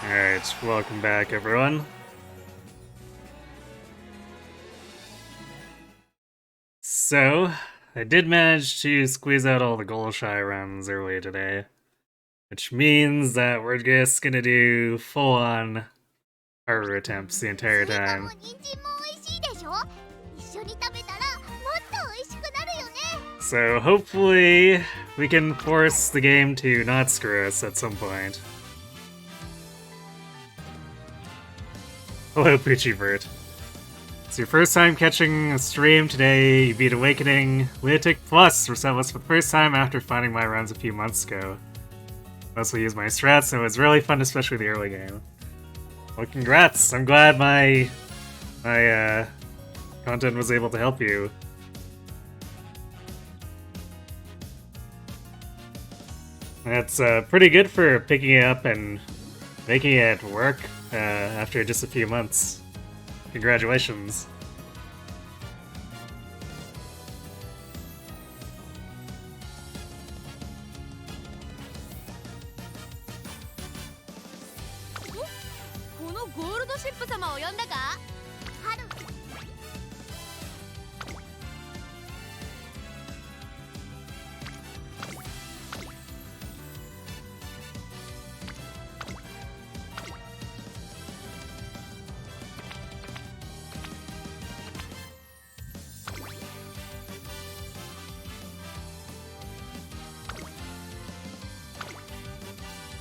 Alright, welcome back everyone. So, I did manage to squeeze out all the goal shy runs earlier today, which means that we're just gonna do full-on Haru attempts the entire time. So hopefully we can force the game to not screw us at some point. Hello, Poochievert. It's your first time catching a stream today. You beat Awakening. Lunatic Plus reset for the first time after finding my runs a few months ago. Mostly use my strats, so it was really fun, especially the early game. Well, congrats! I'm glad my content was able to help you. That's pretty good for picking it up and making it work after just a few months. Congratulations.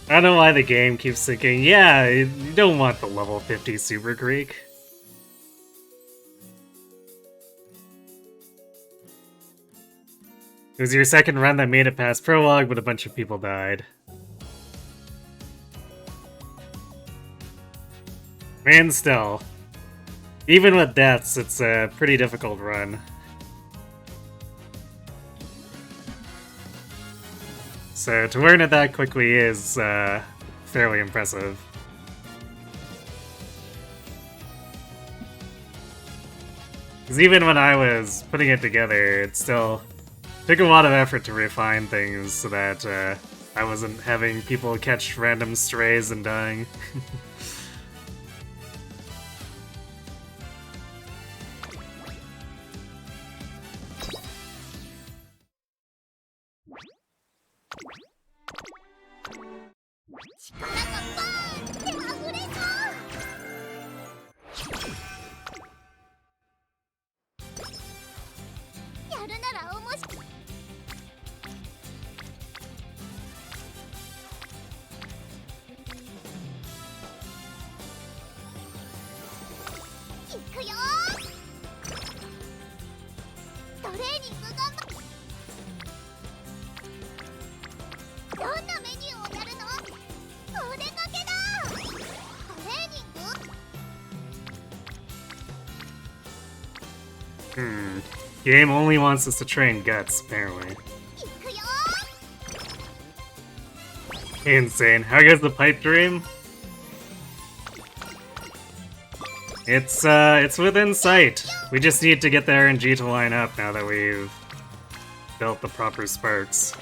I don't know why the game keeps thinking, yeah, you don't want the level 50 Super Greek. It was your second run that made it past Prologue, but a bunch of people died. And still, even with deaths, it's a pretty difficult run. So to learn it that quickly is fairly impressive. Because even when I was putting it together, it still took a lot of effort to refine things so that I wasn't having people catch random strays and dying. Game only wants us to train guts, apparently. Insane. How goes the pipe dream? It's within sight. We just need to get the RNG to line up now that we've built the proper sparks.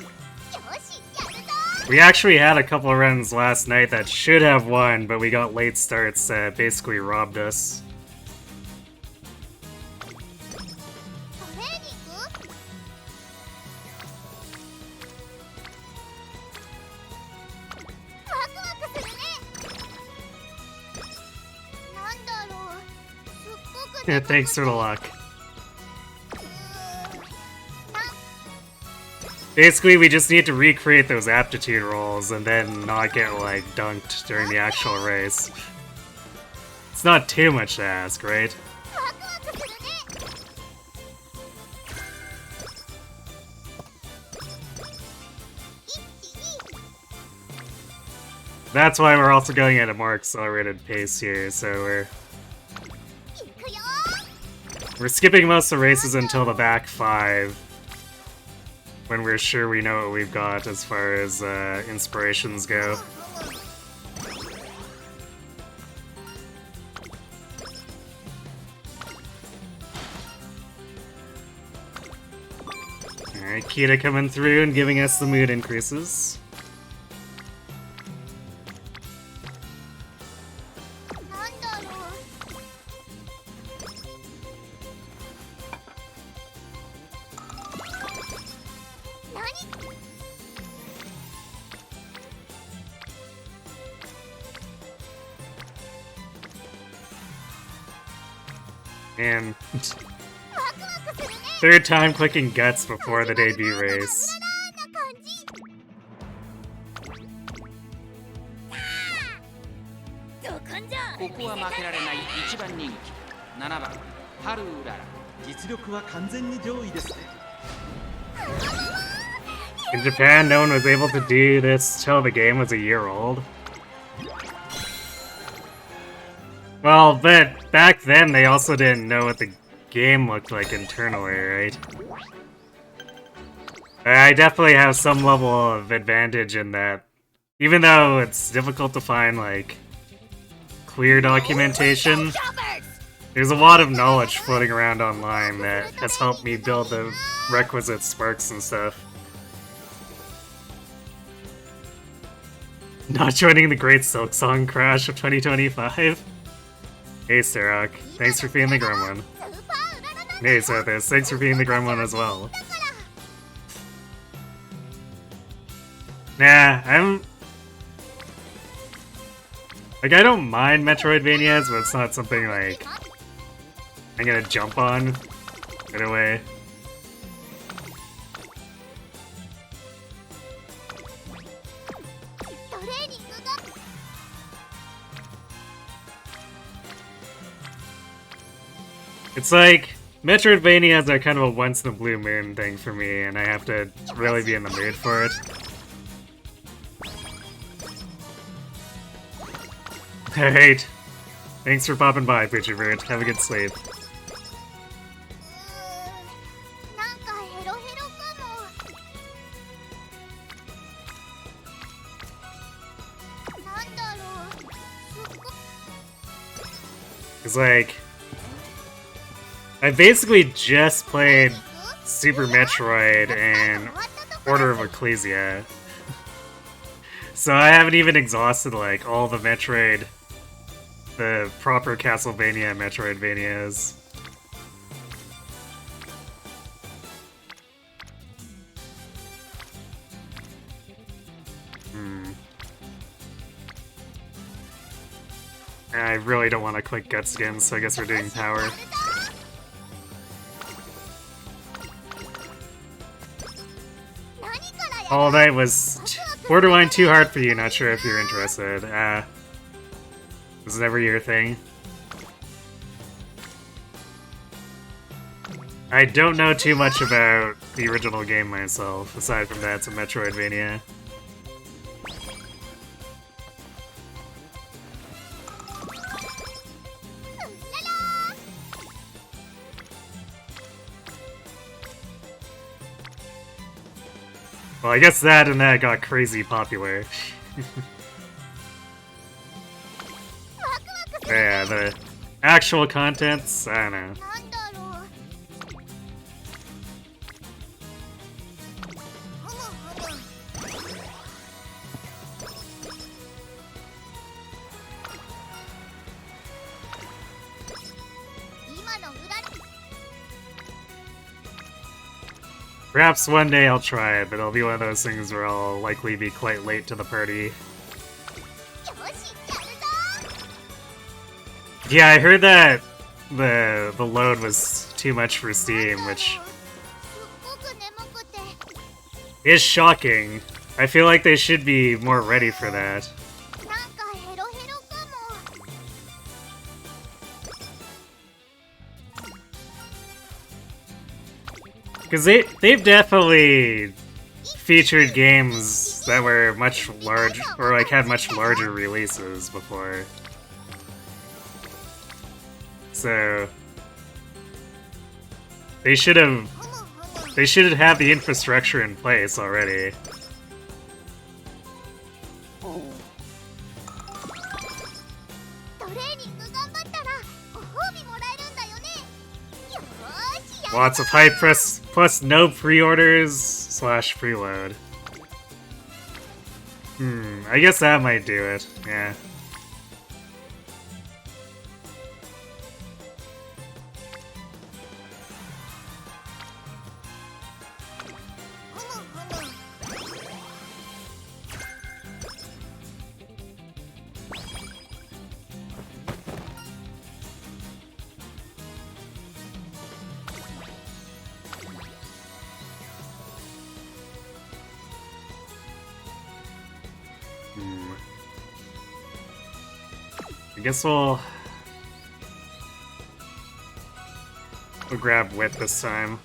We actually had a couple of runs last night that should have won, but we got late starts that basically robbed us. Yeah, thanks for the luck. Basically, we just need to recreate those aptitude rolls and then not get, like, dunked during the actual race. It's not too much to ask, right? That's why we're also going at a more accelerated pace here, so we're skipping most of the races until the back 5, when we're sure we know what we've got as far as inspirations go. Alright, Kita coming through and giving us the mood increases. And third time clicking Guts before the debut race. In Japan, no one was able to do this till the game was a year old. Well, but back then they also didn't know what the game looked like internally, right? I definitely have some level of advantage in that. Even though it's difficult to find, like, clear documentation, there's a lot of knowledge floating around online that has helped me build the requisite sparks and stuff. Not joining the Great Silk Song Crash of 2025? Hey, Starrock, thanks for being the gremlin. Hey, Sothis, thanks for being the gremlin as well. Nah, like, I don't mind Metroidvanias, but it's not something, like, I'm gonna jump on right away. It's like, Metroidvanias are kind of a once-in-a-blue moon thing for me, and I have to really be in the mood for it. Alright. Thanks for popping by, Poochie Bird. Have a good sleep. It's like, I basically just played Super Metroid and Order of Ecclesia. So I haven't even exhausted, like, all the Metroid, the proper Castlevania Metroidvanias. I really don't want to click Guts again, so I guess we're doing Power. All Night was borderline too hard for you, not sure if you're interested. This is never your thing. I don't know too much about the original game myself, aside from that it's a Metroidvania. Well, I guess that and that got crazy popular. Yeah, the actual contents, I don't know. Perhaps one day I'll try it, but it'll be one of those things where I'll likely be quite late to the party. Yeah, I heard that the load was too much for Steam, which is shocking. I feel like they should be more ready for that. Because they've definitely featured games that were much large, or like had much larger releases before. So they should have the infrastructure in place already. Lots of hype plus no pre-orders / preload. I guess that might do it, yeah. guess we'll grab wit this time.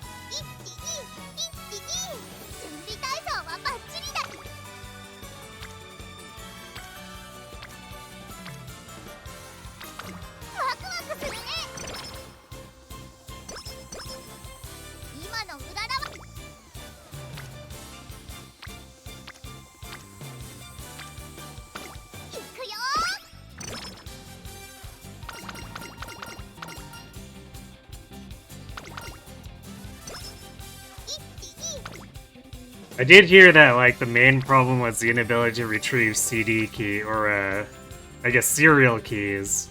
I did hear that, like, the main problem was the inability to retrieve CD key, or, I guess serial keys.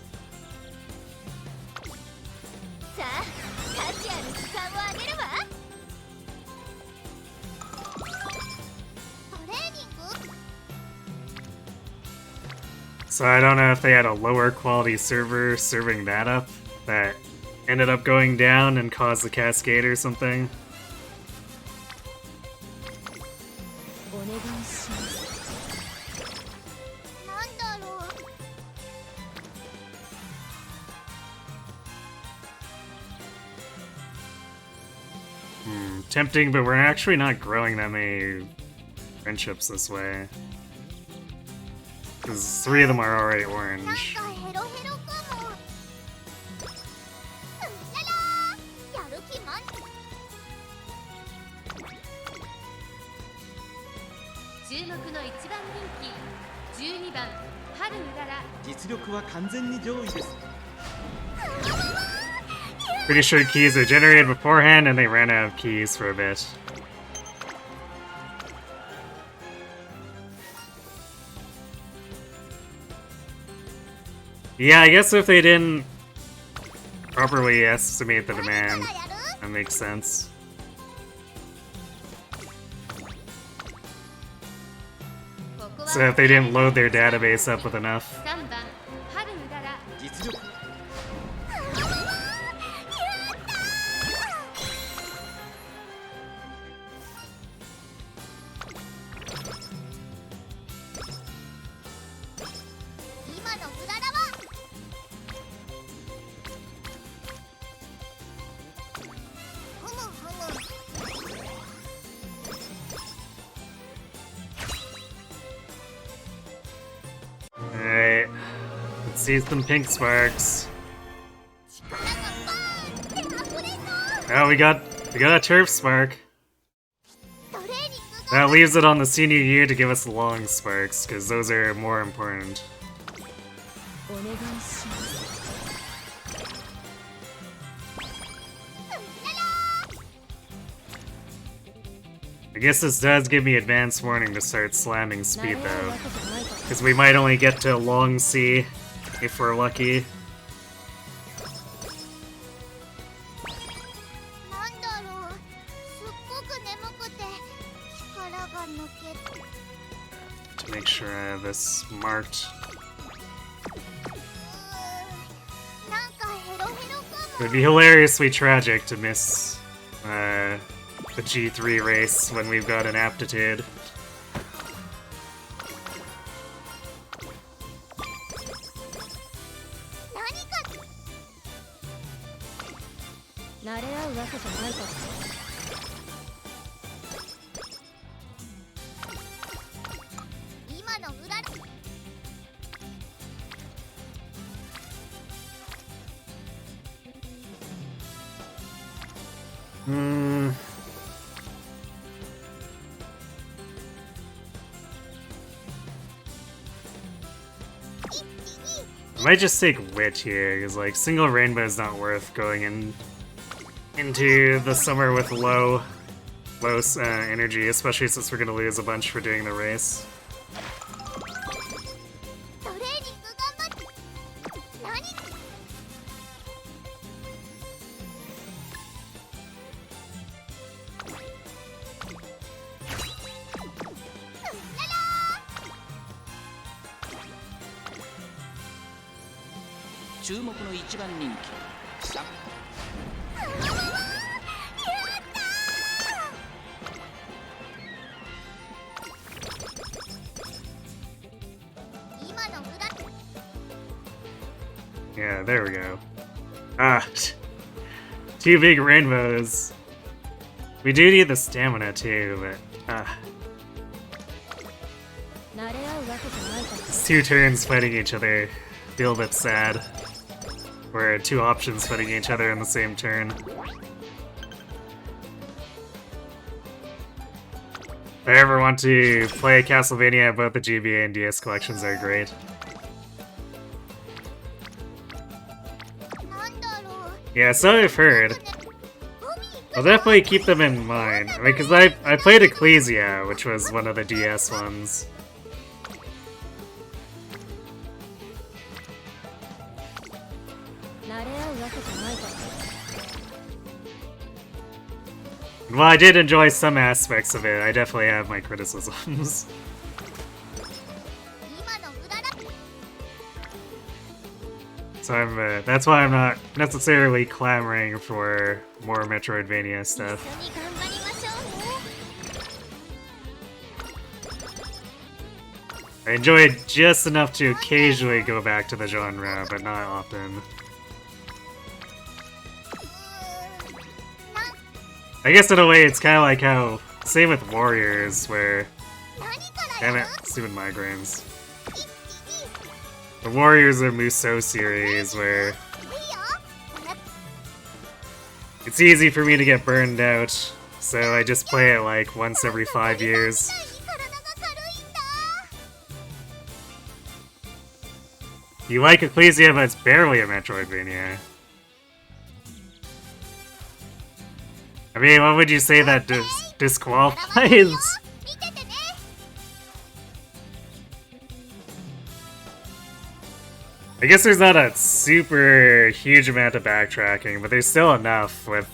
So I don't know if they had a lower quality server serving that up that ended up going down and caused the cascade or something. Tempting, but we're actually not growing that many friendships this way. Because 3 of them are already orange. Pretty sure keys are generated beforehand and they ran out of keys for a bit. Yeah, I guess if they didn't properly estimate the demand, that makes sense. So if they didn't load their database up with enough. Alright, let's see some pink sparks. Oh, we got a turf spark. That leaves it on the senior year to give us long sparks, because those are more important. I guess this does give me advance warning to start slamming speed though, because we might only get to long C if we're lucky. To make sure I have this marked. It would be hilariously tragic to miss the G3 race when we've got an aptitude. I might just take wit here, because like single rainbow is not worth going into the summer with low energy, especially since we're gonna lose a bunch for doing the race. Yeah, there we go. Ah, 2 big rainbows. We do need the stamina too, but it's 2 turns fighting each other. Feel a bit sad. We're 2 options fighting each other in the same turn. If I ever want to play Castlevania, both the GBA and DS collections are great. Yeah, so I've heard. I'll definitely keep them in mind. I mean, because I played Ecclesia, which was one of the DS ones. While I did enjoy some aspects of it, I definitely have my criticisms. So that's why I'm not necessarily clamoring for more Metroidvania stuff. I enjoy it just enough to occasionally go back to the genre, but not often. I guess in a way it's kind of like how, same with Warriors, where, damn it, stupid migraines. The Warriors or Musou series, where it's easy for me to get burned out, so I just play it like once every 5 years. You like Ecclesia, but it's barely a Metroidvania. I mean, what would you say that disqualifies? I guess there's not a super huge amount of backtracking, but there's still enough with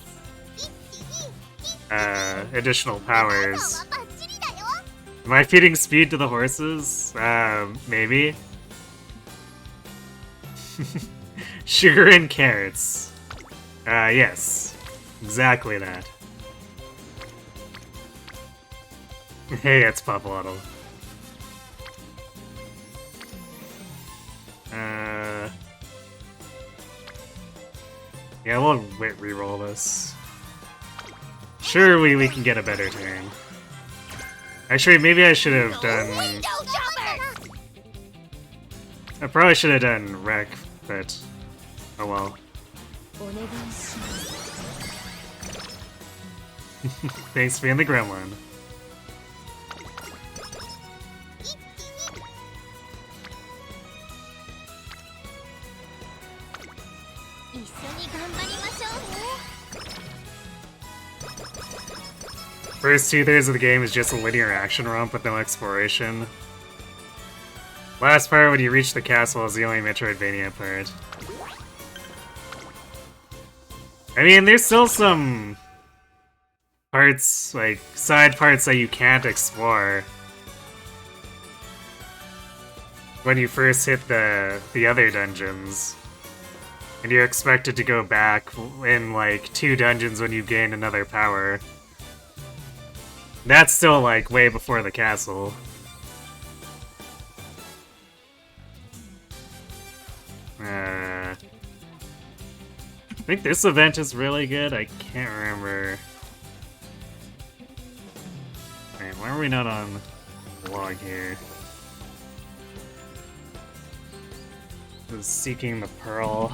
additional powers. Am I feeding speed to the horses? Maybe. Sugar and carrots. Yes. Exactly that. Hey, it's Popolotl. Yeah, we'll re-roll this. Surely we can get a better turn. Actually, maybe I should have done... I probably should have done Wreck, but... oh well. Thanks for being the gremlin. First 2/3 of the game is just a linear action romp with no exploration. Last part, when you reach the castle, is the only Metroidvania part. I mean, there's still some parts, like, side parts that you can't explore when you first hit the other dungeons. And you're expected to go back in, like, 2 dungeons when you've gained another power. That's still, like, way before the castle. I think this event is really good. I can't remember. Alright, why are we not on log here? This is Seeking the Pearl.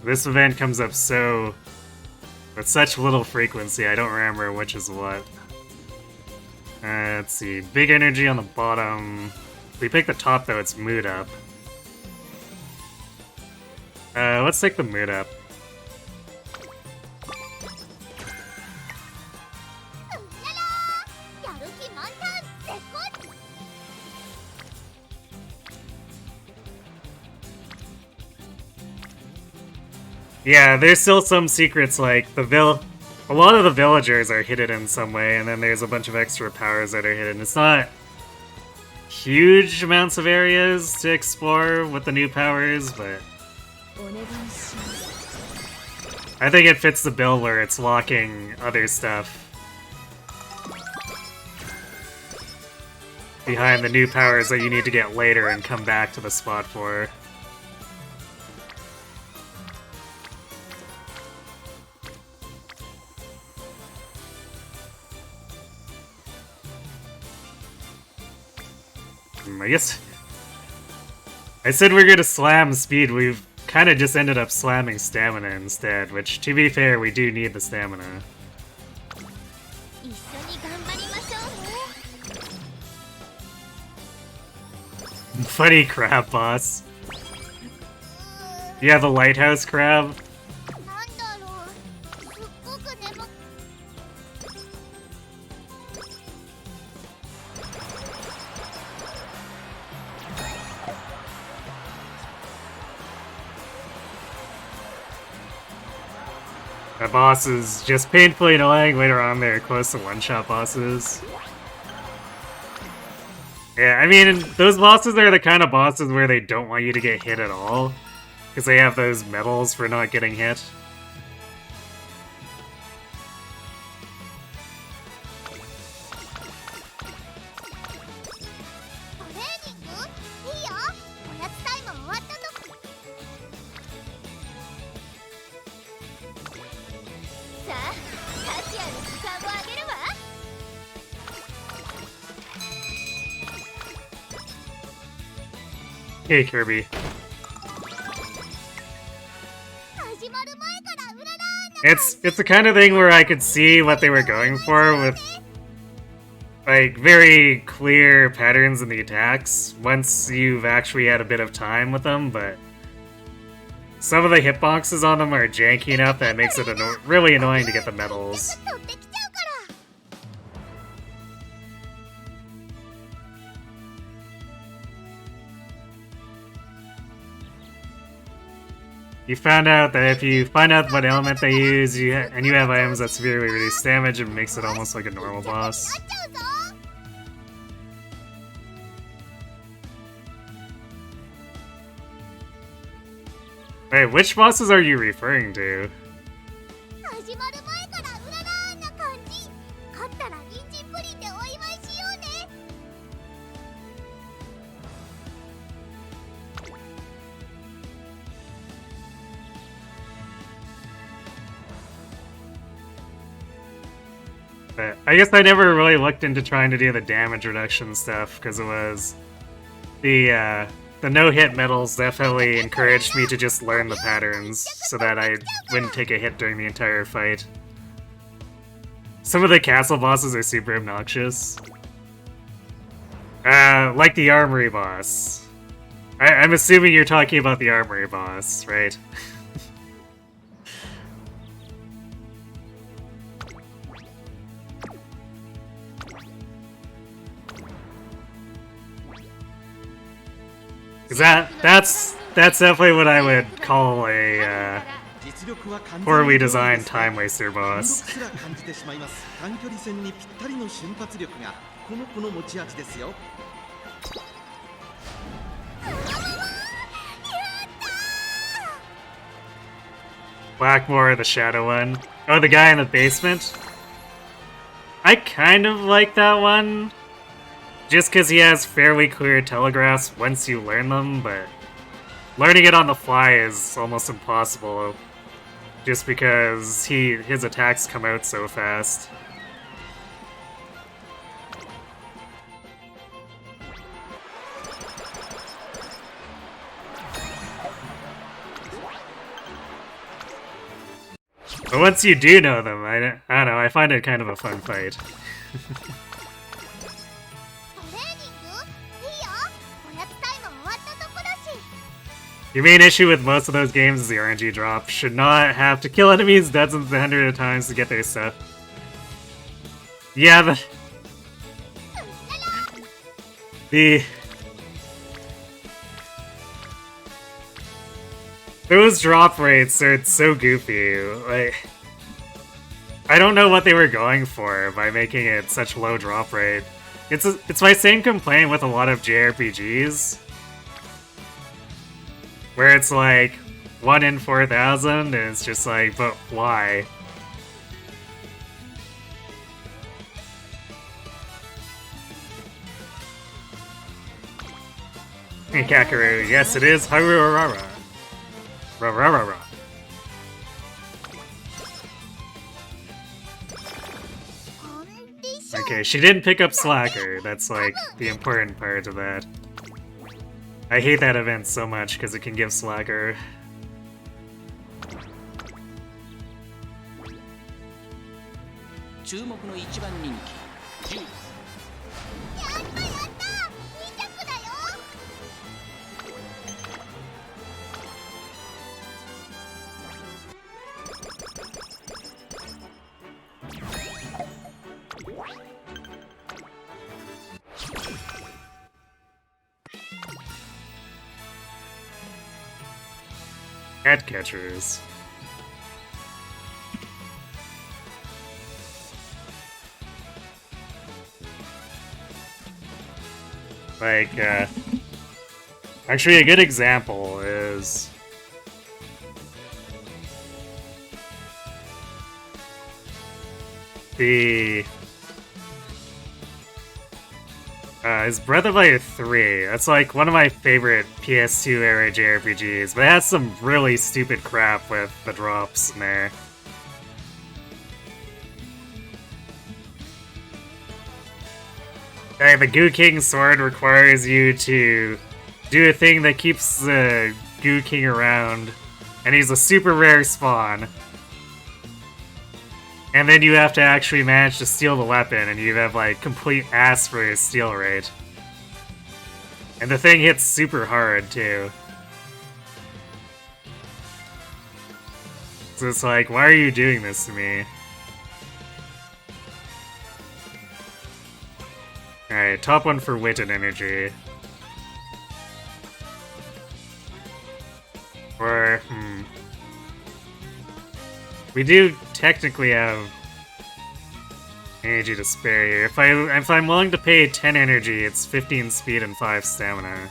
This event comes up with such little frequency, I don't remember which is what. Let's see, big energy on the bottom. If we pick the top though, it's mood up. Let's take the mood up. Yeah, there's still some secrets, like a lot of the villagers are hidden in some way, and then there's a bunch of extra powers that are hidden. It's not huge amounts of areas to explore with the new powers, but I think it fits the bill where it's locking other stuff behind the new powers that you need to get later and come back to the spot for. I guess I said we're gonna slam speed. We've kind of just ended up slamming stamina instead, which, to be fair, we do need the stamina. Funny crab boss. Yeah, the lighthouse crab. That boss is just painfully annoying. Later on, they're close to one-shot bosses. Yeah, I mean, those bosses are the kind of bosses where they don't want you to get hit at all, because they have those medals for not getting hit. Hey, Kirby. It's the kind of thing where I could see what they were going for with, like, very clear patterns in the attacks once you've actually had a bit of time with them, but some of the hitboxes on them are janky enough that it makes it really annoying to get the medals. You found out that if you find out what element they use, and you have items that severely reduce damage, it makes it almost like a normal boss. Wait, which bosses are you referring to? But I guess I never really looked into trying to do the damage reduction stuff, because it was the no-hit medals definitely encouraged me to just learn the patterns so that I wouldn't take a hit during the entire fight. Some of the castle bosses are super obnoxious. Like the armory boss. I'm assuming you're talking about the armory boss, right? That's definitely what I would call a poorly designed time waster boss. Blackmore, the shadow one. Oh, the guy in the basement? I kind of like that one. Just because he has fairly clear telegraphs once you learn them, but learning it on the fly is almost impossible. Just because his attacks come out so fast. But once you do know them, I don't know, I find it kind of a fun fight. Your main issue with most of those games is the RNG drop. Should not have to kill enemies dozens and hundreds of times to get their stuff. Yeah, those drop rates are so goofy. Like, I don't know what they were going for by making it such low drop rate. It's my same complaint with a lot of JRPGs. Where it's like 1 in 4,000, and it's just like, but why? Kakaru, yes it is Haru. Ra. Okay, she didn't pick up Slacker. That's like the important part of that. I hate that event so much because it can give Slacker. Cat catchers. Like, actually a good example is is Breath of Fire 3. That's like one of my favorite PS2 era JRPGs, but it has some really stupid crap with the drops in there. The Goo King sword requires you to do a thing that keeps the Goo King around, and he's a super rare spawn. And then you have to actually manage to steal the weapon, and you have like complete ass for your steal rate. And the thing hits super hard too. So it's like, why are you doing this to me? Alright, top one for wit and energy. Or, we do technically have energy to spare here. If I'm willing to pay 10 energy, it's 15 speed and 5 stamina.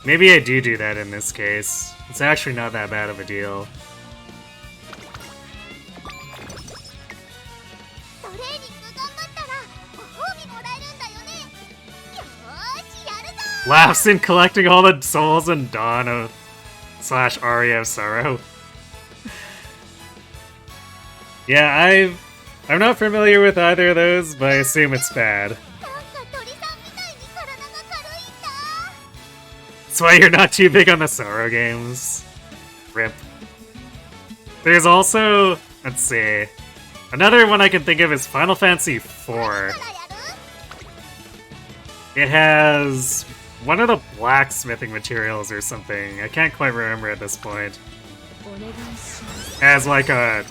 Maybe I do that in this case. It's actually not that bad of a deal. Laughs in collecting all the souls in Dawn of / Aria of Sorrow. Yeah, I'm not familiar with either of those, but I assume it's bad. That's why you're not too big on the Sorrow games. Rip. There's also, let's see, another one I can think of is Final Fantasy IV. It has one of the blacksmithing materials or something. I can't quite remember at this point. It has like a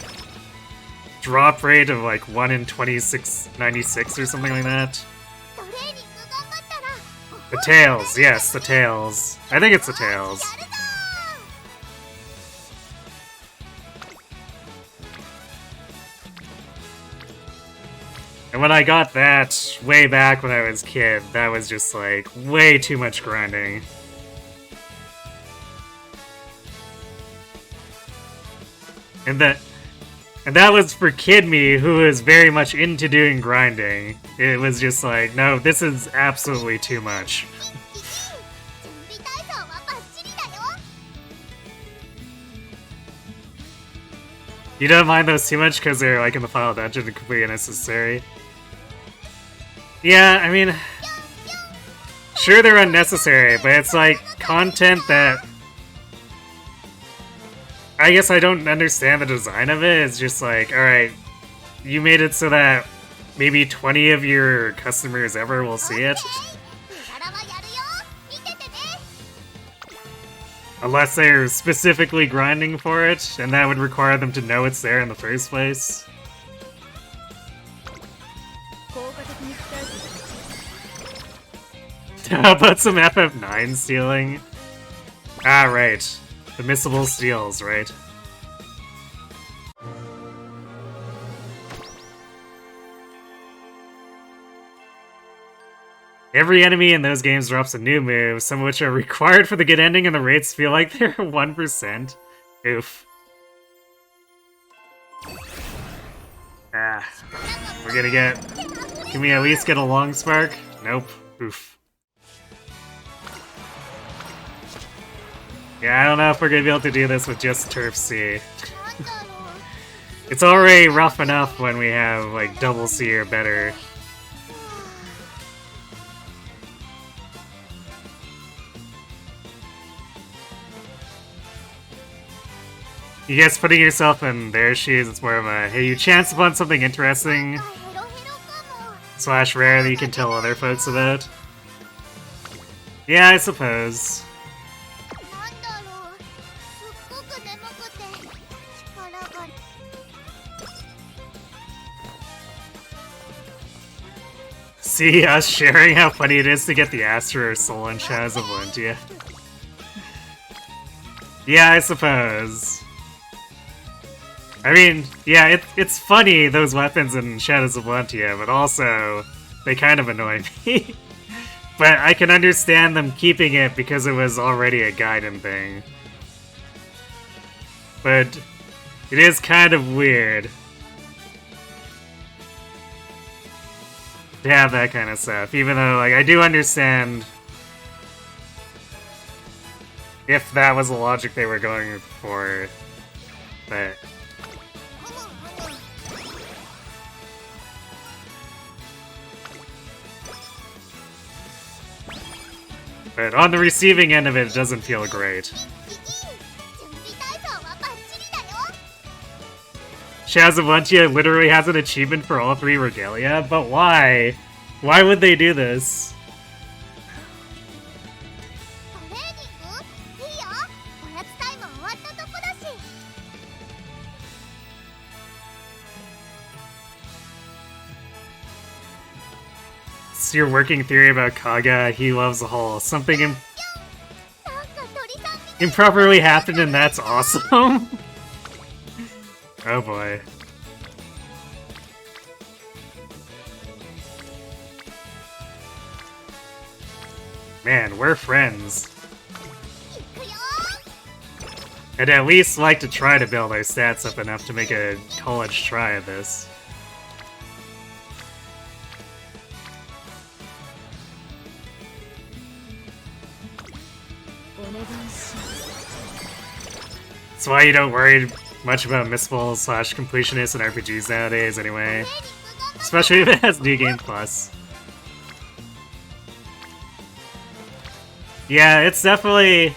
drop rate of like 1 in 2696 or something like that. The tails, yes, the tails. I think it's the tails. And when I got that way back when I was a kid, that was just like way too much grinding. And that was for kid me, who was very much into doing grinding. It was just like, no, this is absolutely too much. You don't mind those too much because they're like in the final dungeon and completely unnecessary? Yeah, I mean, sure they're unnecessary, but it's like content that I guess I don't understand the design of it. It's just like, alright, you made it so that maybe 20 of your customers ever will see it. Unless they're specifically grinding for it, and that would require them to know it's there in the first place. How about some FF9 stealing? Ah, right. The missable steals, right? Every enemy in those games drops a new move, some of which are required for the good ending, and the rates feel like they're 1%. Oof. Ah. We're gonna get... Can we at least get a long spark? Nope. Oof. Yeah, I don't know if we're gonna be able to do this with just Turf C. It's already rough enough when we have, like, double C or better. You guess putting yourself in their shoes, it's more of a, hey, you chance upon something interesting / rare that you can tell other folks about. Yeah, I suppose. See us sharing how funny it is to get the Astra or Soul and Shadows of Valentia. Yeah, I suppose. I mean, yeah, it's funny, those weapons in Shadows of Valentia, but also, they kind of annoy me. But I can understand them keeping it because it was already a Gaiden thing. But it is kind of weird to have that kind of stuff, even though, like, I do understand if that was the logic they were going for, but... But on the receiving end of it, it doesn't feel great. Shadows of Valentia literally has an achievement for all 3 regalia, but why? Why would they do this? It's your working theory about Kaga, he loves the whole something improperly happened and that's awesome. Oh boy. Man, we're friends. I'd at least like to try to build our stats up enough to make a college try at this. That's why you don't worry much about missable / completionists in RPGs nowadays anyway. Especially if it has New Game Plus. Yeah, it's definitely...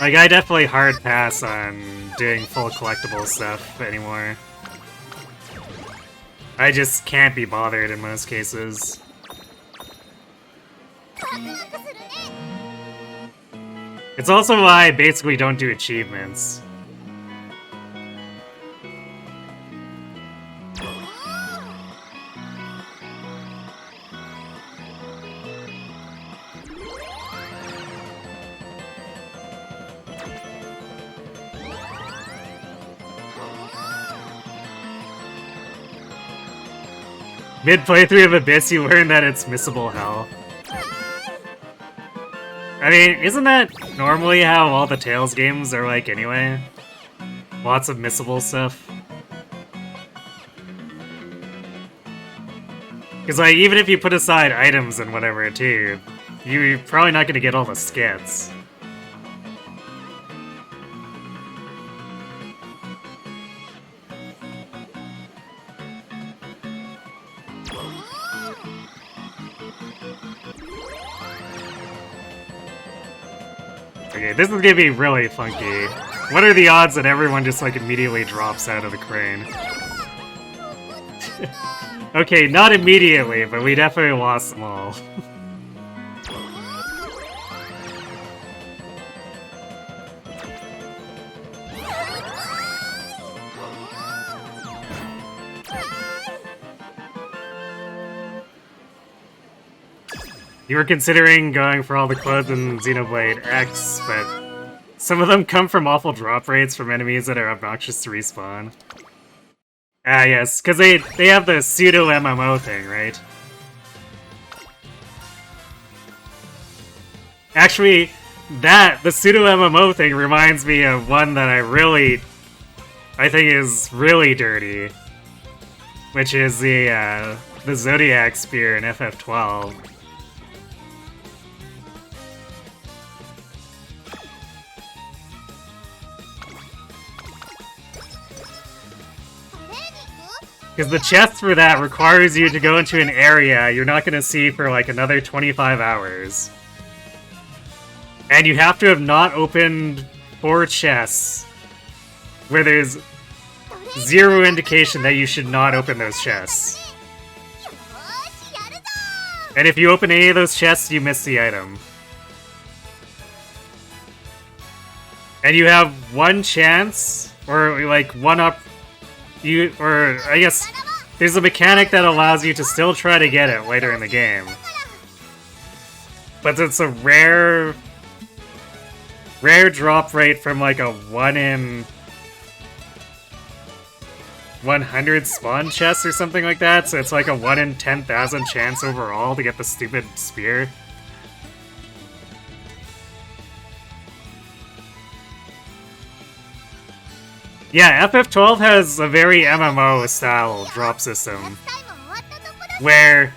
Like, I definitely hard pass on doing full collectible stuff anymore. I just can't be bothered in most cases. It's also why I basically don't do achievements. Mid-playthrough of Abyss, you learn that it's missable hell. I mean, isn't that normally how all the Tales games are like anyway? Lots of missable stuff. Because, like, even if you put aside items and whatever, too, you're probably not going to get all the skits. Okay, this is gonna be really funky. What are the odds that everyone just, like, immediately drops out of the crane? Okay, not immediately, but we definitely lost them all. You were considering going for all the clothes in Xenoblade X, but some of them come from awful drop rates from enemies that are obnoxious to respawn. Ah, yes, because they have the pseudo-MMO thing, right? Actually, the pseudo-MMO thing reminds me of one that I think is really dirty. Which is the Zodiac Spear in FF12. Because the chest for that requires you to go into an area you're not going to see for like another 25 hours. And you have to have not opened 4 chests where there's zero indication that you should not open those chests. And if you open any of those chests, you miss the item. And you have one chance, or like one up, or I guess there's a mechanic that allows you to still try to get it later in the game. But it's a rare drop rate from like a 1 in 100 spawn chest or something like that, so it's like a 1 in 10,000 chance overall to get the stupid spear. Yeah, FF12 has a very MMO-style drop system, where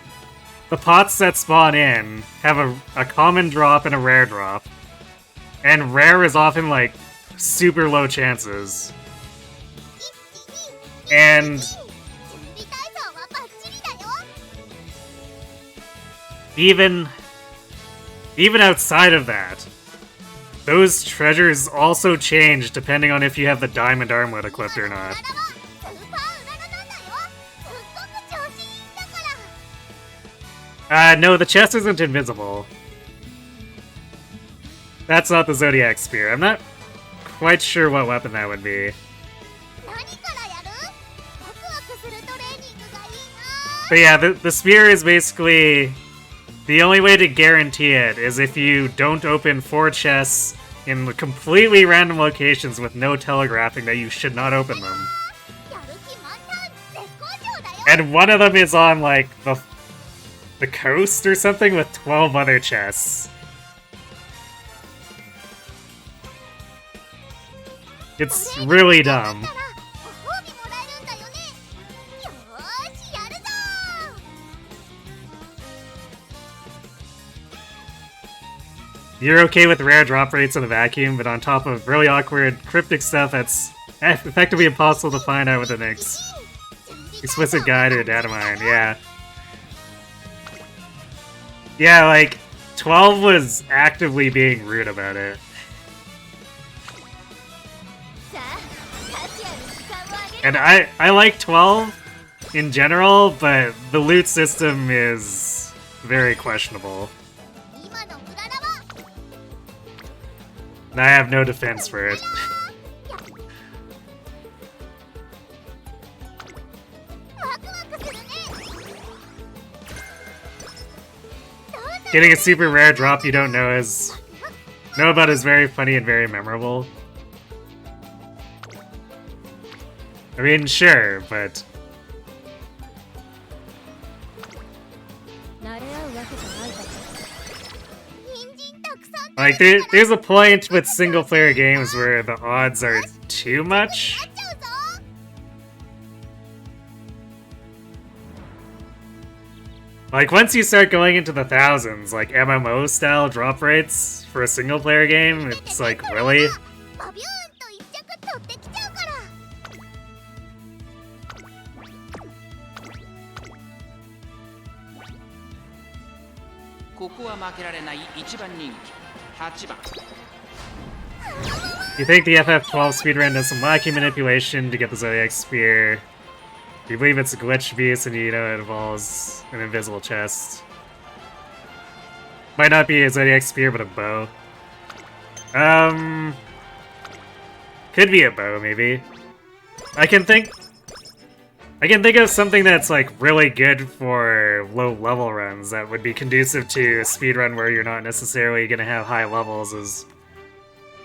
the pots that spawn in have a common drop and a rare drop, and rare is often like super low chances. And even outside of that, those treasures also change depending on if you have the diamond armlet equipped or not. No, the chest isn't invisible. That's not the Zodiac Spear. I'm not quite sure what weapon that would be. But yeah, the spear is basically... The only way to guarantee it is if you don't open 4 chests in completely random locations with no telegraphing that you should not open them. And one of them is on, like, the coast or something with 12 other chests. It's really dumb. You're okay with rare drop rates in a vacuum, but on top of really awkward, cryptic stuff that's effectively impossible to find out with an explicit guide or a data mine, yeah. Yeah, like, 12 was actively being rude about it. And I like 12 in general, but the loot system is very questionable. And I have no defense for it. Getting a super rare drop you don't know about is very funny and very memorable. I mean, sure, but... Like, there's a point with single-player games where the odds are too much. Like, once you start going into the thousands, like MMO-style drop rates for a single-player game, it's like, really? You think the FF12 speedrun does some wacky manipulation to get the Zodiac Spear? You believe it's a glitch beast and you know it involves an invisible chest. Might not be a Zodiac Spear, but a bow. Could be a bow, maybe. I can think of something that's like really good for low level runs that would be conducive to a speedrun where you're not necessarily gonna have high levels is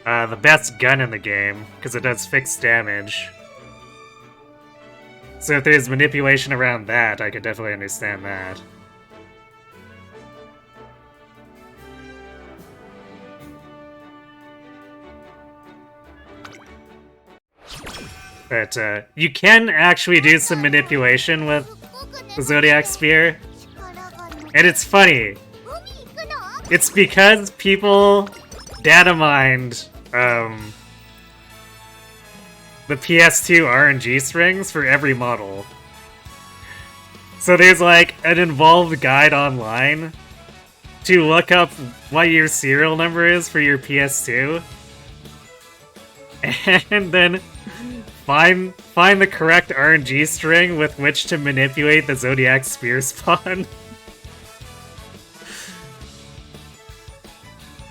the best gun in the game, because it does fixed damage. So if there's manipulation around that, I could definitely understand that. But you can actually do some manipulation with the Zodiac Spear. And it's funny. It's because people data mined the PS2 RNG strings for every model. So there's like an involved guide online to look up what your serial number is for your PS2. And then find the correct RNG string with which to manipulate the Zodiac Spear spawn.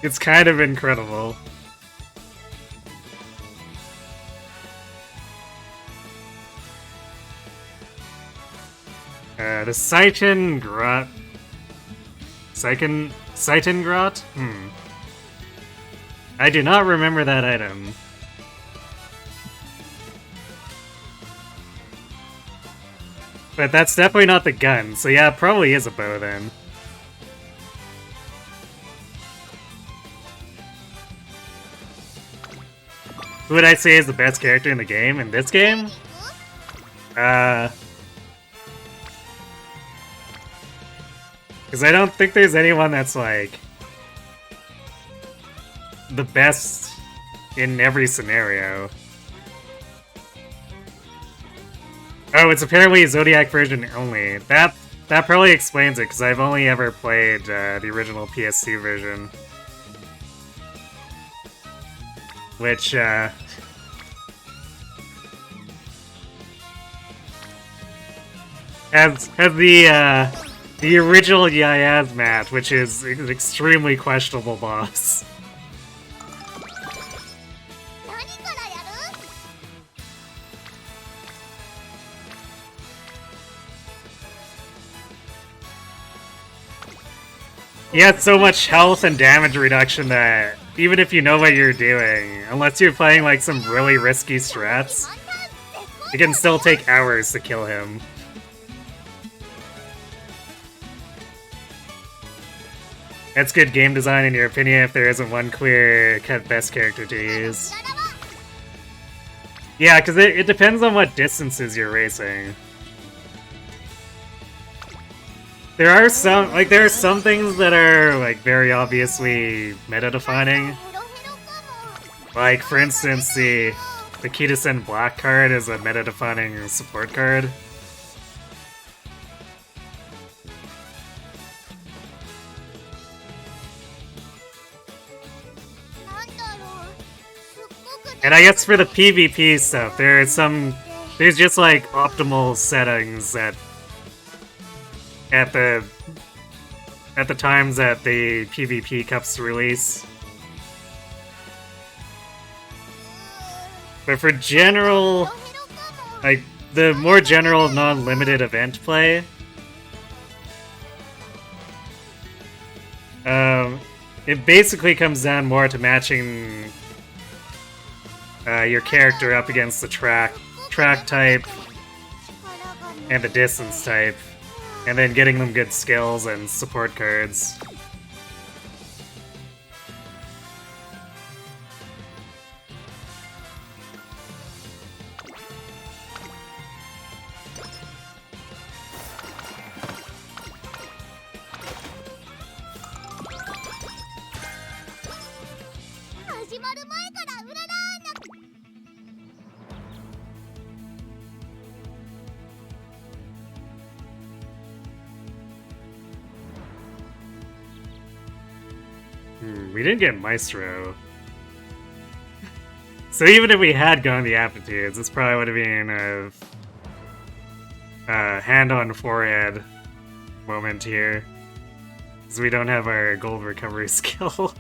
It's kind of incredible. The Seitan Grot. Seitan Grot? I do not remember that item. But that's definitely not the gun, so yeah, it probably is a bow then. Who would I say is the best character in the game? In this game? Because I don't think there's anyone that's, like, the best in every scenario. Oh, it's apparently a Zodiac version only. That probably explains it, because I've only ever played the original PS2 version. Which, has the original Yayaz match, which is an extremely questionable boss. He has so much health and damage reduction that even if you know what you're doing, unless you're playing like some really risky strats, it can still take hours to kill him. That's good game design in your opinion if there isn't one clear-cut best character to use. Yeah, because it depends on what distances you're racing. There are some things that are like very obviously meta-defining. Like, for instance, the Kitasen Black card is a meta-defining support card. And I guess for the PvP stuff, there's just like optimal settings at the times that the PvP Cups release. But for general, like the more general non-limited event play, it basically comes down more to matching your character up against the track type and the distance type, and then getting them good skills and support cards. We didn't get Maestro. So even if we had gone the aptitudes, this probably would have been a hand on forehead moment here. Because we don't have our gold recovery skill.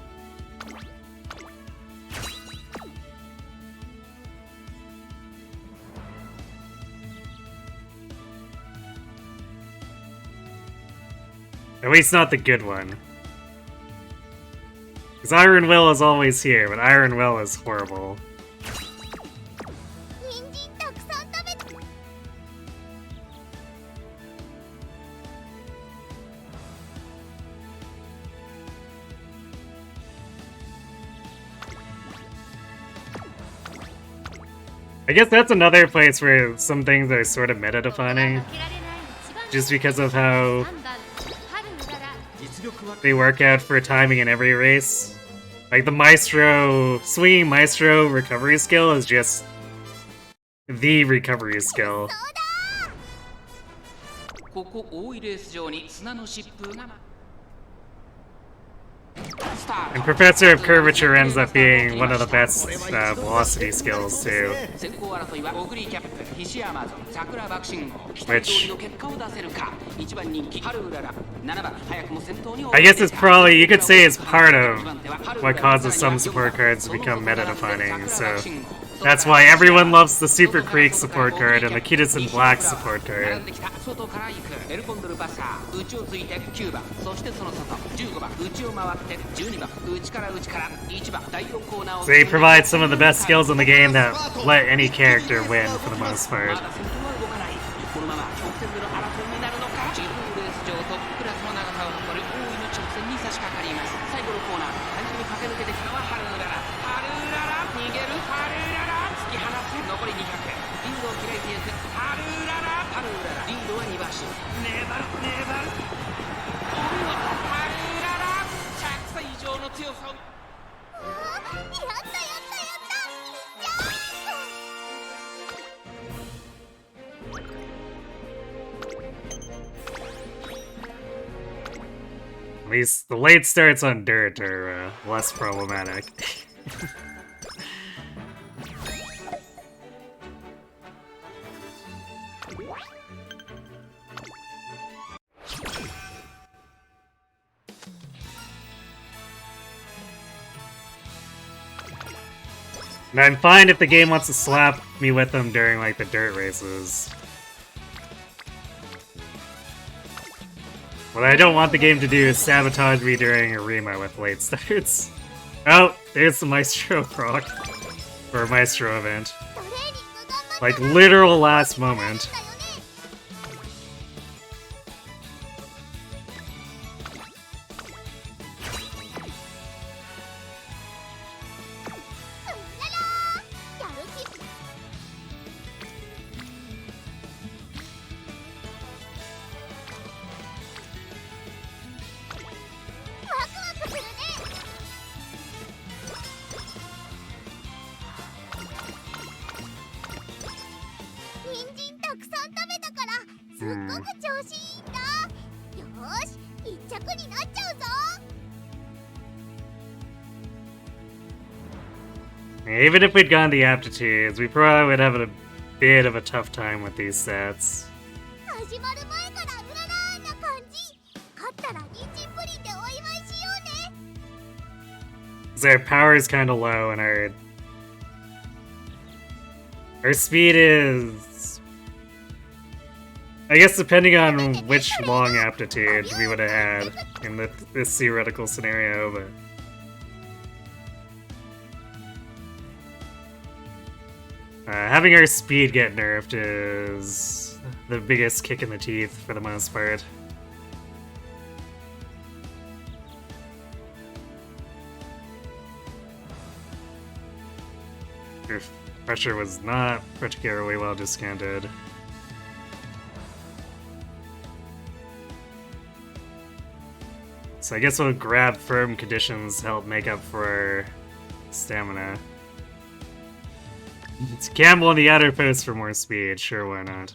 At least not the good one. Because Iron Will is always here, but Iron Will is horrible. I guess that's another place where some things are sort of meta-defining. Just because of how they work out for timing in every race. Like the Maestro, swinging Maestro recovery skill is just the recovery skill. And Professor of Curvature ends up being one of the best velocity skills too. Which I guess it's probably, you could say, is part of what causes some support cards to become meta-defining, so that's why everyone loves the Super Creek support card and the Kitasen Black support card. So they provide some of the best skills in the game that let any character win for the most part. At least the late starts on dirt are less problematic. And I'm fine if the game wants to slap me with them during like the dirt races. What I don't want the game to do is sabotage me during Arima with late starts. Oh, there's the Maestro proc. For a Maestro event. Like, literal last moment. Even if we'd gone the aptitudes, we probably would have a bit of a tough time with these sets. Because our power is kind of low and our speed is... I guess depending on which long aptitude we would have had in this theoretical scenario, but... having our speed get nerfed is the biggest kick in the teeth for the most part. Your pressure was not particularly well discounted. So I guess we'll grab firm conditions to help make up for stamina. It's gamble on the outer post for more speed, sure, why not?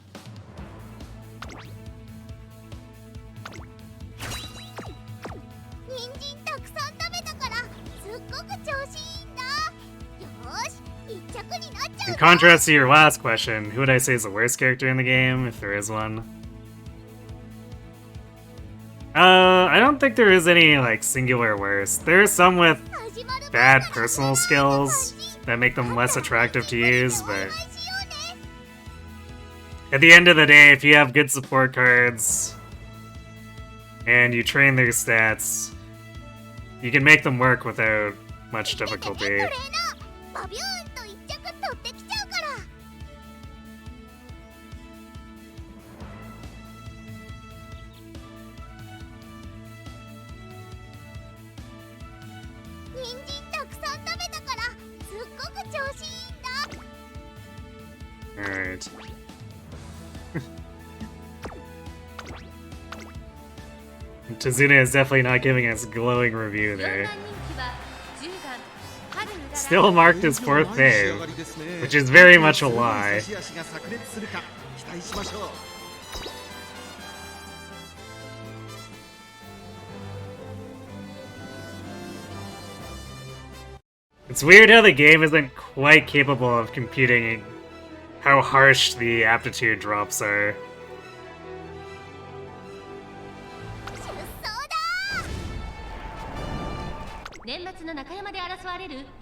In contrast to your last question, who would I say is the worst character in the game, if there is one? I don't think there is any, like, singular worst. There are some with bad personal skills that make them less attractive to use, but at the end of the day, if you have good support cards and you train their stats, you can make them work without much difficulty. Alright. Tazuna is definitely not giving us a glowing review there. Still marked as 4th fave, which is very much a lie. It's weird how the game isn't quite capable of computing how harsh the aptitude drops are.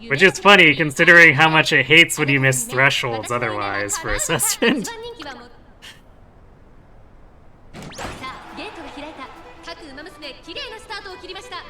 Which is funny, considering how much it hates when you miss thresholds otherwise for assessment.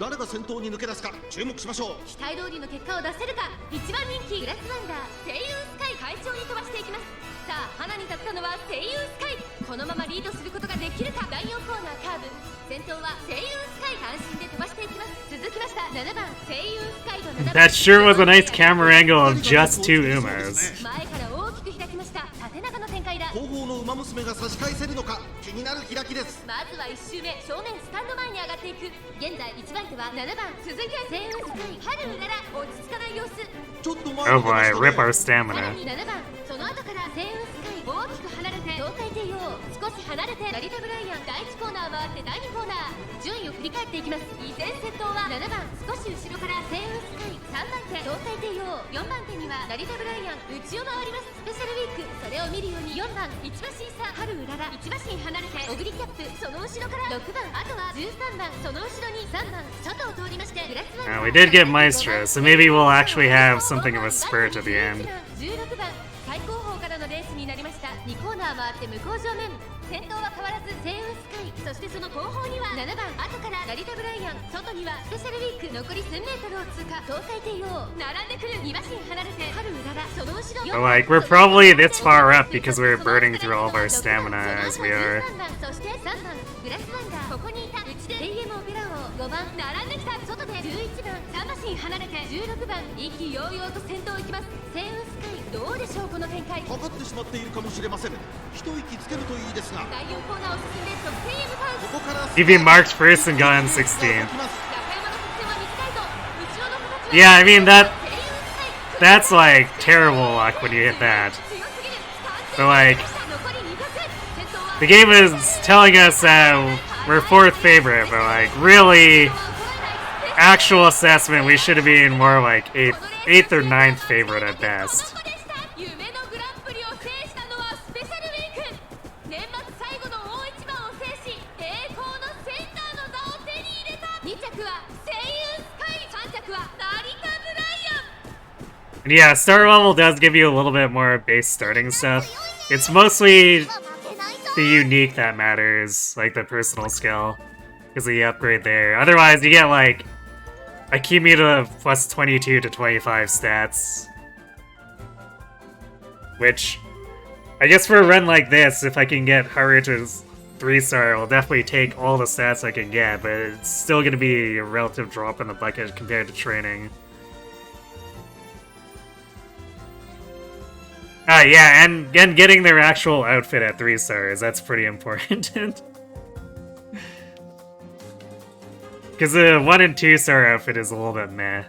誰が先頭に抜け出すか注目しましょう。期待通りの結果を出せるか。一番人気グラスワンダー声優スカイ快調に飛ばしていきます。さあ花に立ったのは声優スカイ。このままリードすることができるか。第4コーナーカーブ先頭は声優スカイ。単身で飛ばしていきます。続きました7番声優スカイと7番 That sure was a nice camera angle of just two Umas. 前から大きく開きました。縦長の展開だ。後方の馬娘が差し返せるのか気になる開きです。まずは1周目正面スタンド前に上がっていく。現在1番手は7番続いて声優スカイ春うらら落ち着かない様子。ちょっと前 Oh boy, rip our stamina. 7番その後から声優スカイ大きく離れて東海帝王少し離れて成田ブライアン第1コーナー回って第2コーナー順位を振り返っていきます。依然先頭は7番少し後ろから声優スカイ3番手東海帝王4番手には成田ブライアン内を回ります。スペシャルウィークそれを見るように4番1馬身差春うらら1馬身離れてオグリキャップその後ろから6番あとは13番その後ろに3番外を通りましてグラスワン We did get Maestro, so maybe we'll actually have something of a spurt at the end. 16番最高峰からのレースになりました。2コーナー回って向こう正面先頭は変わらず声優スカイ。そしてその後方には7番後から成田ブライアン外にはスペシャルウィーク残り1000メートルを通過東海帝王並んでくる2馬身離れて春うららその後ろ But like, we're probably this far up because we're burning through all of our stamina as we are. そして3番グラスワンダーここにいた内で AM オペラ王5番並んできた外で11番3馬身離れて16番意気揚々と先頭行きます。声優スカイどうでしょうこの展開。かかってしまっているかもしれません。一息つけるといいですが第4コーナーを進んで得点へ向かう。ここから Even marked first and gotten 16. Yeah, I mean that's like terrible luck when you hit that. But like, the game is telling us that we're fourth favorite, but like really, actual assessment we should have been more like eighth or ninth favorite at best. And yeah, Star Level does give you a little bit more base starting stuff. It's mostly the unique that matters, like the personal skill, because of the upgrade there. Otherwise, you get like a cumulative plus 22 to 25 stats. Which, I guess for a run like this, if I can get Haru to 3-star, I'll definitely take all the stats I can get, but it's still going to be a relative drop in the bucket compared to training. Yeah, and getting their actual outfit at 3 stars, that's pretty important. Because the 1 and 2 star outfit is a little bit meh.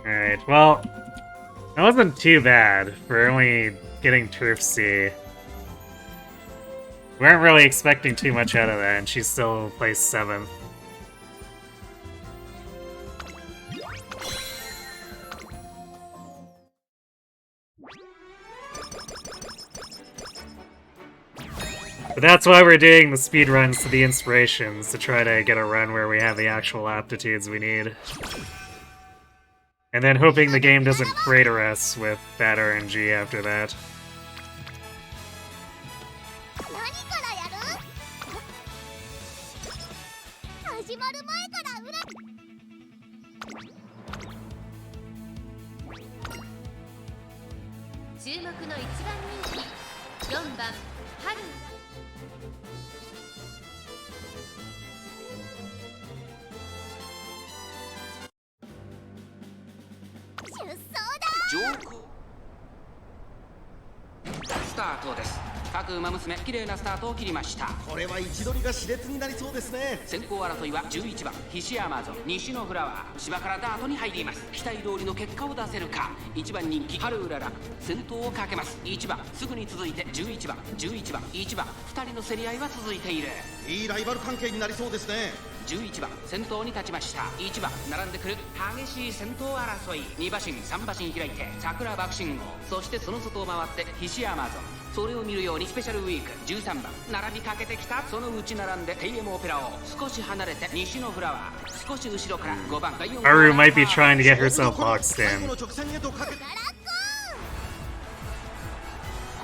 Alright, well, that wasn't too bad for only getting Turf C. We weren't really expecting too much out of that, and she's still placed 7th. But that's why we're doing the speed runs to the inspirations, to try to get a run where we have the actual aptitudes we need. And then hoping the game doesn't crater us with bad RNG after that. 各馬娘綺麗なスタートを切りました。これは位置取りが熾烈になりそうですね。先行争いは11番菱山ゾ西のフラワー芝からダートに入ります。期待通りの結果を出せるか。1番人気春うらら先頭をかけます。1番すぐに続いて11番11番1番2人の競り合いは続いている。いいライバル関係になりそうですね。11番先頭に立ちました。1番並んでくる激しい先頭争い。2馬身3馬身開いて桜爆信号、そしてその外を回って菱山ゾン。それを見るようにスペシャルウィーク13番並びかけてきた。そのうち並んでテイエムオペラを少し離れて西のフラワー、少し後ろから5番 Haru might be trying to get herself boxed in. こ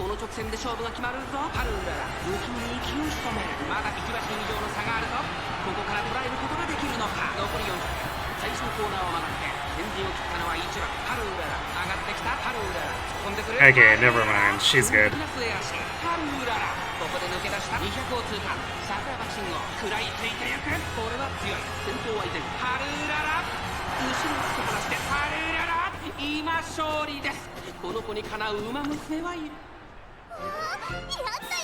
の直線で勝負が決まるぞ。ハルウララ不気味に息を潜める。まだ1馬身以上の差があるぞ。ここから捉えることができるのか。残り400、最初のコーナーを曲がって先陣を切ったのは1番ハルウララ。上がってきたハルウララ突っ込んでくる。 Okay, never mind. She's good. ハルウララここで抜け出した200を通過。桜爆信号食らいついていく。これは強い。先頭は依然ハルウララ。後ろ突き放してハルウララ今勝利です。この子にかなう馬娘はいる。やったやったやった。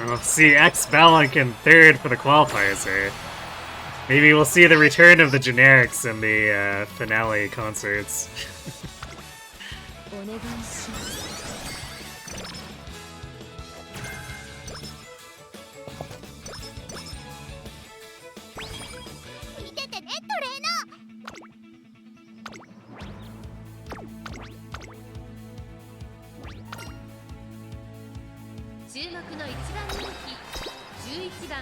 We'll see X Balink in third for the qualifiers here. Maybe we'll see the return of the generics in the finale concerts. お願いします。見ててねトレーナー。注目の1番人気11番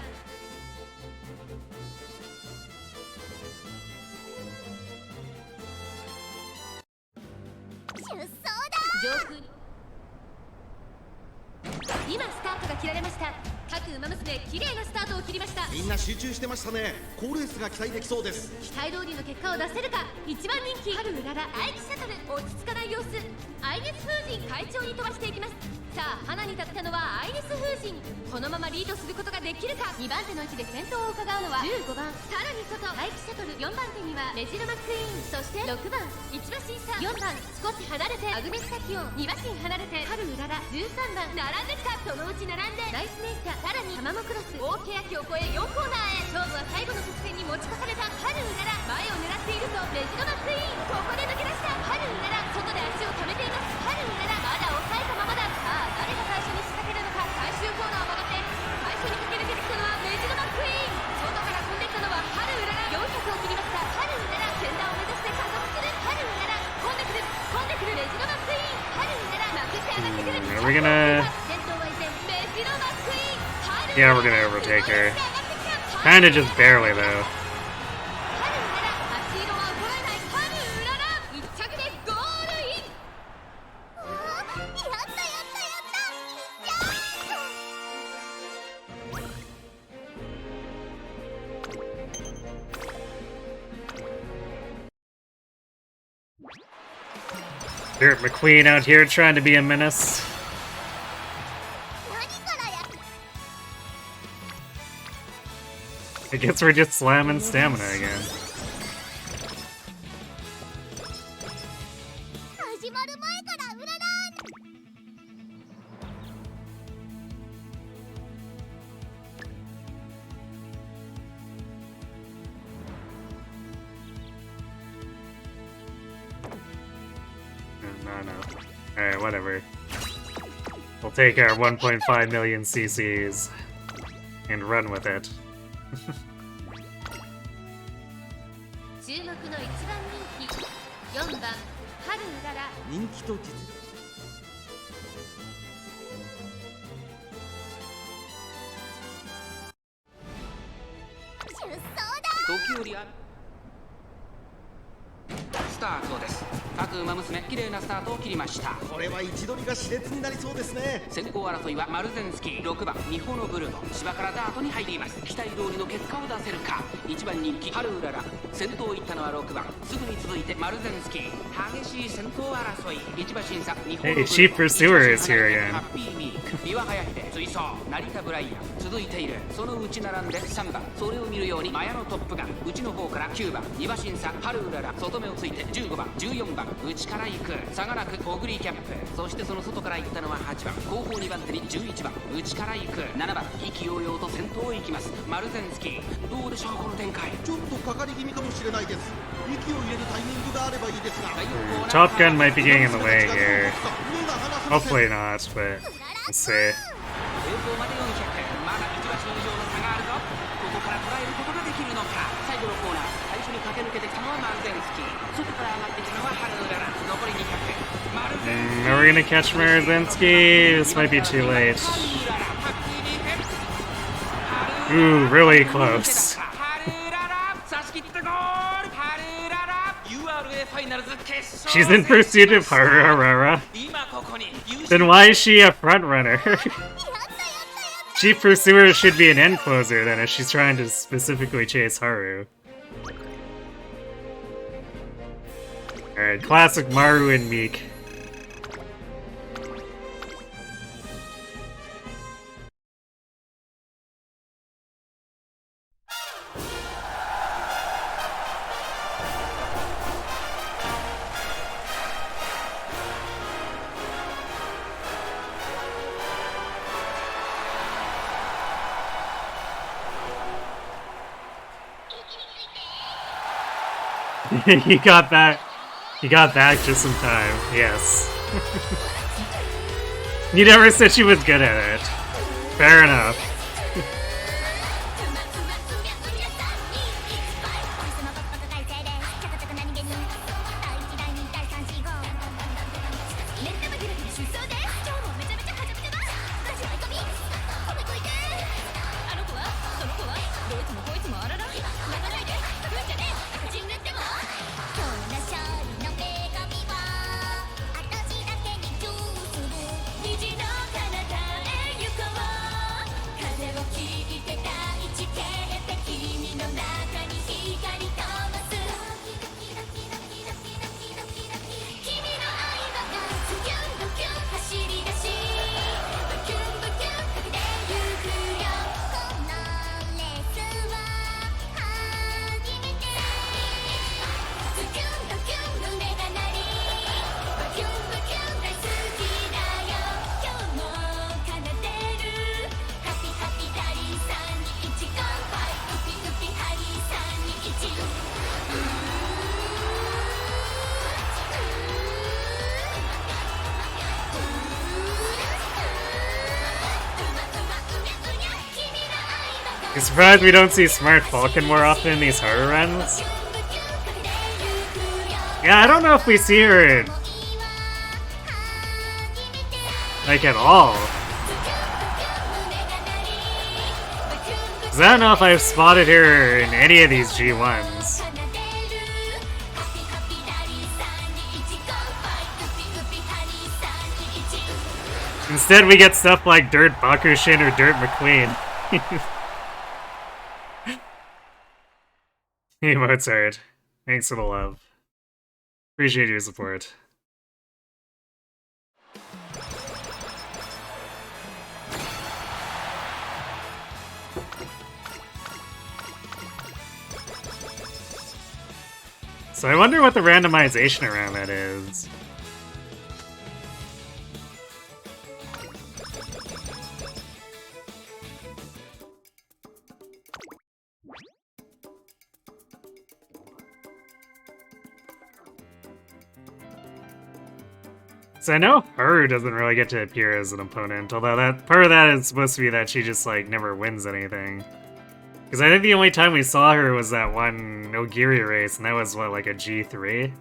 出走だ。上空に今スタートが切られました。各馬娘綺麗なスタートを切りました。みんな集中してましたね。好レースが期待できそうです。期待通りの結果を出せるか。1番人気春うらら愛機シャトル落ち着かない様子。アイネス風神快調に飛ばしていきます。さあ花に立ったのはアイネス風神。このままリードすることができるか。2番手の位置で先頭を伺うのは15番さらに外愛機シャトル。4番手にはメジロマックイーン、そして6番1馬身差。4番少し離れてアグネスタキオン、2馬身離れて春うらら。13番並んできた。そのうち並んでナイスネイチャー、さらに浜もクロス大欅を越え4コーナーへ。勝負は最後の直線に持ち越された春うらら。前を狙っているとメジロマックイーン。ここで抜け出した春うらら。外で足を止めています。春うららまだ抑えたままだ。さあ誰が最初に仕掛けるのか。最終コーナーを曲がって最初に駆け抜けてきたのはメジロマックイーン。外から飛んできたのは春うらら。400を切りました。春うらら先端を目指して加速する春うらら。飛んでくるメジロマックイーン。春うららまくって上がってくる。Are we gonna... 先頭は依然メジロマックイーン。 Yeah, we're gonna overtake her. Kinda just barely, though. Dirt McQueen out here trying to be a menace. I guess we're just slamming stamina again. No. Alright, whatever. We'll take our 1.5 million CCs and run with it. 注目の1番人気4番春うらら。人気と実力。時折あるスタートです。各馬娘綺麗なスタートを切りました。これは位置取りが熾烈になりそうですね。先行争いはマルゼンスキー、6番ミホノブルノ、芝からダートに入ります。期待通りの結果を出せるか。1番人気ハルウララ、先頭行ったのは6番、すぐに続いてマルゼンスキー。激しい先頭争い。1馬審査ミホノブルノ、 Hey, Chief Pursuer is here again. ハッピーミーク、岩早秀追走、成田ブライアン続いている。そのうち並んで3番、それを見るようにマヤのトップガン、内の方から9番、2馬審査ハルウララ、外目をついて15番、14番、内から行く差がなくオグリーキャップ、そしてその外から行ったのは8番、後方2番手に11番、内から行く7番、意気揚々と先頭を行きますマルゼンスキー。どうでしょうこの展開。ちょっとかかり気味かもしれないです。息を入れるタイミングがあればいいですが。Top Gun might be getting in the way here. Hopefully not, but we'll see. 映像まで400、まだ1馬身以上の差があるぞ。ここから捉えることができるのか。最後のコーナー、最初に駆け抜けてきたのはマルゼンスキー、外から上がってきたのはハルウララ。残り200、マルゼンスキー。Are we gonna catch Marzensky? This might be too late. Ooh, really close. She's in pursuit of Haru. Then why is she a front runner? Chief Pursuer should be an end closer then if she's trying to specifically chase Haru. Alright, classic Maru and Meek. He got back. He got back just in time. Yes. You never said she was good at it. Fair enough. I'm surprised we don't see Smart Falcon more often in these Haru runs. Yeah, I don't know if we see her in, like, at all. 'Cause I don't know if I've spotted her in any of these G1s. Instead, we get stuff like Dirt Bakushin or Dirt McQueen. Hey Mozart, thanks for the love. Appreciate your support. So I wonder what the randomization around that is. So I know Haru doesn't really get to appear as an opponent, although that part of that is supposed to be that she just, like, never wins anything. Because I think the only time we saw her was that one Nogiri race, and that was, what, like a G3?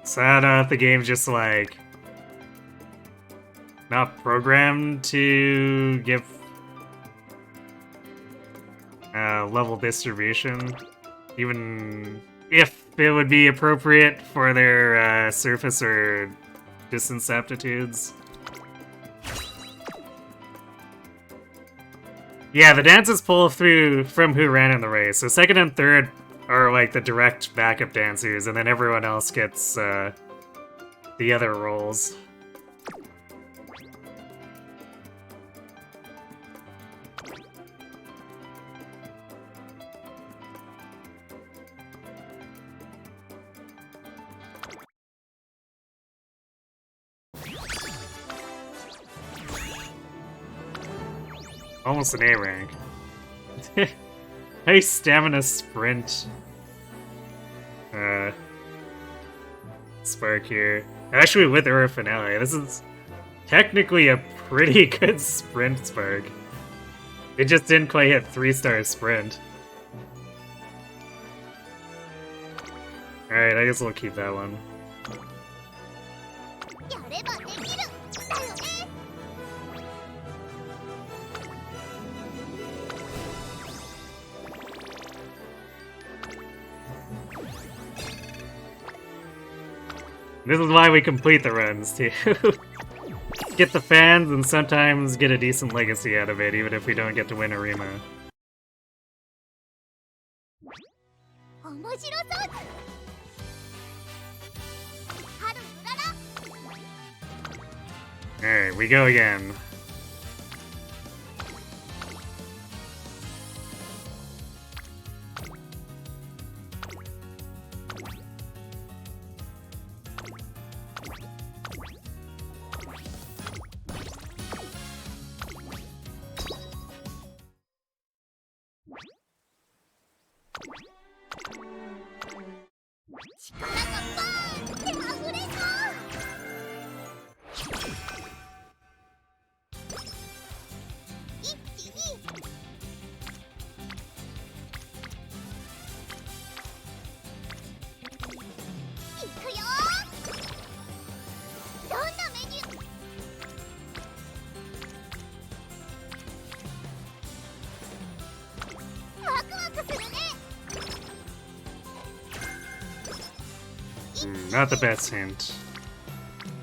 So I don't know if the game's just, like, not programmed to give level distribution, even if it would be appropriate for their surface or distance aptitudes. Yeah, the dances pull through from who ran in the race. So second and third are like the direct backup dancers, and then everyone else gets the other roles. Almost an A rank. Nice stamina sprint. Spark here. Actually, with Ura Finale, this is technically a pretty good sprint spark. It just didn't quite hit 3-star sprint. Alright, I guess we'll keep that one. This is why we complete the runs, too. Get the fans and sometimes get a decent legacy out of it, even if we don't get to win Arima. Alright, we go again. Not the best hint.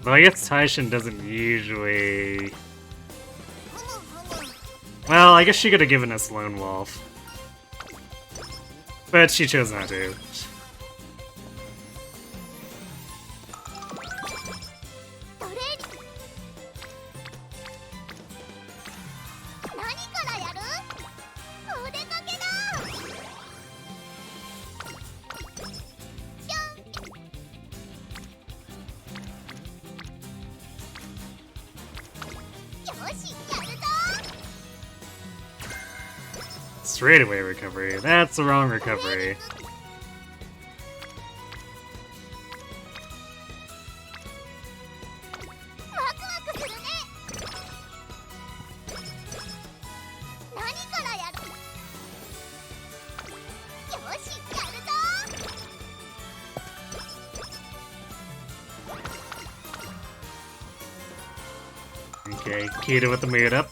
Though I guess Taishin doesn't usually... Well, I guess she could have given us Lone Wolf. But she chose not to. Straightaway recovery. That's the wrong recovery. Okay, Kita with the mood up.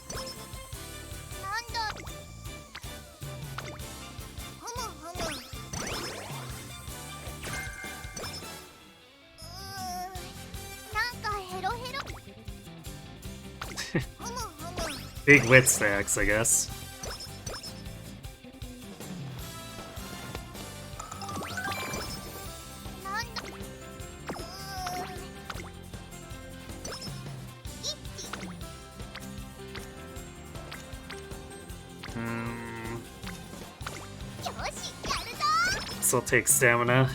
Big wit stacks, I guess. This will take stamina.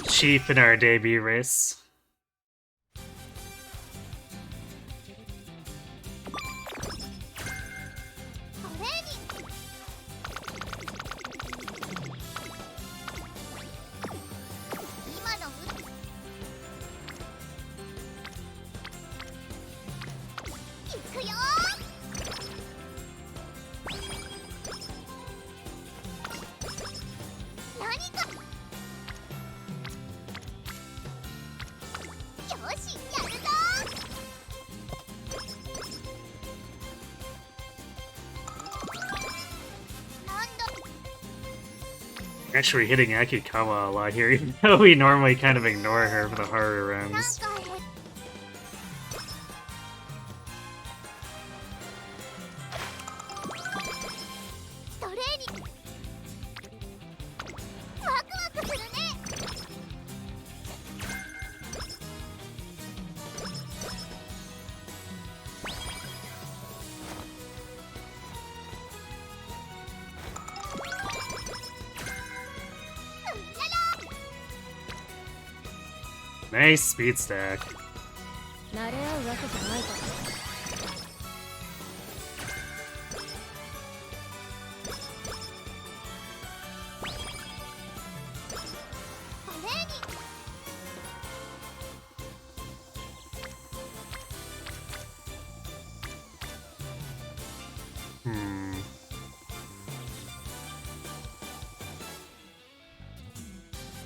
Cheap in our debut race. Actually hitting Akikawa a lot here, even though we normally kind of ignore her for the Haru rounds. Nice speed stack.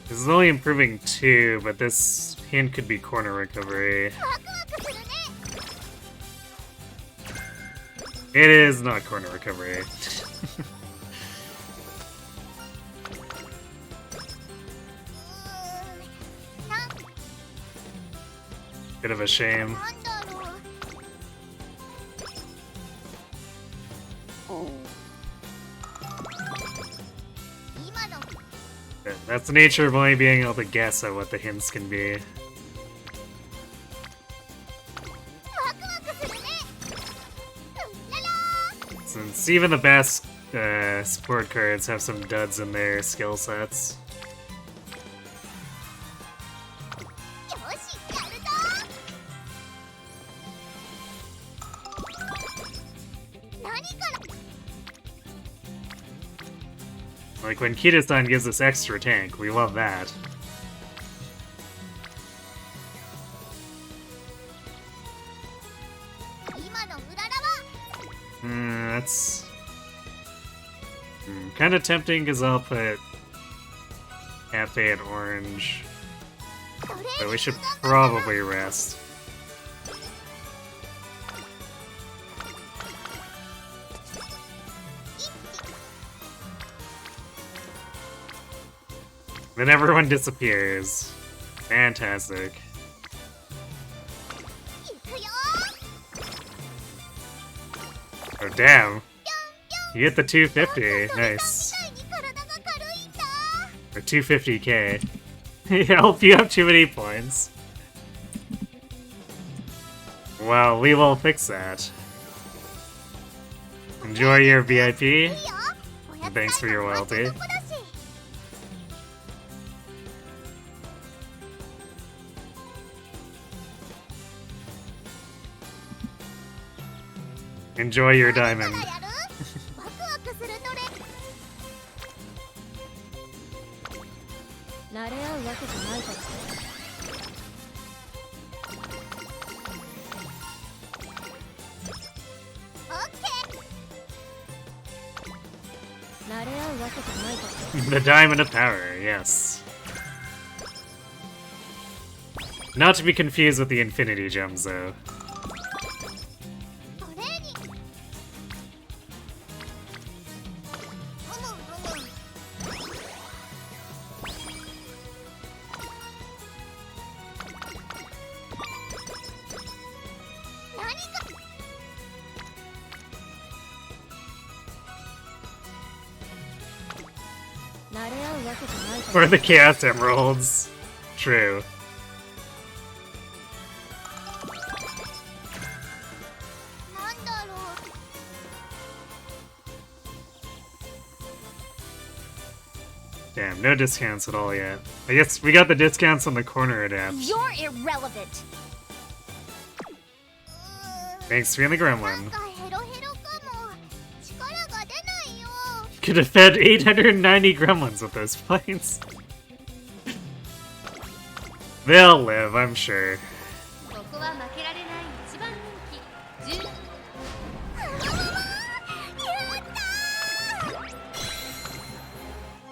This is only improving 2, but this hint could be corner recovery. It is not corner recovery. Bit of a shame. That's the nature of only being able to guess at what the hints can be. Since even the best support cards have some duds in their skill sets. Like when Kita-san gives us extra tank, we love that. That's kind of tempting because I'll put Cafe at orange, but we should probably rest. Then everyone disappears. Fantastic. Oh damn. You hit the 250. Nice. Or 250k. Help, you have too many points. Well, we will fix that. Enjoy your VIP. And thanks for your loyalty. Enjoy your diamond. The diamond of power, yes. Not to be confused with the infinity gems, though. Or the Chaos Emeralds. True. Damn, no discounts at all yet. I guess we got the discounts on the corner adapt. You're irrelevant. Thanks for being the gremlin. Could have fed 890 gremlins with those planes. They'll live, I'm sure.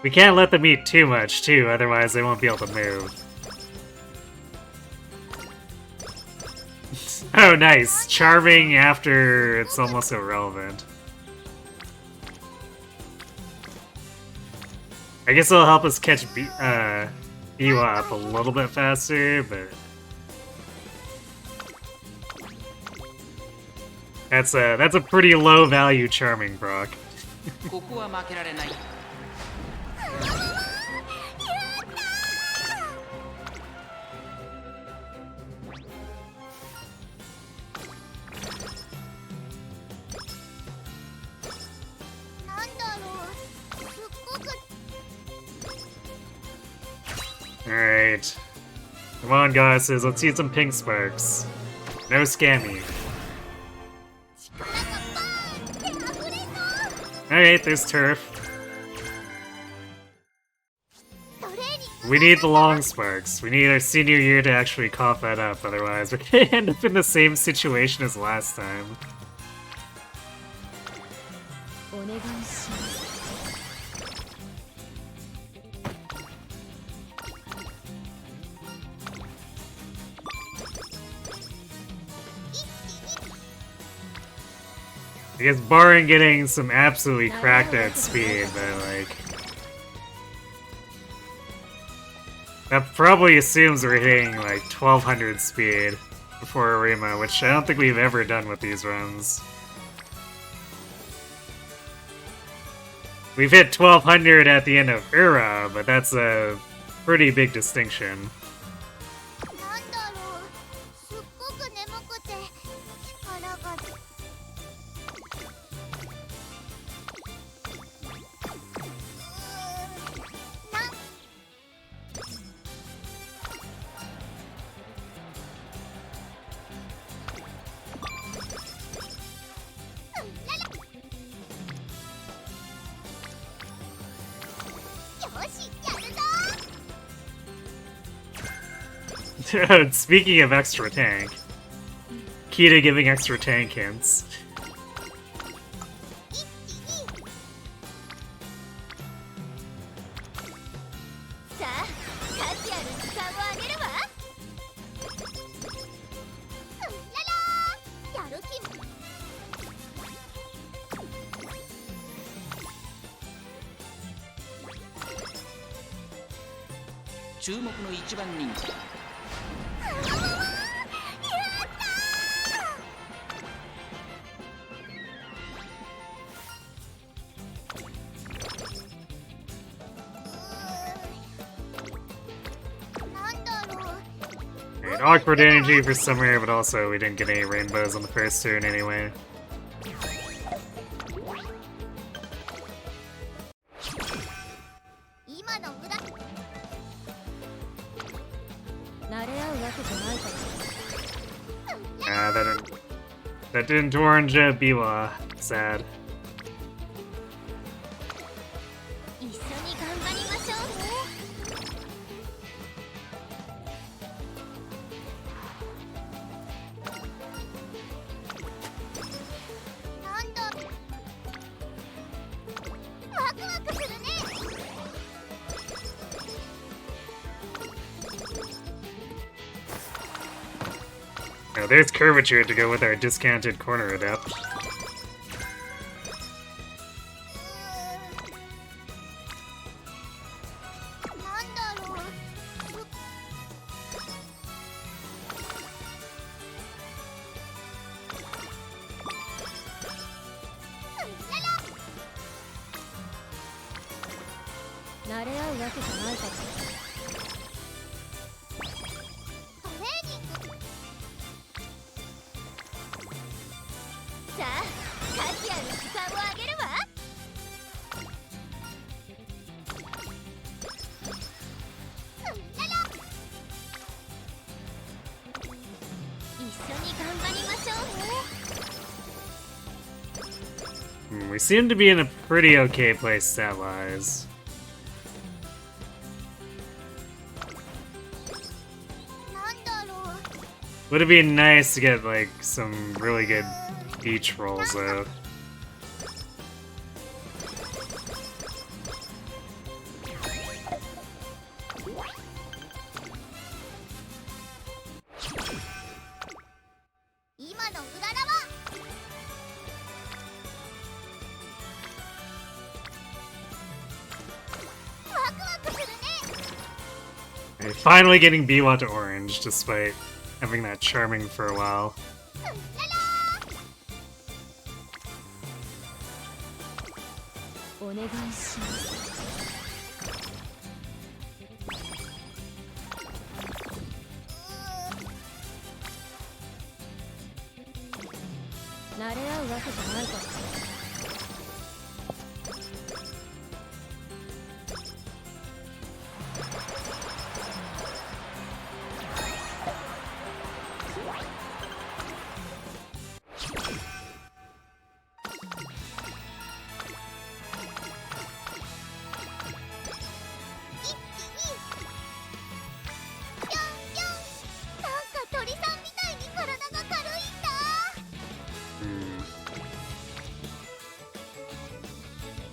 We can't let them eat too much, too, otherwise they won't be able to move. Oh, nice. Charming after it's almost irrelevant. I guess it'll help us catch Biwa up a little bit faster, but that's a pretty low value charming proc. ここは負けられない。 Alright. Come on, goddesses, let's see some pink sparks. No Scammy. Alright, there's turf. We need the long sparks. We need our senior year to actually cough that up, otherwise we're gonna end up in the same situation as last time. I guess barring getting some absolutely cracked out speed, but like... That probably assumes we're hitting like 1200 speed before Arima, which I don't think we've ever done with these runs. We've hit 1200 at the end of Ura, but that's a pretty big distinction. Speaking of extra tank, key to giving extra tank hints. Awkward energy for summer, but also we didn't get any rainbows on the first turn anyway. That didn't orange Biwa. Sad. Now there's Curvature to go with our discounted corner adept. We seem to be in a pretty okay place stat-wise. Would it be nice to get like some really good beach rolls though? Right, finally getting Biwa to orange, despite having that charming for a while. お願いします。慣れ合うわけじゃないから。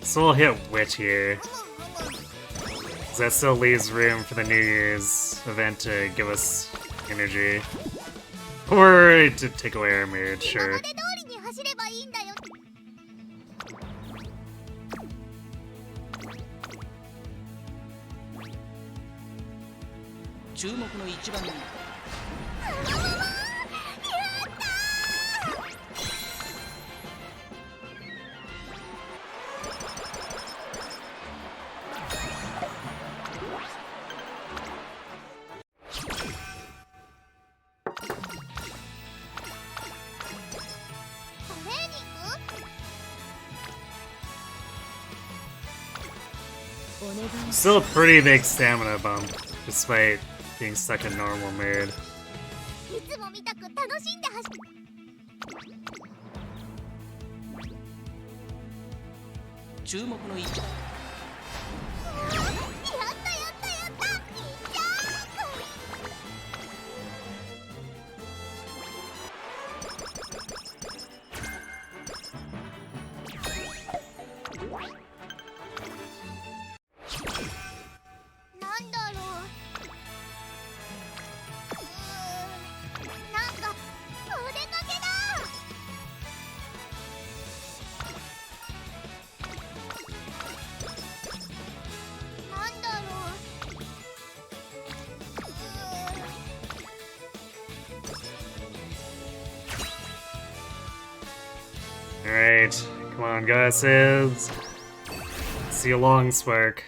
So we'll hit Wit here. That still leaves room for the New Year's event to give us energy. Or to take away our mood, sure. Still a pretty big stamina bump, despite being stuck in normal mood. Alright, come on, goddesses. See a long spark.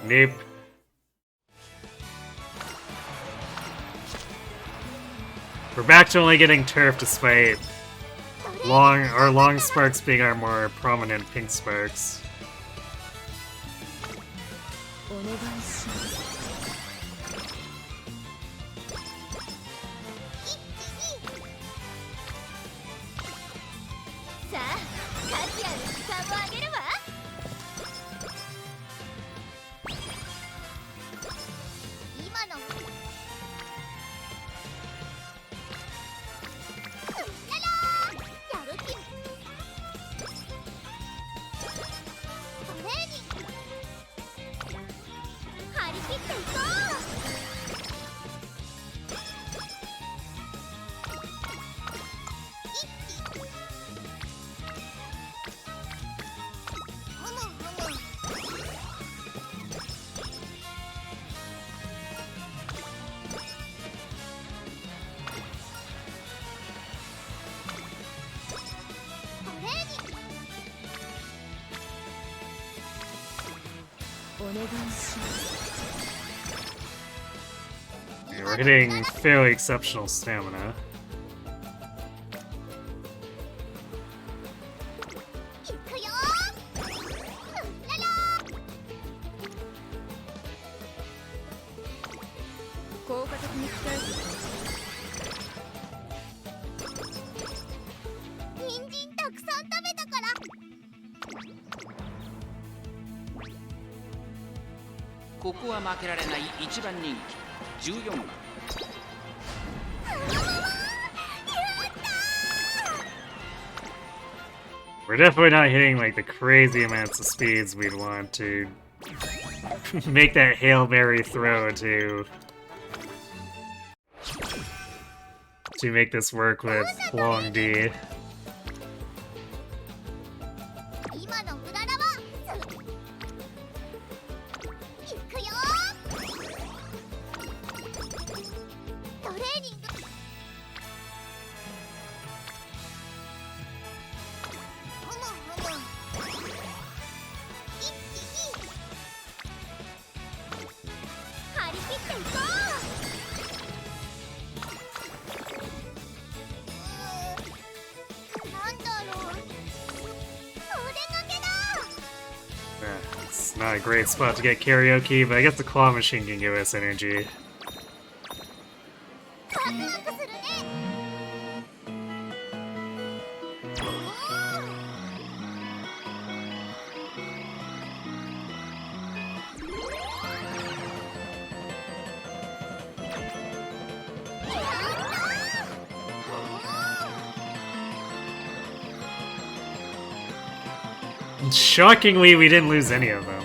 Nope. We're back to only getting turf despite long sparks being our more prominent pink sparks. Yeah, we're hitting fairly exceptional stamina. We're definitely not hitting like the crazy amounts of speeds we'd want to make that Hail Mary throw to make this work with long D. Not a great spot to get karaoke, but I guess the claw machine can give us energy. Shockingly, we didn't lose any of them.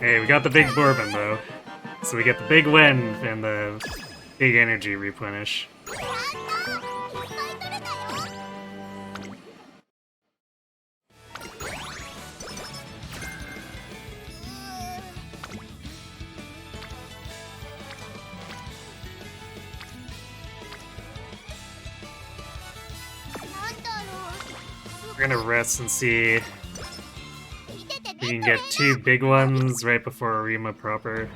Hey, we got the big bourbon though. So we get the big win and the big energy replenish. We're gonna rest and see if we can get 2 big ones right before Arima proper.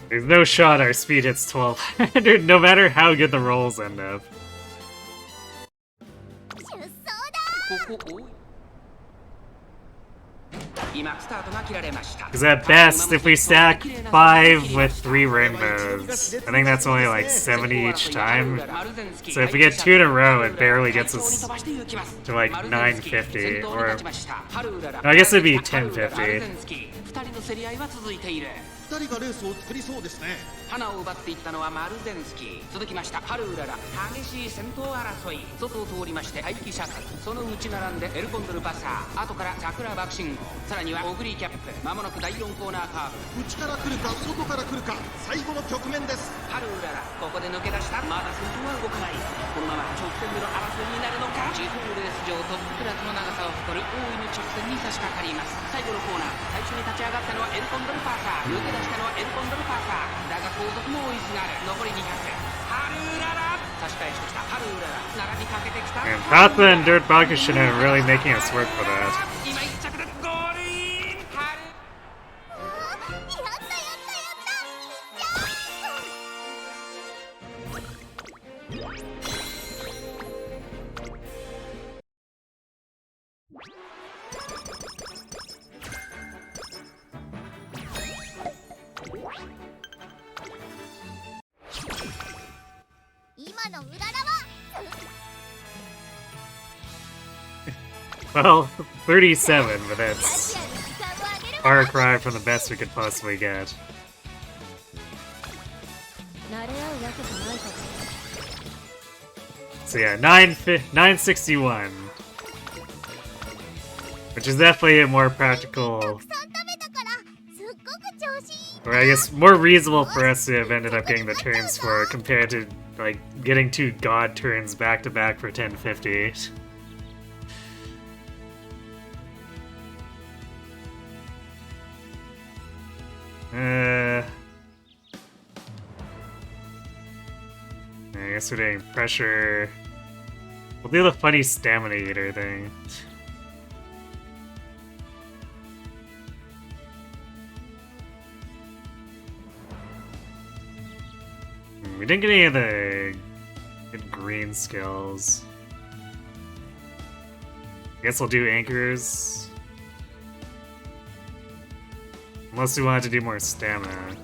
There's no shot our speed hits 1200, no matter how good the rolls end up. Because at best, if we stack 5 with 3 rainbows, I think that's only like 70 each time. So if we get 2 in a row, it barely gets us to like 950, or no, I guess it'd be 1050. 2人がレースを作りそうですね。花を奪っていったのはマルゼンスキー。続きましたハルウララ。激しい戦闘争い。外を通りまして待機シャトル。その内並んでエルコンドルパサー。後から桜爆信号。さらにはオグリーキャップ。まもなく第4コーナーカーブ。内から来るか外から来るか最後の局面です。ハルウララ。ここで抜け出した。まだ先頭は動かない。このまま直線での争いになるのか。地方レース場トップクラスの長さを誇る大いに直線に差し掛かります。最後のコーナー。最初に立ち上がったのはエルコンドルパサー。抜け出したのはエルコンドルパサー。だが後続も追いすがる。残り200。ハルウララ。差し返してきたハルウララ。並びかけてきた。And Patha and Dirt Bakushin are really making us work for that. 今1着でゴールイン。ハル。Well, 37, but that's far cry from the best we could possibly get. So yeah, 961. Which is definitely a more practical, or I guess more reasonable for us to have ended up getting the turns for compared to like getting 2 god turns back to back for 1050. I guess we're doing pressure. We'll do the funny stamina eater thing. We didn't get any of the good green skills. I guess we'll do anchors. Unless we wanted to do more stamina.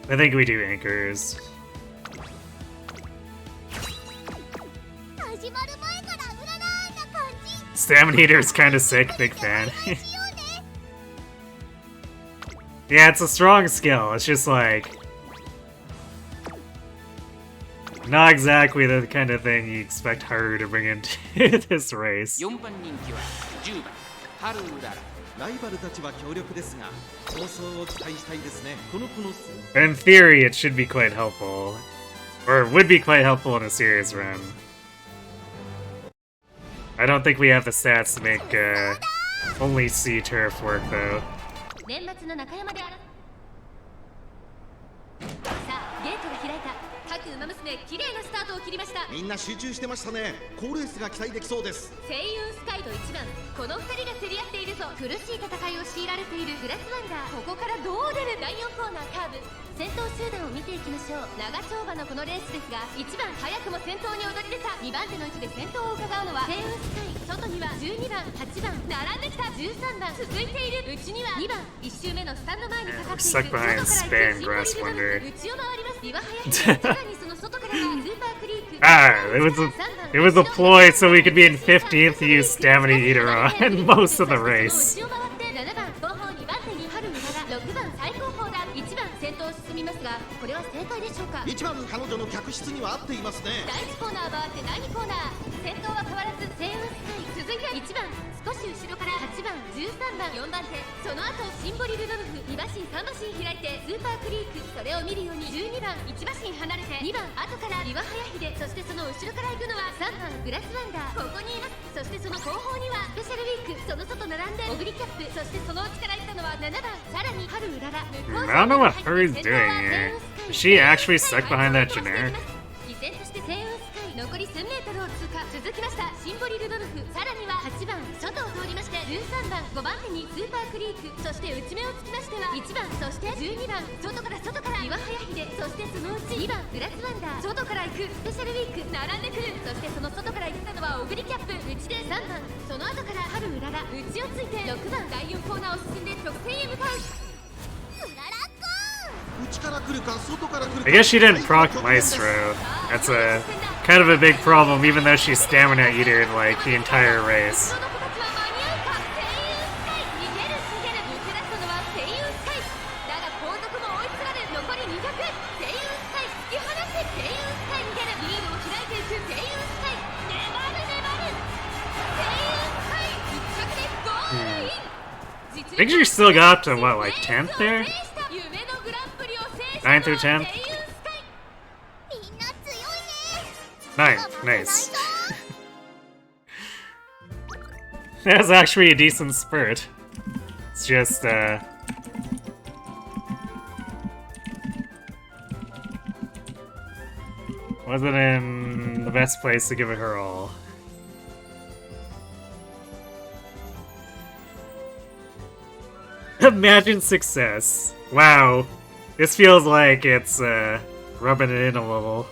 I think we do anchors. Stamina Eater is kinda sick, big fan. Yeah, it's a strong skill. It's just like not exactly the kind of thing you expect Haru to bring into this race. 4番人気は10番ハルウララ。ライバルたちは強力ですが構想を期待したいですね。この子の In theory, it should be quite helpful. Or would be quite helpful in a series run. I don't think we have the stats to make only C turf work though. 年末の中山でさあゲートが開いた。各馬娘綺麗なスタートを切りました。みんな集中してましたね。好レースが期待できそうです。声優スカイと1番、この2人が競り合っているぞ。苦しい戦いを強いられているグラスワンダー。ここからどう出る。第4コーナーカーブ。先頭集団を見ていきましょう。長丁場のこのレースですが、1番早くも先頭に躍り出た。2番手の位置で先頭を伺うのは声優スカイ。外には12番、8番並んできた。13番続いている。内には2番、1周目のスタンド前にかかっている。Stuck behind Span Grass Wonder. 内を回ります。岩早さらにその外からはスーパークリーク。Ah, it was a ploy so we could be in 15th to use Stamina Eater on most of the race. 7番後方2番手に春うらら。6番最高峰だ。1番先頭進みますが、これは正解でしょうか。1番彼女の客室には合っていますね。第1コーナー回って第2コーナー。先頭は変わらず声優スカイ。続いて1番少し後ろから8番13番4番手。その後シンボリルドルフ。2馬身3馬身開いてスーパークリーク。それを見るように12番1馬身離れて2番後から岩早秀。そしてその後ろから行くのは3番グラスワンダー。ここにいます。そしてその後方にはスペシャルウィーク。その外並んでオグリキャップ。そしてその内から行ったのは7番さらに春うらら。 I don't know what Haru's doing here. Is she actually stuck behind that generic? 依然として声優スカイ残り 1000m を通過。続きましたシンボリルドルフ。さらには8番外を通りまして13番5番手にスーパークリーク。そして内目をつきましては1番そして12番外から岩早秀。そしてそのうち2番グラスワンダー。外から行くスペシャルウィーク並んでくる。そしてその外から行ったのはオグリキャップ。内で3番その後から春うらら。内をついて6番第4コーナーを進んで直線へ向かう。内から来るか外から来るか。 I guess she didn't proc Maestro. That's a kind of a big problem, even though she's Stamina Eater in like the entire race. I think she still got up to what, like 10th there? 9th or 10th? 9th, nice. That's actually a decent spurt. It's just, wasn't in the best place to give it her all. Imagine success. Wow. This feels like it's, rubbing it in a little.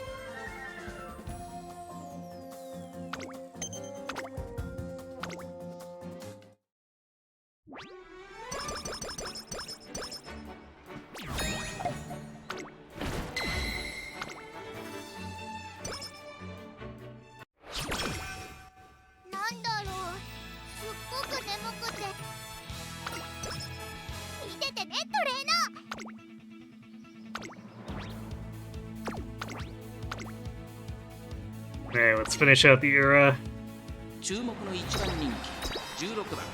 Okay, let's finish out the era. 注目の1番人気16番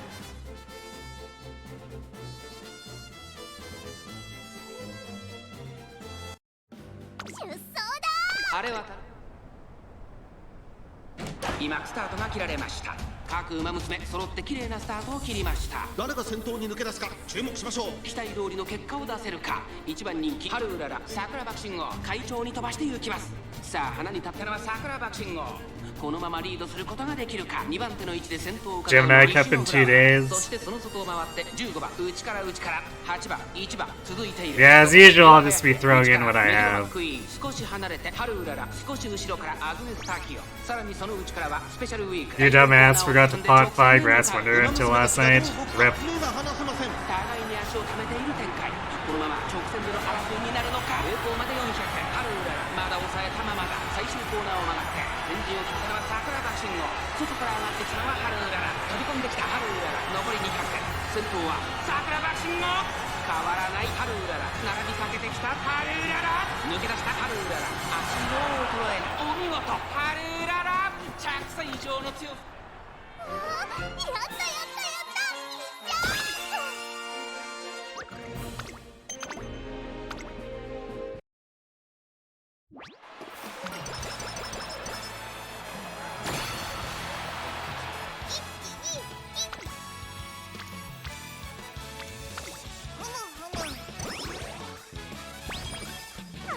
あれは今スタートが切られました。各馬娘揃って綺麗なスタートを切りました。誰が先頭に抜け出すか注目しましょう。期待通りの結果を出せるか。1番人気春うらら桜爆心号会長に飛ばして行きます。さあ花に立ったのは桜爆心号。このままリードすることができるか。2番手の位置で先頭を伺うのは Gemini kept in 2 days. そしてその外を回って15番内から8番1番続いている。 Yeah, as usual, I'll just be throwing in what I have. 少し離れて春うらら少し後ろからアグネスタキオ。さらにその内からはスペシャルウィーク。 Your dumbass forgot to pot 5 Grass Wonder until last night. Rip. 互いに足を溜めている展開。このまま直線での争いになるのか。平行まで400。春うららまだ抑えたままだ。最終コーナーを曲がって先陣を切ったのは桜爆心号。外から上がってきたのは春うらら。飛び込んできた春うらら残り200。先頭は桜爆心号。変わらないハルウララ、並びかけてきたハルウララ、抜け出したハルウララ、足の衰えお見事、ハルウララ着差以上の強さ。やったやったやった。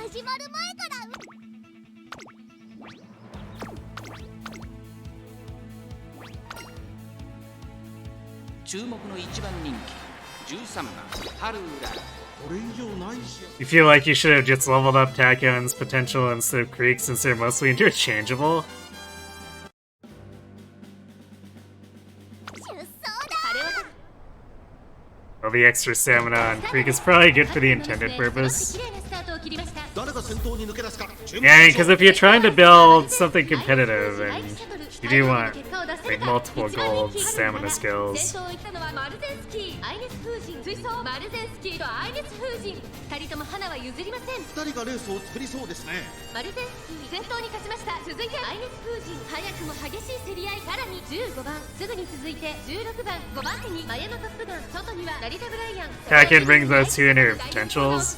始まる前から注目の一番人気13番ハルウララ。これ以上ないし。 You feel like you should have just leveled up Taction's potential instead of Creek since they're mostly interchangeable? 出走だ。 Well, the extra stamina on Creek is probably good for the intended purpose. 誰が先頭に抜け出すか。 Yeah, I mean, because if you're trying to build something competitive and you do want like multiple gold stamina skills. 先頭を行ったのはマルゼンスキー、アイネス風神、追走マルゼンスキーとアイネス風神、2人とも花は譲りません。2人がレースを作りそうですね。マルゼンスキー先頭に勝ちました。続いてアイネス風神、早くも激しい競り合い。さらに15番、すぐに続いて16番、5番手にマヤのトップガン、外には成田ブライアン。 Tacken brings those two inner potentials.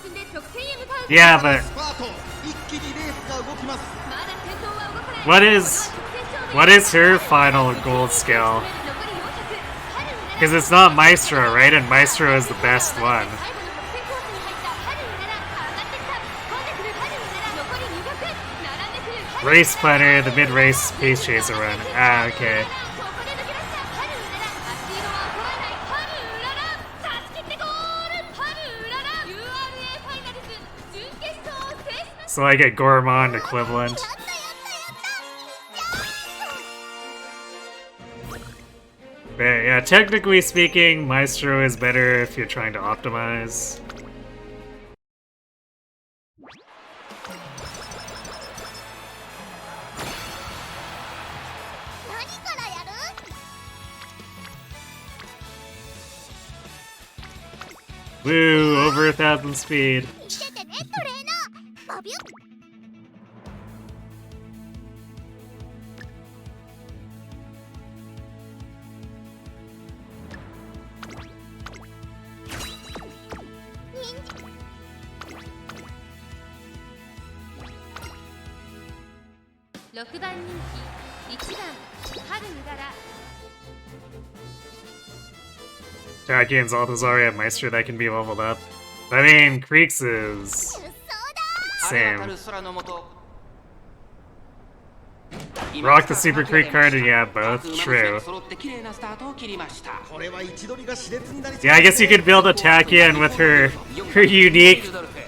Yeah, but スパート、一気にレースが動きます。まだ先頭は動かない。 what is her final gold skill? Because it's not Maestro, right? And Maestro is the best one. Race planner, the mid-race pace chaser run. Ah, okay. So like a Gourmand equivalent. But yeah, technically speaking, Maestro is better if you're trying to optimize. Woo, over 1,000 speed. 6番人気1番ハルウララ。 Taction's Altos already have Maestro that can be leveled up. I mean, Creek's is 晴れ same. 渡る空の下 Rock the Super Creek card and yeah, both. True. 揃って綺麗なスタートを切りました。 これは位置取りが熾烈になりそう。 Yeah, I guess you could build a Tackion with her unique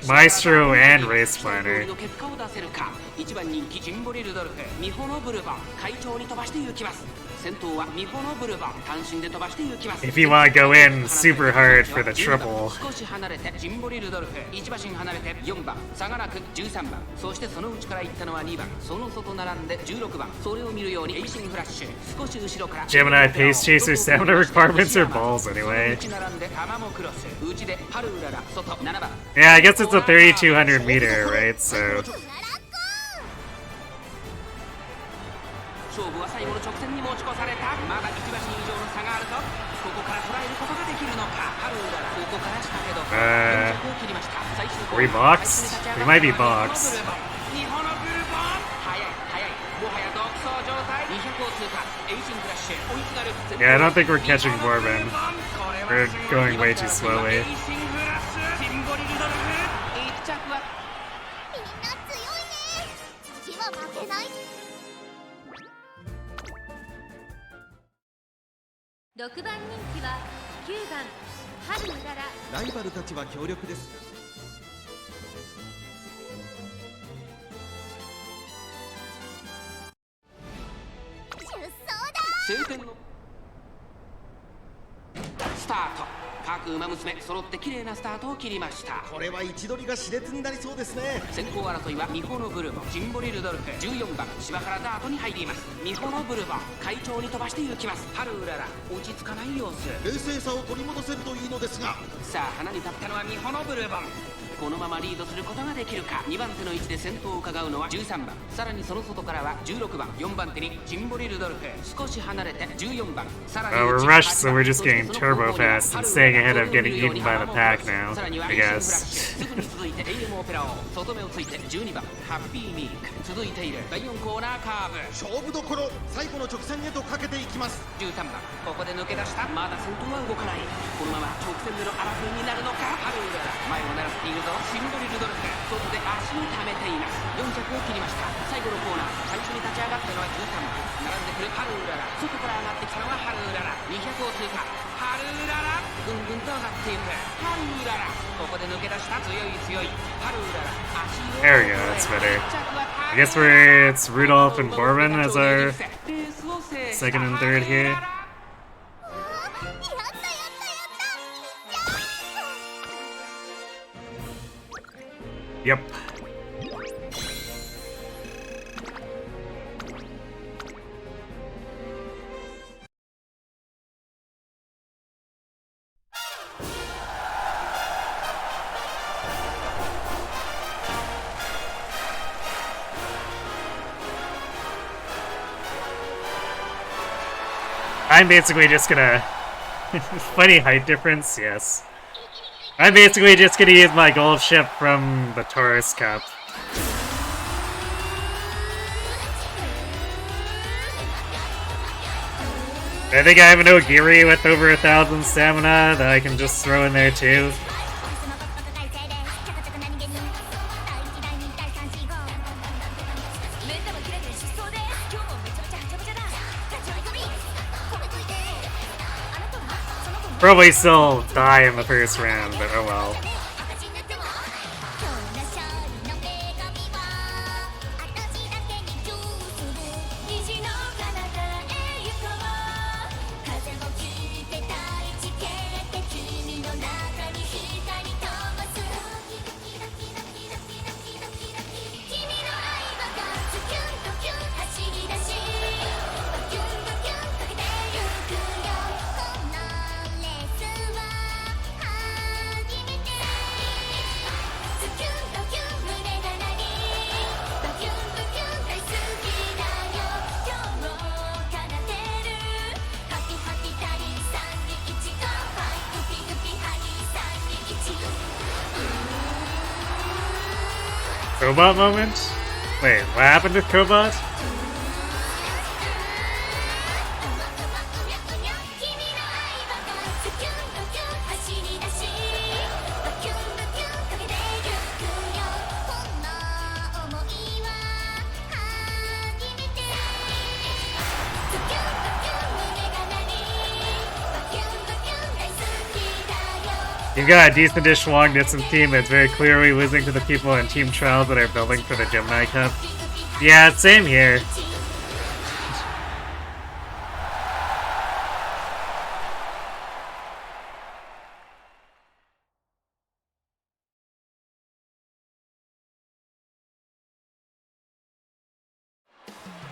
Maestro and Race Planner. の結果を出せるか。1番人気ジンボリルドルフ、ミホノブルボン、快調に飛ばして行きます。先頭はミホノブルボン、単身で飛ばして行きます。 If you want to go in super hard for the triple. 少し離れてジンボリルドルフ、1馬身離れて4番、差がなく13番、そしてその内から行ったのは2番、その外並んで16番、それを見るようにエイシングフラッシュ、少し後ろから Gemini Pace Chaser stamina requirements are balls anyway. 内並んでタマモクロス、内でハルウララ、外7番。 Yeah, I guess it's a 3,200 meter, right? So 勝負は最後の直線に持ち越された。まだ1馬身以上の差があると、ここから捉えることができるのか。ハルウララ、ここからしたけど4着を切りました。最終 are we box? We might be box. 日本のブルボン、速い速い、もはや独走状態。200を通過、エイジングラッシュ、追いすがる。 Yeah, I don't think we're catching Bourbon. We're going way too slowly. エイジングラッシュ、ジンボリルドルフ、1着はみんな強いね。次は負けない。6番人気は9番ハルウララ。ライバルたちは強力ですが。晴天のスタート。確各馬娘揃って綺麗なスタートを切りました。これは位置取りが熾烈になりそうですね。先行争いはミホノブルボン、ジンボリルドルフ、14番柴原ダートに入ります。ミホノブルボン快調に飛ばして行きます。春うらら落ち着かない様子。冷静さを取り戻せるといいのですが、さあ花に立ったのはミホノブルボン。このままリードすることができるか。2番手の位置で先頭を伺うのは13番、さらにその外からは16番、4番手にジンボリルドルフ、少し離れて14番、さらに We're rushed, so we're just getting turbo fast and staying ahead of getting eaten by the pack now, I guess. すぐに続いて AM オペラを外目をついて12番ハッピーミーク、続いている第4コーナーカーブ、勝負どころ最後の直線へとかけていきます。13番ここで抜け出した。まだ先頭は動かない。このまま直線での争いになるのか。春うらら前を狙っているぞ。シンボリルドルフ外で足を溜めています。4着を切りました。最後のコーナー最初に立ち上がったのは13番、並んでくる春うらら、外から上がってきたのは春うらら、200を通過。春うららぐんぐんと上がっていく。春うららここで抜け出した。強い強い春うらら、足を There we go, that's better. I guess it's Rudolph and Bourbon as our second and third here. Yep. I'm basically just gonna... Funny height difference, yes. I'm basically just gonna use my gold ship from the Taurus Cup. I think I have an Ogiri with over 1,000 stamina that I can just throw in there too. Probably still die in the first round, but oh well. Cobot moment? Wait, what happened with Cobot? You've got a decent-ish long-distance team that's very clearly losing to the people in Team Trials that are building for the Gemini Cup. Yeah, same here.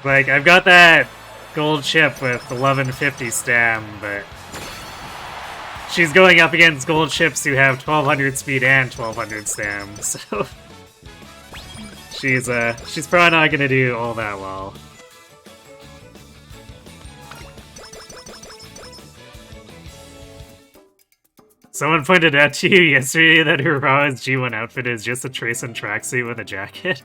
Like, I've got that gold chip with 1150 Stam, but she's going up against gold chips who have 1200 speed and 1200 Stam, so she's probably not gonna do all that well. Someone pointed out to you yesterday that Urawa's G1 outfit is just a trace and tracksuit with a jacket.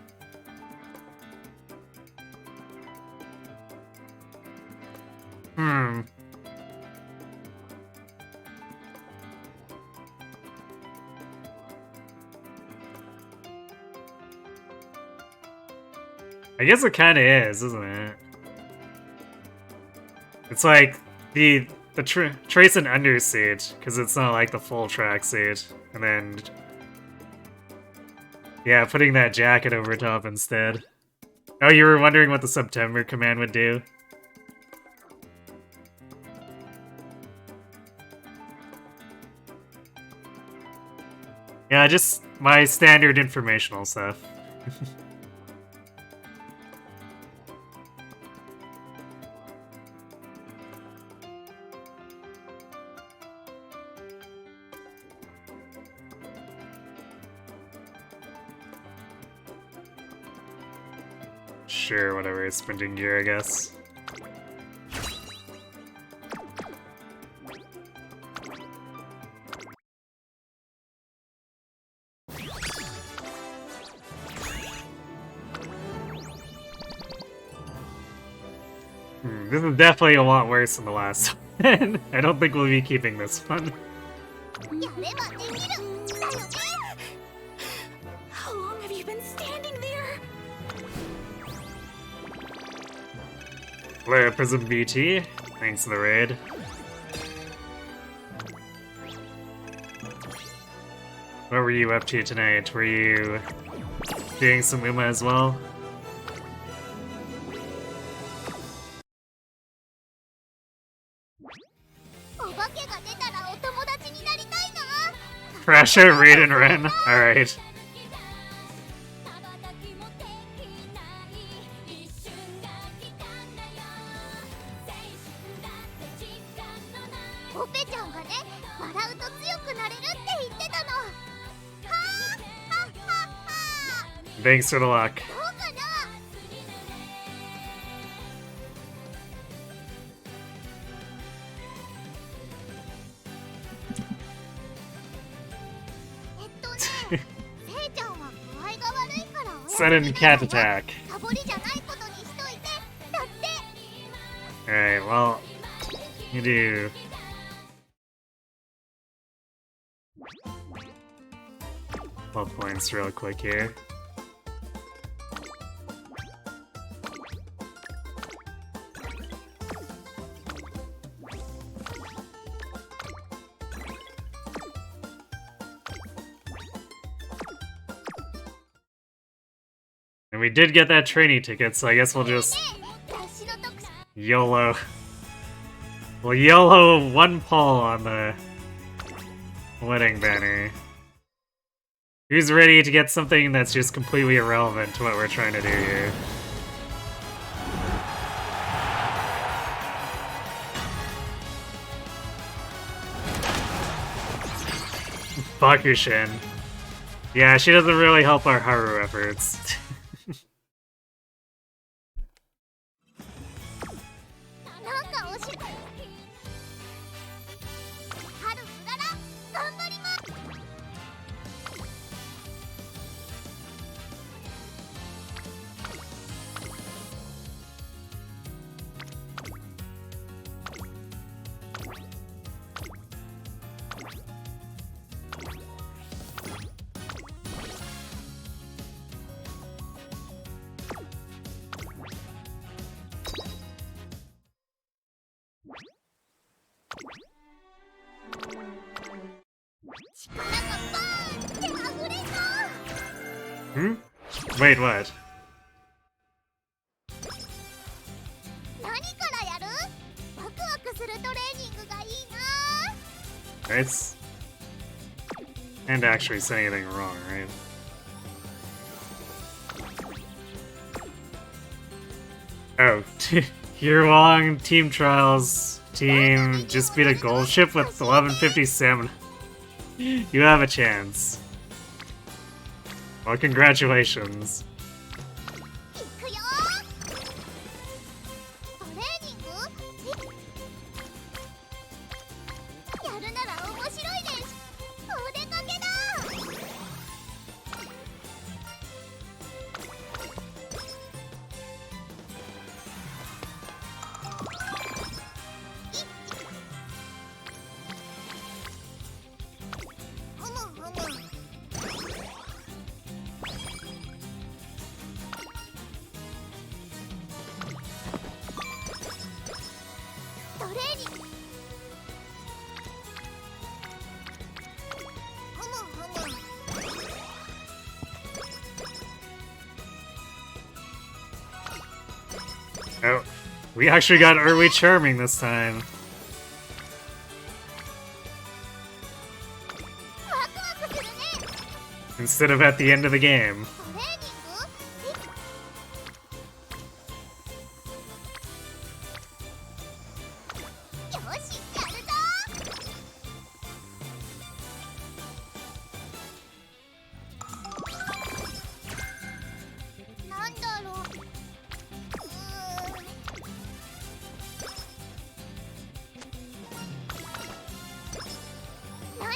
I guess it kinda is, isn't it? It's like the trace and undersuit, because it's not like the full tracksuit, and then yeah, putting that jacket over top instead. Oh, you were wondering what the September command would do? Yeah, just my standard informational stuff. Sure, whatever, it's sprinting gear, I guess. This is definitely a lot worse than the last one. I don't think we'll be keeping this one. How long have you been standing there? Flare Prism BT, thanks for the raid. What were you up to tonight? Were you doing some Uma as well? Crash out Raid and Ren. Alright. Thanks for the luck. Sudden cat attack. Alright, well, you do 12 points real quick here. And we did get that trainee ticket, so I guess we'll just YOLO. We'll YOLO one pull on the wedding banner. Who's ready to get something that's just completely irrelevant to what we're trying to do here? Bakushin. Yeah, she doesn't really help our Haru efforts. Hmm? Wait, what? It's... And actually say anything wrong, right? Oh, Year Long Team Trials team just beat a gold ship with 1157. You have a chance. Well, congratulations. Oh, we actually got early charming this time. instead of at the end of the game. トレーニングよしやるぞなんだろう何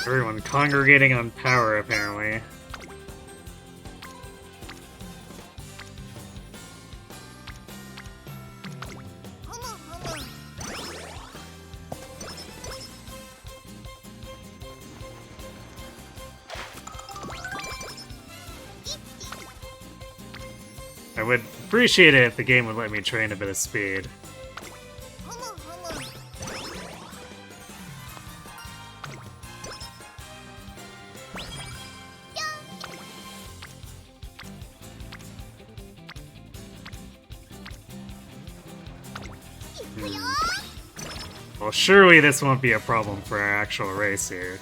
Everyone congregating on power, apparently. I would appreciate it if the game would let me train a bit of speed. Well, surely this won't be a problem for our actual race here.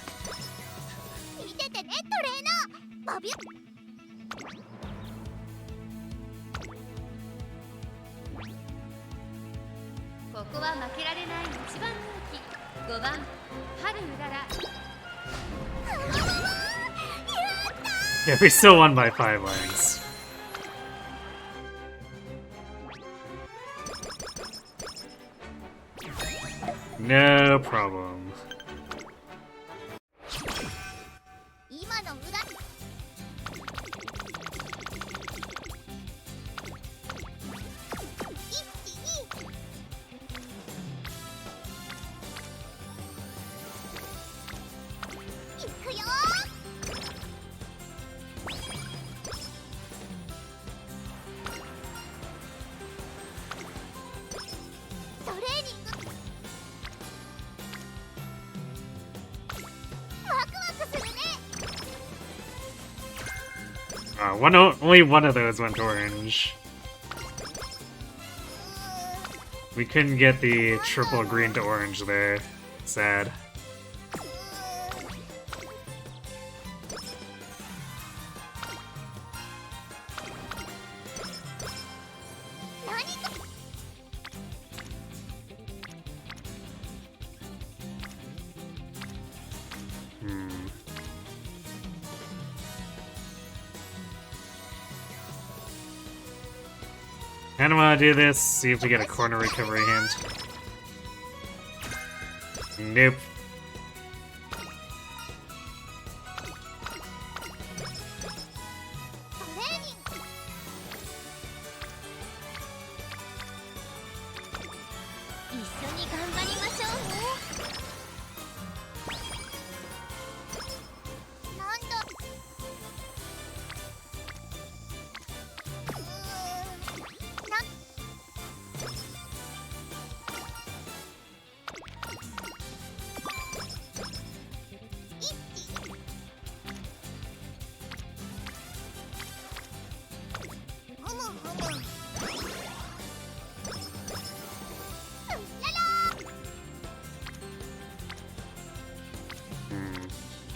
見ててねトレーナーバビュここは負けられない一番人気5番春うらら Yeah, we still won by 5 lengths. No problem. 今の裏いくよ トレーニングワクワクするね Only one of those went orange. We couldn't get the triple green to orange there. Sad. Kinda wanna do this, see if we get a corner recovery hint. Nope.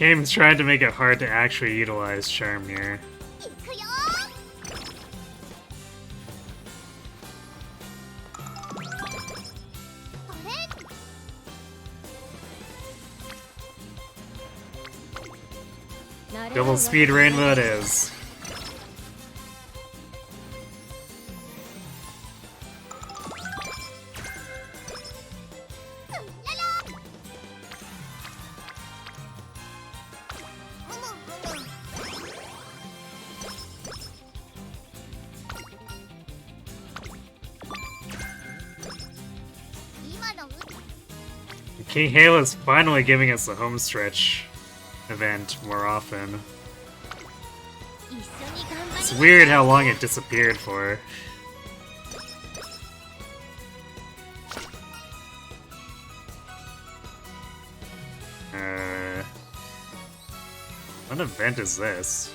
Game's trying to make it hard to actually utilize Charm here. Double speed rainbow it is. King Hale is finally giving us the home stretch event more often. It's weird how long it disappeared for. What event is this?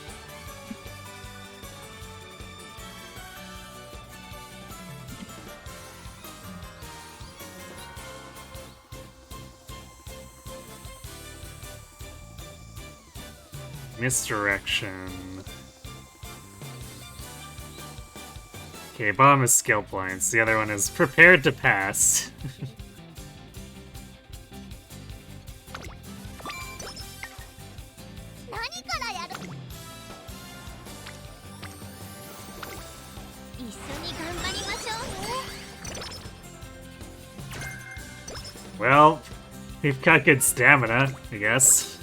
Misdirection. Okay, bomb is skill points. The other one is prepared to pass. 何からやる？一緒に頑張りましょうね。 Well, we've got good stamina, I guess.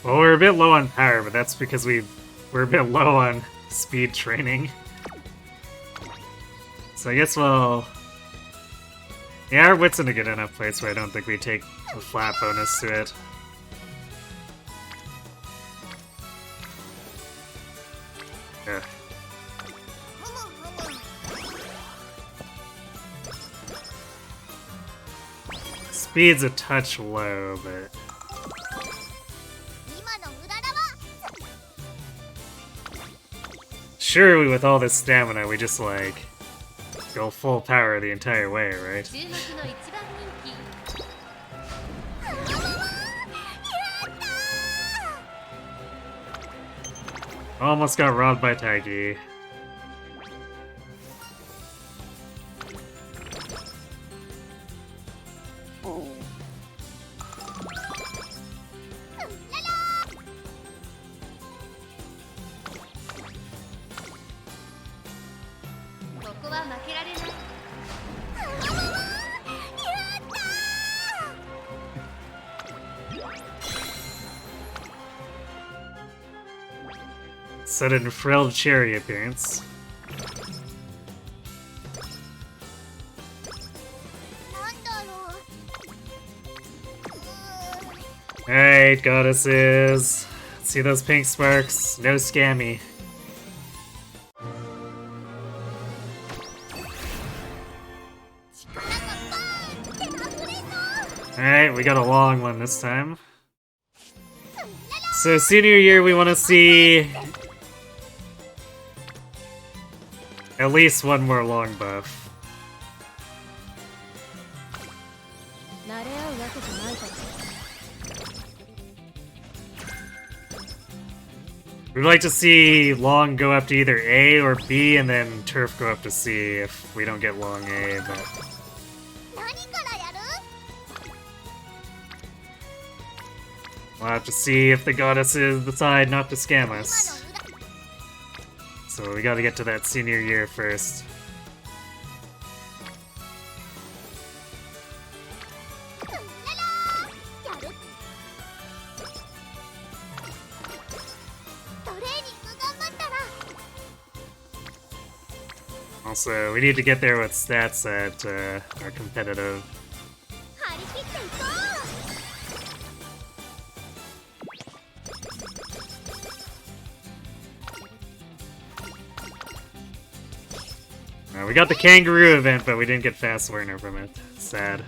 Well, we're a bit low on power, but that's because we're a bit low on speed training. So I guess we'll... Yeah, our wit's in a good enough place where I don't think we take a flat bonus to it. Yeah. Speed's a touch low, but... Surely with all this stamina, we just, like, go full power the entire way, right? Almost got robbed by Taigi. Sudden frilled cherry appearance. Alright, goddesses. See those pink sparks? No Scammy. Alright, we got a long one this time. So senior year, we want to see at least one more long buff. We'd like to see long go up to either A or B, and then turf go up to C if we don't get long A, but... We'll have to see if the goddesses decide not to scam us. So we gotta get to that senior year first. Also, we need to get there with stats that are competitive. We got the kangaroo event, but we didn't get fast learner from it. Sad.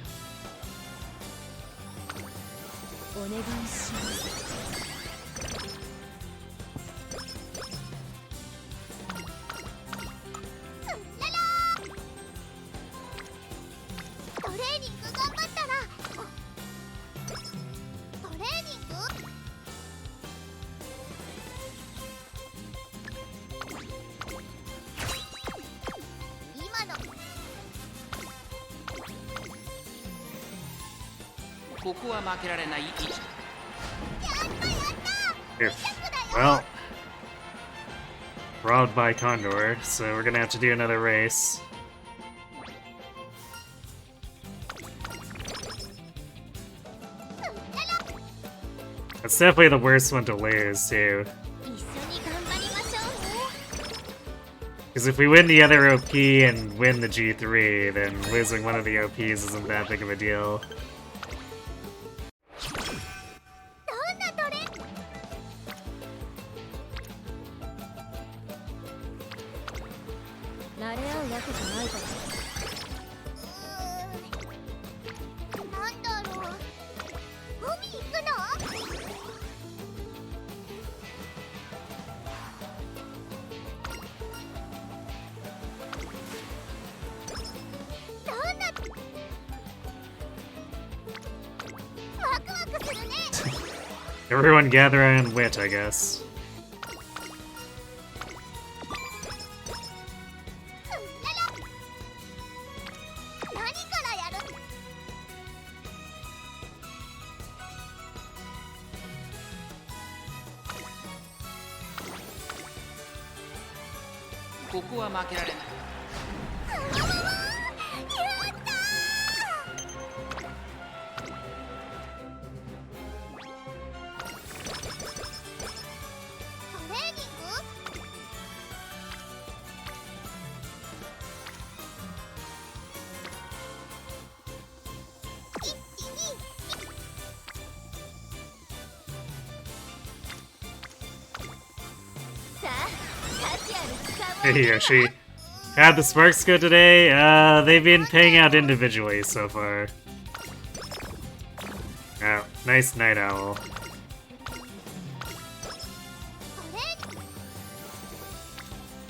Well, robbed by Condor, so we're gonna have to do another race. It's definitely the worst one to lose, too. Because Because if we win the other OP and win the G3, then losing one of the OPs isn't that big of a deal. Everyone gather around Wit, I guess. Hey Yoshi. Had the sparks go today? They've been paying out individually so far. Oh, nice night owl.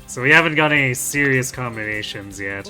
So we haven't got any serious combinations yet.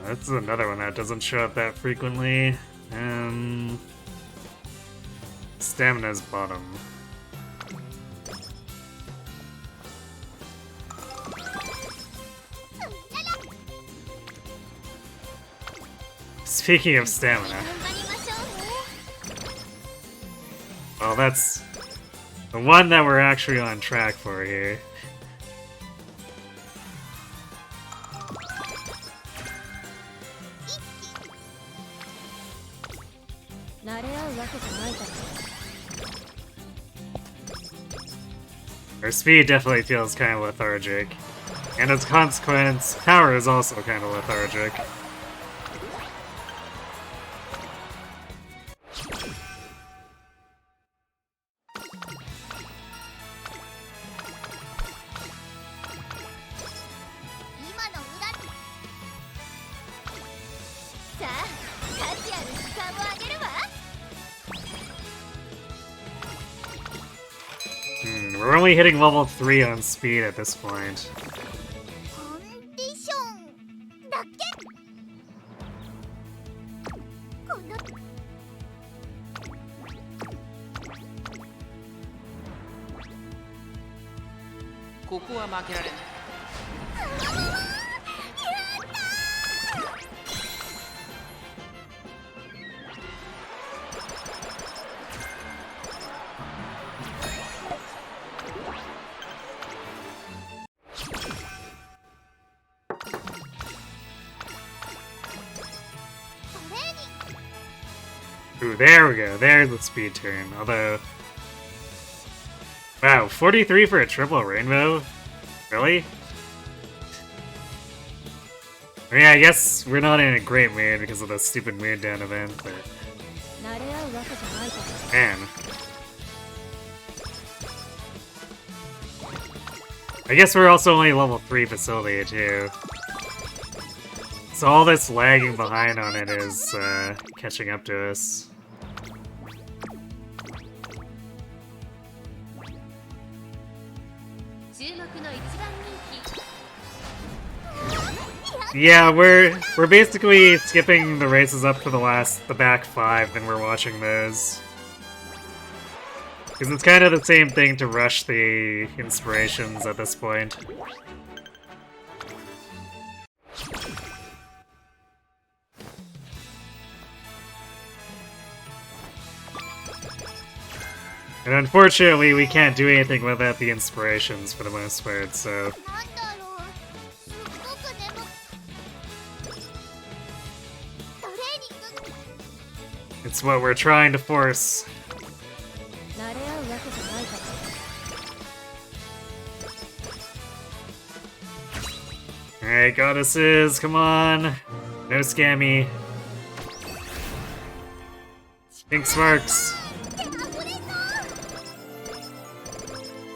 This is another one that doesn't show up that frequently. Stamina's bottom. Speaking of stamina. Well, that's the one that we're actually on track for here. Our speed definitely feels kind of lethargic, and as a consequence, power is also kind of lethargic. We're only hitting level 3 on speed at this point. Ooh, there we go. There's the speed turn. Although, wow, 43 for a triple rainbow? Really? I mean, I guess we're not in a great mood because of the stupid mood down event, but man. I guess we're also only level 3 facility too. So all this lagging behind on it is catching up to us. Yeah, we're basically skipping the races up to the back 5 and we're watching those. Because it's kind of the same thing to rush the inspirations at this point. And unfortunately, we can't do anything without the inspirations for the most part, so... It's what we're trying to force. Alright, goddesses, come on! No Scammy. Pink Sparks.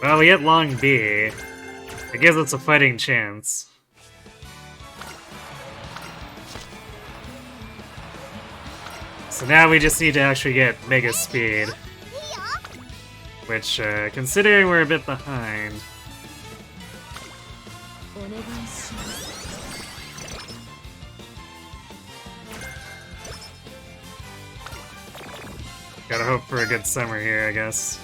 Well, we get long B. It gives us a fighting chance. So now we just need to actually get Mega Speed. Which, considering we're a bit behind... Gotta hope for a good summer here, I guess.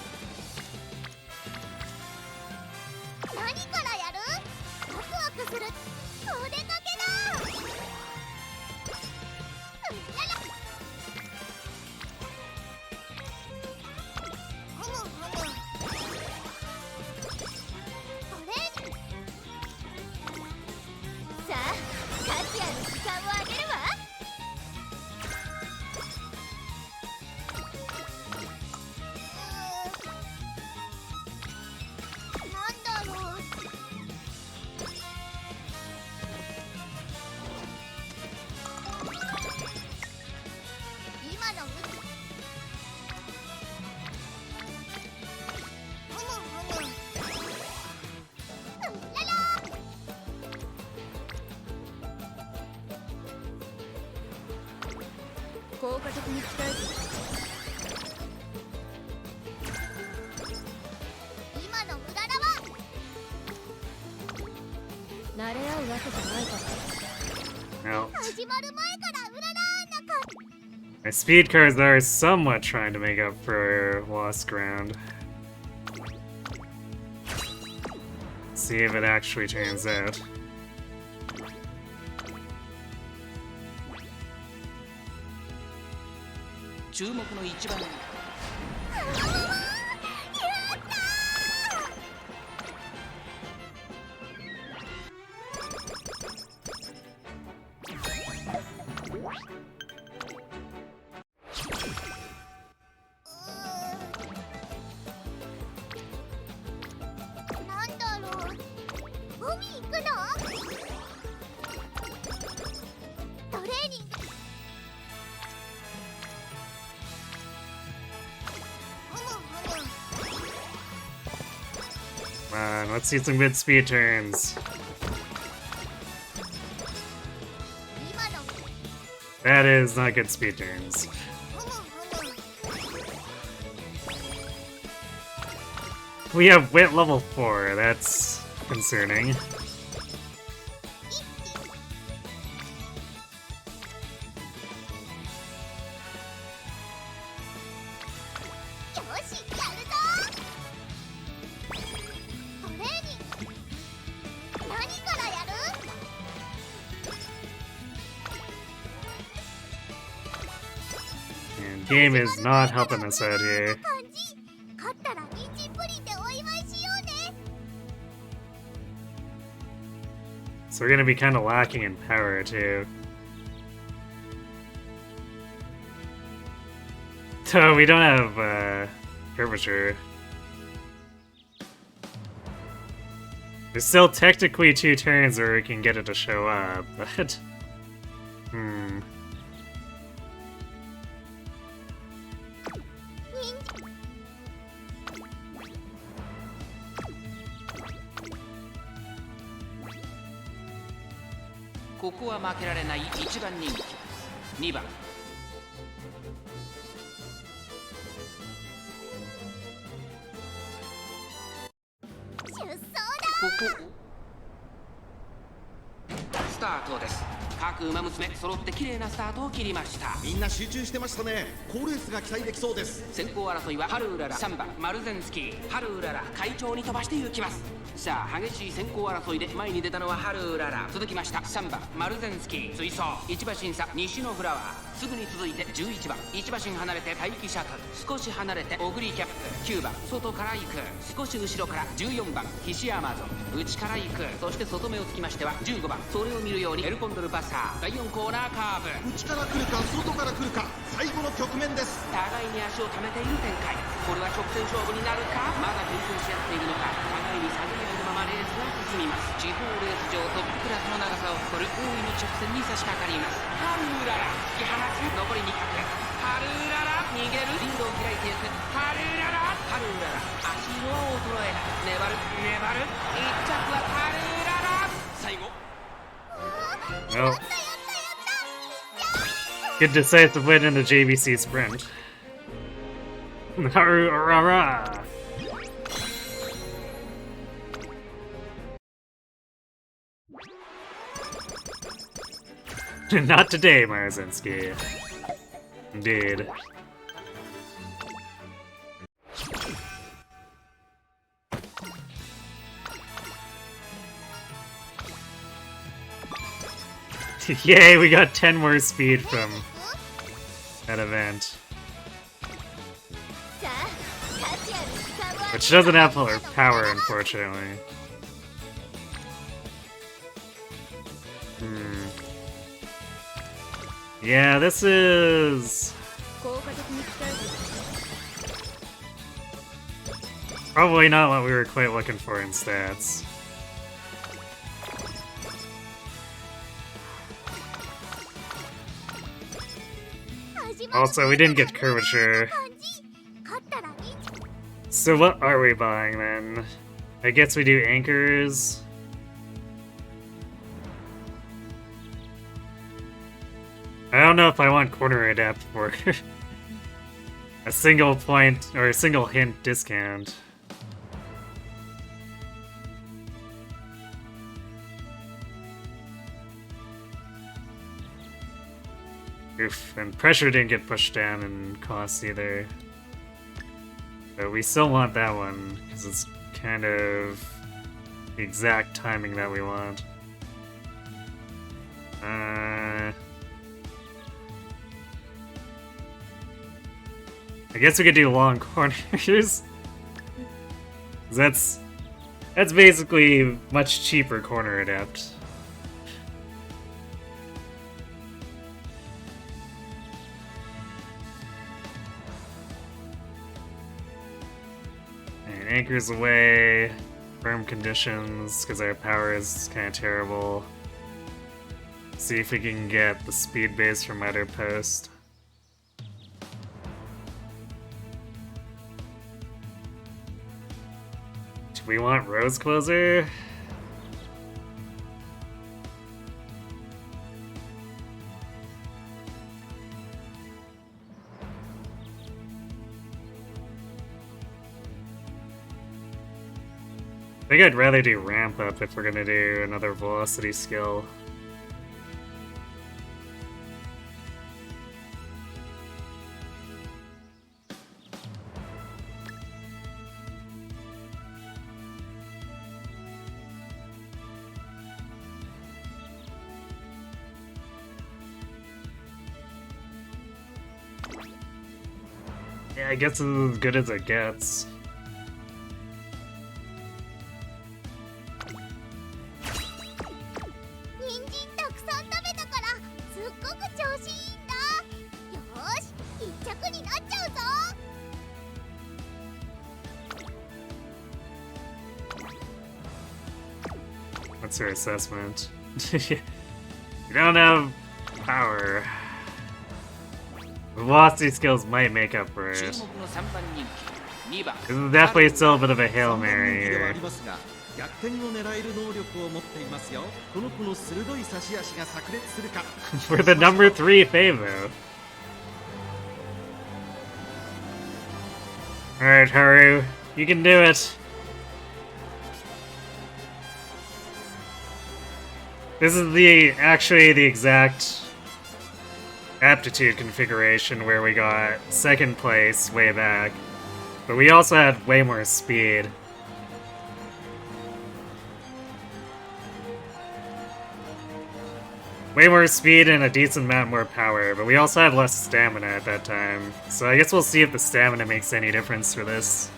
No. My speed cards are somewhat trying to make up for lost ground. Let's see if it actually turns out. Come on, let's see some good speed turns. That is not good speed turns. We have wit level 4, that's concerning. And game is not helping us out here. So we're gonna be kind of lacking in power too. So we don't have Curvature. There's still technically 2 turns where we can get it to show up, but... タートです。各馬娘揃って綺麗なスタートを切りました。みんな集中してましたね。好レースが期待できそうです。先行争いはハルウララ、サンバ、マルゼンスキー、ハルウララ、会長に飛ばして行きます。さあ激しい先行争いで前に出たのはハルウララ、続きましたサンバ、マルゼンスキー、追走1馬身差西のフラワー、すぐに続いて11番1馬身離れて待機シャトル、少し離れてオグリーキャップ、9番外から行く、少し後ろから14番ヒシアマゾン、内から行く、そして外目をつきましては15番、それを見るようにエルコンドルバッサー、第4コーナーカーブ、内から来るか外から来るか、最後の局面です。互いに足を溜めている展開。これは直線勝負になるか、まだ検討し合っているのか、互いに探り合うままレースが進みます。地方レース場トップクラスの長さを誇る大いに直線に差し掛かります。ハルウララ突き放す、残り2角、ハルウララ逃げる、リードを開いていく、ハルウララ、ハルウララ足色は衰えない、粘る粘る、1着はハルウララ、最後 No. Good decisive win in the JVC sprint. Haru Arara. Not today, Marzinski. Indeed. Yay, we got 10 more speed from that event. Which doesn't have her power, unfortunately. Yeah, this is probably not what we were quite looking for in stats. Also, we didn't get Curvature. So what are we buying then? I guess we do anchors. I don't know if I want corner adapt for a single point or a single hint discount. Oof, and pressure didn't get pushed down in costs either. But we still want that one, because it's kind of the exact timing that we want. I guess we could do long corners. That's basically much cheaper corner adapt. And anchors away, firm conditions, because our power is kind of terrible. See if we can get the speed base from either post. Do we want Rose Closer? I think I'd rather do Ramp Up if we're gonna do another velocity skill. Yeah, I guess it's as good as it gets. What's your assessment? You don't have power. Velocity skills might make up for it. This is definitely still a bit of a Hail Mary here. For the number 3 Favo. Alright, Haru, you can do it. This is actually the exact aptitude configuration where we got second place way back, but we also had way more speed. Way more speed and a decent amount more power, but we also had less stamina at that time. So I guess we'll see if the stamina makes any difference for this.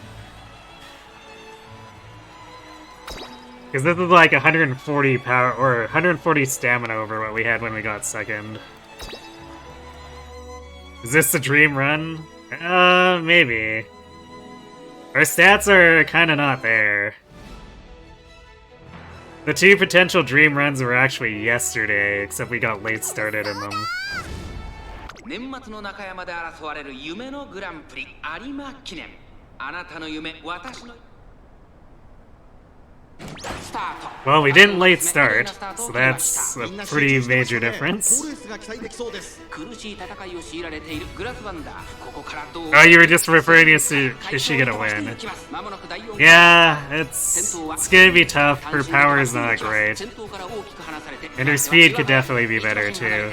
Because this is like 140 power, or 140 stamina over what we had when we got second. Is this the dream run? Maybe. Our stats are kinda not there. The two potential dream runs were actually yesterday, except we got late started in them. 年末の中山で争われる夢のグランプリ有馬記念。あなたの夢、私の Well, we didn't late start, so that's a pretty major difference. Oh, you were just referring to is she gonna win? Yeah, it's gonna be tough. Her power is not great. And her speed could definitely be better too.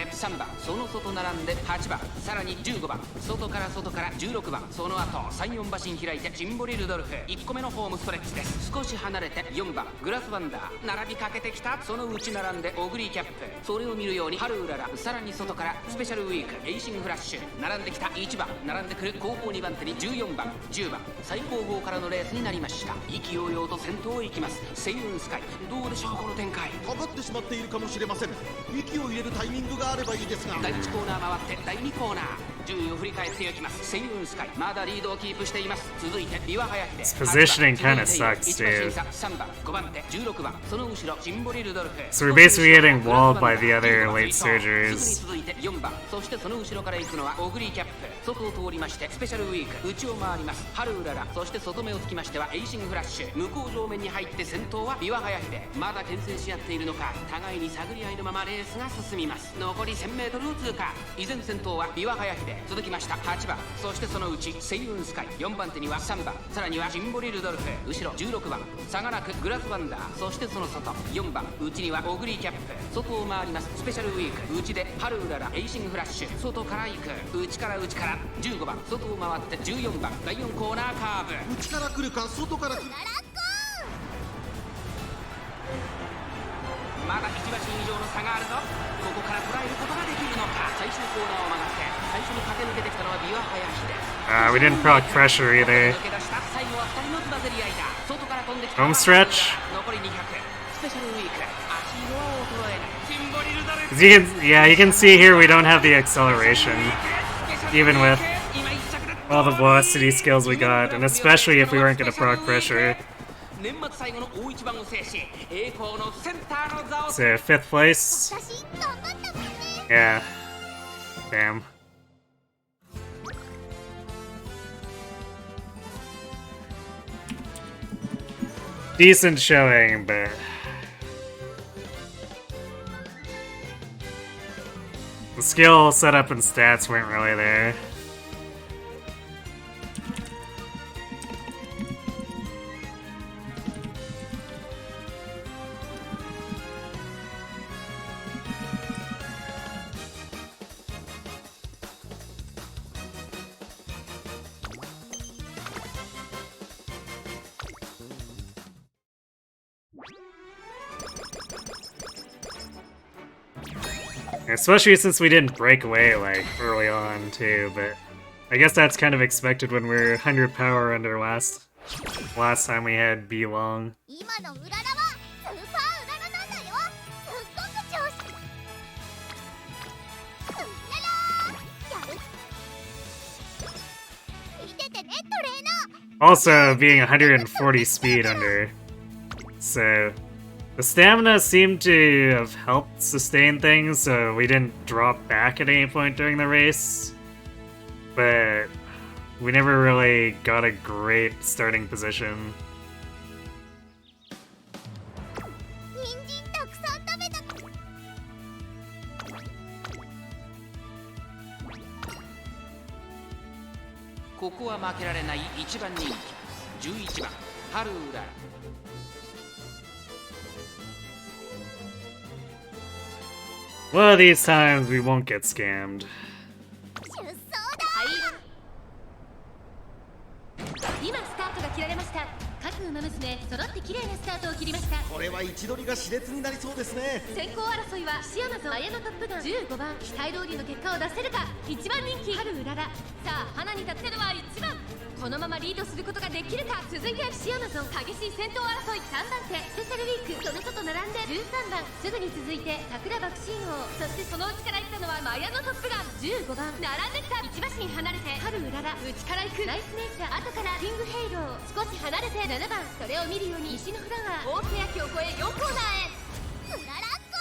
その外並んで8番、さらに15番、外から16番、その後3、4馬身開いてジンボリルドルフ、1個目のホームストレッチです。少し離れて4番、グラスワンダー、並びかけてきた。その内並んでオグリーキャップ、それを見るようにハルウララ、さらに外からスペシャルウィーク、エイシングフラッシュ、並んできた1番、並んでくる後方2番手に14番、10番、最後方からのレースになりました。意気揚々と先頭を行きます。セイウンスカイ、どうでしょうこの展開。かかってしまっているかもしれません。息を入れるタイミングがあればいいですが。第1コーナー回って第2コーナー、順位を振り返っていきます。セイウンスカイまだリードをキープしています。続いてビワハヤヒデ、 Positioning kind of sucks too. 3番、5番手、16番、その後ろジンボリルドルフ。 So we're basically getting walled by the other late surgers. 続いて4番、そしてその後ろから行くのはオグリーキャップ。外を通りましてスペシャルウィーク、内を回ります。ハルウララ、そして外目をつきましてはエイシングフラッシュ。向こう上面に入って先頭はビワハヤヒデ。まだ牽制し合っているのか、互いに探り合いのままレースが進みます。残り 1000m を通過。依然先頭はビワハヤヒデ。続きました8番、そしてそのうちセイウンスカイ、4番手には3番、さらにはジンボリルドルフ、後ろ16番、差がなくグラスワンダー、そしてその外4番、内にはオグリーキャップ。外を回りますスペシャルウィーク、内でハルウララ、エイシングフラッシュ。外から行く、内から15番、外を回って14番、第4コーナーカーブ。内から来るか外から来る。まだ1馬身以上の差があるぞ。ここから捉えることができるのか。最終コーナーを曲がって最初に駆け抜けてきたのはビワハヤヒデ。We didn't proc pressure either. 抜け出した最後は2人のつばぜり合いだ。外から飛んできた Home stretch. 残り200、スペシャルウィーク、足色は衰えない。シンボリルドルフ。 You can see here we don't have the acceleration, even with all the velocity skills we got, and especially if we weren't going to proc pressure. 年末最後の大一番を制し、栄光のセンターの座を。 So 5th place. Yeah. Damn. Decent showing, but the skill, setup, and stats weren't really there. Especially since we didn't break away, like, early on, too, but I guess that's kind of expected when we're 100 power under last time we had B long. Also, being 140 speed under, so the stamina seemed to have helped sustain things, so we didn't drop back at any point during the race. But we never really got a great starting position. This is 負けられない1番人気、11番ハルウララ。One of these times we won't get scammed. 今スタートが切られました。各馬娘揃って綺麗なスタートを切りました。これは位置取りが熾烈になりそうですね。先行争いはシアマと綾のトップガン15番、期待通りの結果を出せるか。1番人気春うらら。さあ花に立ってるのは1番。このままリードすることができるか。続いてシアマゾン、激しい戦闘争い3番手スペシャルウィーク、その外並んで13番、すぐに続いて桜爆心王、そしてその内から行ったのはマヤのトップガン15番、並んできた。1馬身離れて春うらら、内から行くナイスネイチャー、後からキングヘイロー、少し離れて7番、それを見るように石のフラワー、大欅を越え4コーナーへ。うららっこ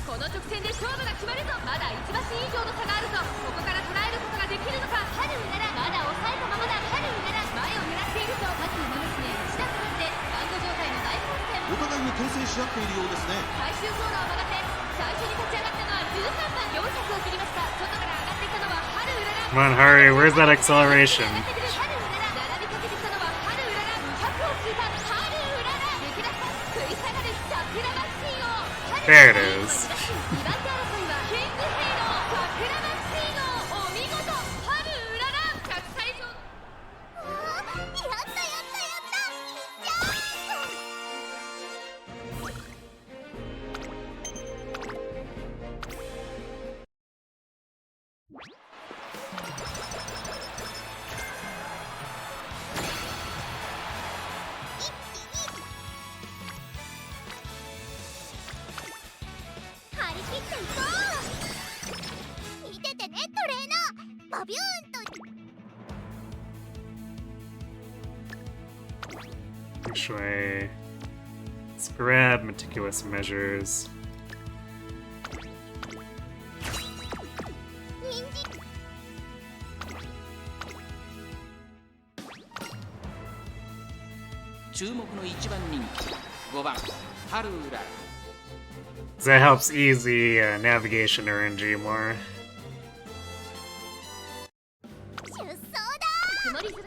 ー、この直線で勝負が決まるぞ。まだ1馬身以上の差があるぞ。ここから捉えることができるのか。春うらら、まだ抑えたままだ。春うらら、前を狙っているぞ。各馬娘1打差ってバンド状態の大混戦。お互いに牽制し合っているようですね。最終走路を曲がって最初に立ち上がったのは13番、400を切りました。外から上がってきたのは春うらら。 Come on, Haru, where's that acceleration? 並びかけてきたのは春うらら、200を切った春うらら。抜け出した食い下がる桜マクシーを。 There it is. 2番手争いはキングヘイロー、桜マクシーのお見事。春うらら100歳以上。やったやったやった張り切っていこう。見ててねトレーナー。バビューンと。 Actually, let's grab meticulous measures. 人参。注目の1番人気5番春うらら。 That helps ease the navigation RNG more. 出走だ。曇り空。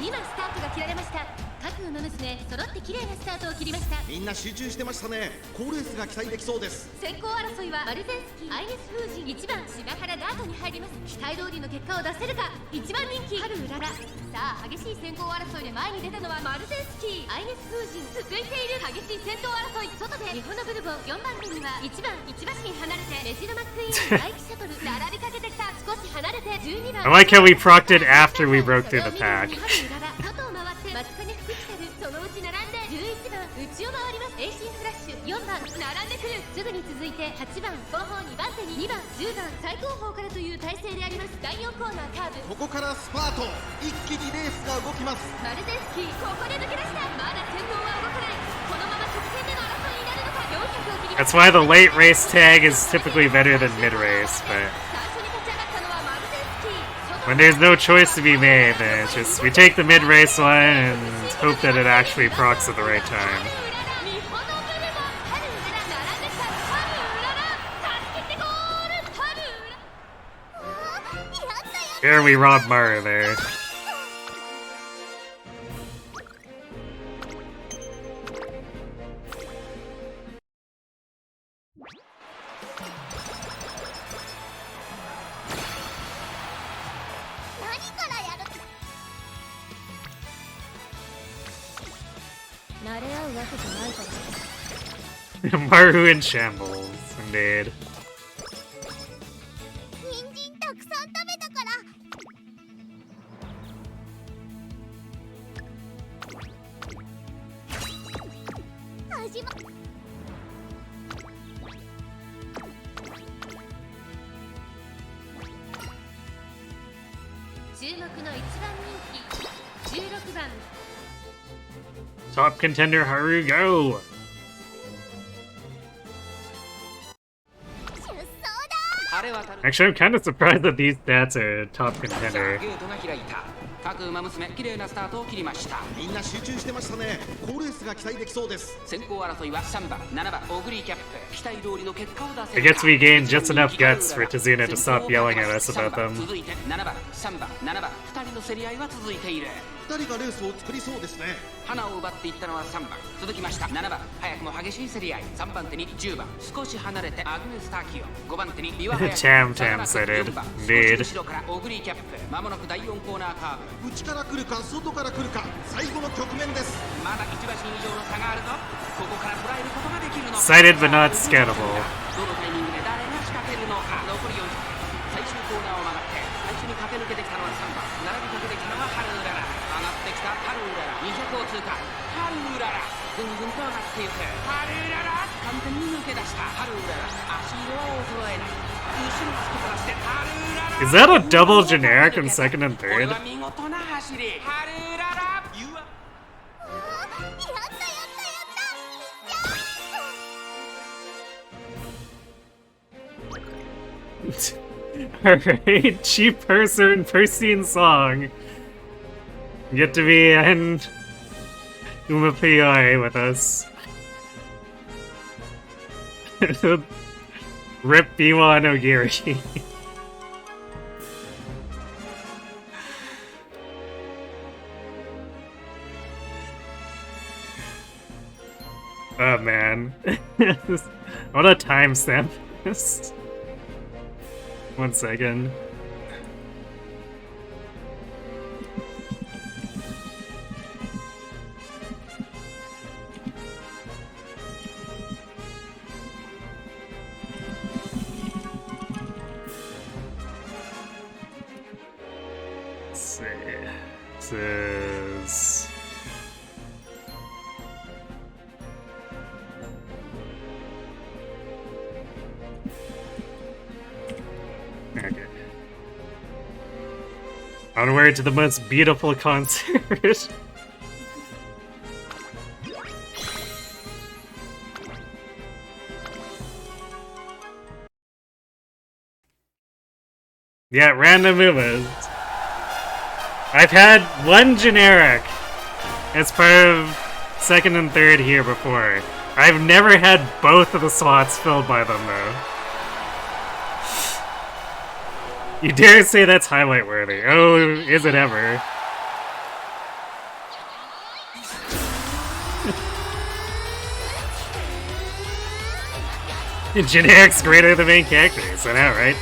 今スタートが切られました。各馬娘揃って綺麗なスタートを切りました。みんな集中してましたね。好レースが期待できそうです。先行争いはマルゼンスキー、アイネス風神1番、島原ダートに入ります。期待通りの結果を出せるか。1番人気春うらら。さあ激しい先行争いで前に出たのはマルゼンスキー、アイネス風神。続いている激しい先頭争い、外で日本のブルボン。4番手には1番、1馬身離れてレジノマックイーン、大気シャトル。並びかけてきた。少し離れて12番。 I like how we procced it after we broke through the pack. 外を回って松金福来たる。そのうち並んで11番、内を回ります。エイシンフラッシュ4番、並んでくる。すぐに続いて8番、後方2番手に2番、10番、最後方からという体勢であります。第4コーナーカーブ。ここからスパート、一気にレースが動きます。マルゼンスキー、ここで抜け出した。まだ先頭は動かない。このまま直線での争いになるのか。400を切りま That's す。 why the late race tag is typically better than mid race, but 最初に立ち上がったのはマルゼンスキー。 when there's no choice to be made, then it's just we take the mid race one and hope that it actually procs at the right time. 日本のブルボン、春うらら、並んできた。春うらら、助けてゴール。春うら。やったやった。 Here we rob Maru there. 何からやる。慣れ合うわけじゃないから。 Maru in shambles, indeed. 人参たくさん食べたから。始ま。注目の1番人気16番。 Top contender Haru, go! 出走だ。 晴れ渡る Actually, I'm kind of surprised that these stats are top さあ contender. ゲートが開いた。各馬娘綺麗なスタートを切りました。みんな集中してましたね。好レースが期待できそうです。先行争いは3番、7番、オグリーキャップ。期待通りの結果を出せ I guess we gained just enough guts for Tazuna to stop yelling at us about them. 続いて7番、3番、7番、2人の競り合いは続いている。人がレースを作りそうですね。花を奪っていったのは3番、続きました7番、早くも激しい競り合い、3番手に10番、少し離れてアグネスターキオ、5番手にビワハヤシ、Tam さら Tam なく said it. 4番、少し Indeed. 後ろからオグリーキャップ、まもなく第4コーナーカーブ。内から来るか外から来るか、最後の局面です。まだ1馬身以上の差があるぞ。ここから捉えることができるのか。 Sighted but not scattable. どのタイミングで誰が仕掛けるのか。残り400、最終コーナーを曲がって最初に駆け抜けてきたのは3番、並びかけてきたのはハルウララ、上がってきたハルウララ、200を通過、ハルウララ、ぐんぐんと上がっていく。ハルウララ、完全に抜け出したハルウララ、足色は衰えない。後ろ突き放してハルウララ。 Is that a double generic in second and これ third? は見事な走り。ハルウララ、You are Alright, Chief Purser and Pristine Song. Get to be in Umamusume with us. Rip Biwa no Giri. Oh man. I want to timestamp this. 1 second. Let's see. This is... Okay. Onward to the most beautiful concert. Yeah, random movers. I've had one generic as part of second and third here before. I've never had both of the slots filled by them though. You dare say that's highlight worthy. Oh, is it ever? Generic's greater than main characters, I know, right?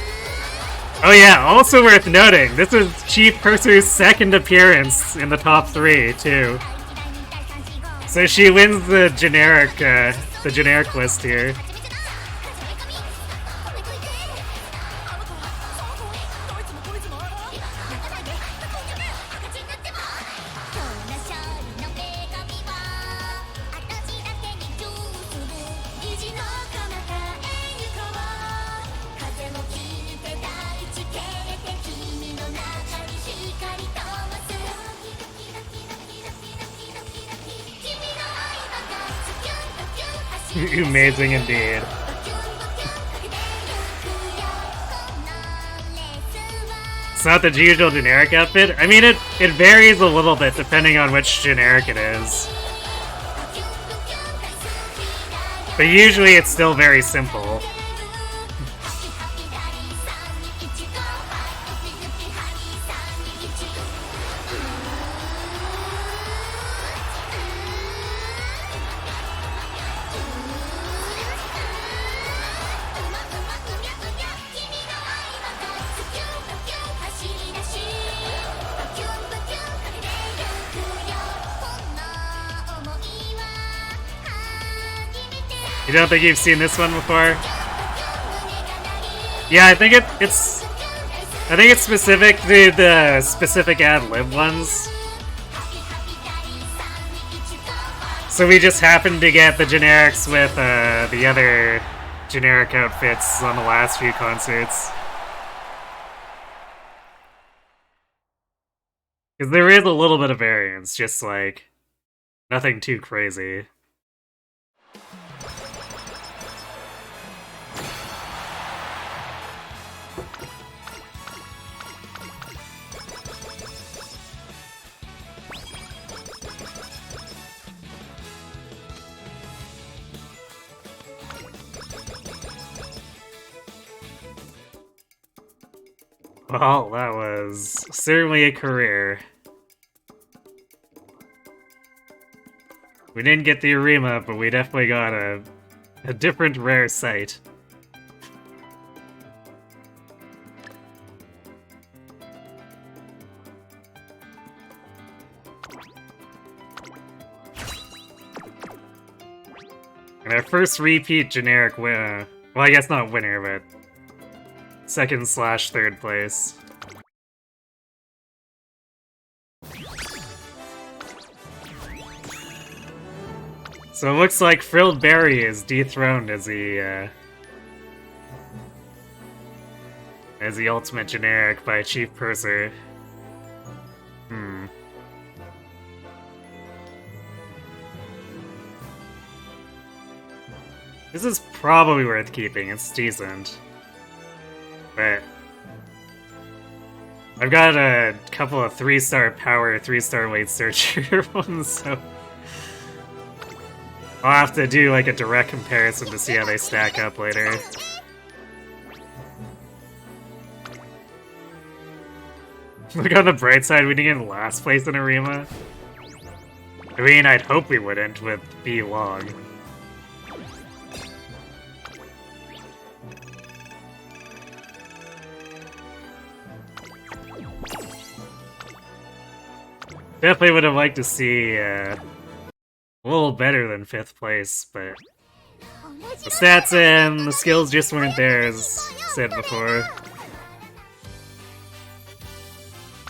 Oh yeah, also worth noting, this is Chief Purser's second appearance in the top 3, too. So she wins the generic list here. Amazing indeed. It's not the usual generic outfit. I mean, it varies a little bit depending on which generic it is. But usually it's still very simple. You don't think you've seen this one before? Yeah, I think it's specific to the specific ad-lib ones. So we just happened to get the generics with the other generic outfits on the last few concerts. Because there is a little bit of variance, just like nothing too crazy. Well, that was certainly a career. We didn't get the Arima, but we definitely got a different rare sight. And our first repeat generic winner. Well, I guess not winner, but second/third place. So it looks like Frilled Berry is dethroned as the ultimate generic by Chief Purser. This is probably worth keeping, it's decent. But I've got a couple of 3-star power, 3-star weight searcher ones, so I'll have to do like a direct comparison to see how they stack up later. Look on the bright side, we didn't get last place in Arima. I mean, I'd hope we wouldn't with B long. Definitely would have liked to see a little better than 5th place, but the stats and the skills just weren't there, as said before.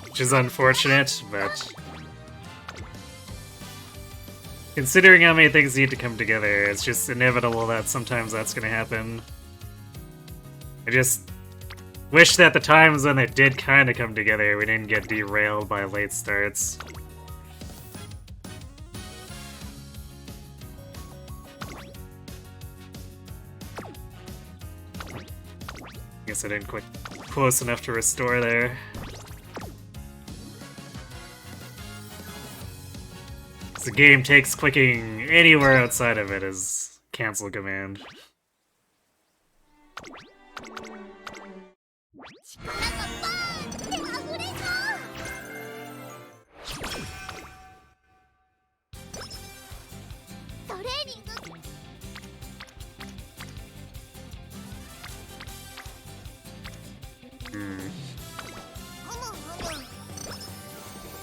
Which is unfortunate, but considering how many things need to come together, it's just inevitable that sometimes that's gonna happen. I just wish that the times when it did kinda come together, we didn't get derailed by late starts. Guess I didn't quite close enough to restore there. The game takes clicking anywhere outside of it as cancel command.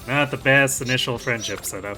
Not the best initial friendship setup.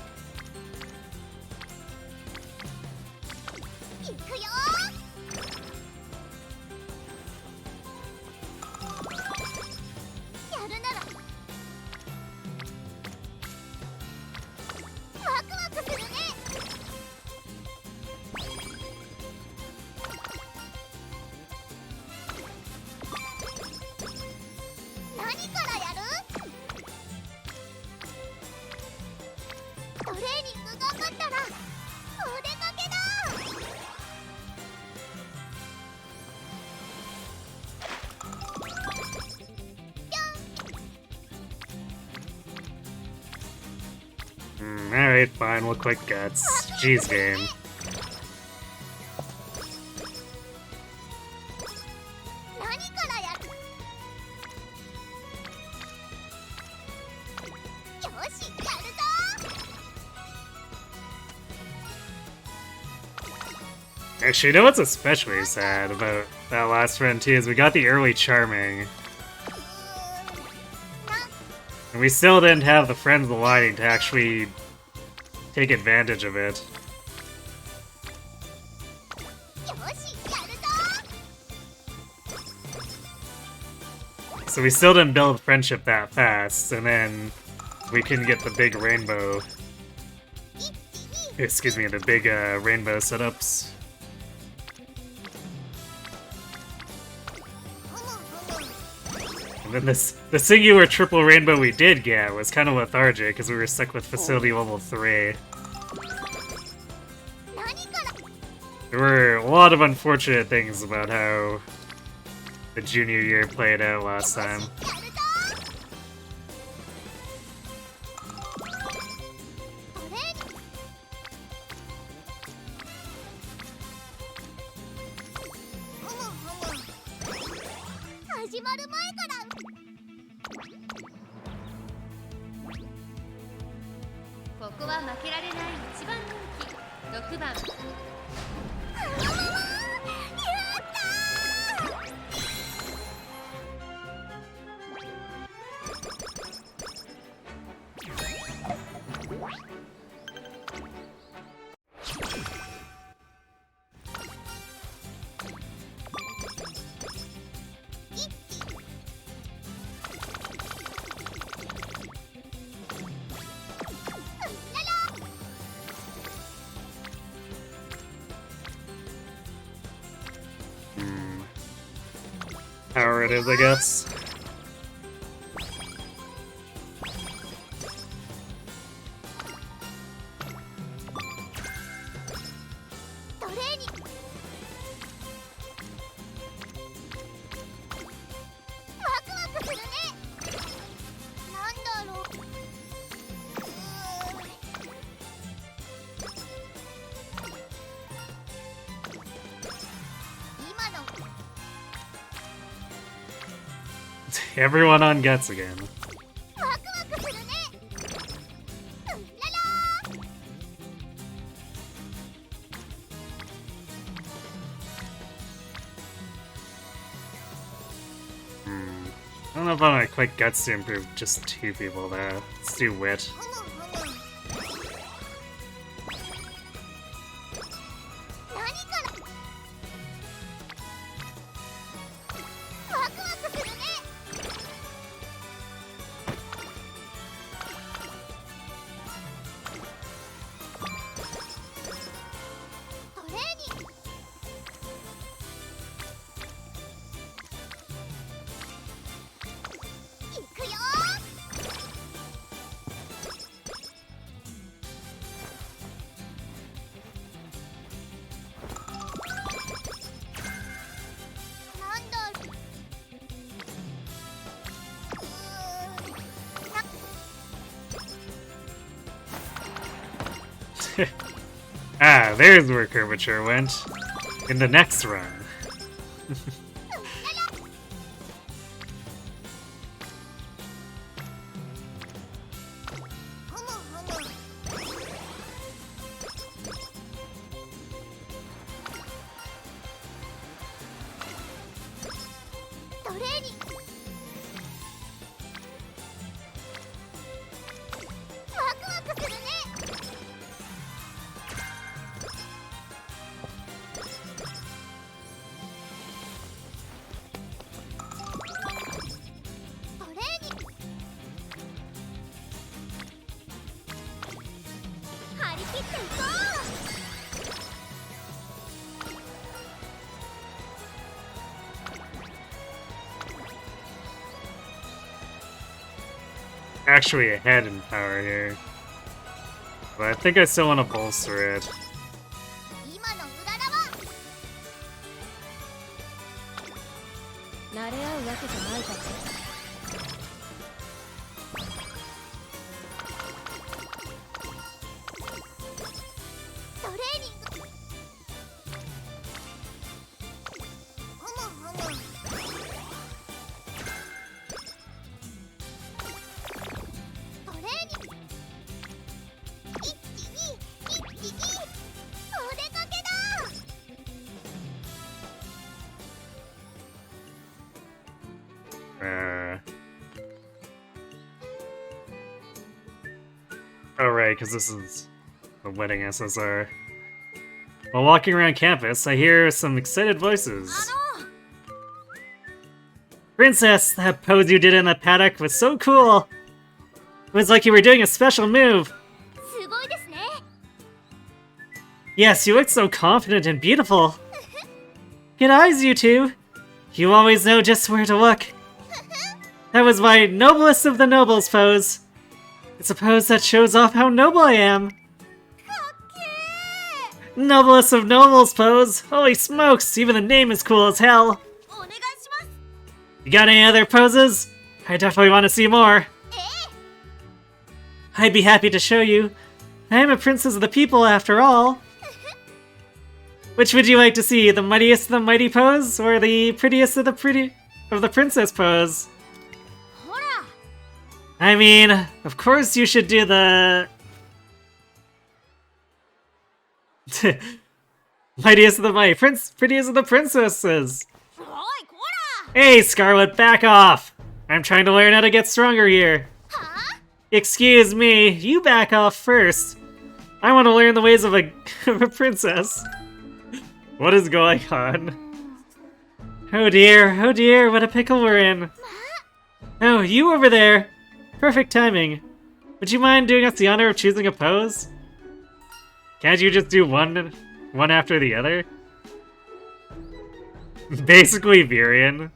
Alright, fine, we'll click guts. Jeez game. Actually, you know what's especially sad about that last run too is we got the early Charming. And we still didn't have the Friends aligning to actually take advantage of it. So we still didn't build friendship that fast, and then we couldn't get the big rainbow. Excuse me, the big rainbow setups. And then the singular triple rainbow we did get was kind of lethargic because we were stuck with facility level 3. There were a lot of unfortunate things about how the junior year played out last time. 6番。 Power it is, I guess. Everyone on Guts again. I don't know if I'm gonna click Guts to improve just 2 people though. Let's do Wit. Ah, there's where Curvature went. In the next run. Actually ahead in power here. But I think I still want to bolster it. Oh right, because this is the wedding SSR. While walking around campus, I hear some excited voices. Princess, that pose you did in the paddock was so cool! It was like you were doing a special move. Yes, you looked so confident and beautiful. Good eyes, you two. You always know just where to look. That was my noblest of the nobles pose. It's a pose that shows off how noble I am. Noblest of nobles pose. Holy smokes, even the name is cool as hell. You got any other poses? I definitely want to see more. I'd be happy to show you. I am a princess of the people after all. Which would you like to see? The mightiest of the mighty pose? Or the prettiest of the princess pose? I mean, of course you should do the... Mightiest of the mighty, prettiest of the princesses. Hey, Scarlet, back off! I'm trying to learn how to get stronger here. Excuse me, you back off first. I want to learn the ways of a, of a princess. What is going on? Oh dear, what a pickle we're in. Oh, you over there. Perfect timing. Would you mind doing us the honor of choosing a pose? Can't you just do one after the other? Basically Virion.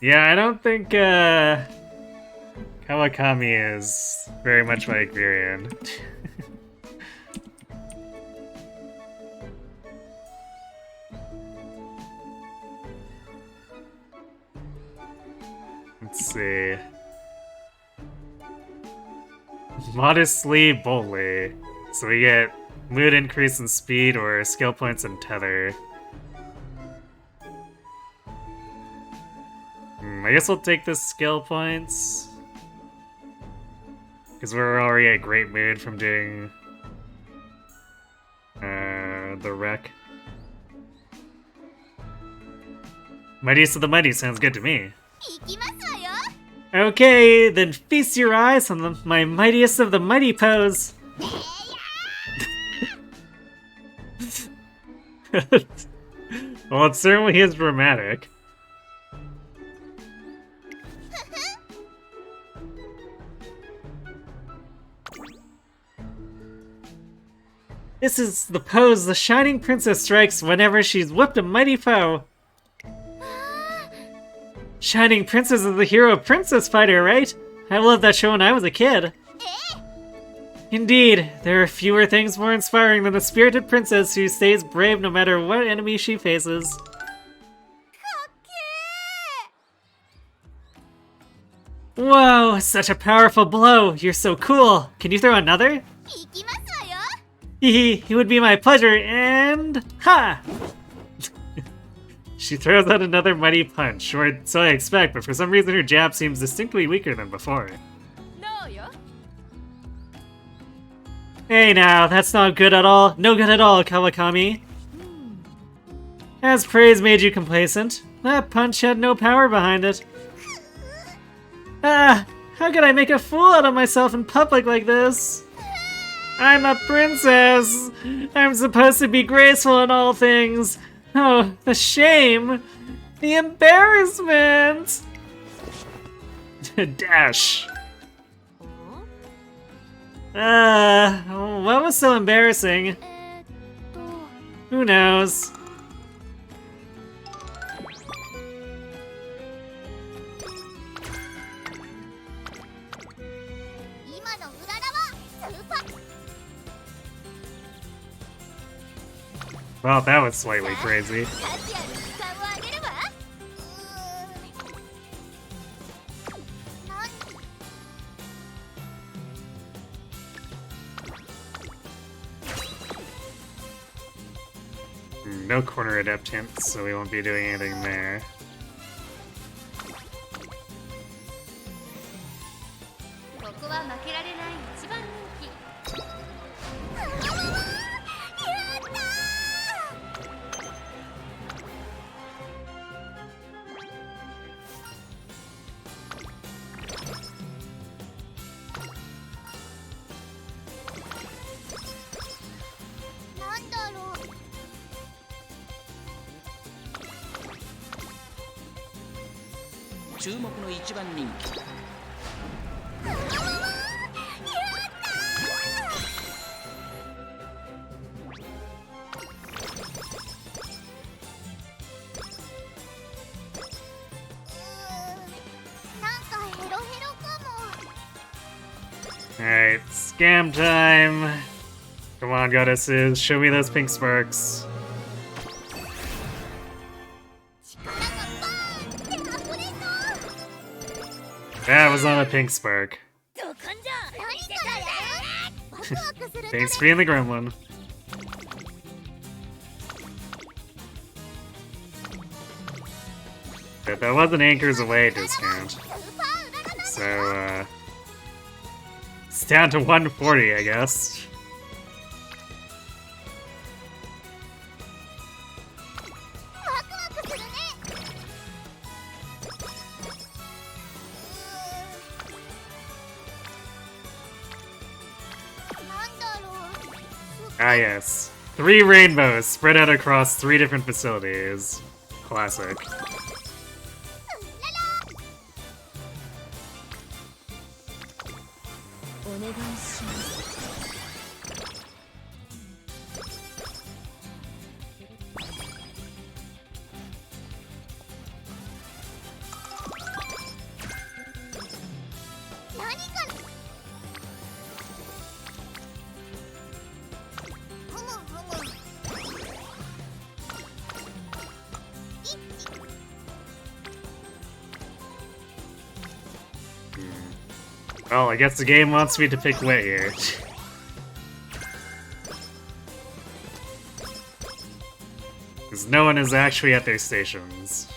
Yeah, I don't think Kawakami is very much like Virion. Let's see. Modestly, boldly. So we get mood increase in speed or skill points and tether. I guess we'll take the skill points. Because we're already at great mood from doing the wreck. Mightiest of the mighty sounds good to me. Okay, then feast your eyes on my mightiest of the mighty pose. Well, it certainly is dramatic. This is the pose the Shining Princess strikes whenever she's whipped a mighty foe. Shining Princess is the hero princess fighter, right? I loved that show when I was a kid. Indeed, there are fewer things more inspiring than a spirited princess who stays brave no matter what enemy she faces. Whoa, such a powerful blow. You're so cool. Can you throw another? Hehe, it would be my pleasure, and ha! She throws out another mighty punch, or so I expect, but for some reason her jab seems distinctly weaker than before. Hey now, that's not good at all. No good at all, Kawakami. As praise made you complacent, that punch had no power behind it. Ah, how could I make a fool out of myself in public like this? I'm a princess! I'm supposed to be graceful in all things. Oh, the shame! The embarrassment! Dash. What was so embarrassing? Who knows? Well, that was slightly crazy. No corner adept hints, so we won't be doing anything there. Alright, scam time! Come on, goddesses, show me those pink sparks. That was not a pink spark. Thanks for being the gremlin. But that was an Anchors Away discount. So, it's down to 140, I guess. Ah yes. 3 rainbows spread out across 3 different facilities. Classic. Well, I guess the game wants me to pick wit here. Because no one is actually at their stations.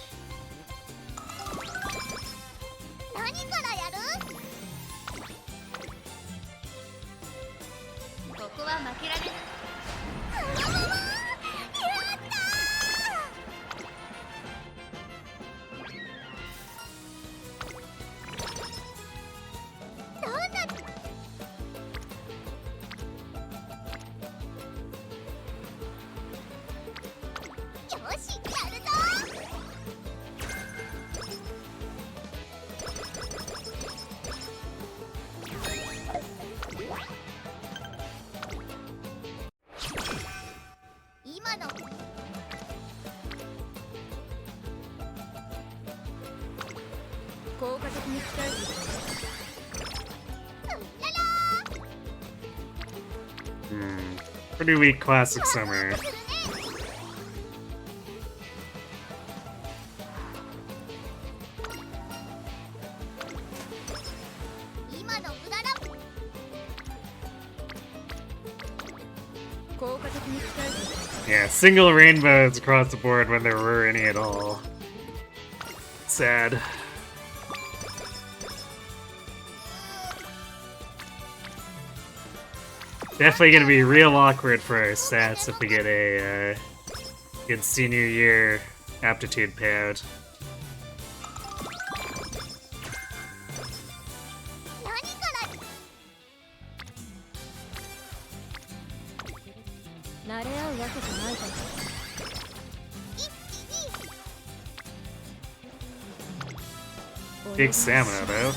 Pretty weak classic summer. Yeah, single rainbows across the board when there were any at all. Sad. Definitely gonna be real awkward for our stats if we get a good senior year aptitude payout. Big stamina though.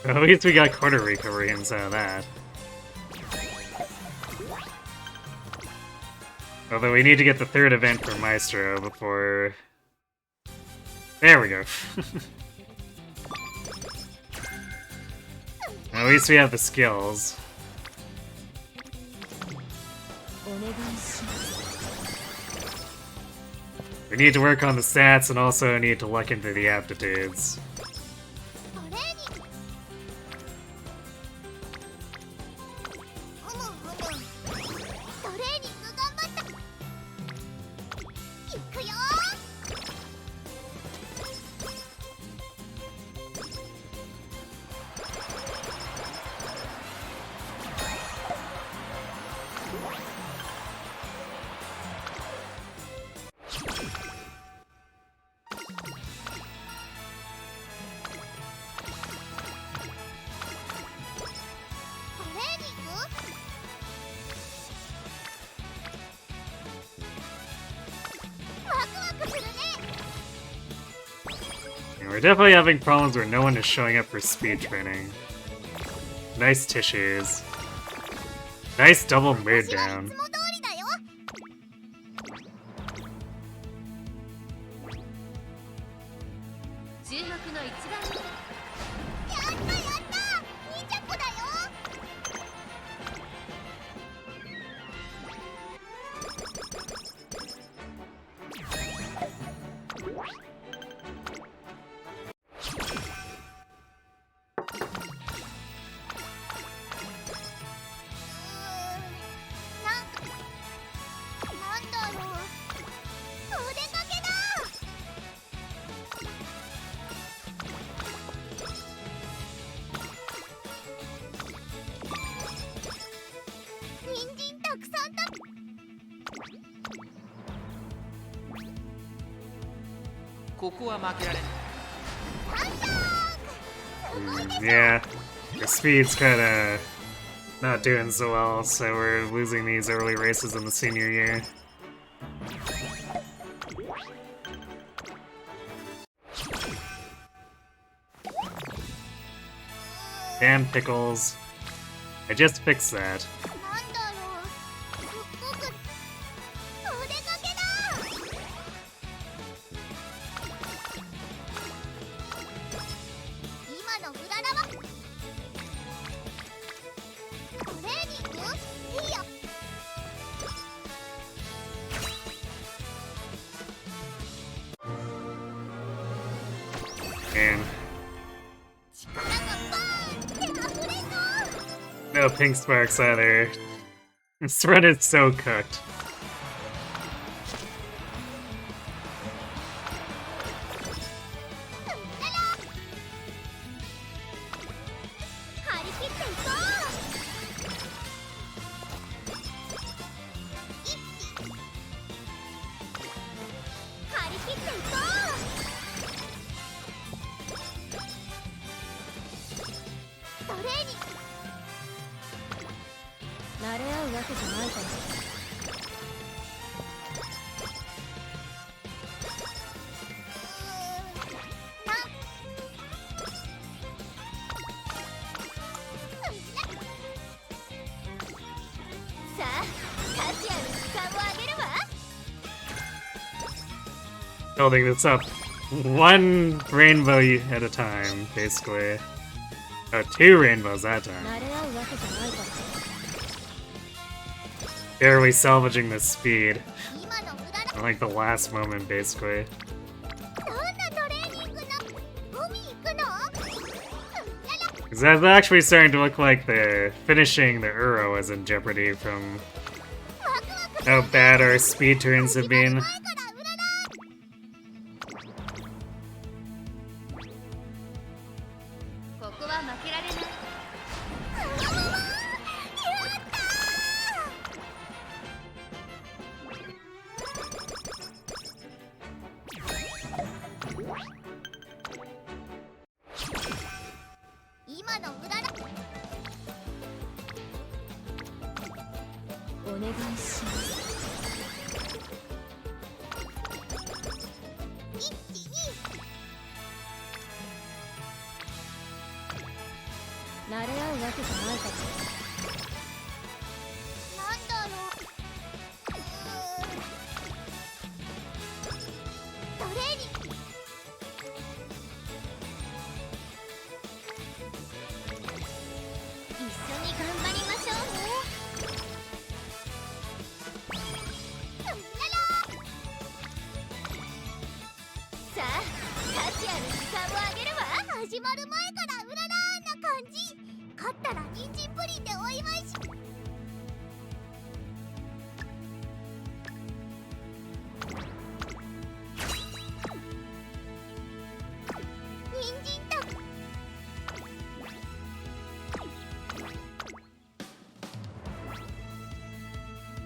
At least we got quarter recovery inside of that. Although we need to get the 3rd event for Maestro before... There we go. At least we have the skills. We need to work on the stats and also need to luck into the aptitudes. We're definitely having problems where no one is showing up for speed training. Nice tissues. Nice double mood down. ここは負けられない。 Yeah, the speed's kinda not doing so well, so we're losing these early races in the senior year. Damn pickles. I just fixed that. なんだろう、すっごくお出かけだ。今のうららはトレーニングいいよ。 And 力がバーンって溢れそう。 no pink sparks either. This run is so cooked. 張り切っていこう。一気張り切っていこう。トレーニング慣れ合うわけじゃないから。さあ、カシアに時間をあげるわ。 Building this up one rainbow at a time, basically. Oh, 2 rainbows that time. 慣れ合うわけじゃないから。 Barely salvaging the speed. 今の無駄だ。 Like the last moment, basically. どんなトレーニングの海行くの？ Because that's actually starting to look like the finishing the Uro is in jeopardy from ワクワク how bad our speed turns have been. 前からうらら。ここは負けられない。やったー。今のうらら。お願いします。一気に慣れ合うわけじゃないから。なんだろう。トレーニング一緒に頑張りましょうね。さあ、カシアに時間をあげるわ。始まる前からうららな感じ。勝ったら人参プリンでお祝いし。人参と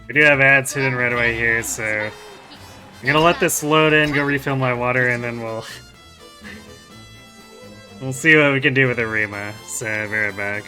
We do have ads hidden right away here, so I'm gonna let this load in, go refill my water, and then we'll see what we can do with Arima. So be right back.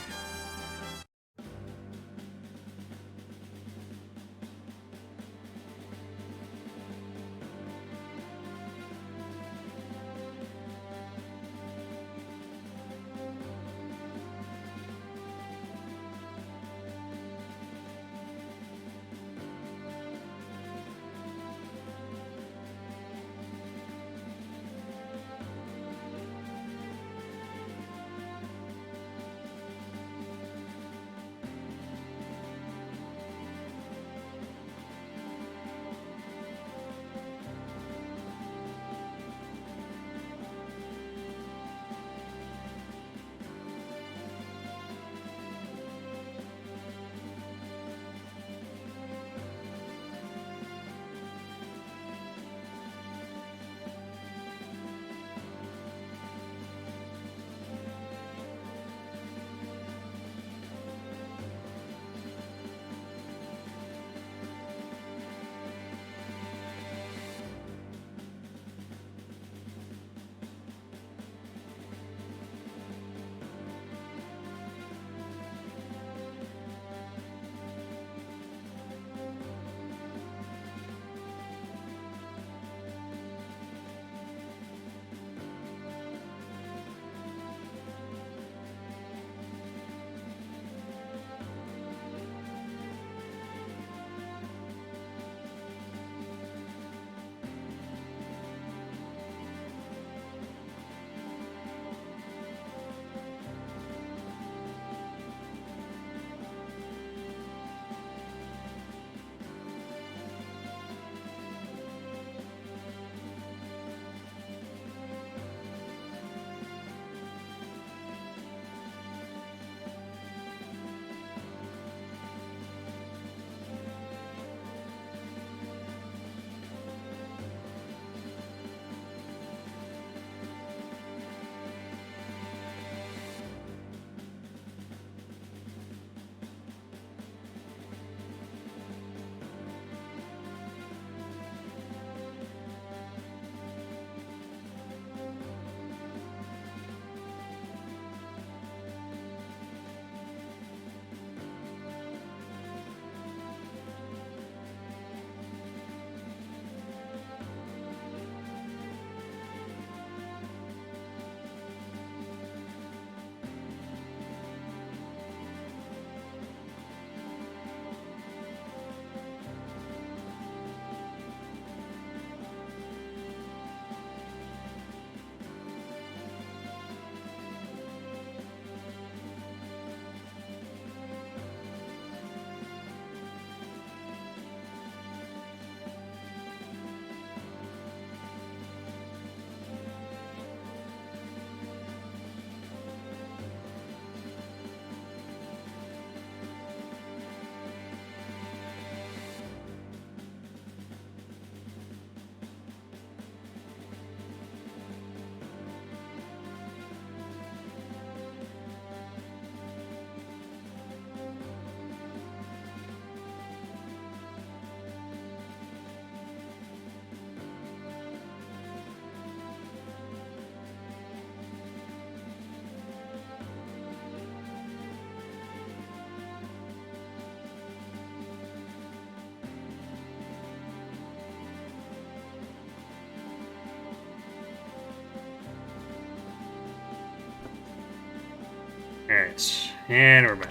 Alright, and we're back.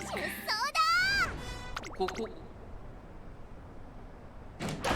ここ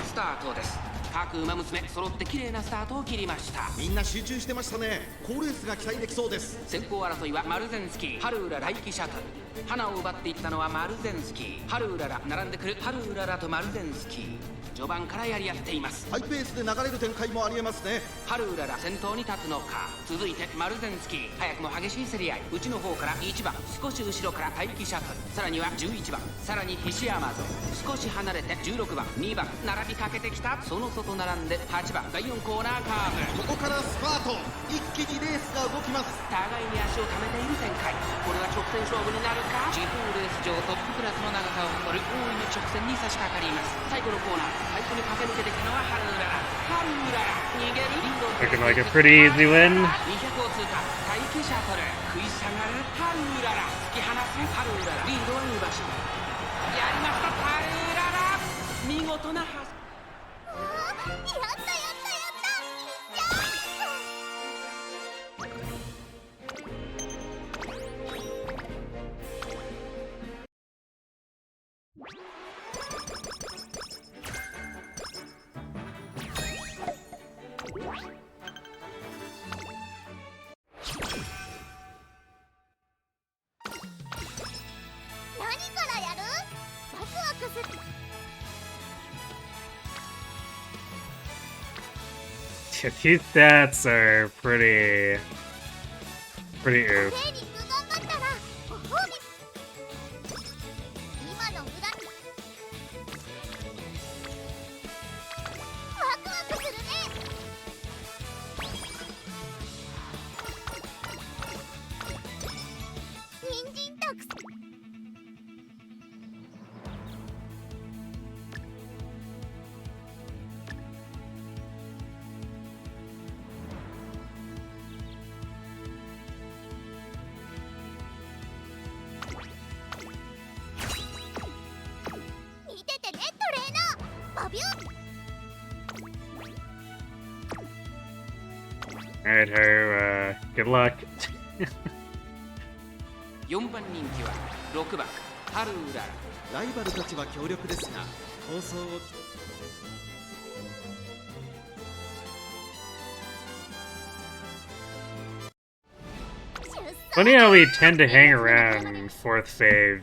スタートです。各馬娘揃って綺麗なスタートを切りました。みんな集中してましたね。好レースが期待できそうです。先行争いはマルゼンスキー、ハルウラライキシャトル。花を奪っていったのはマルゼンスキー、ハルウララ。並んでくるハルウララとマルゼンスキー。序盤からやり合っています。ハイペースで流れる展開もありえますね。ハルウララ先頭に立つのか。続いてマルゼンスキー、早くも激しい競り合い。内の方から1番、少し後ろから待機シャトル。さらには11番、さらにヒシアマゾン。少し離れて16番、2番並びかけてきた。その外並んで8番、第4コーナーカーブ。ここからスパート、一気にレースが動きます。互いに足を溜めている展開。これは直線勝負になるか。地方レース場トップクラスの長さを誇る大いに直線に差し掛かります。最後のコーナー、最初に駆け抜けてきたのはハルウララ。ハルウララ逃げる。リードを Looking like a pretty easy win. 200を通過。待機シャトル食い下がるハルウララ。突き放すハルウララ。リードは2馬身。やりましたハルウララ。見事な走り。やったやったやった何からやる？ワクワクする。Yeah, these stats are pretty oof. トレーニング頑張ったらご褒美。今の無駄にワクワクするね。人参たくさん。見ててねトレーナー。バビュー。Alright, Haru, good luck. 4番人気は6番ハルウララ。ライバルたちは強力ですが、構想を Funny how we tend to hang around 4th fave,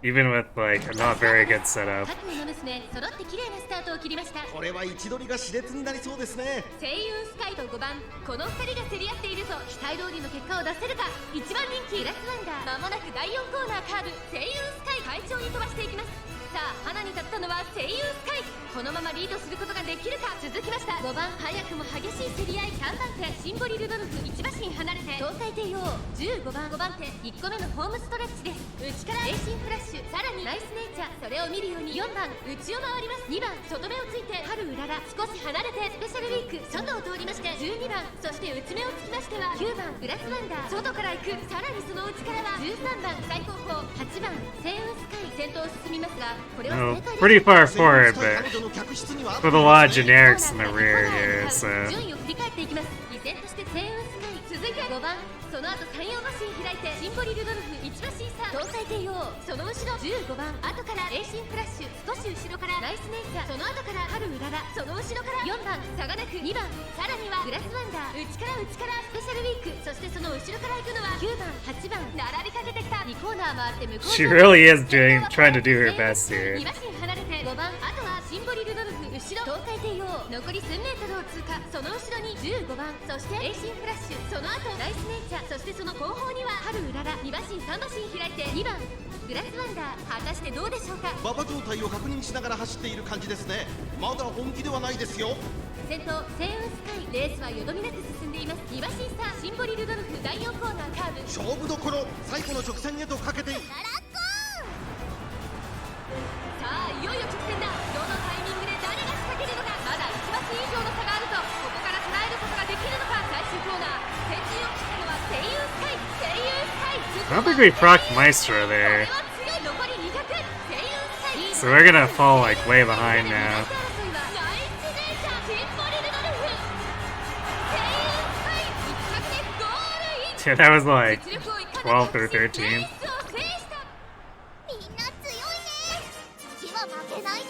even with like a not very good setup. 各馬娘揃って綺麗なスタートを切りました。これは位置取りが熾烈になりそうですね。声優スカイと5番、この2人が競り合っていると期待通りの結果を出せるか。1番人気グラスワンダー、まもなく第4コーナーカーブ。声優スカイ快調に飛ばしていきます。さあ花に立ったのは声優スカイ。このままリードすることができるか。続きました5番、早くも激しい競り合い。3番手シンボリルドルフ、1馬身離れて東海帝王。15番5番手1個目のホームストレッチです。内からレーシンフラッシュ、さらにナイスネイチャー。それを見るように4番内を回ります。2番外目をついてハルウララ、少し離れてスペシャルウィーク外を通りまして12番、そして内目をつきましては9番グラスワンダー、外から行く。さらにその内からは13番最高峰8番星雲スカイ。先頭を進みますがこれは Oh, 正解です。 pretty far forward, but 彼女の客室には with a lot of generics in the rear here, so 順位を振り返っていきます。依然として星雲スカイ。続いて5番、その後3、4馬身開いてシンボリルドルフ、1馬身差東海帝王。その後ろ15番、後からレーシンフラッシュ、少し後ろからナイスネイチャー。その後からハルウララ、その後ろから4番差がなく2番、さらにはグラスワンダー。内からスペシャルウィーク、そしてその後ろから行くのは9番8番。並びかけてきた。2コーナー回って向こう。 she really is trying to do her best here. 2馬身離れて5番、あとはシンボリルドルフ、後ろ東海帝王。残り数メートルを通過。その後ろに15番、そしてレーシンフラッシュ、その後ナイスネイチャー。そしてその後方にはハルウララ。2馬身3馬身開いて2番グラスワンダー。果たしてどうでしょうか。馬場状態を確認しながら走っている感じですね。まだ本気ではないですよ。先頭星雲スカイ。レースはよどみなく進んでいます。2馬身差シンボリルドルフ、第4コーナーカーブ。勝負どころ、最後の直線へとかけて。さあいよいよ直線だ。どのタイミングで誰が仕掛けるのか。まだ1馬身以上の差があるとここから捉えることができるのか。最終コーナー先陣を切ったのは星雲スカイ。星雲スカイ I don't think we procced Maestro これ there, は強い。残り200。星雲スカイ so we're gonna fall like way behind now. ナイスネイチャーシンボリルドルフ。星雲スカイ1着でゴールイン。 Yeah, that was like 実力を生かせて 12 through 13. レースを負けないぞ。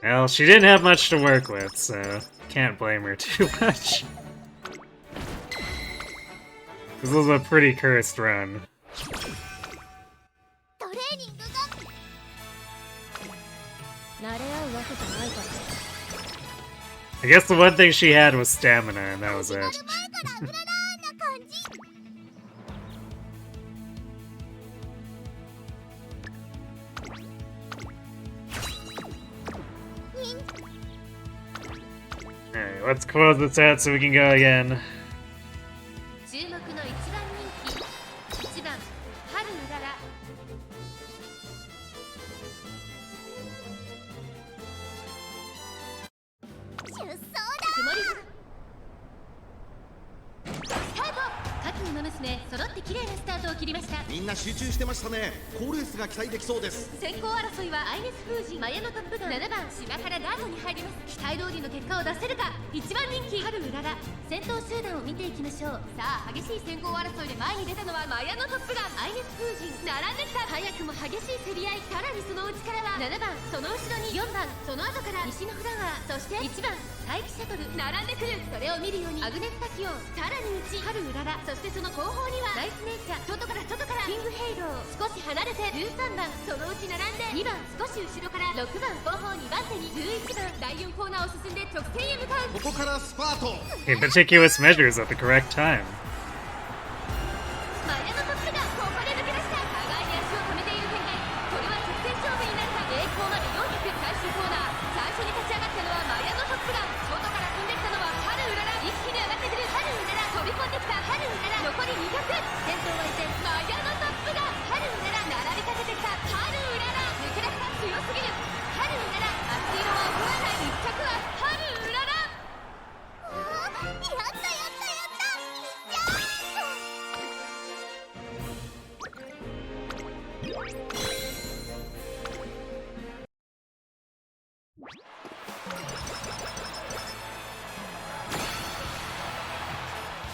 Well, she didn't have much to work with, so can't blame her too much. This was a pretty cursed run. トレーニングが慣れ合うわけじゃないから。 I guess the one thing she had was stamina, and that was it. 始まる前からうららーな感じ。Alright, let's close this out so we can go again. 注目の一番人気、1番春うらら。出走だ。曇り。スタート。各馬娘揃って綺麗なスタートを切りました。みんな集中してましたね。好レースが期待できそうです。先行争いはアイネス封じ、マヤのトップガン7番島からダートに入ります。期待通りの結果を出せるか。1番人気春うらら。先頭集団を見ていきましょう。さあ激しい先行争いで前に出たのはマヤのトップガン、アイネス封じ並んできた。早くも激しい競り合い。さらにその内からは7番、その後ろに4番、その後から西のフラワー、そして1番大気シャトル並んでくる。それを見るようにアグネスタキオン、さらに内春うらら、そしてその後方にはナイスネイチャー、外からキングヘイロー、少し離れて13番、そのうち並んで2番、少し後ろから6番、後方2番手に11番、第4コーナーを進んで直線へ向かう。ここからスパート。 Meticulous measures at the correct time. マヤのトップがここで抜け出した。互いに足を止めている展開。これは直線勝負になるか。栄光まで400、最終コーナー。最初に立ち上がったのはマヤのトップガン、外から飛んできたのは春うらら。一気に上がってくる春うらら、飛び込んできた春うらら。残り200、先頭は依然マヤのトップガン、春うらら。並びかけてきた春うらら、抜け出した。強すぎる春うらら。厚色は怒らない。1着は春うらら。やったやったやった。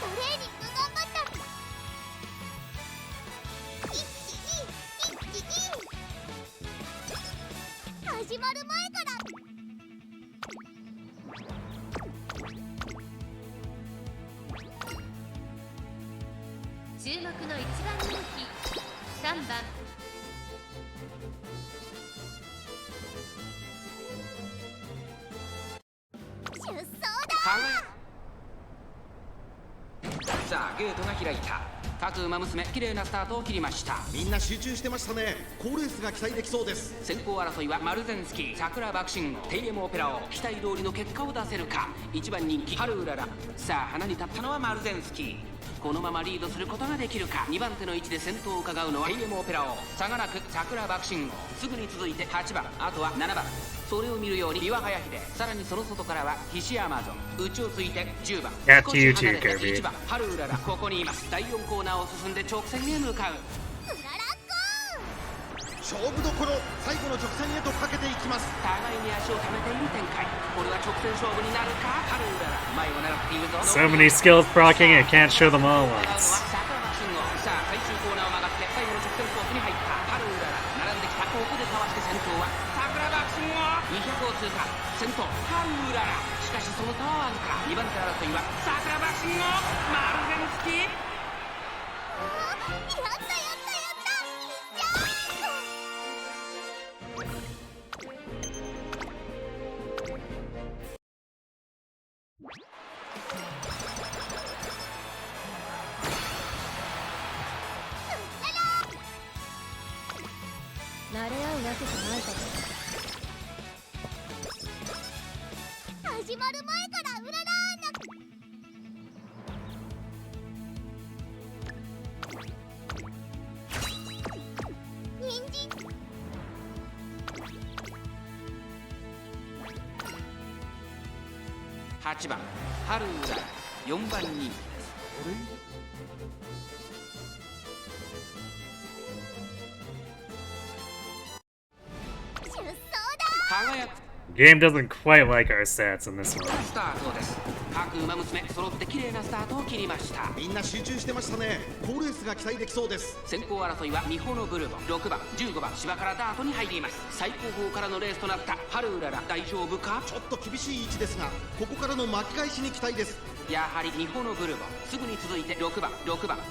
トレーニング頑張った。始まる前から注目の1番人気3番出走だ。さあゲートが開いた。各馬娘綺麗なスタートを切りました。みんな集中してましたね。好レースが期待できそうです。先行争いはマルゼンスキー、桜爆心王、テイエムオペラを期待通りの結果を出せるか。1番人気春うらら。さあ花に立ったのはマルゼンスキー。このままリードすることができるか。2番手の位置で先頭を伺うのはテイエムオペラ王、差がなく桜爆心王。すぐに続いて8番、あとは7番。それを見るように岩早秀、さらにその外からは菱アマゾン、内をついて10番、 Got 少 you し離 too, れて Kirby. 1番春うらら。ここにいます。第4コーナーを進んで直線へ向かう。勝負どころ、最後の直線へとかけていきます。互いに足を溜めている展開。これは直線勝負になるか。春うらら前を狙っているぞ。 So many skills procking, I can't show them all 狙うのは once. 桜爆心王。さあ最終コーナーを曲がって最後の直線コースに入った春うらら。並んできた。ここでかわして先頭は桜爆心王。200を通過。先頭春うらら。しかしその差はわずか。2番手争いは桜爆心王、マルゼンスキー。やったやったやった。慣れ合うわけじゃないから。始まる前からうららーな。人参。8番春うらら。4番人気です。輝く Game doesn't quite like our stats in this one. スタートです。各馬娘揃って綺麗なスタートを切りました。みんな集中してましたね。好レースが期待できそうです。先行争いはミホノブルボン、6番15番芝からダートに入ります。最高峰からのレースとなったハルウララ、大丈夫か。ちょっと厳しい位置ですが、ここからの巻き返しに期待です。やはりミホノブルボン、すぐに続いて6番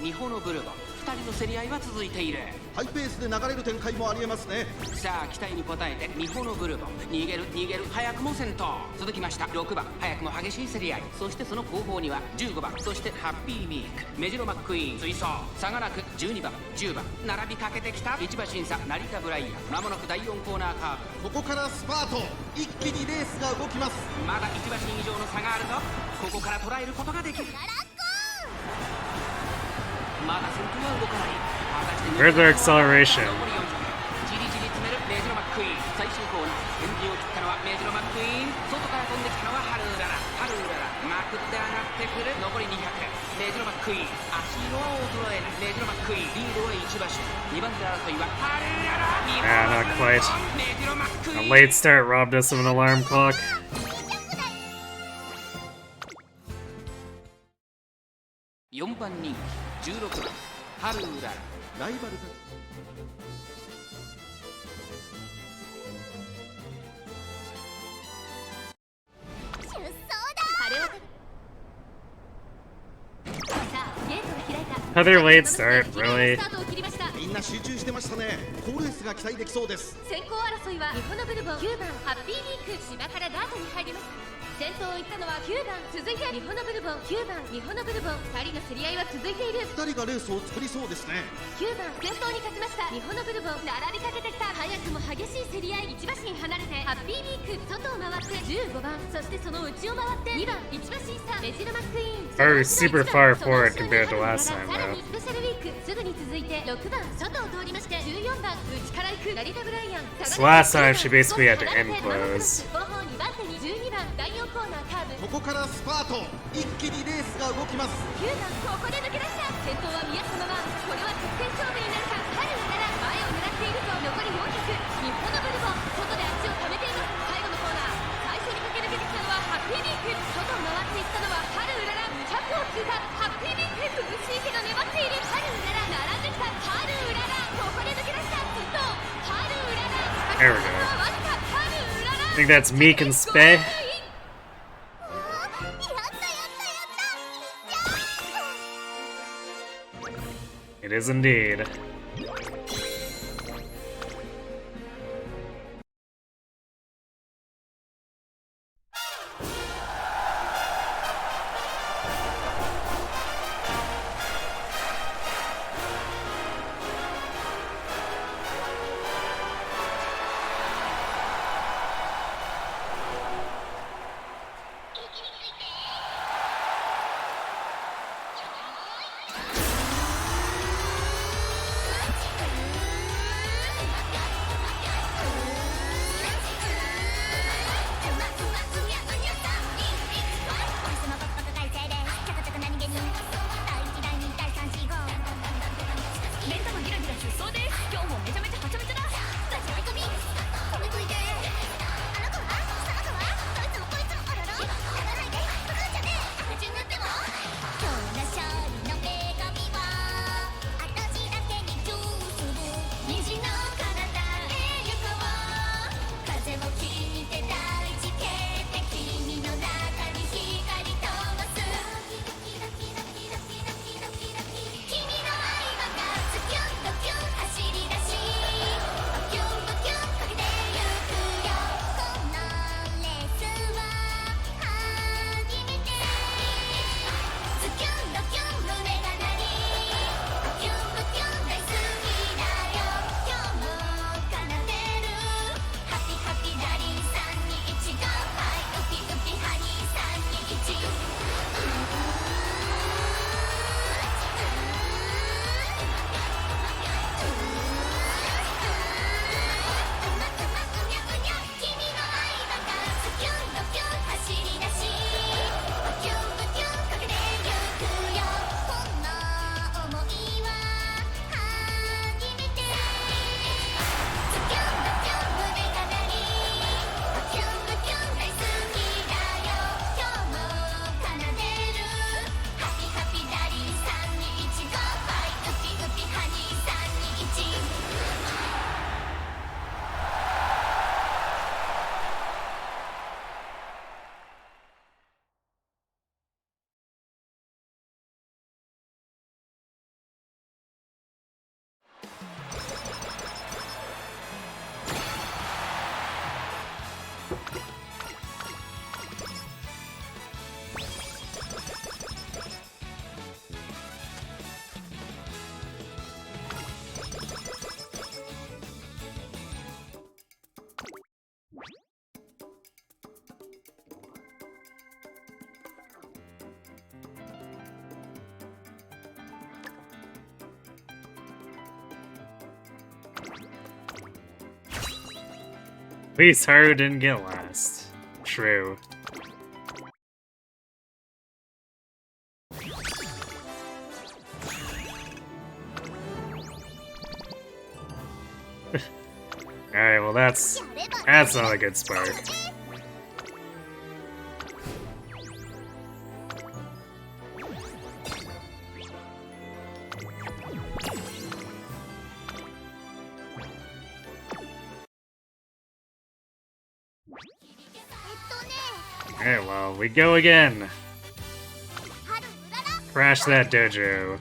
ミホノブルボン、2人の競り合いは続いている。ハイペースで流れる展開もありえますね。さあ期待に応えてミホノブルボン、逃げる早くも先頭。続きました6番、早くも激しい競り合い。そしてその後方には15番、そしてハッピーミーク、メジロマックイーン追走。差がなく12番10番並びかけてきた。1馬審査成田ブライアン、まもなく第4コーナーカーブ。ここからスパート、一気にレースが動きます。まだ1馬身以上の差があるぞ。ここから捉えることができる。まだ先頭は動かない。果たして Further acceleration. 残り40秒、じりじり詰めるメジロマックイーン。最終コーナー、エンジンを切ったのはメジロマックイーン。外から飛んできたのはハルウララ、まくって上がってくる。残り200、メジロマックイーン、足色は衰えない。メジロマックイーンリードは1馬身。2番手争いはハルウララ、Ah, not quite. メジロマックイー A ン。 late start robbed us of an alarm clock. 4番人気16番ハルウララ、ライバルたち。Another late start, really? みんな集中してましたね。好レースが期待できそうです。先行争いはミホノブルボン、9番ハッピーリーク、芝からダートに入ります。先頭を行ったのは9番、続いてミホノブルボン、9番ミホノブルボン、2人の競り合いは続いている。2人がレースを作りそうですね。9番先頭に勝ちましたミホノブルボン、並びかけてきた。早くも激しい競り合い。1馬身離れてハッピーリーク、外を回って15番、そしてその内を回って2番1馬身差、メジロマックイーン。 We're super far forward compared to last time, さら though. にスペシャルウィーク、すぐに続いて6番外を通りまして14番内から行く成田ブライアン。 This last time she basically had to end close. 後方2番手に12番第4コーナーカーブ。ここからスパート、一気にレースが動きます。9番ここで抜け出した。先頭は宮様はこれは直線勝負になるか。ハルウララ前を狙っているぞ。残り400、日本のブルボン外で足を溜めています。最後のコーナー、最初に駆け抜けてきたのはハッピーリーク、外を回っていったのはハルウララ。200を通過。ハッピーリーク苦しいけど粘っている。ハルウララ並んできた。ハルウララここで抜け出した。ずっとハルウララ。 There we go. わずかハルウララ。 I think that's Meek and Spey. It is indeed. least Haru didn't get last. True. Alright, well that's not a good spark. Alright, well, we go again. Crash that dojo.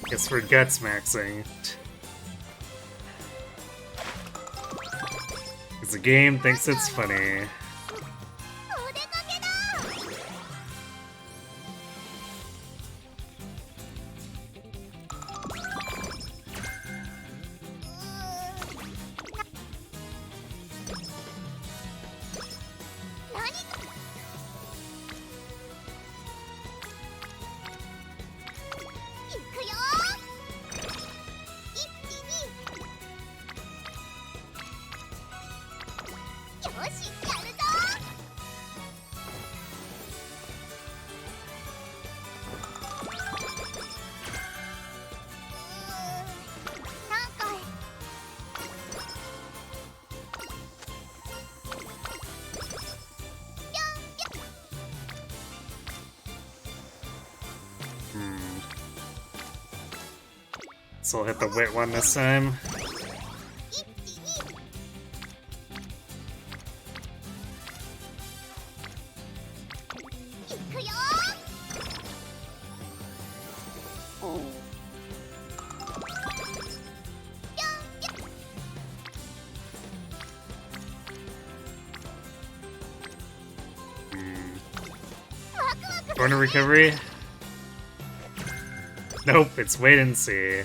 Guess we're guts maxing. Cause the game thinks it's funny. So I'll hit the wit one this time. Corner recovery? Nope, it's wait and see.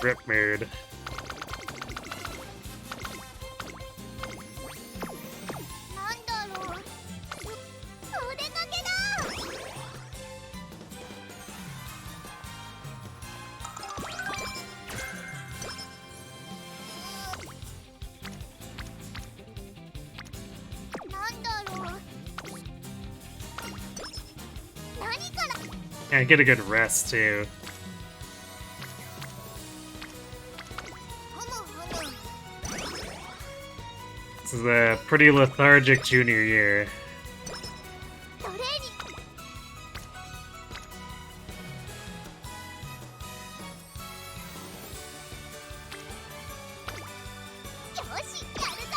Rip mood. And get a good rest too. This is a pretty lethargic junior year. トレーニング よしやるぞ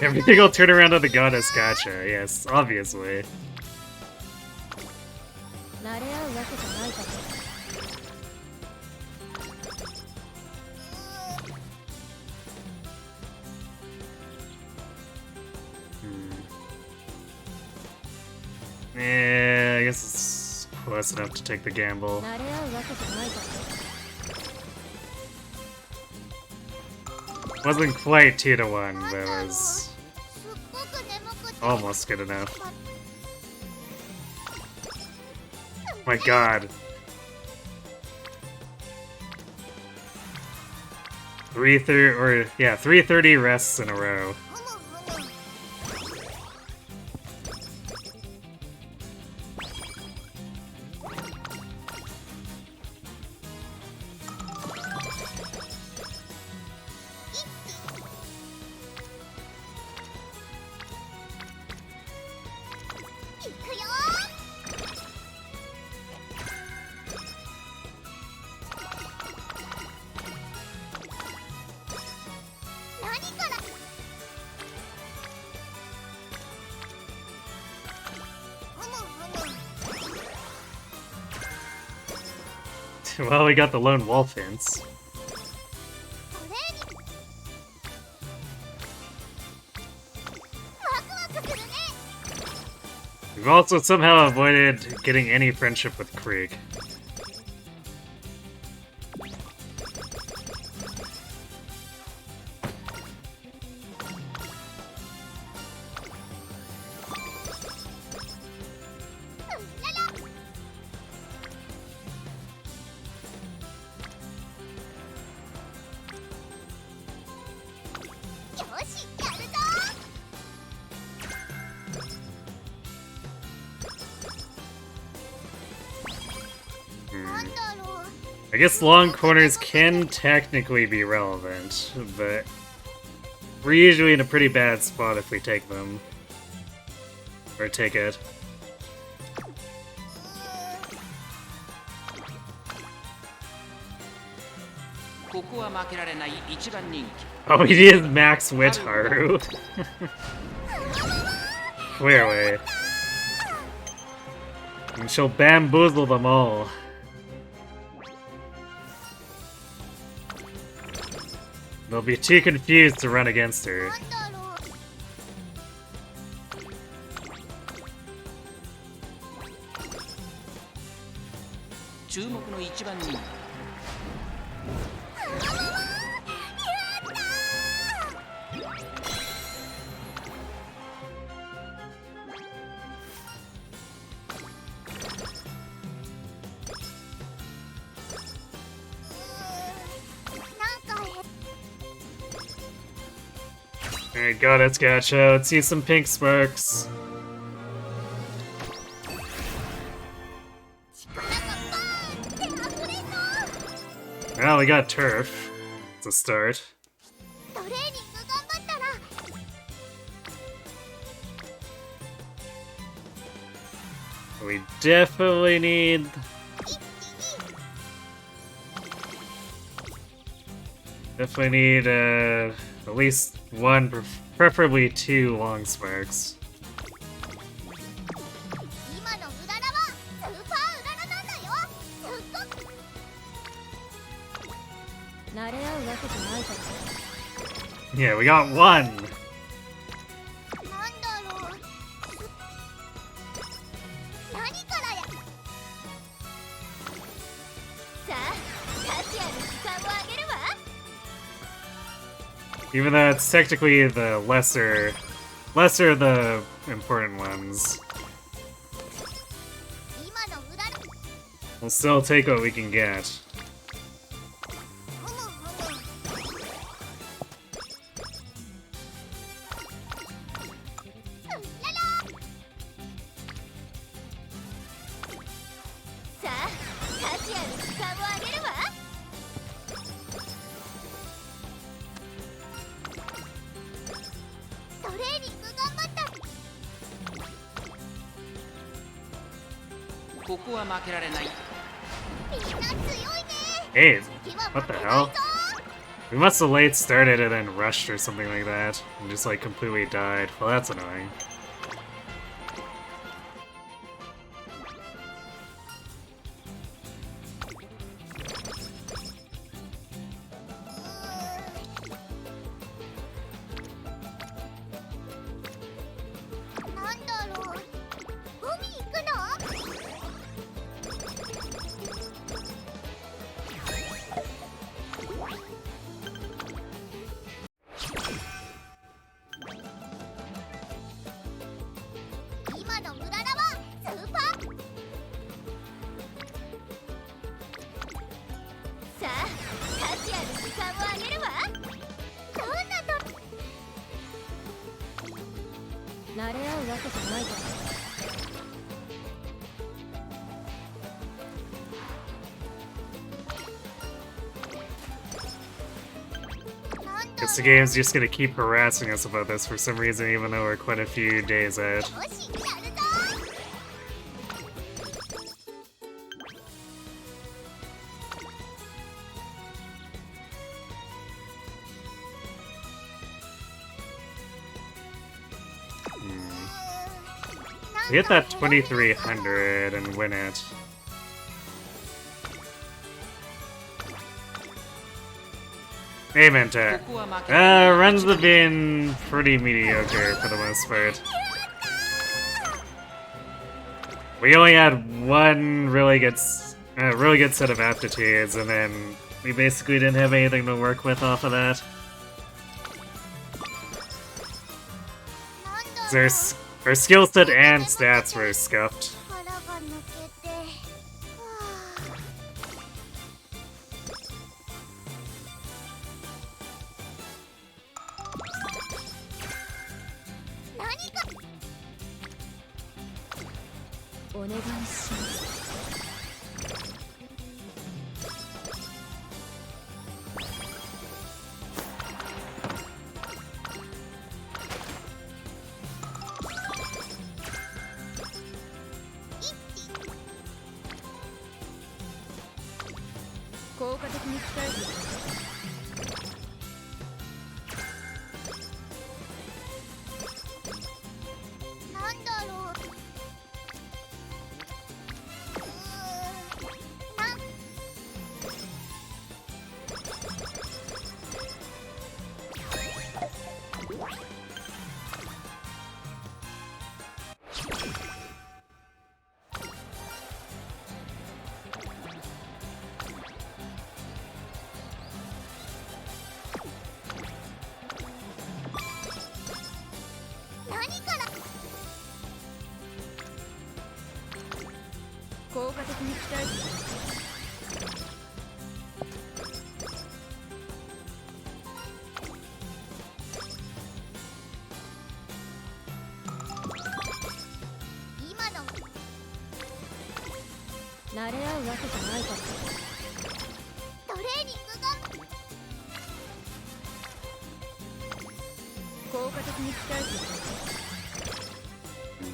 Everything will turn around on the goddess gacha, yes, obviously. 慣れ合うわけじゃないかと Yeah, I guess it's close enough to take the gamble. 慣れ合うわけじゃないかと Wasn't quite 2 to 1, but it was すっごく眠くて almost good enough. My god. 330 rests in a row. いくよ 何から Well, we got the lone wolf hints. トレーニングワクワクするね We've also somehow avoided getting any friendship with Krieg. I guess long corners can technically be relevant, but we're usually in a pretty bad spot if we take them. Or take it. Oh, we did max wit Haru. Clearly. And she'll bamboozle them all. They'll be too confused to run against her. なんだろう 注目の一番人気 Alright, got it, gotcha. Let's see some pink sparks. Well, we got turf. It's a start. トレーニング頑張ったら We definitely need... Definitely need, at least one, preferably two long sparks. 今のうららはスーパーうららなんだよすっごく慣れ合うわけじゃないから Yeah, we got one! なんだろう何からやさあタシアに時間をあげるわ Even though it's technically the lesser of the important ones. 今のうらら We'll still take what we can get. さあ価値ある時間をあげるわ。トレーニング頑張った。ここは負けられない。みんな強いね。 Hey, what the hell? We must have late started and then rushed or something like that, and just like completely died. Well, that's annoying. Guess the game's just gonna keep harassing us about this for some reason, even though we're quite a few days out. We hit that 2300 and win it. Amen to runs have been pretty mediocre for the most part. We only had one really good set of aptitudes, and then we basically didn't have anything to work with off of that. Our skill set and stats were scuffed.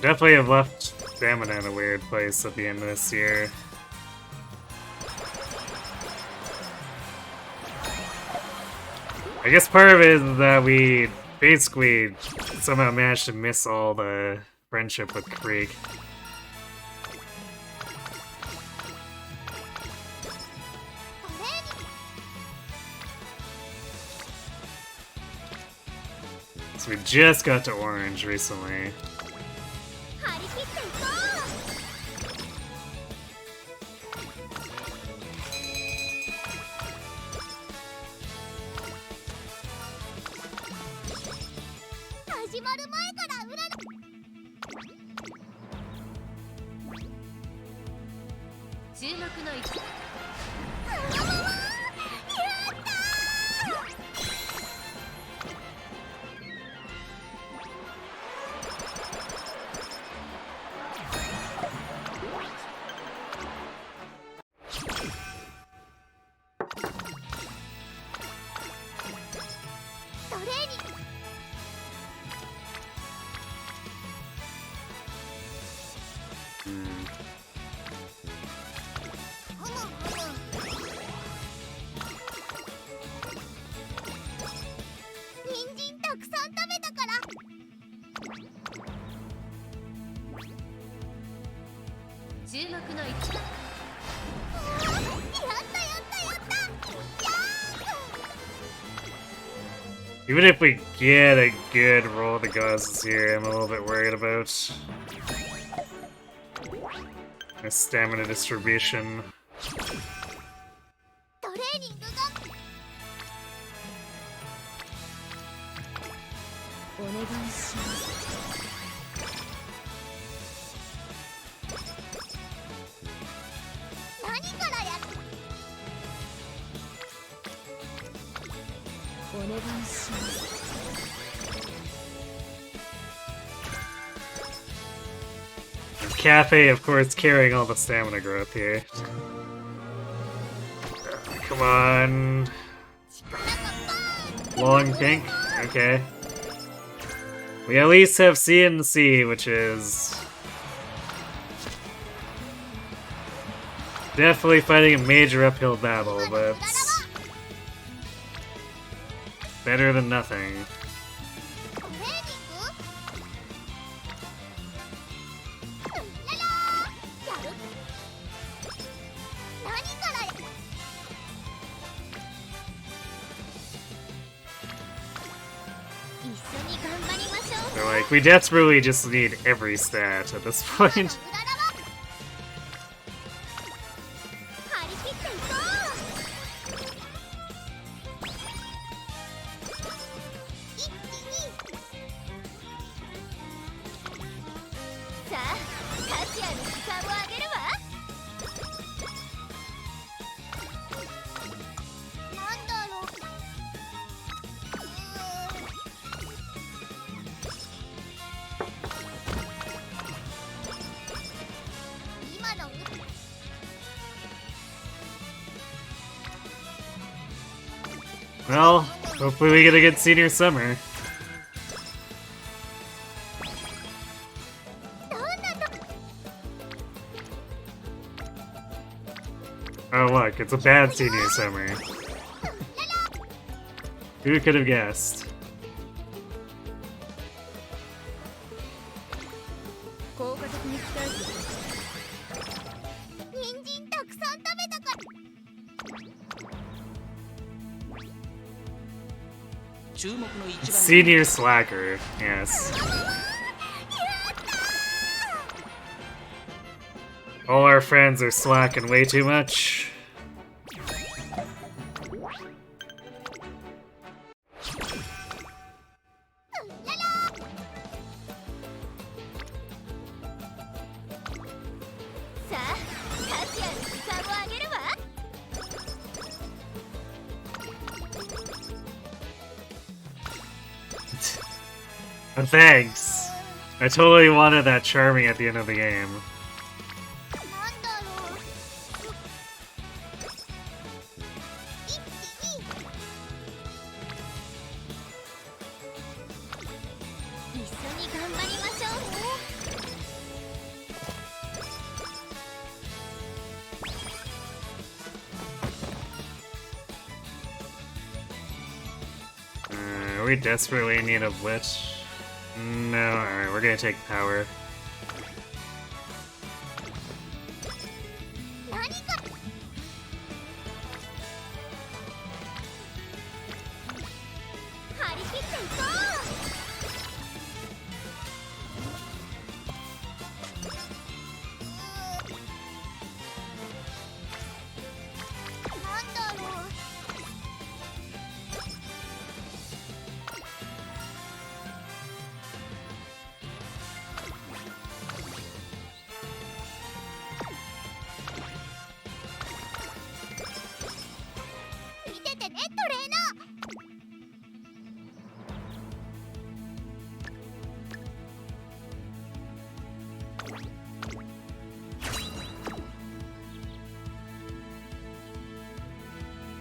Definitely have left stamina in a weird place at the end of this year. I guess part of it is that we basically somehow managed to miss all the friendship with Creek. So we just got to Orange recently. 注目の一番。 Even if we get a good roll of the gods here, I'm a little bit worried about my stamina distribution. トレーニングがお願いします。何からやる？お願いします。 Cafe, of course, carrying all the stamina growth here. Come on. Long pink? Okay. We at least have CNC, which is definitely fighting a major uphill battle, but better than nothing. So, like, we desperately just need every stat at this point. Well, hopefully we get a good senior summer. Oh look, it's a bad senior summer. Who could have guessed? Senior slacker, yes. All our friends are slacking way too much. Thanks. I totally wanted that charming at the end of the game. We desperately need a witch. No, alright, we're gonna take power.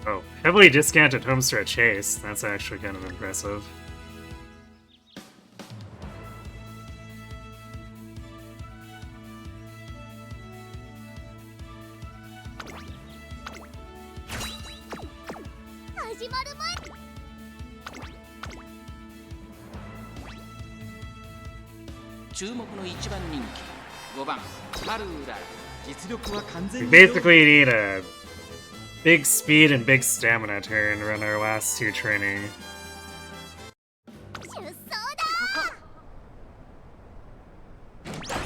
Oh, heavily discounted homestretch haste. That's actually kind of impressive. 実力は完 We 全に basically need a big speed and big stamina turn run our last two training. 出走だ。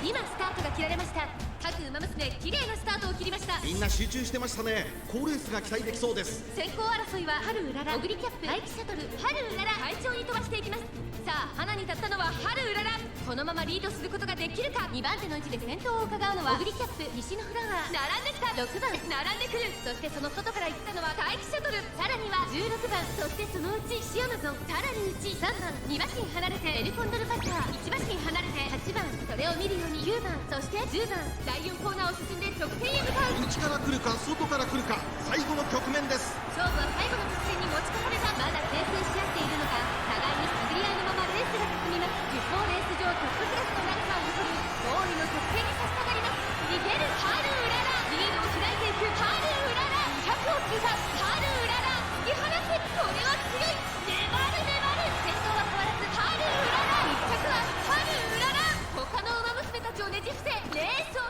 今スタートが切られました。各馬娘綺麗なスタートを切りました。みんな集中してましたね。好レースが期待できそうです。先行争いは春うらら、オグリキャップ、大気シャトル、春うらら、快調に飛ばしていきます。さあ花に立ったのは春うらら。このままリードすることができるか。2番手の位置で先頭を伺うのはオグリキャップ、西のフラワー、並んできた。6番並んでくる。そしてその外から行ったのは大気シャトル、さらには16番、そしてそのうちシアマゾン、さらにうち3番、2馬身離れてエルコンドルパッカー、1馬身離れて8番、それを見るように9番、そして10番、第4コーナーを進んで直線へ向かう。内から来るか外から来るか、最後の局面です。勝負は最後の直線に持ち込まれた。まだ形成し合っているのか、互いに探り合いのままレースが進みます。10号レース場トップクラスの長さを誇るゴールの直線に差し掛かります。逃げるハルウララ、リードを開いていくハルウララ、100を切ったハルウララ、突き放す。これは強い。粘る粘る。先頭は変わらずハルウララ、1着はハルウララ。他の馬娘たちをねじ伏せレースを。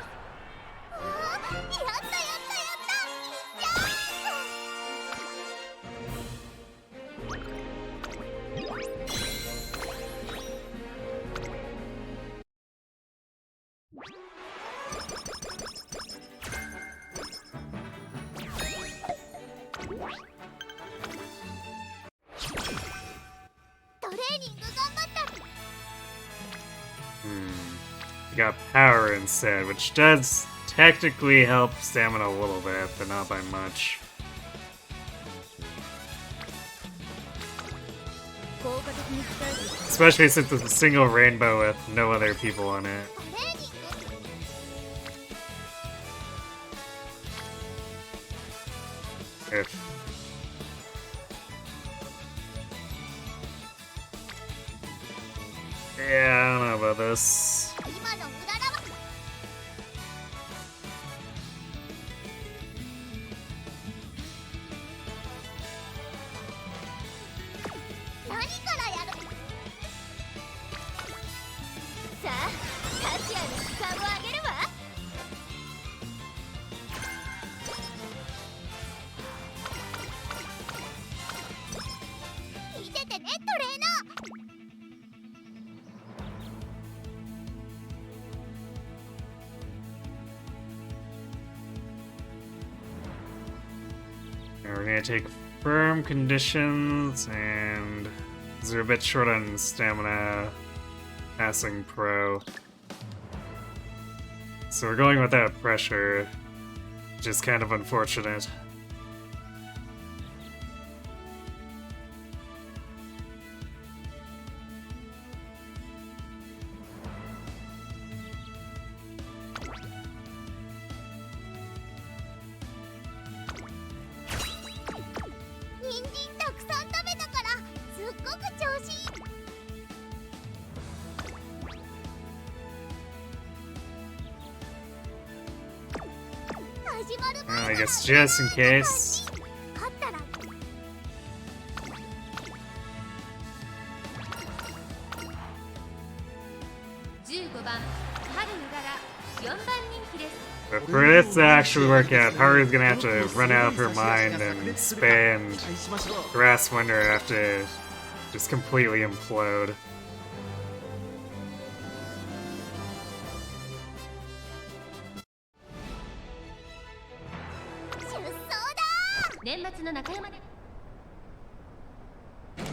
やったやったやった。トレーニング頑張った。You got power instead, which does technically help stamina a little bit, but not by much. 効果的に鍛える。 Especially since it's a single rainbow with no other people on it. トレーニング。 If yeah, I don't know about this. 今のうららは何からやる。さあカチアの時間をあげるわ。見ててねトレーナー。And we're gonna take firm conditions, and they're a bit short on stamina, passing pro. So we're going without pressure, which is kind of unfortunate. I guess just in case. 15番ハルウララ、4番人気です。 But for this to actually work out, Haru's gonna have to run out of her mind and spend Grass Wonder have to just completely implode. 年末の中山で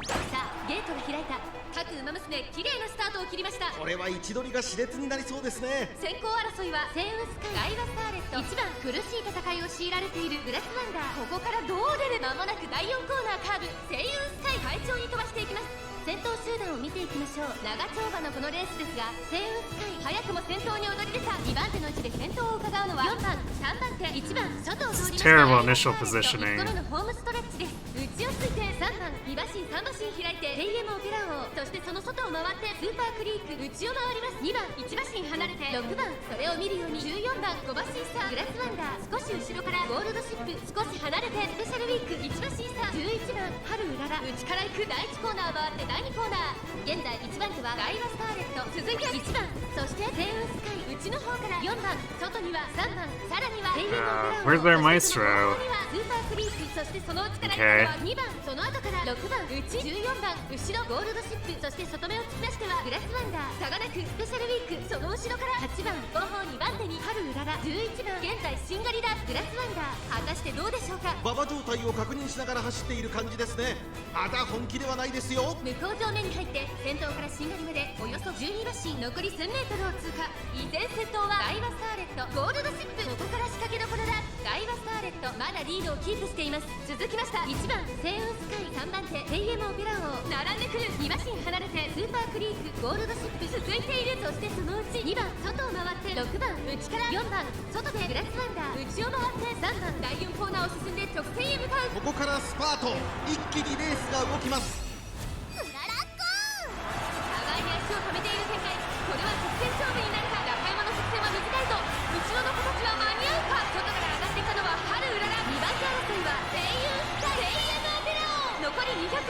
さあゲートが開いた。各馬娘綺麗なスタートを切りました。これは位置取りが熾烈になりそうですね。先行争いはセイウスカイ、ガイワスターレット、1番苦しい戦いを強いられているグラスワンダー。ここからどう出る。間もなく第4コーナーカーブ、セイウスカイ快調に飛ばしていきます。先頭集団を見ていきましょう。長丁場のこのレースですが、セイウスカイ早くも先頭に躍り出た。2番手の位置で先頭を伺うのは4番、3番手、1番外を通りました。 Terrible initial positioning. 1個目のホームストレッチです。内をついて3番、2馬身3馬身開いてテイエムオペラ王、そしてその外を回ってスーパークリーク、内を回ります。2番1馬身離れて6番、それを見るように14番5馬身差、グラスワンダー少し後ろからゴールドシップ、少し離れてスペシャルウィーク1馬身差、11番春うらら、内から行く第1コーナー回って第2コーナー現在1番手はダイワスターレット、続いて1番、そしてセウンスカイ、内の方から4番、外には3番、さらにはペイエのオペラオ、Where's their Maestro? スーパークリーク、そしてその内から1番は2番、その後から6番、内14番、後ろゴールドシップ、そして外目を突き出してはグラスワンダー、差がなくスペシャルウィーク、その後ろから8番、後方2番手に春うらら、11番、現在シンガリラグラスワンダー、果たしてどうでしょうか。馬場状態を確認しながら走っている感じですね。まだ本気ではないですよ。向こう上面に入って先頭からシンガリまでおよそ12馬身、残り 1000m を通過。依然先頭はダイワスターレット、ゴールドシップ、ここから仕掛けどころだ。ダイワスターレットまだリードをキープしています。続きました1番セウンスカイ、3番手ペイエムオペラ王、並んでくる2馬身離れてスーパークリーク、ゴールドシップ続いている。そしてそのうち2番外を回って6番、内から4番、外でグラスワンダー、内を回って3番、第4コーナーを進んで直線へ向かう。ここからスパート、一気にレースが動きます。互いに足を止めている展開。これは直線勝負になるか。中山の直線は短いぞ。後ろの子たちは間に合うか。外から上がってきたのは春うらら、2番手争いは声優スカイ、レイヤーのオペラ王、残り200。先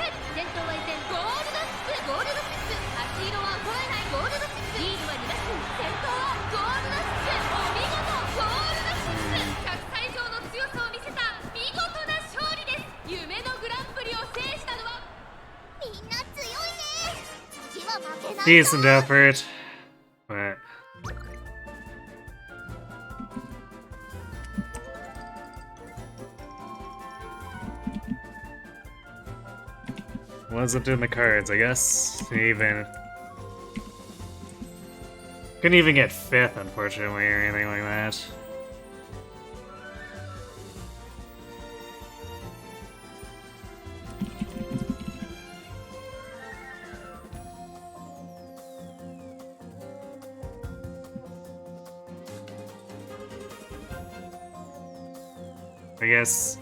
頭は依然ゴールドシップ、ゴールドシップ、足色は衰えないゴールドシップ、リードは2馬身、先頭はゴールドシップ、お見事ゴールドシップ、100歳以上の強さを見せた見事な勝利です。夢のグランプリを制したのはみんな強いね。次は負けない。 Decent effort, but wasn't in the cards, I guess. Couldn't even get 5th, unfortunately, or anything like that. I guess.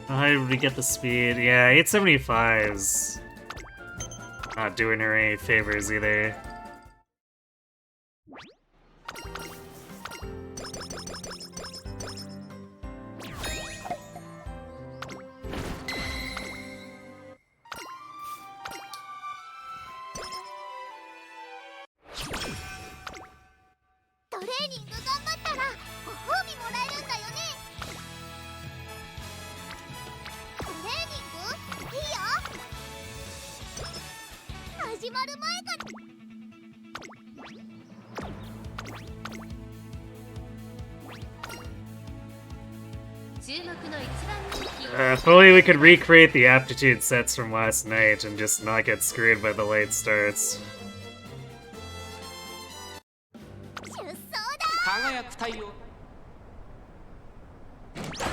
How did we get the speed? Yeah, 875's not doing her any favors either. If only we could recreate the aptitude sets from last night and just not get screwed by the late starts. 輝く太陽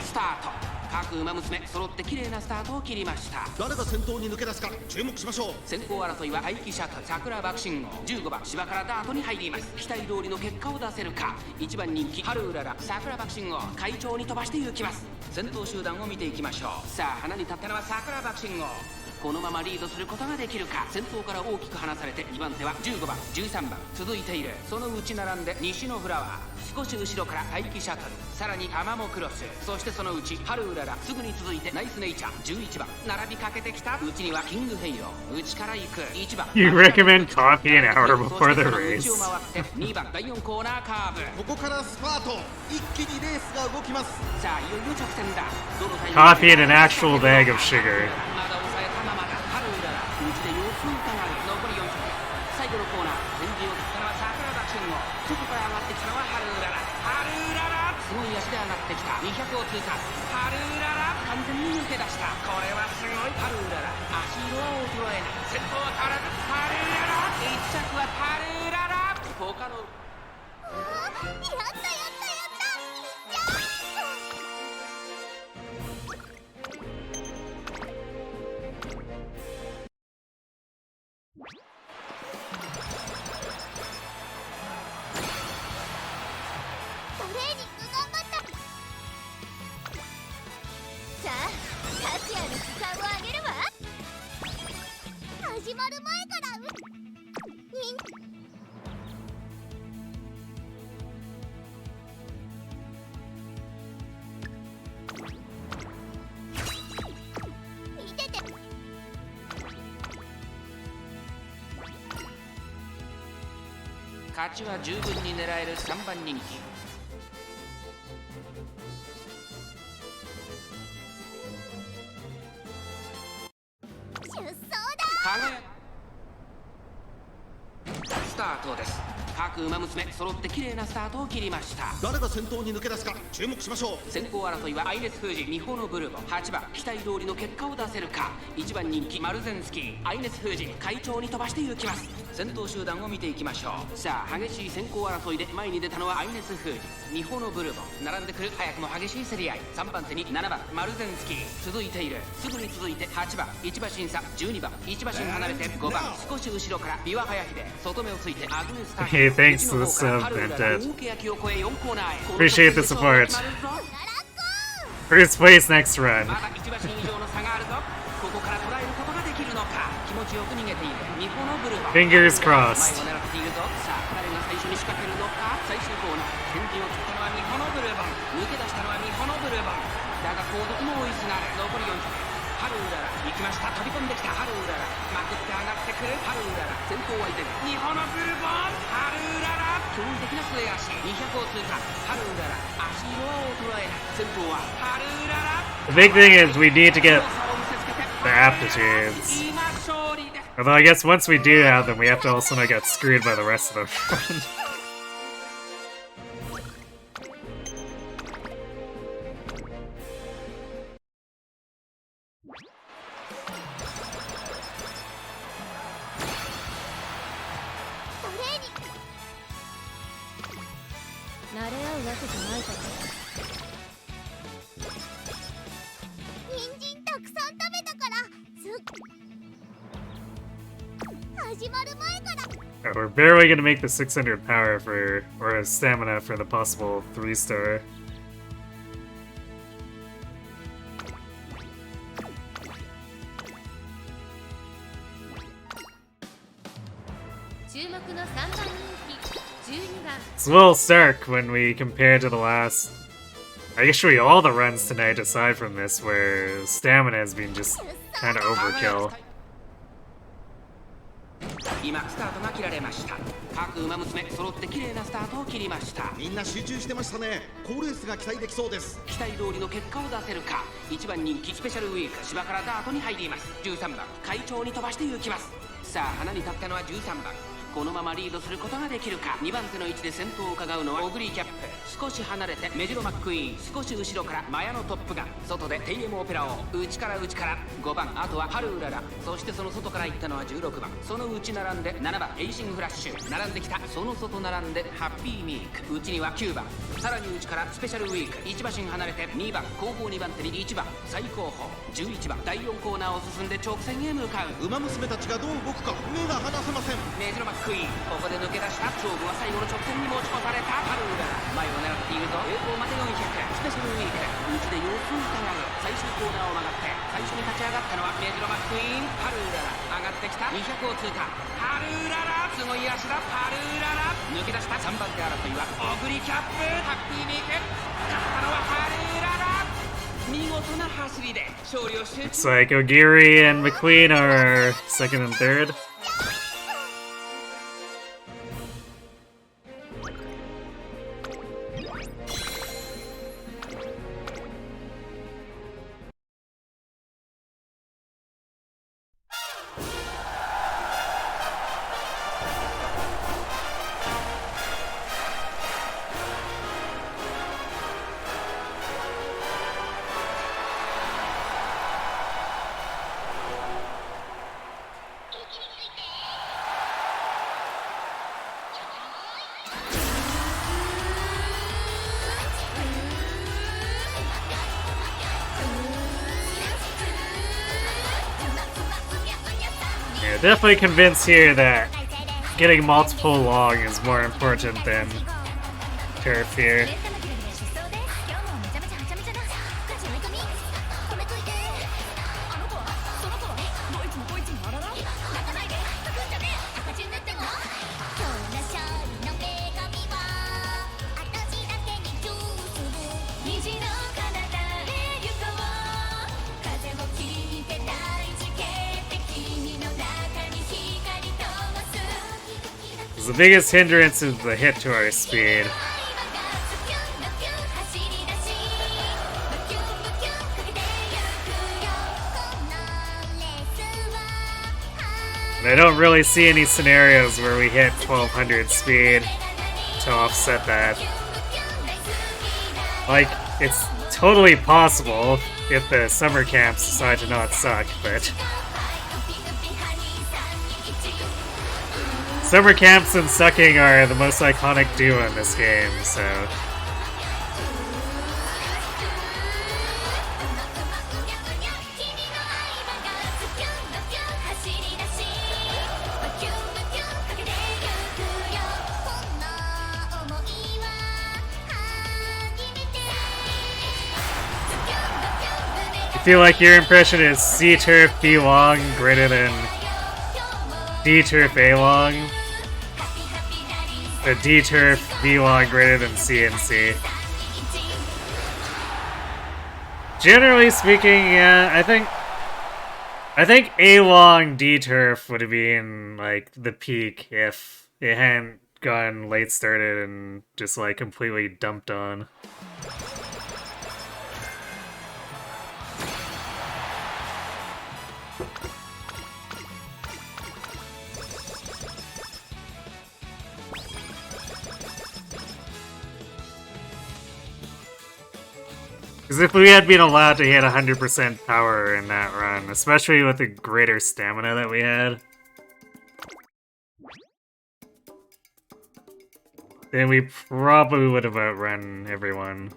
スタート。各馬娘揃って綺麗なスタートを切りました。誰が先頭に抜け出すか注目しましょう。先行争いは愛機シャトル、桜爆信号、15番芝からダートに入ります。期待通りの結果を出せるか。1番人気春うらら、桜爆信号、快調に飛ばして行きます。先頭集団を見ていきましょう。さあ花に立ったのは桜爆信号、このままリードすることができるか。先頭から大きく離されて2番手は15番13番続いている。そのうち並んで西のフラワー、少し後ろから大気シャトル、さらにアマモクロス、そしてそのうち春うらら、すぐに続いてナイスネイチャー11番並びかけてきた。うちにはキングヘイロー、内から行く1番 You recommend coffee an hour before the その race. 内を回って2番第4コーナーカーブ。ここからスパート、一気にレースが動きます。さあいよいよ直線だ。どのタイミングで Coffee and an actual bag of sugar. まだ抑えたままだ。春うらら、うちで様子を伺う。残り400。最後のコーナー、先陣を切ったのは桜爆信号、外から上がってきたのは春うらら。春うらら、すごい足で上がってきた。200を通過。春うらら、完全に抜け出した。これはすごい。春うらら、足色は衰えない。先頭は変わらず春うらら、1着は春うらら。他のやったやったやった、トレーニング頑張った。さあ達也の時間を上げるわ。始まる前から見てて。勝ちは十分に狙える3番人気。スタートです。各馬娘揃って綺麗なスタートを切りました。誰が先頭に抜け出すか注目しましょう。先行争いはアイネス封じ、ミホのブルボン。8番期待通りの結果を出せるか。1番人気マルゼンスキー、アイネス封じ快調に飛ばして行きます。先頭集団を見ていきましょう。さあ激しい先行争いで前に出たのはアイネス封じ、ミホのブルボン。並んでくる早くも激しい競り合い。3番手に7番マルゼンスキー続いている。すぐに続いて8番1馬審査、12番1馬審離れて5番少し後ろからビワハヤヒデ、外目をついてアグネスター。Hey, thanks for the sub, Vinted. Appreciate the support. First place next run. まだ1馬身以上の差があるぞ。ここから捉えることができるのか。気持ちよく逃げているミホのブルボン。 Fingers crossed. 前を狙っているぞ。さあ誰が最初に仕掛けるのか。最終コーナー先陣を切ったのはミホのブルボン。抜け出したのはミホのブルボン。だが後続も追いすがる。残り400。ハルウララ行きました。飛び込んできたハルウララ。まくって上がってくるハルウララ。先頭相手にミホのブルボン。ハルウララ驚異的な末足。200を通過。ハルウララ足色は衰えない。先頭はハルウララ。 The big thing is we need to get the aptitudes. Although I guess once we do have them, we have to also not get screwed by the rest of them. 慣れ合うわけじゃないから。人参たくさん食べたから始まる前から。 We're barely gonna make the 600 power for, or stamina for the possible 3-star. 注目の3番人気12番。 It's a little stark when we compare to the last, actually all the runs tonight aside from this, where stamina has been just kind of overkill. 今スタートが切られました。各馬娘揃って綺麗なスタートを切りました。みんな集中してましたね。好レースが期待できそうです。期待通りの結果を出せるか。1番人気スペシャルウィーク芝からダートに入ります。13番快調に飛ばして行きます。さあ花に立ったのは13番。このままリードすることができるか。2番手の位置で先頭を伺うのはオグリーキャップ。少し離れてメジロマックイーン。少し後ろからマヤのトップガン。外でテイエムオペラを内から5番あとはハルウララ。そしてその外から行ったのは16番。その内並んで7番エイシングフラッシュ。並んできた。その外並んでハッピーミーク。内には9番。さらに内からスペシャルウィーク。1馬身離れて2番。後方2番手に1番。最後方11番。第4コーナーを進んで直線へ向かう。馬娘たちがどう動くか目が離せません。メジロマックイーン。ここで抜け出した勝負は最後の直線に持ち越された。ハルウララ前を狙っているぞ。栄光まで400。スペシャルウィーク内で様子を伺う。最終コーナーを曲がって最初に立ち上がったのはメジロマックイーン。ハルウララ上がってきた。200を通過。ハルウララすごい足だ。ハルウララ抜け出した3番手争いはオグリキャップ。ハッピーメイク勝ったのはハルウララ。見事な走りで勝利を集中。 Looks like Ogiri and McQueen are second and third. Yeah, definitely convinced here that getting multiple long is more important than turf here. Because the biggest hindrance is the hit to our speed. And I don't really see any scenarios where we hit 1200 speed to offset that. Like, it's totally possible if the summer camps decide to not suck, but summer camps and sucking are the most iconic duo in this game, so I feel like your impression is C turf B long greater than D turf A long. The D turf B long greater than C and C. Generally speaking, yeah, I think A long D turf would have been like the peak if it hadn't gone late started and just like completely dumped on. Because if we had been allowed to hit 100% power in that run, especially with the greater stamina that we had, then we probably would have outrun everyone.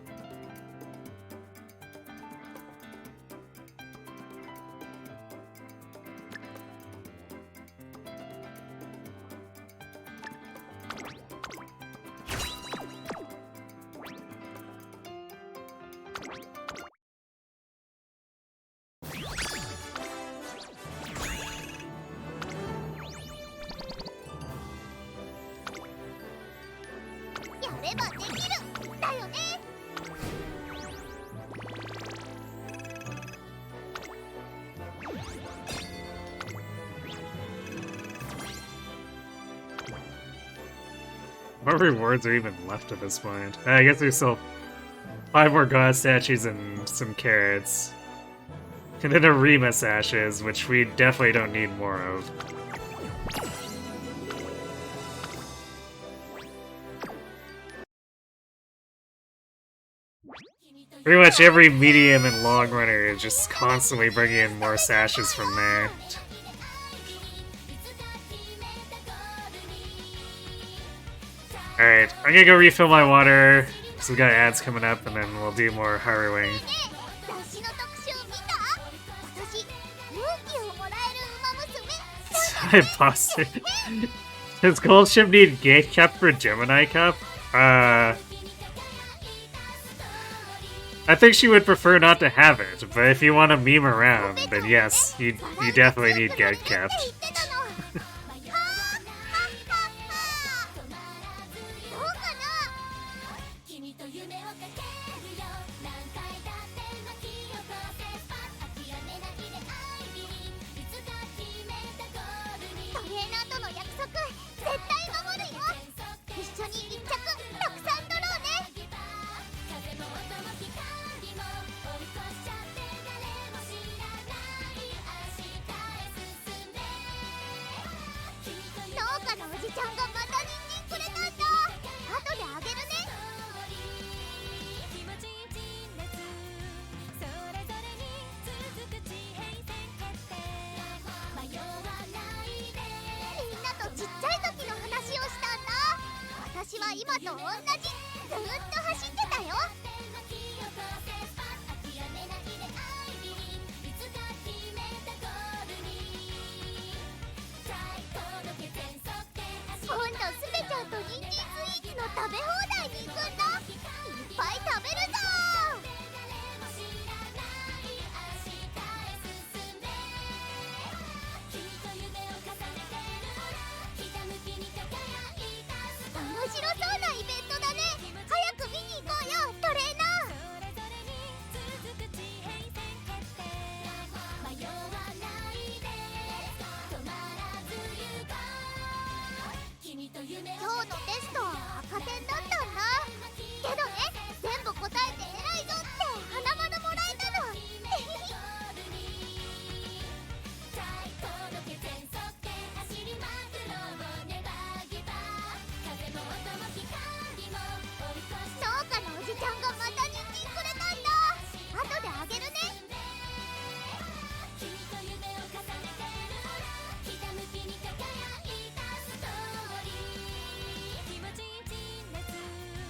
What rewards are even left at this point? I guess there's still 5 more god statues and some carrots. And then Arima sashes, which we definitely don't need more of. Pretty much every medium and long runner is just constantly bringing in more sashes from there. Alright, I'm gonna go refill my water, because we got ads coming up, and then we'll do more Haruing. Imposter. Does Gold Ship need Gate Cup for Gemini Cup? I think she would prefer not to have it, but if you want to meme around, then yes, you definitely need Gate Cup.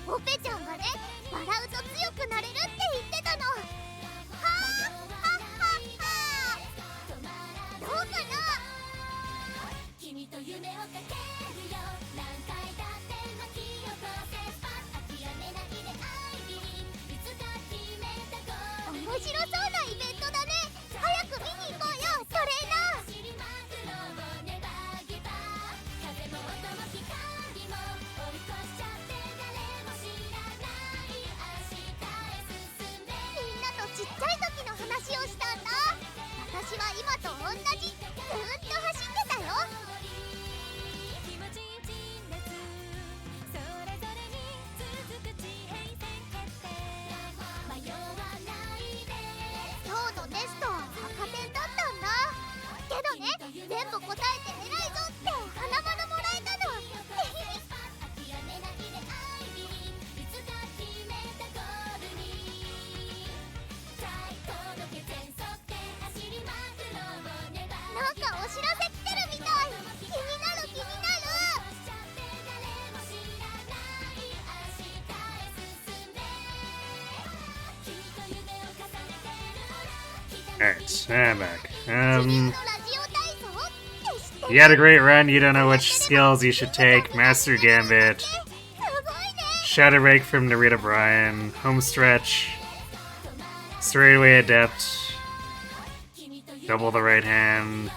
オペちゃんがね、笑うと強くなれるって言ってたの。はあはははどうかな。君と夢をかけるよ、何回だって巻き起こせ、諦めないで愛に、いつか決めたゴール。面白そうなイベントだね。早く見に行こうよ、トレーナー。ちっちゃい時の話をしたんだ。私は今と同じずーっと走ってたよ。今日のテストは赤点だったんだけどね、全部答えて偉いぞって花丸もらえたの。なんかお知らせ来てるみたい。気になる気になる。Alright, I'm back. You had a great run, you don't know which skills you should take. Master Gambit, Shadow Rake from Narita Bryan, Home Stretch, Straightaway Adept, double the right hand,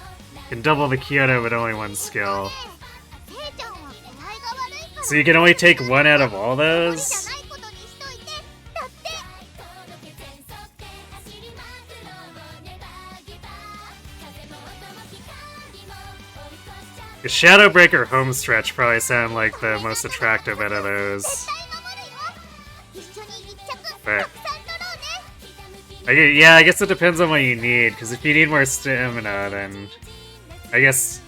can double the Kyoto but only one skill. So you can only take one out of all those? The Shadow Break or Home Stretch probably sound like the most attractive out of those. But yeah, I guess it depends on what you need, because if you need more stamina, then I guess,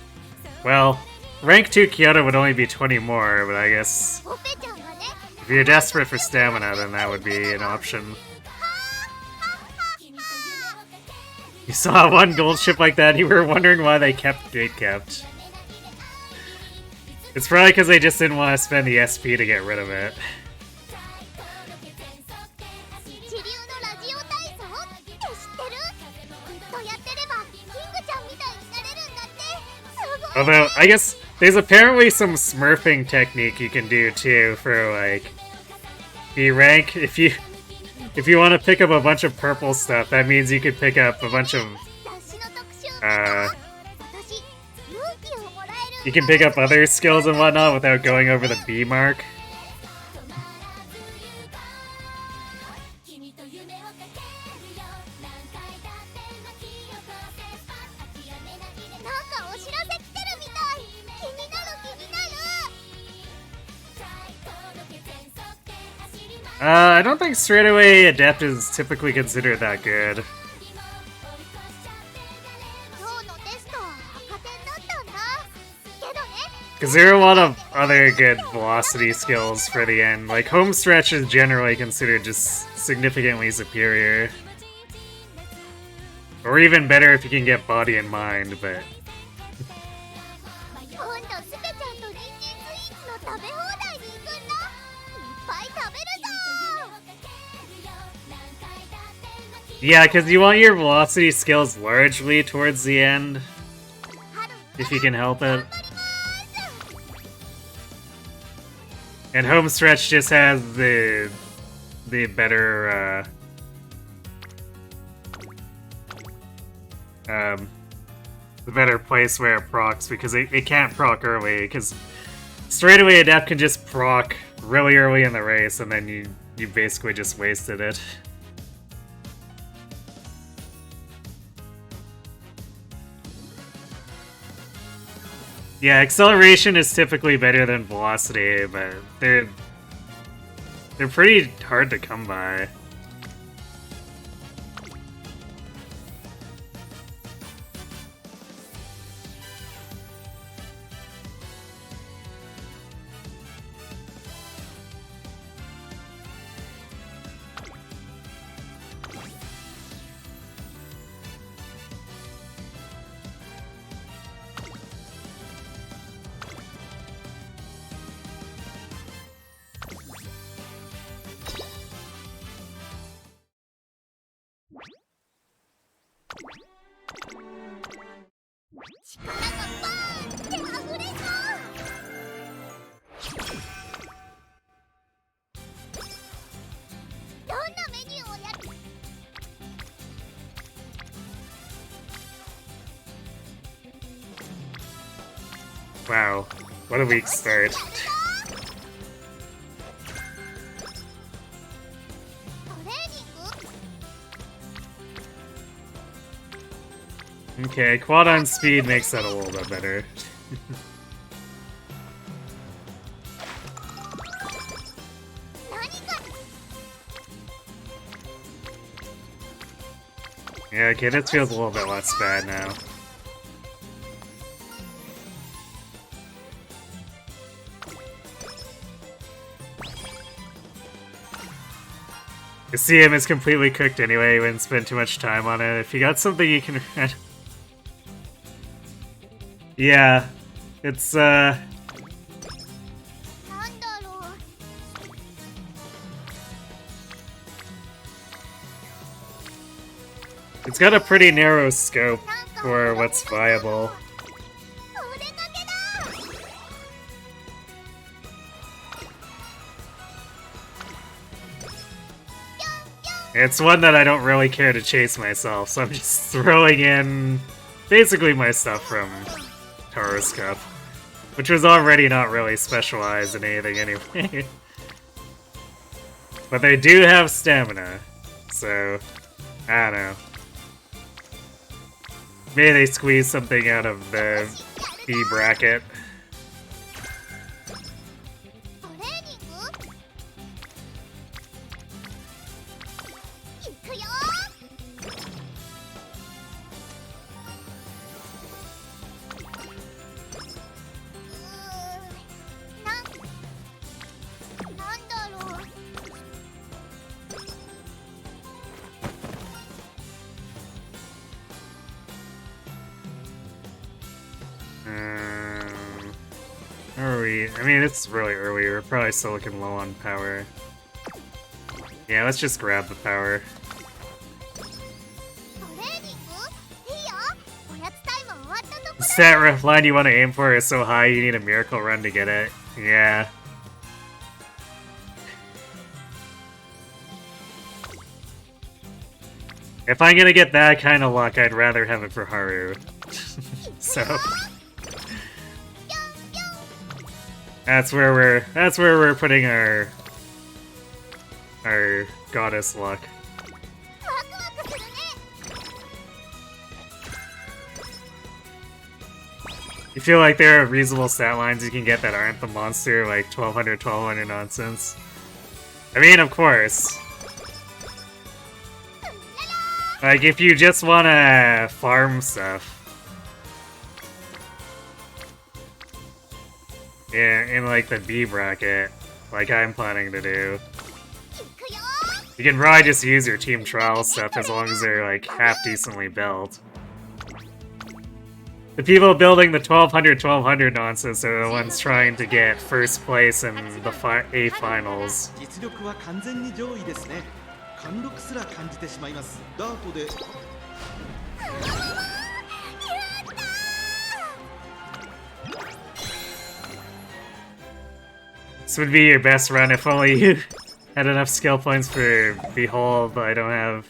well, rank 2 Kyoto would only be 20 more, but I guess if you're desperate for stamina, then that would be an option. You saw one gold ship like that, you were wondering why they kept gatekept. It's probably because they just didn't want to spend the SP to get rid of it. Although, I guess there's apparently some smurfing technique you can do too for like B rank. If you want to pick up a bunch of purple stuff, that means you could pick up a bunch of you can pick up other skills and whatnot without going over the B mark. I don't think straightaway Adept is typically considered that good. Because there are a lot of other good velocity skills for the end. Like, Home Stretch is generally considered just significantly superior. Or even better if you can get Body and Mind, but... Yeah, because you want your velocity skills largely towards the end, if you can help it. And Home Stretch just has the better, the better place where it procs, because it can't proc early, because straightaway Adept can just proc really early in the race, and then you basically just wasted it. Yeah, acceleration is typically better than velocity, but they're pretty hard to come by. Wow, what a weak start. Okay, quad on speed makes that a little bit better. Yeah, okay, this feels a little bit less bad now. The CM is completely cooked anyway, you wouldn't spend too much time on it. If you got something you can... Yeah, it's it's got a pretty narrow scope for what's viable. It's one that I don't really care to chase myself, so I'm just throwing in basically my stuff from Haru's Cup, which was already not really specialized in anything anyway. But they do have stamina, so I don't know. Maybe they squeeze something out of the B bracket. I mean, it's really early. We're probably still looking low on power. Yeah, let's just grab the power. The stat ref line you want to aim for is so high you need a miracle run to get it. Yeah. If I'm gonna get that kind of luck, I'd rather have it for Haru. So... That's where we're putting our goddess luck. You feel like there are reasonable stat lines you can get that aren't the monster, like 1200 nonsense? I mean, of course. Like, if you just wanna farm stuff. Yeah, in like the B bracket, like I'm planning to do. You can probably just use your team trial stuff as long as they're like half decently built. The people building the 1200 nonsense are the ones trying to get first place in the A finals. This would be your best run if only you had enough skill points for Behold, but I don't have...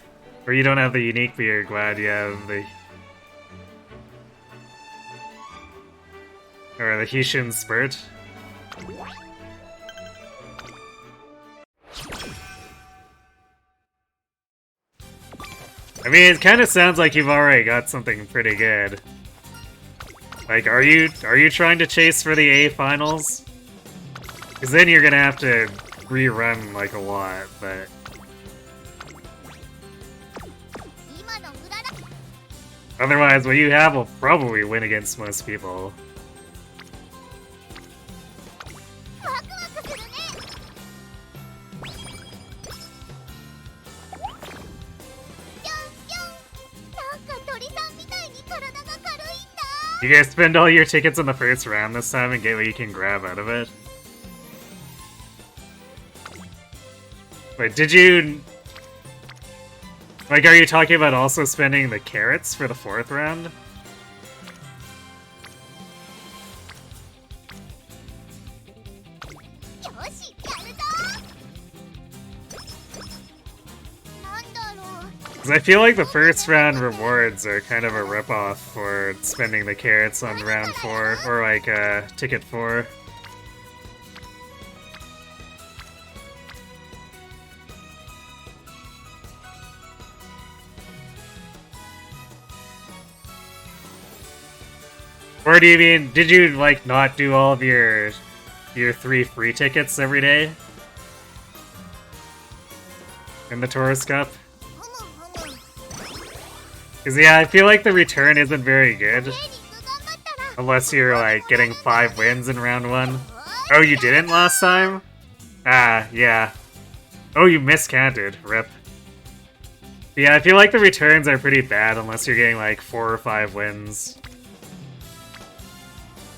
Or you don't have the unique, but you're glad you have the... Or the Hishin Spurt. I mean, it kind of sounds like you've already got something pretty good. Like, are you trying to chase for the A finals? Because then you're gonna have to rerun like a lot, but... Otherwise, what you have will probably win against most people. You guys spend all your tickets in the first round this time and get what you can grab out of it? Wait, did you... Like, are you talking about also spending the carrots for the fourth round? Because I feel like the first round rewards are kind of a ripoff for spending the carrots on round 4, or like ticket 4. Or do you mean, did you like not do all of your 3 free tickets every day? In the Taurus Cup? Because yeah, I feel like the return isn't very good. Unless you're like getting 5 wins in round 1. Oh, you didn't last time? Ah, yeah. Oh, you miscounted. Rip. Yeah, I feel like the returns are pretty bad unless you're getting like 4 or 5 wins.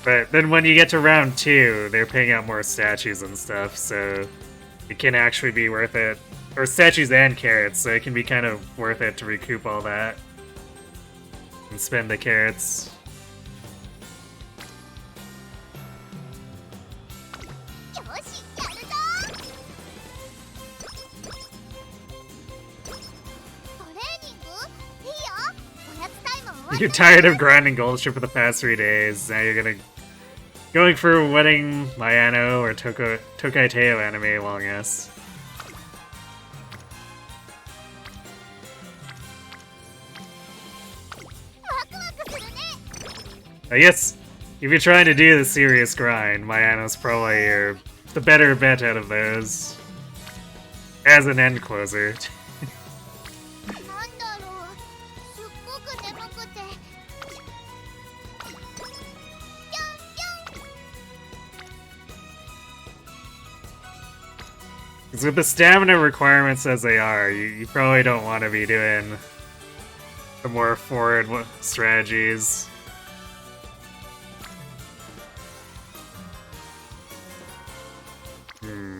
But then when you get to round 2, they're paying out more statues and stuff, so it can actually be worth it. Or statues and carrots, so it can be kind of worth it to recoup all that. And spend the carrots. You're tired of grinding gold ship for the past 3 days. Now you're going for wedding Mayano or Tokai Teo anime long ass. I guess if you're trying to do the serious grind, Mayano's probably the better bet out of those. As an end closer. Because with the stamina requirements as they are, you probably don't want to be doing the more forward strategies.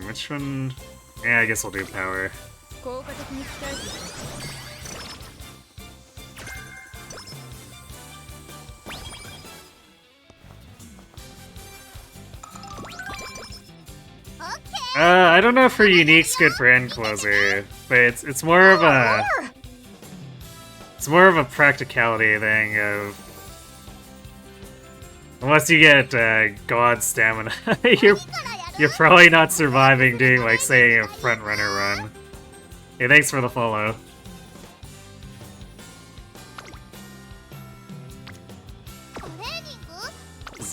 Which one? Yeah, I guess we'll do power. I don't know if for unique's good for end closer, but it's more of a practicality thing of unless you get god stamina, you're probably not surviving doing like say a front runner run. Hey, thanks for the follow.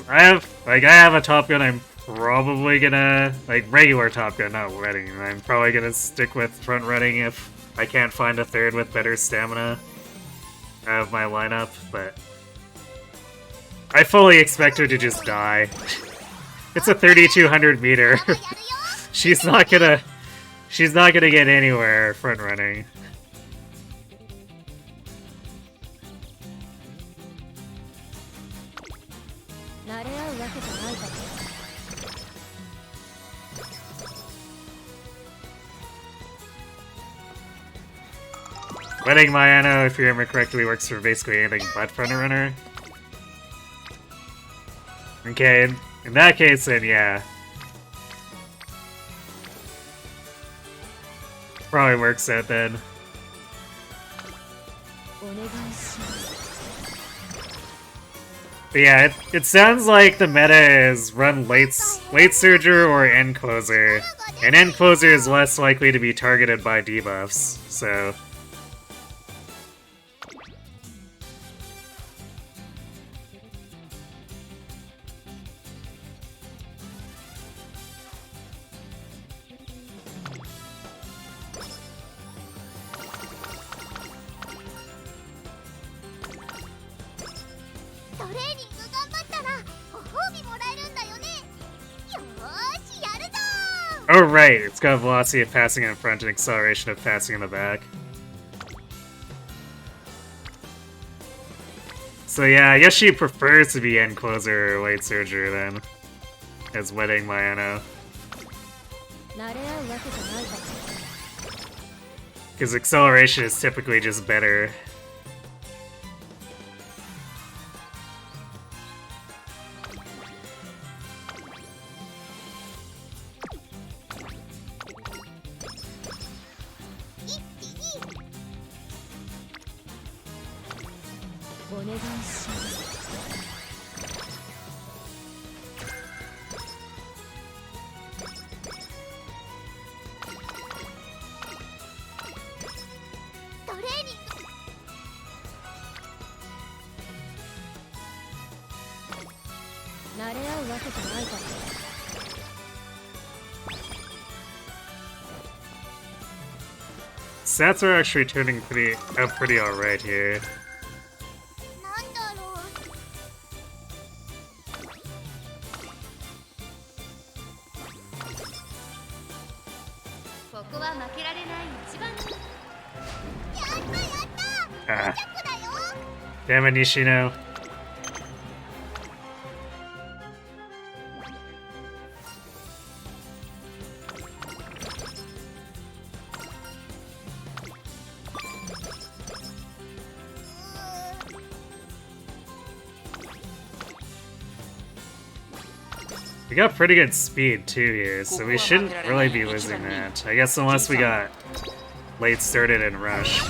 I have a Top Gun I'm probably gonna, like, regular Top Gun, not wedding. I'm probably gonna stick with front running if I can't find a third with better stamina out of my lineup, but I fully expect her to just die. It's a 3,200 meter. She's not gonna get anywhere front running. Wedding Mayano, if you remember correctly, works for basically anything but front runner. Okay, in that case, then yeah. Probably works out then. But yeah, it sounds like the meta is run late surger or end closer. And end closer is less likely to be targeted by debuffs, so... Oh right, it's got velocity of passing in front and acceleration of passing in the back. So yeah, I guess she prefers to be end closer or late surger then, as wedding Mayano. Because acceleration is typically just better. Stats are actually turning pretty alright here. なんだろう。ここは負けられない一番。やったやった。 Ah. Damn it, Nishino. We got pretty good speed too here, so we shouldn't really be losing that. I guess unless we got late started and rush.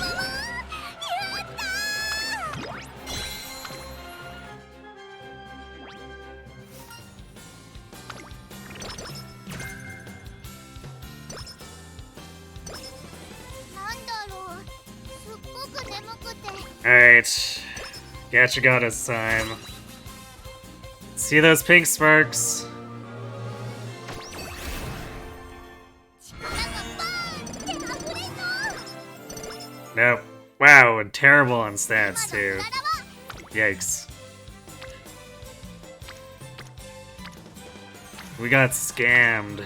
Alright, Gacha got us time. See those pink sparks? Nope. Wow, and terrible on stats too. Yikes. We got scammed.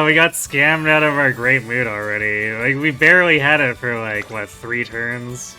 We got scammed out of our great mood already. Like, we barely had it for like, what, 3 turns?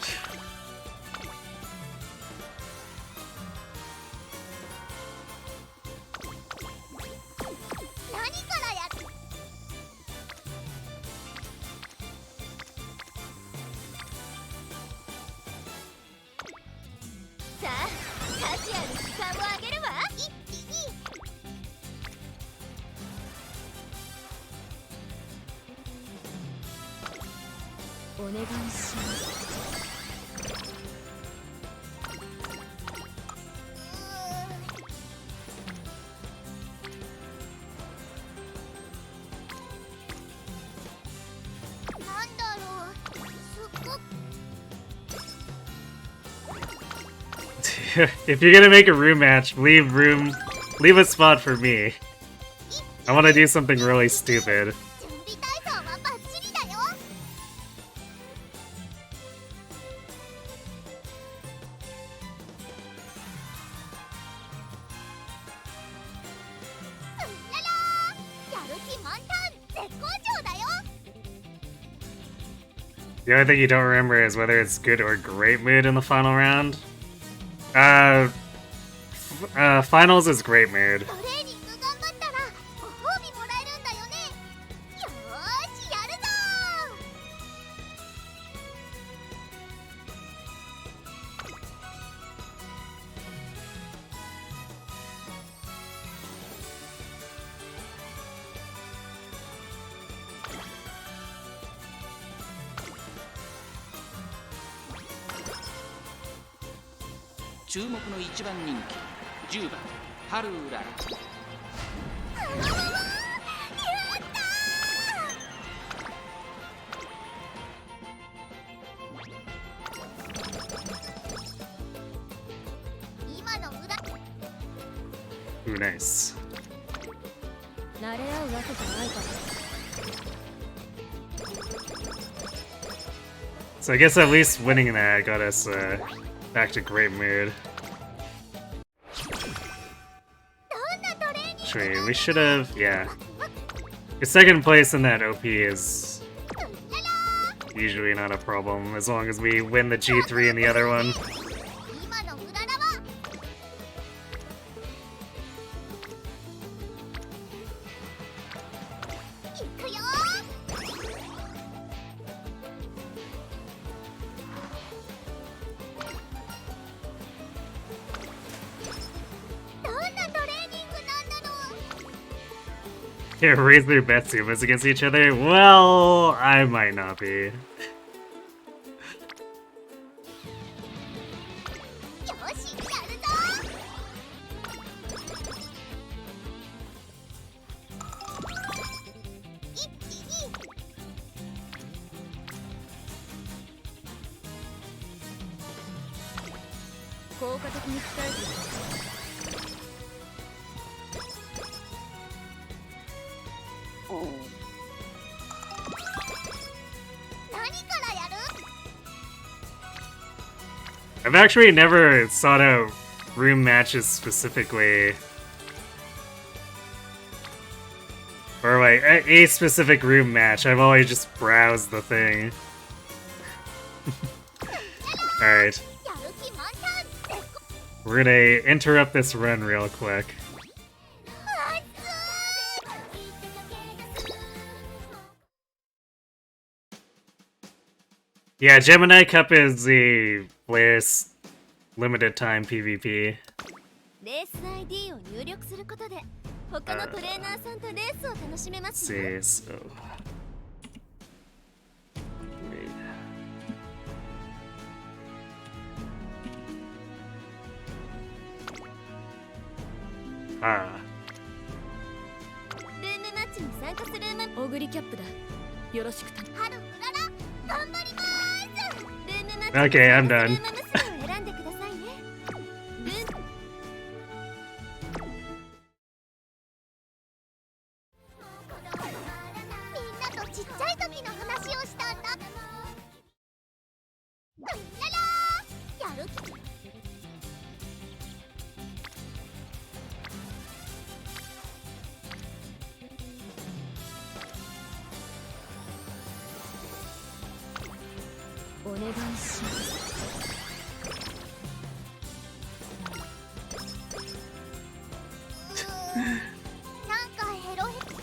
If you're gonna make a room match, leave a spot for me. I want to do something really stupid. The only thing you don't remember is whether it's good or great mood in the final round. Finals is great mood. Ooh, nice. So I guess at least winning that got us back to great mood. Actually, we should have, yeah. The second place in that OP is usually not a problem, as long as we win the G3 in the other one. Yeah, raise their best Sumas against each other? Well, I might not be. I've actually never sought out room matches specifically. Or like, a specific room match. I've always just browsed the thing. Alright. We're gonna interrupt this run real quick. Yeah, Gemini Cup is the latest limited time PvP. Let's see, so... Wait. Okay, I'm done.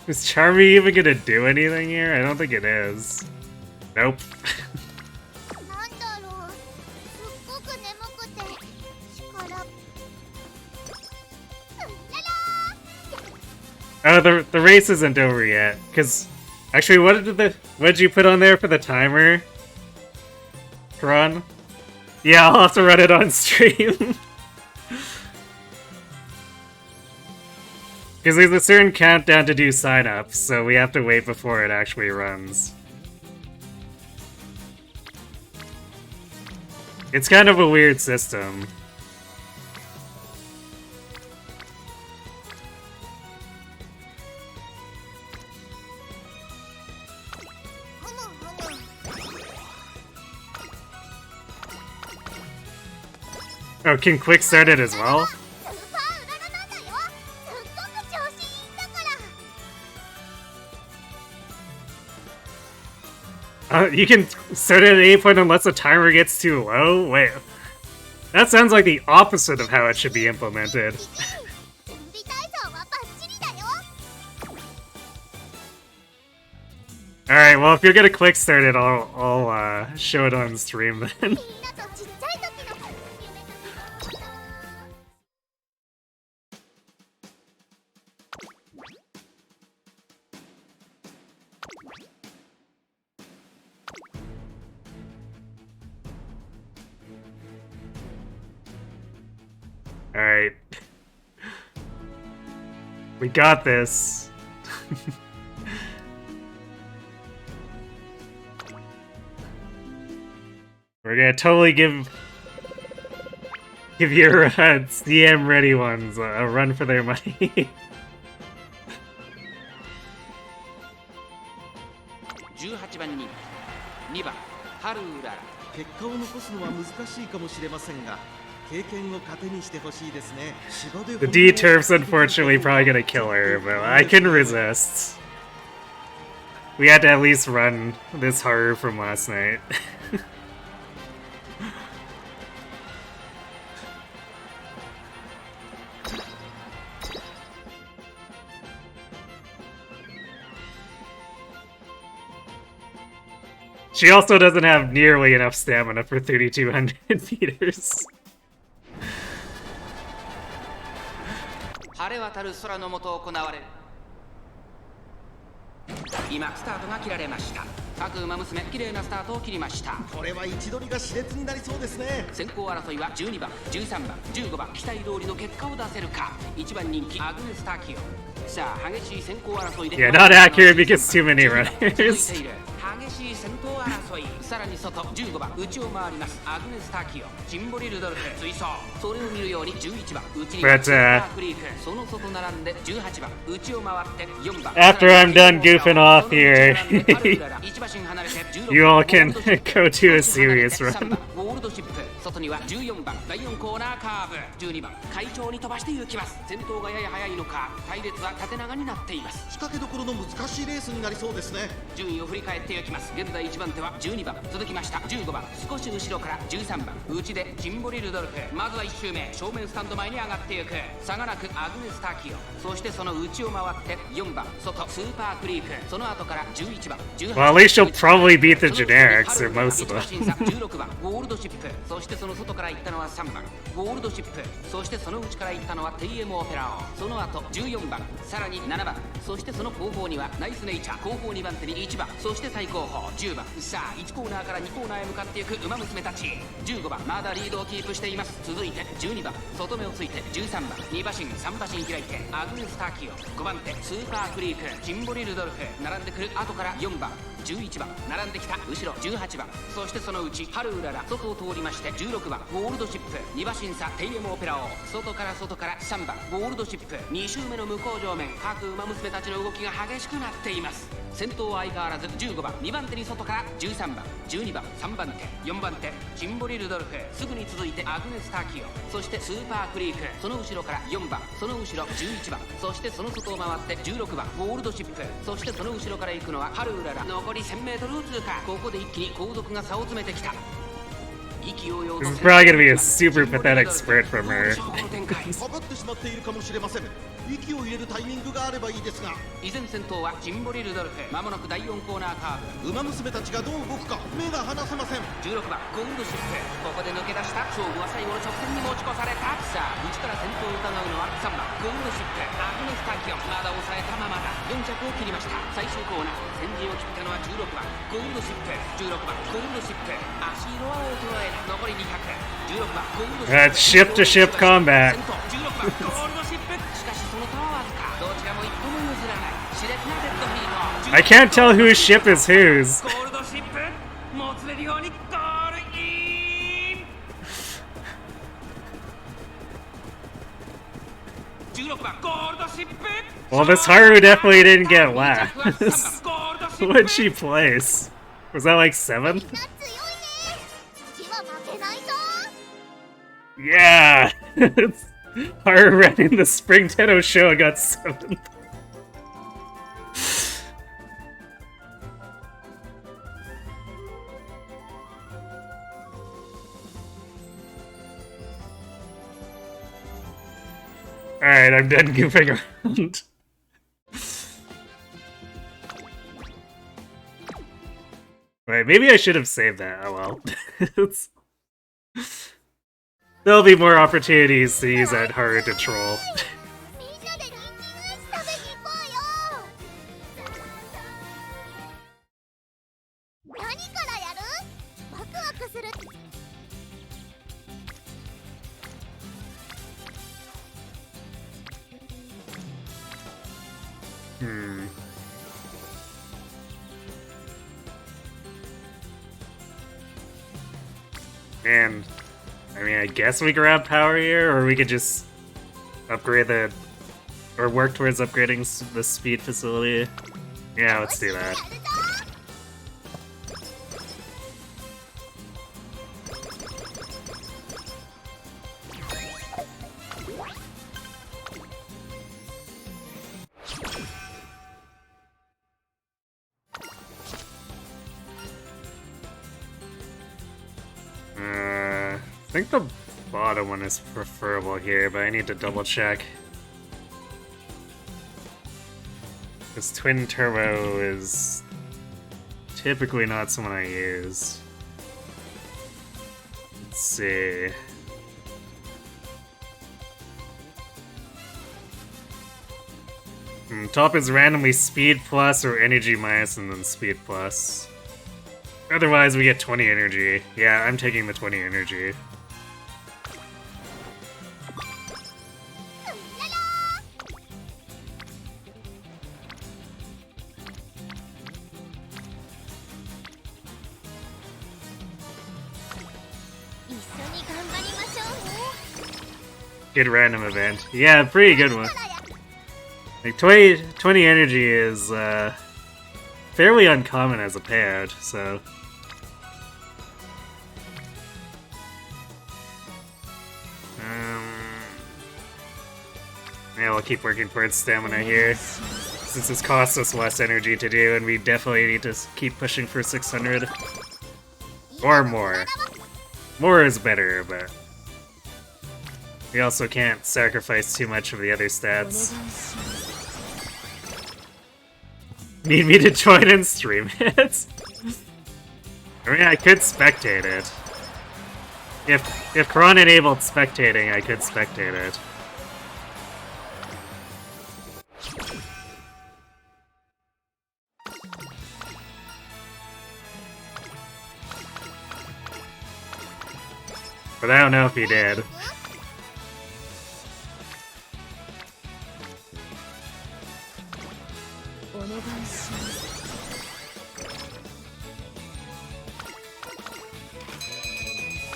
Is Charmy even gonna do anything here? I don't think it is. Nope. Oh, the race isn't over yet. Cause actually, what did you put on there for the timer? Run? Yeah, I'll have to run it on stream. Because there's a certain countdown to do sign-ups, so we have to wait before it actually runs. It's kind of a weird system. Oh, can Quick start it as well? You can start it at any point unless the timer gets too low? Wait. That sounds like the opposite of how it should be implemented. Alright, well if you're gonna quick start it, I'll show it on stream then. Alright. We got this. We're gonna totally give your CM ready ones a run for their money. 18番に2番ハルウララ。結果を残すのは難しいかもしれませんが、経験を糧にしてほしいですね。 The D turf's unfortunately probably gonna kill her, but I can resist. We had to at least run this Haru from last night. She also doesn't have nearly enough stamina for 3,200 meters. 晴れ渡る空の下行われる今スタートが切られました。各馬娘綺麗なスタートを切りました。これは位置取りが熾烈になりそうですね。先行争いは12番、13番、15番、期待通りの結果を出せるか。1番人気アグネスタキオ。さあ激しい先行争いで Yeah, not accurate because too many runners. 激しい先頭争い。さらに外15番内を回りますアグネスタキオ。チンボリルドルフ追走。それを見るように11番内にはスーパークリーク。その外並んで18番内を回って4番。 After I'm done goofing off here, you all can go to a serious run. ゴールドシップ。外には14番第4コーナーカーブ。12番快調に飛ばして行きます。先頭がやや速いのか隊列は縦長になっています。仕掛けどころの難しいレースになりそうですね。順位を振り返っていきます。現在1番手は12番、続きました15番、少し後ろから13番内でチンボリルドルフ。まずは1周目正面スタンド前に上がっていく。差がなくアグネスタキオ。そしてその内を回って4番外スーパークリーク。その後から11番18 Well, at least she'll probably beat the generics, or most of them. 16番ゴールドシップ。そしてその外から行ったのは3番ゴールドシップ。そしてその内から行ったのは TM オペラオ。その後14番さらに7番。そしてその後方にはナイスネイチャー。後方2番手に1番。そして最後方10番。さあ1コーナーから2コーナーへ向かっていく馬娘たち。15番まだリードをキープしています。続いて12番外目をついて13番2馬身3馬身開いてアグネスタキオ。5番手スーパークリークチンボリルドルフ。並んでくる後から4番11番並んできた後ろ18番。そしてそのうちハルウララ外を通りまして16番ゴールドシップ2馬身差テイエムオペラオ。外から3番ゴールドシップ。2周目の向こう上面各馬娘たちの動きが激しくなっています。先頭は相変わらず15番2番手に外から13番12番3番手4番手チンボリルドルフ。すぐに続いてアグネスタキオ。そしてスーパークリーク。その後ろから4番その後ろ11番。そしてその外を回って16番ゴールドシップ。そしてその後ろから行くのはハルウララ。残り 1000m 通過。ここで一気に後続が差を詰めてきた。This is probably gonna be a super pathetic sprint from her. かかってしまっているかもしれません。息を入れるタイミングがあればいいですが。依然先頭はチンボリルドルフ。まもなく第4コーナーカーブ。馬娘たちがどう動くか目が離せません。16番ゴールドシップ。ここで抜け出した。勝負は最後の直線に持ち越された。さあ内から先頭を疑うのは3番ゴールドシップアグネスタキオ。まだ抑えたままだ。4着を切りました。最終コーナー先陣を切ったのは16番ゴールドシップ。16番ゴールドシップ。足色は衰える。残り200。16番ゴールドシップ。 That's ship to ship combat. 16番ゴールドシップ。しかしその差はわずか。どちらも一歩も譲らない熾烈なデッドヒート。 I can't tell whose ship is whose. ゴールドシップもつれるようにゴールイン。16番ゴールドシップ。 Well, this Haru definitely didn't get last. What'd she place? Was that like 7th? Yeah! Haru running the Spring Tenno show and got 7th. Alright, I'm done goofing around. Wait, maybe I should have saved that. Oh well. There'll be more opportunities to use that Haru to troll. Man, I mean, I guess we grab power here, or we could just upgrade the... or work towards upgrading the speed facility. Yeah, let's do that. I think the bottom one is preferable here, but I need to double check. This twin turbo is typically not someone I use. Let's see. Top is randomly speed plus or energy minus and then speed plus. Otherwise, we get 20 energy. Yeah, I'm taking the 20 energy. Good random event. Yeah, pretty good one. Like 20 energy is fairly uncommon as a payout, so. Yeah, we'll keep working towards stamina here, since this costs us less energy to do, and we definitely need to keep pushing for 600. Or more. More is better, but we also can't sacrifice too much of the other stats. Need me to join and stream it? I mean, I could spectate it. If Kron enabled spectating, I could spectate it. But I don't know if he did.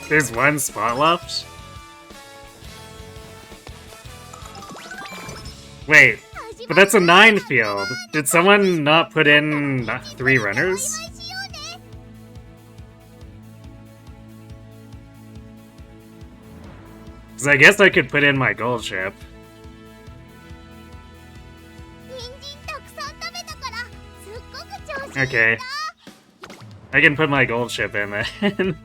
There's one spot left? Wait, but that's a 9 field. Did someone not put in 3 runners? Because I guess I could put in my gold ship. Okay. I can put my gold ship in then.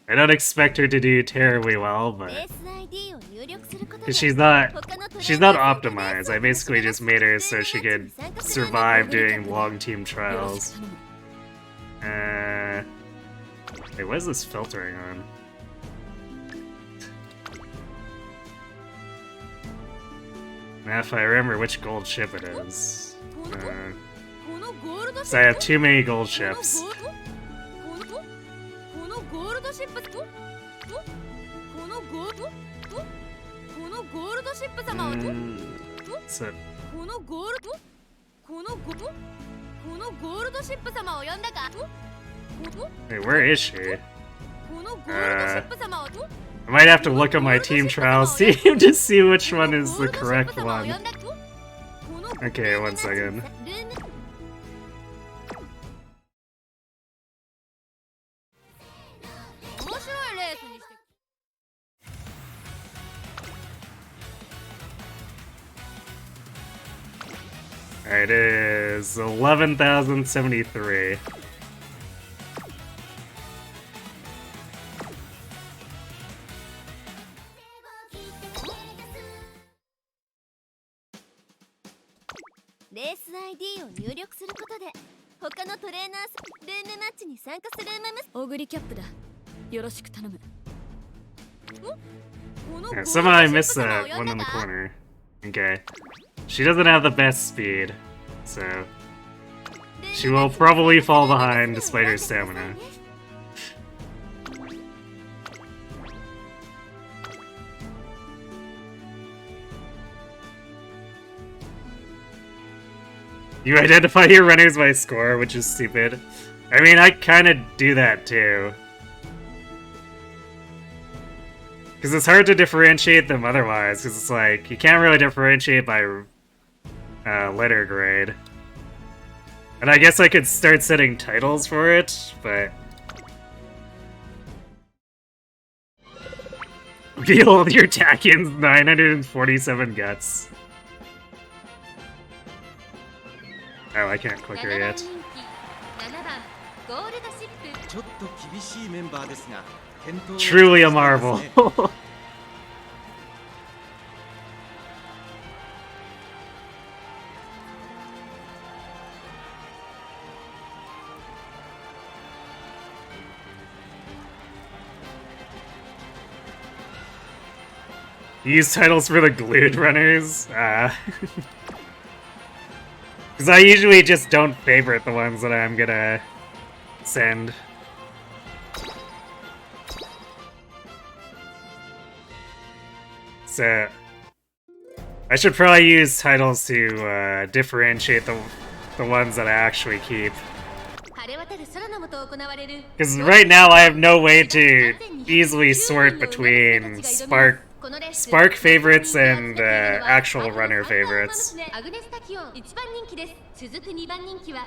I don't expect her to do terribly well, but she's not optimized. I basically just made her so she could survive doing long team trials. Wait, what is this filtering on? Now if I remember which gold ship it is. So I have too many gold ships. So wait, where is she? I might have to look at my team trials team to see which one is the correct one. Okay, 1 second. Alright, it is 11,073. Yeah, somehow I missed that one in the corner. Okay. She doesn't have the best speed, so she will probably fall behind despite her stamina. You identify your runners by score, which is stupid. I mean, I kind of do that too. Because it's hard to differentiate them otherwise, because it's like, you can't really differentiate by letter grade. And I guess I could start setting titles for it, but... Behold your Tackian's 947 guts. Oh, I can't click her yet. Truly a marvel. Use titles for the glued runners? Because I usually just don't favorite the ones that I'm gonna send. So I should probably use titles to differentiate the ones that I actually keep. Because right now I have no way to easily sort between Spark favorites and actual runner favorites.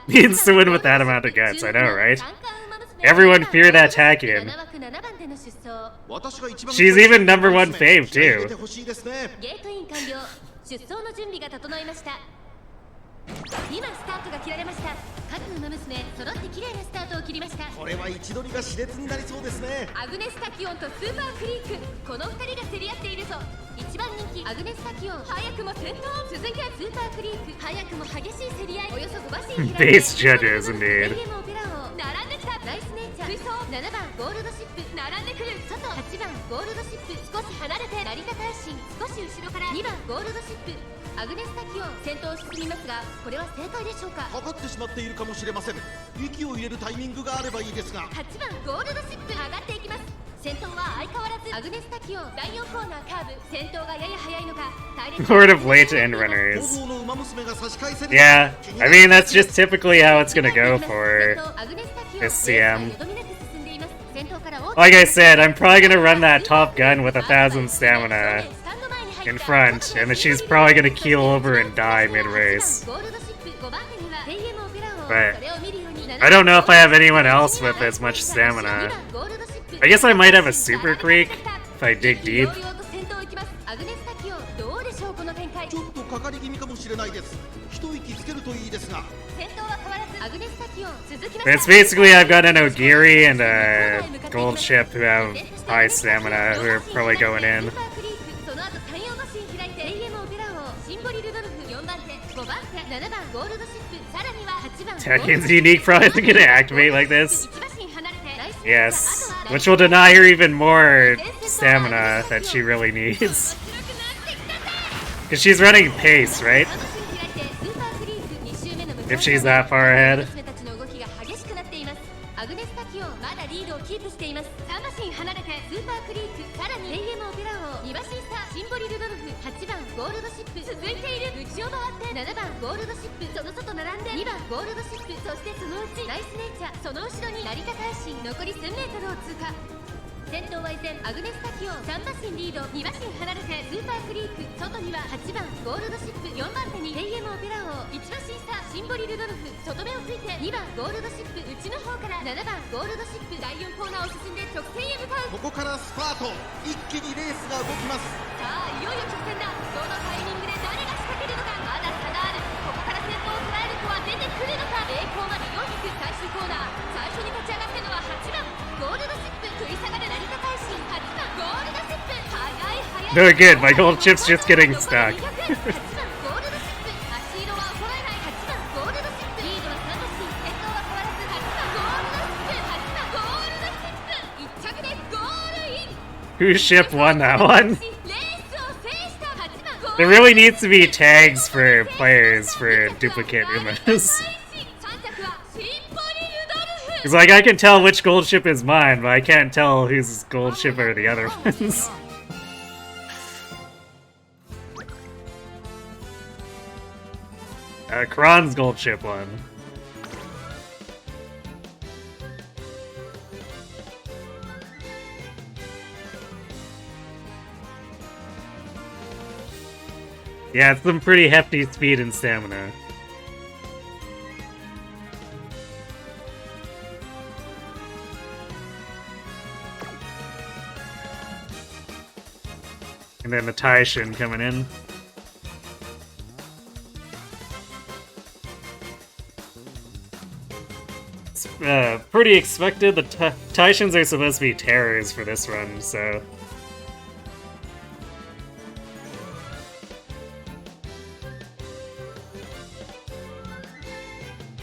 Needs to win with that amount of guts, I know, right? Everyone fear that Tactician. She's even #1 fave too. 今スタートが切られました。各馬娘揃って綺麗なスタートを切りました。これは位置取りが熾烈になりそうですね。アグネスタキオンとスーパークリーク、この2人が競り合っているぞ。一番人気アグネスタキオン、早くも先頭。続いてスーパークリーク、早くも激しい競り合い。およそ5馬身開いて Base judges indeed. 並んできた。ナイスネイチャー追走。7番ゴールドシップ並んでくる。外8番ゴールドシップ少し離れて成田大臣少し後ろから2番ゴールドシップ。アグネスタキオン先頭を進みますが、これは正解でしょうか。かかってしまっているかもしれません。息を入れるタイミングがあればいいですが。8番ゴールドシップ上がっていきます。先頭は相変わらずアグネスタキオン。第4コーナーカーブ先頭がやや速いのか。Sort of late to end runners. Yeah, I mean that's just typically how it's gonna go for this CM. Like I said, I'm probably gonna run that Top Gun with 1,000 stamina in front, and then she's probably gonna keel over and die mid-race. But I don't know if I have anyone else with as much stamina. I guess I might have a Super Creek if I dig deep. ちょっとかかり気味かもしれないです。一息つけるといいですが。 It's basically I've got an Ogiri and a gold ship who have high stamina who are probably going in. Tactician's unique probably isn't gonna activate like this. Yes, which will deny her even more stamina that she really needs. Because she's running pace, right? If she's that far ahead. アグネスタキオンまだリードをキープしています。3馬身離れてスーパークリーク、さらにレイエムオペラ王、2馬身差シンボリルドルフ、8番ゴールドシップ続いている。内を回って7番ゴールドシップ、その外並んで2番ゴールドシップ、そしてそのうちナイスネイチャー、その後ろに成田大臣、残り 1000m を通過。先頭は依然アグネスタキオン、3馬身リード、2馬身離れてスーパークリーク、外には8番ゴールドシップ、4番手にレイエムオペラ王、1馬身差シンボリルドルフ、外目をついて2番ゴールドシップ、内の方から7番ゴールドシップ、第4コーナーを進んで直線へ向かう。ここからスパート、一気にレースが動きます。さあいよいよ直線だ。どのタイミングで誰が仕掛けるのか。まだ差がある。ここから先頭を捉える子は出てくるのか。栄光まで400、最終コーナー、最初に立ち上がったのは8番ゴールドシップ、食い下がる成田大臣、8番ゴールドシップ、速い速い。No good, my gold chip's just getting stuck. 8番ゴールドシップ、足色は衰えない。8番ゴールドシップ、リードは3馬身、先頭は変わらず8番ゴールドシップ、8番ゴールドシップ、1着でゴールイン。Whose ship won that one? There really needs to be tags for players for duplicate Umas. Because like I can tell which gold ship is mine, but I can't tell whose gold ship are the other ones. Kron's gold ship won. Yeah, it's some pretty hefty speed and stamina. And then the Tactician coming in. It's pretty expected. The Tacticians are supposed to be terrors for this run, so...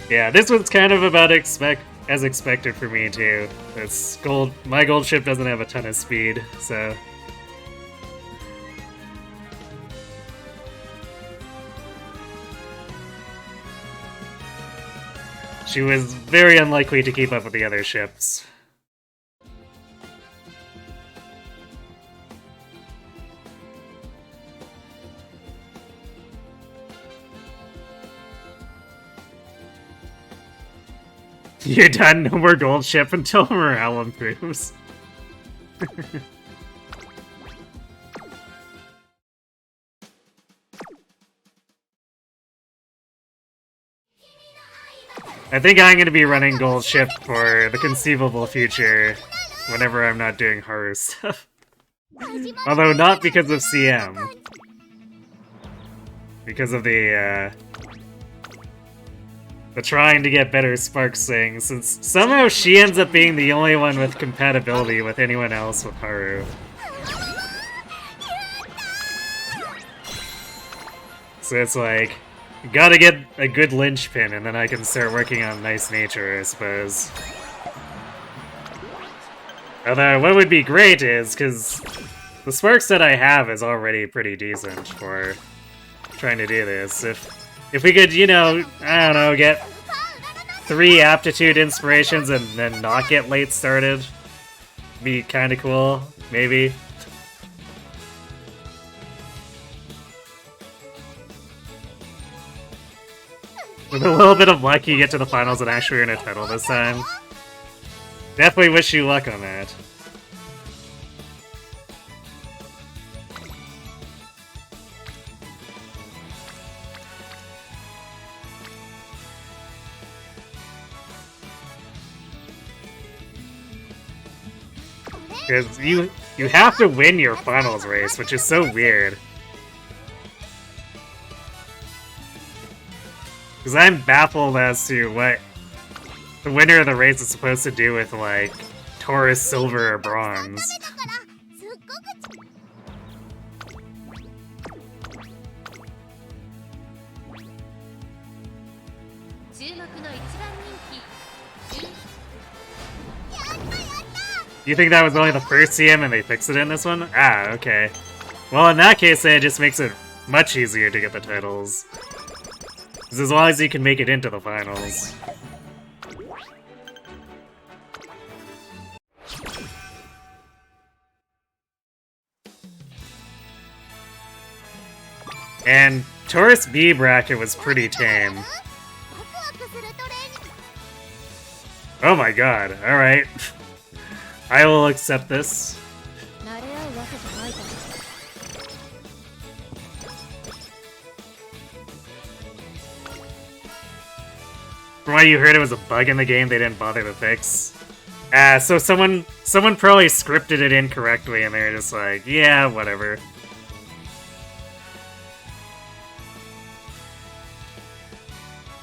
Yeah, this one's kind of about as expected for me too. My gold ship doesn't have a ton of speed, so She was very unlikely to keep up with the other ships. You're done, no more gold ship until morale improves. I think I'm going to be running gold ship for the conceivable future whenever I'm not doing Haru stuff. Although not because of CM. Because of the trying to get better Sparks thing, since somehow she ends up being the only one with compatibility with anyone else with Haru. So it's like, gotta get a good linchpin and then I can start working on nice nature, I suppose. Although, what would be great is, because the Sparks that I have is already pretty decent for trying to do this. If we could, you know, I don't know, get 3 aptitude inspirations and then not get late started, be kinda cool, maybe. With a little bit of luck, you get to the finals and actually earn a title this time. Definitely wish you luck on that. Because you have to win your finals race, which is so weird. Because I'm baffled as to what the winner of the race is supposed to do with, like, Taurus Silver or Bronze. You think that was only the first CM and they fixed it in this one? Ah, okay. Well, in that case, then it just makes it much easier to get the titles. Because as long as you can make it into the finals. And Taurus B bracket was pretty tame. Oh my god, alright. I will accept this. From what you heard, it was a bug in the game they didn't bother to fix. So someone probably scripted it incorrectly and they're just like, yeah, whatever.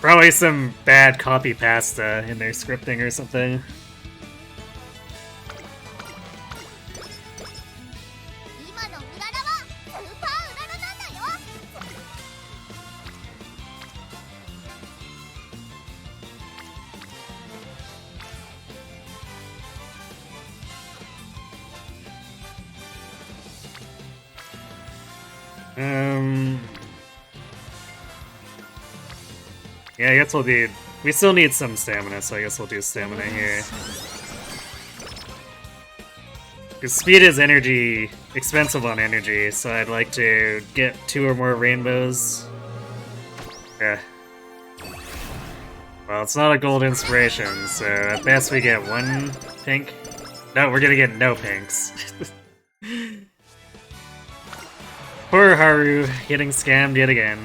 Probably some bad copy pasta in their scripting or something. Yeah, I guess we'll do... We still need some stamina, so I guess we'll do stamina here. Because speed is energy, expensive on energy, so I'd like to get 2 or more rainbows. Yeah. Well, it's not a gold inspiration, so at best we get 1 pink. No, we're gonna get no pinks. Poor Haru, getting scammed yet again.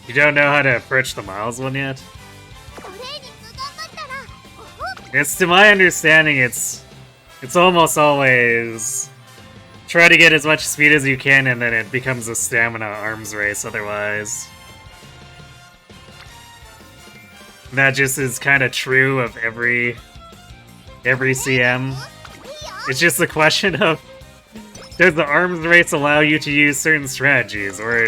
You don't know how to approach the Miles one yet? It's, to my understanding, it's almost always try to get as much speed as you can and then it becomes a stamina arms race otherwise. That just is kind of true of every CM. It's just a question of, does the arms race allow you to use certain strategies, or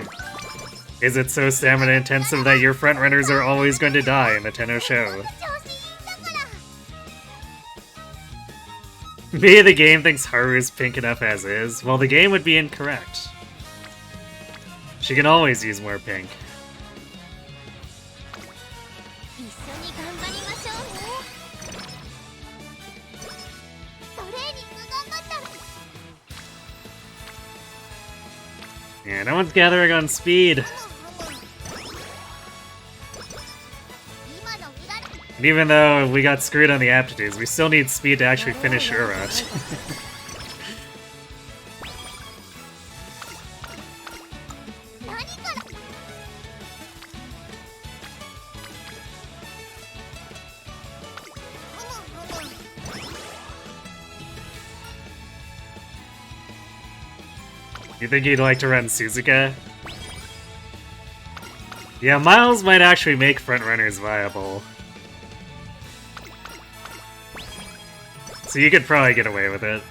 is it so stamina intensive that your frontrunners are always going to die in the Tenno show? Maybe the game thinks Haru is pink enough as is. Well, the game would be incorrect. She can always use more pink. 一緒に頑張りましょうね。トレーニング頑張ったら Yeah, no one's gathering on speed. And even though we got screwed on the aptitudes, we still need speed to actually finish Ura. You think you'd like to run Suzuka? Yeah, Miles might actually make frontrunners viable. So you could probably get away with it.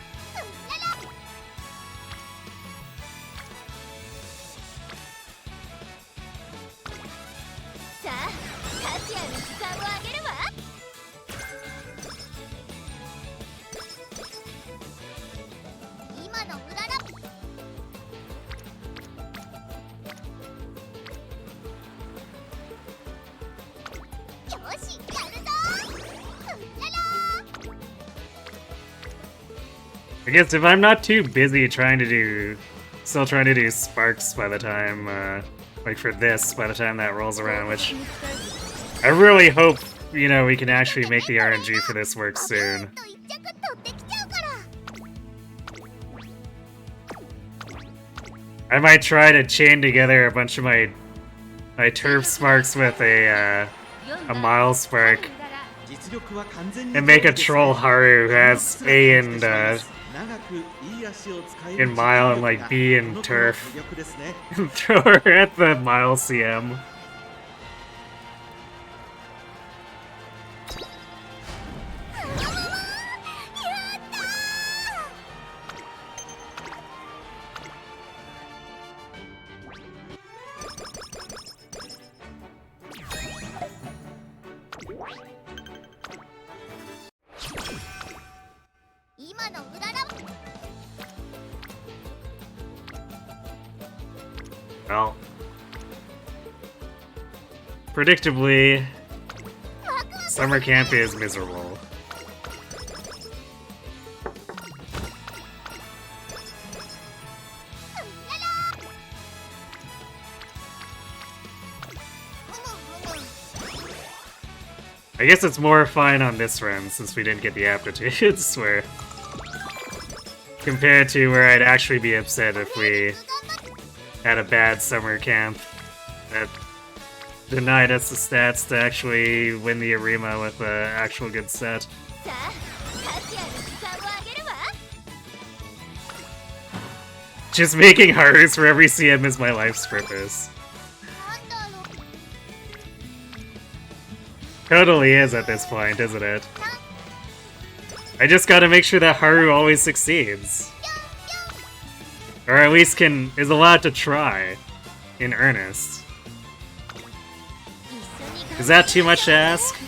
I guess if I'm not too busy still trying to do sparks by the time, like for this, by the time that rolls around, which I really hope, you know, we can actually make the RNG for this work soon. I might try to chain together a bunch of my turf sparks with a Miles spark and make a troll Haru who has A in Mile and like B in turf and throw her at the Mile CM. Well, predictably, summer camp is miserable. I guess it's more fun on this run since we didn't get the aptitudes, where compared to where I'd actually be upset if we had a bad summer camp that denied us the stats to actually win the Arima with an actual good set. Just making Harus for every CM is my life's purpose. Totally is at this point, isn't it? I just gotta make sure that Haru always succeeds. Or at least is allowed to try, in earnest. Is that too much to ask?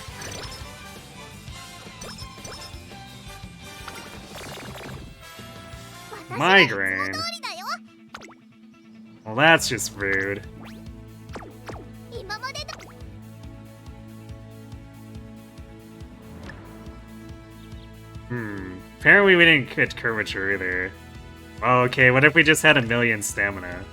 Migraine? Well, that's just rude. Apparently we didn't get Curvature either. Oh, okay, what if we just had 1,000,000 stamina?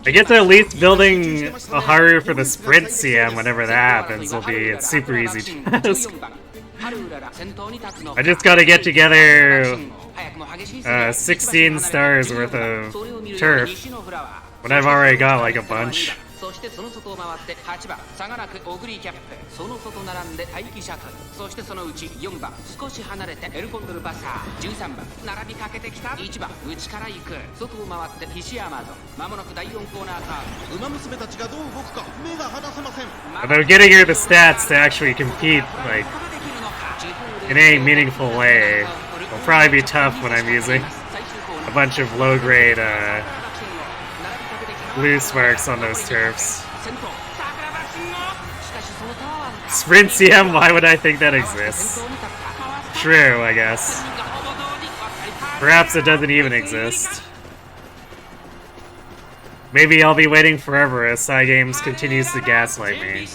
I guess at least building a Haru for the sprint CM whenever that happens will be a super easy task. I just gotta get together 16 stars worth of turf when I've already got like a bunch. そしてその外を回って8番差がなくオグリーキャップ、その外並んで待機シャトル、そしてそのうち4番少し離れてエルコンドルバッサー、13番並びかけてきた1番内から行く、外を回ってヒシアマゾン、まもなく第4コーナーカーブ。馬娘たちがどう動くか目が離せません。 Although getting her the stats to actually compete like in any meaningful way will probably be tough when I'm using a bunch of low grade blue sparks on those turfs. Sprint CM, why would I think that exists? True, I guess. Perhaps it doesn't even exist. Maybe I'll be waiting forever as Cygames continues to gaslight me.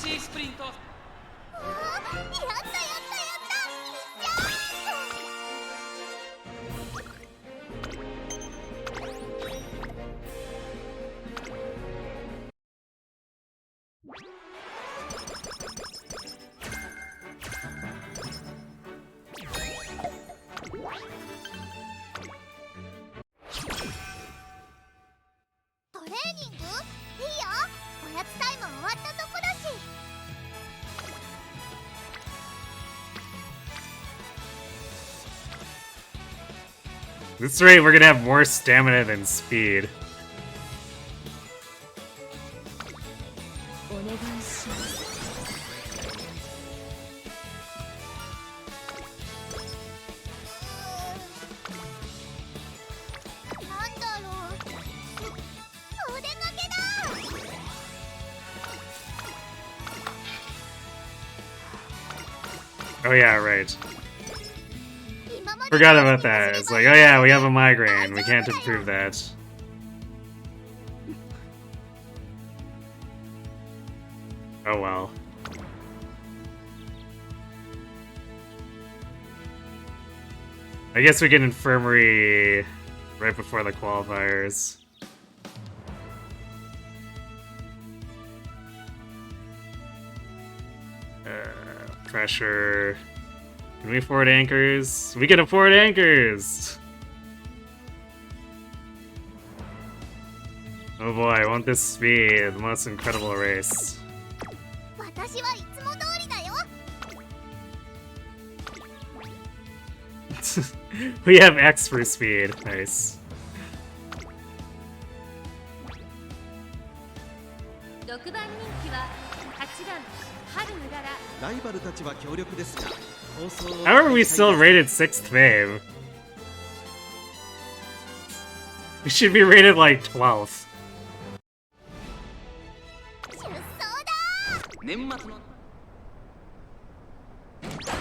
At this rate, we're gonna have more stamina than speed. Oh yeah, right. Forgot about that. It's like, oh yeah, we have a migraine. We can't improve that. Oh well. I guess we get infirmary right before the qualifiers. Pressure. Can we afford anchors? We can afford anchors! Oh boy, won't this be the most incredible race? We have X for speed. Nice. 6番人気は8番ハルウララ。ライバルたちは強力ですが、 How are we still rated 6th fave? We should be rated like 12th. 年末の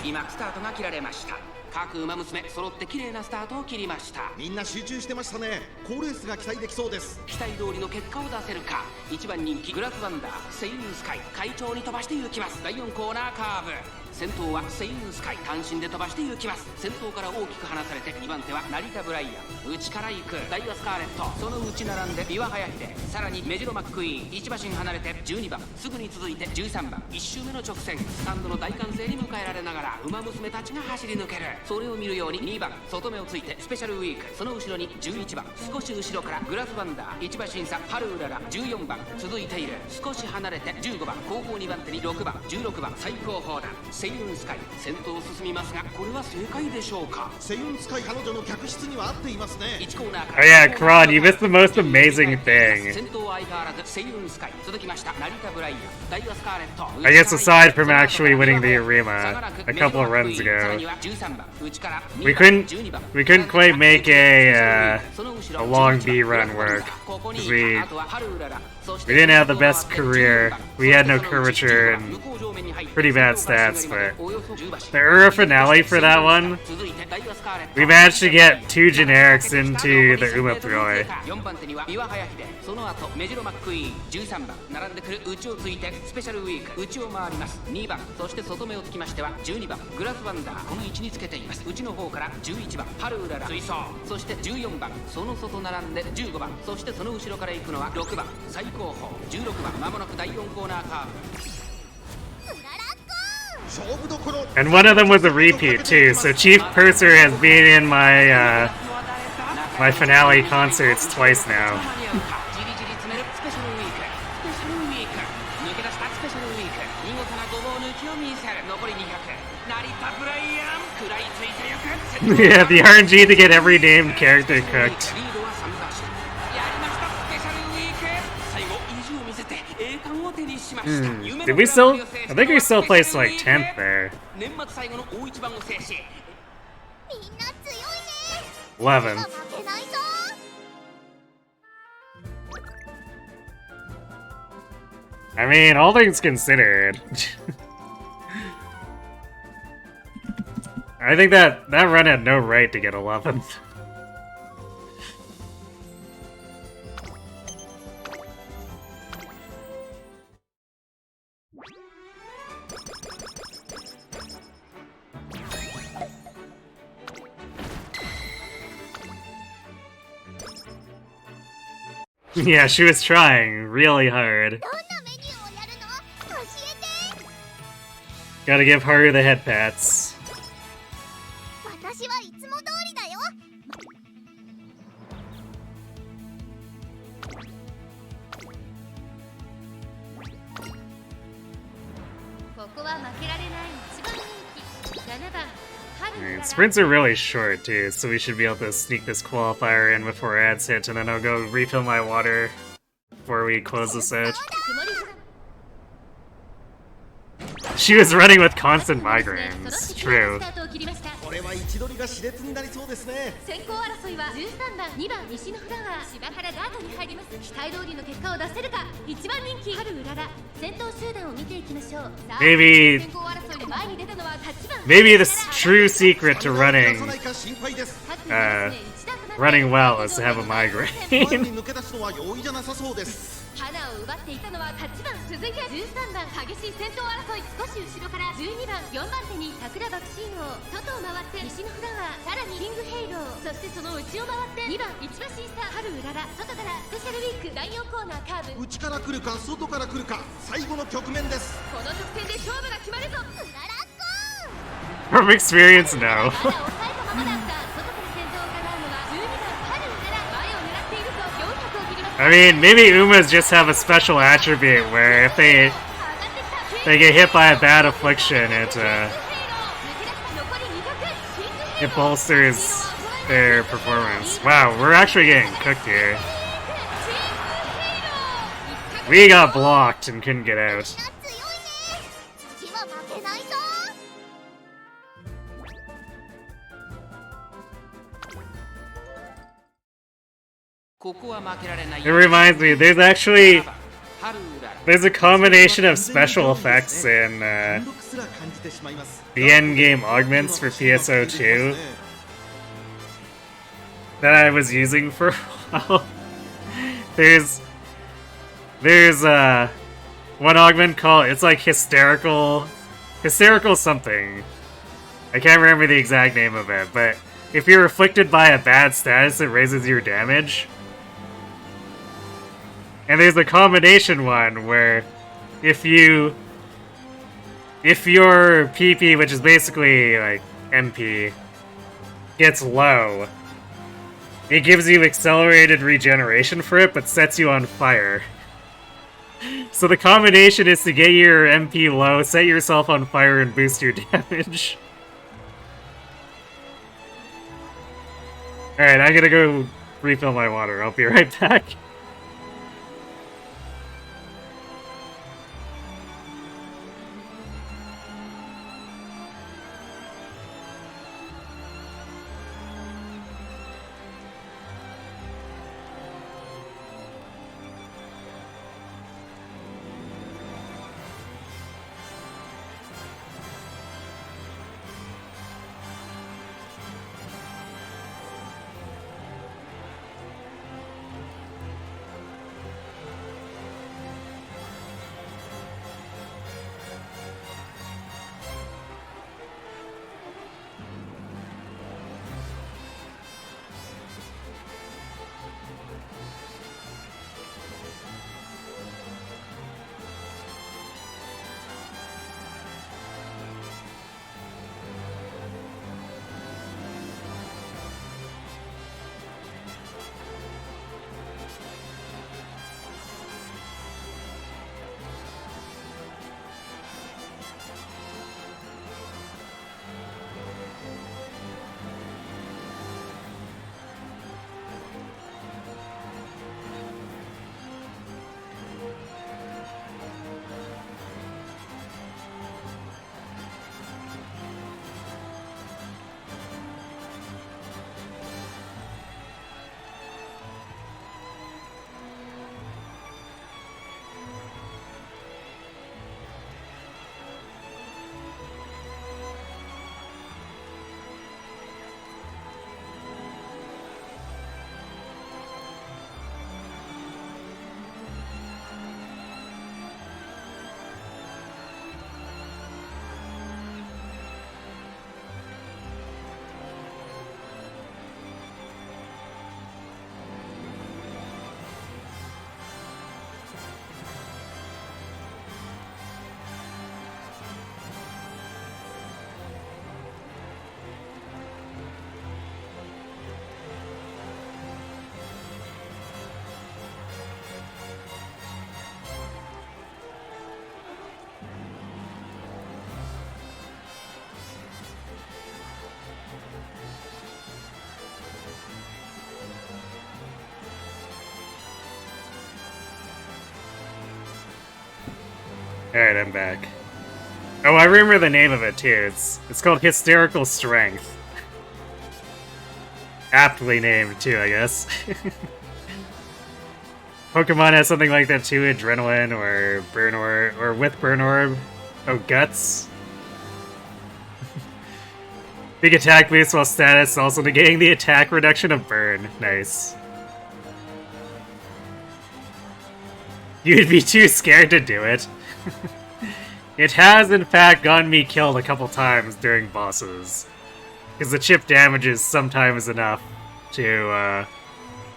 今スタートが切られました。各馬娘揃って綺麗なスタートを切りました。みんな集中してましたね。好レースが期待できそうです。期待通りの結果を出せるか。1番人気グラフワンダーセイウンスカイ、快調に飛ばして行きます。第4コーナーカーブ、先頭はセイウンスカイ、単身で飛ばして行きます。先頭から大きく離されて2番手は成田ブライアン、内から行くダイワスカーレット、その内並んでビワハヤヒデ、さらにメジロマックイーン、1馬身離れて12番、すぐに続いて13番、1周目の直線、スタンドの大歓声に迎えられながら馬娘たちが走り抜ける。それを見るように2番外目をついてスペシャルウィーク、その後ろに11番少し後ろからグラフワンダー、1馬身差ハルウララ14番続いている。少し離れて15番後方2番手に6番16番最高峰だセイウンスカイ、先頭を進みますがこれは正解でしょうか。セイウンスカイ彼女の客室には合っていますね。1コーナーか Oh ら yeah, Kron, you missed the most amazing thing. 先頭は相変わらずセイウンスカイ、続きました成田ブライアン、ダイワスカーレット。 I guess aside from actually winning the Arima a couple of runs ago, we couldn't quite make a long B run work because we didn't have the best career. We had no curvature and pretty bad stats, but the Ura finale for that one, we managed to get 2 generics into the Umamusume. 4番手にはビワハヤヒデ、その後メジロマックイーン13番並んでくる内をついてスペシャルウィーク内を回ります。2番そして外目をつきましては12番グラフワンダー、この位置につけています。内の方から11番ハルウララ追走、そして14番その外並んで15番、そしてその後ろから行くのは6番最高峰16番、まもなく第4コーナーカーブ。And one of them was a repeat too, so Chief Purser has been in my my finale concerts twice now. Yeah, the RNG to get every named character cooked. Did we still? I think we still placed like 10th there. 11th. I mean, all things considered. I think that run had no right to get 11th. Yeah, she was trying really hard. Gotta give Haru the head pats. Alright, sprints are really short too, so we should be able to sneak this qualifier in before ads hit, and then I'll go refill my water before we close this out. She was running with constant migraines. True. これは位置取りが熾烈になりそうですね。先行争いは13番、2番西のフラワー、柴原ダートに入ります。期待通りの結果を出せるか。1番人気春うらら。先頭集団を見ていきましょう。Maybe the true secret to running well is to have a migraine. 抜け出すのは容易じゃなさそうです。花を奪っていたのは8番、続いて13番、激しい先頭争い、少し後ろから12番、4番手に桜爆心王、外を回って西のフラワー、さらにキングヘイロー、そしてその内を回って2番、1馬審査、春うらら、外からスペシャルウィーク、第4コーナーカーブ、内から来るか外から来るか、最後の局面です。この直線で勝負が決まるぞ。うららっこー From experience, no. まだ抑えたままだった。外から先頭を伺うのは12番、春うらら、前を狙っているぞ。400を切ります。I mean, maybe Umas just have a special attribute where if they get hit by a bad affliction, it bolsters their performance. Wow, we're actually getting cooked here. We got blocked and couldn't get out. It reminds me, there's a combination of special effects in the endgame augments for PSO2 that I was using for a while. There's one augment called, it's like hysterical something. I can't remember the exact name of it, but if you're afflicted by a bad status, it raises your damage. And there's a combination one where if your PP, which is basically like MP, gets low, it gives you accelerated regeneration for it, but sets you on fire. So the combination is to get your MP low, set yourself on fire, and boost your damage. Alright, I'm gonna go refill my water. I'll be right back. Alright, I'm back. Oh, I remember the name of it too. It's called Hysterical Strength. Aptly named too, I guess. Pokemon has something like that too, Adrenaline or Burn Orb, or with Burn Orb. Oh, Guts. Big attack boost while status, also negating the attack reduction of Burn. Nice. You'd be too scared to do it. It has, in fact, gotten me killed a couple times during bosses. Because the chip damage is sometimes enough to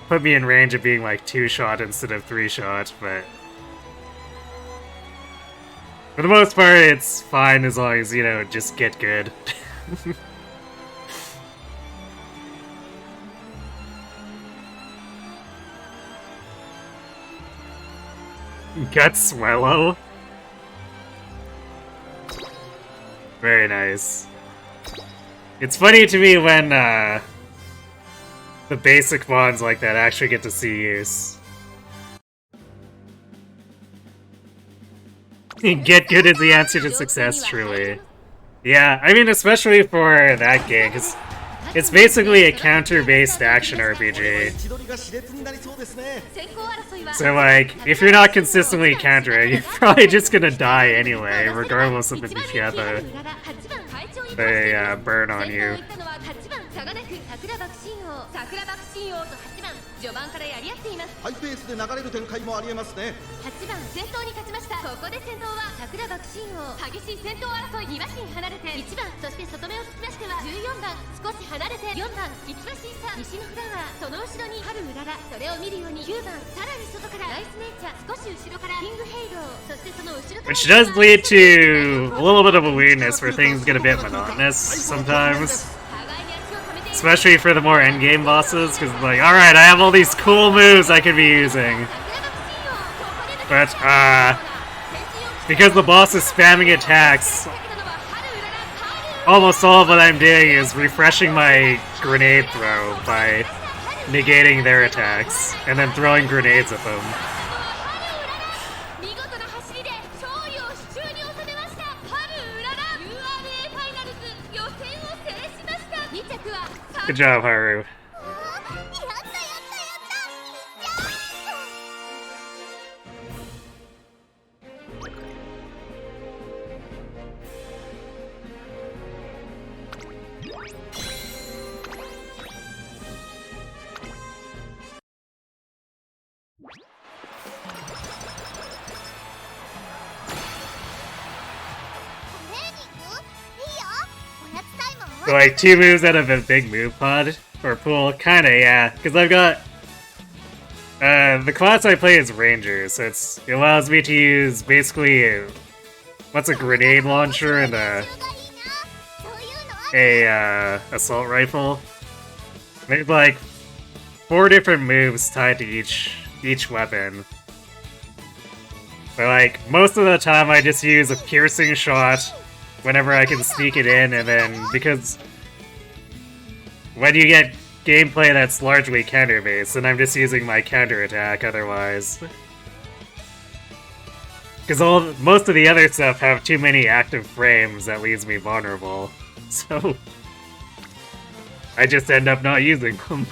put me in range of being like 2-shot instead of 3-shot, but for the most part, it's fine as long as, you know, just get good. Gut Swallow. Very nice. It's funny to me when the basic mons like that actually get to see use. Get good is the answer to success, truly. Yeah, I mean, especially for that game, because it's basically a counter-based action RPG. So, like, if you're not consistently countering, you're probably just gonna die anyway, regardless of if you have a burn on you. 序盤からやり合っています。ハイペースで流れる展開もありえますね。8番先頭に立ちました。ここで先頭は桜爆心王。激しい先頭争い。2馬身離れて1番、そして外目をつきましては14番、少し離れて4番、1馬身差。西のフラワー、その後ろに春うらら。それを見るように9番、さらに外からライスネイチャー、少し後ろからキングヘイロー、そしてその後ろから Which does lead to a little bit of a weirdness where things get a bit monotonous sometimes. Especially for the more endgame bosses, because like, alright, I have all these cool moves I could be using. But, because the boss is spamming attacks, almost all of what I'm doing is refreshing my grenade throw by negating their attacks, and then throwing grenades at them. Good job, Haru. So like 2 moves out of a big move pod or pool, kinda, yeah. Because I've got the class I play is Ranger, so it allows me to use basically what's a grenade launcher and a assault rifle. There's like 4 different moves tied to each weapon. But like most of the time, I just use a piercing shot whenever I can sneak it in, and then because when you get gameplay that's largely counter-based, then I'm just using my counter-attack otherwise. Because most of the other stuff have too many active frames that leaves me vulnerable, so I just end up not using them.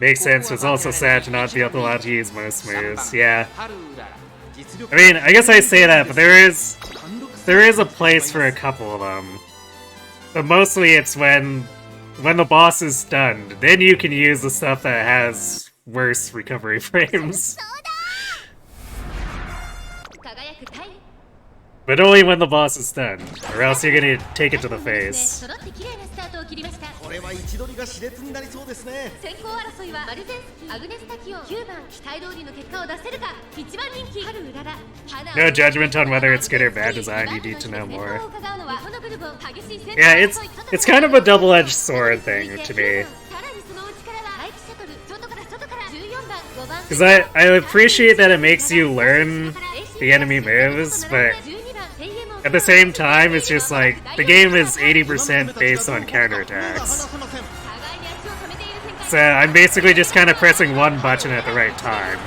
Makes sense, it's also sad to not be allowed to use most moves, yeah. I mean, I guess I say that, but there is a place for a couple of them. But mostly it's when the boss is stunned, then you can use the stuff that has worse recovery frames. But only when the boss is stunned, or else you're gonna take it to the face. 切りました。これは位置取りが熾烈になりそうですね。先行争いはマルゼンスキー、アグネスタキオン、9番期待通りの結果を出せるか。1番人気春うらら。 No judgment on whether it's good or bad design, you need to know more. Yeah, it's kind of a double-edged sword thing to me. Because I appreciate that it makes you learn the enemy moves, but at the same time, it's just like, the game is 80% based on counterattacks. So I'm basically just kind of pressing one button at the right time.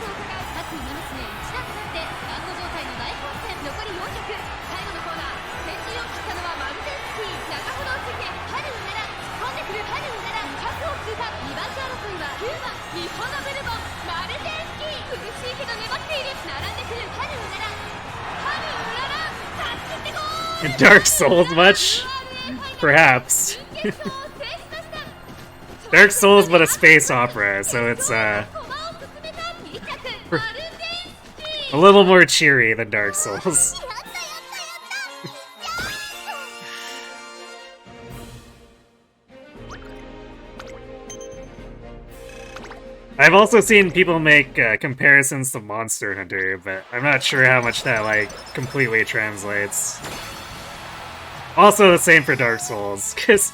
In Dark Souls much? Perhaps. Dark Souls but a space opera, so it's a little more cheery than Dark Souls. I've also seen people make comparisons to Monster Hunter, but I'm not sure how much that, like, completely translates. Also the same for Dark Souls, because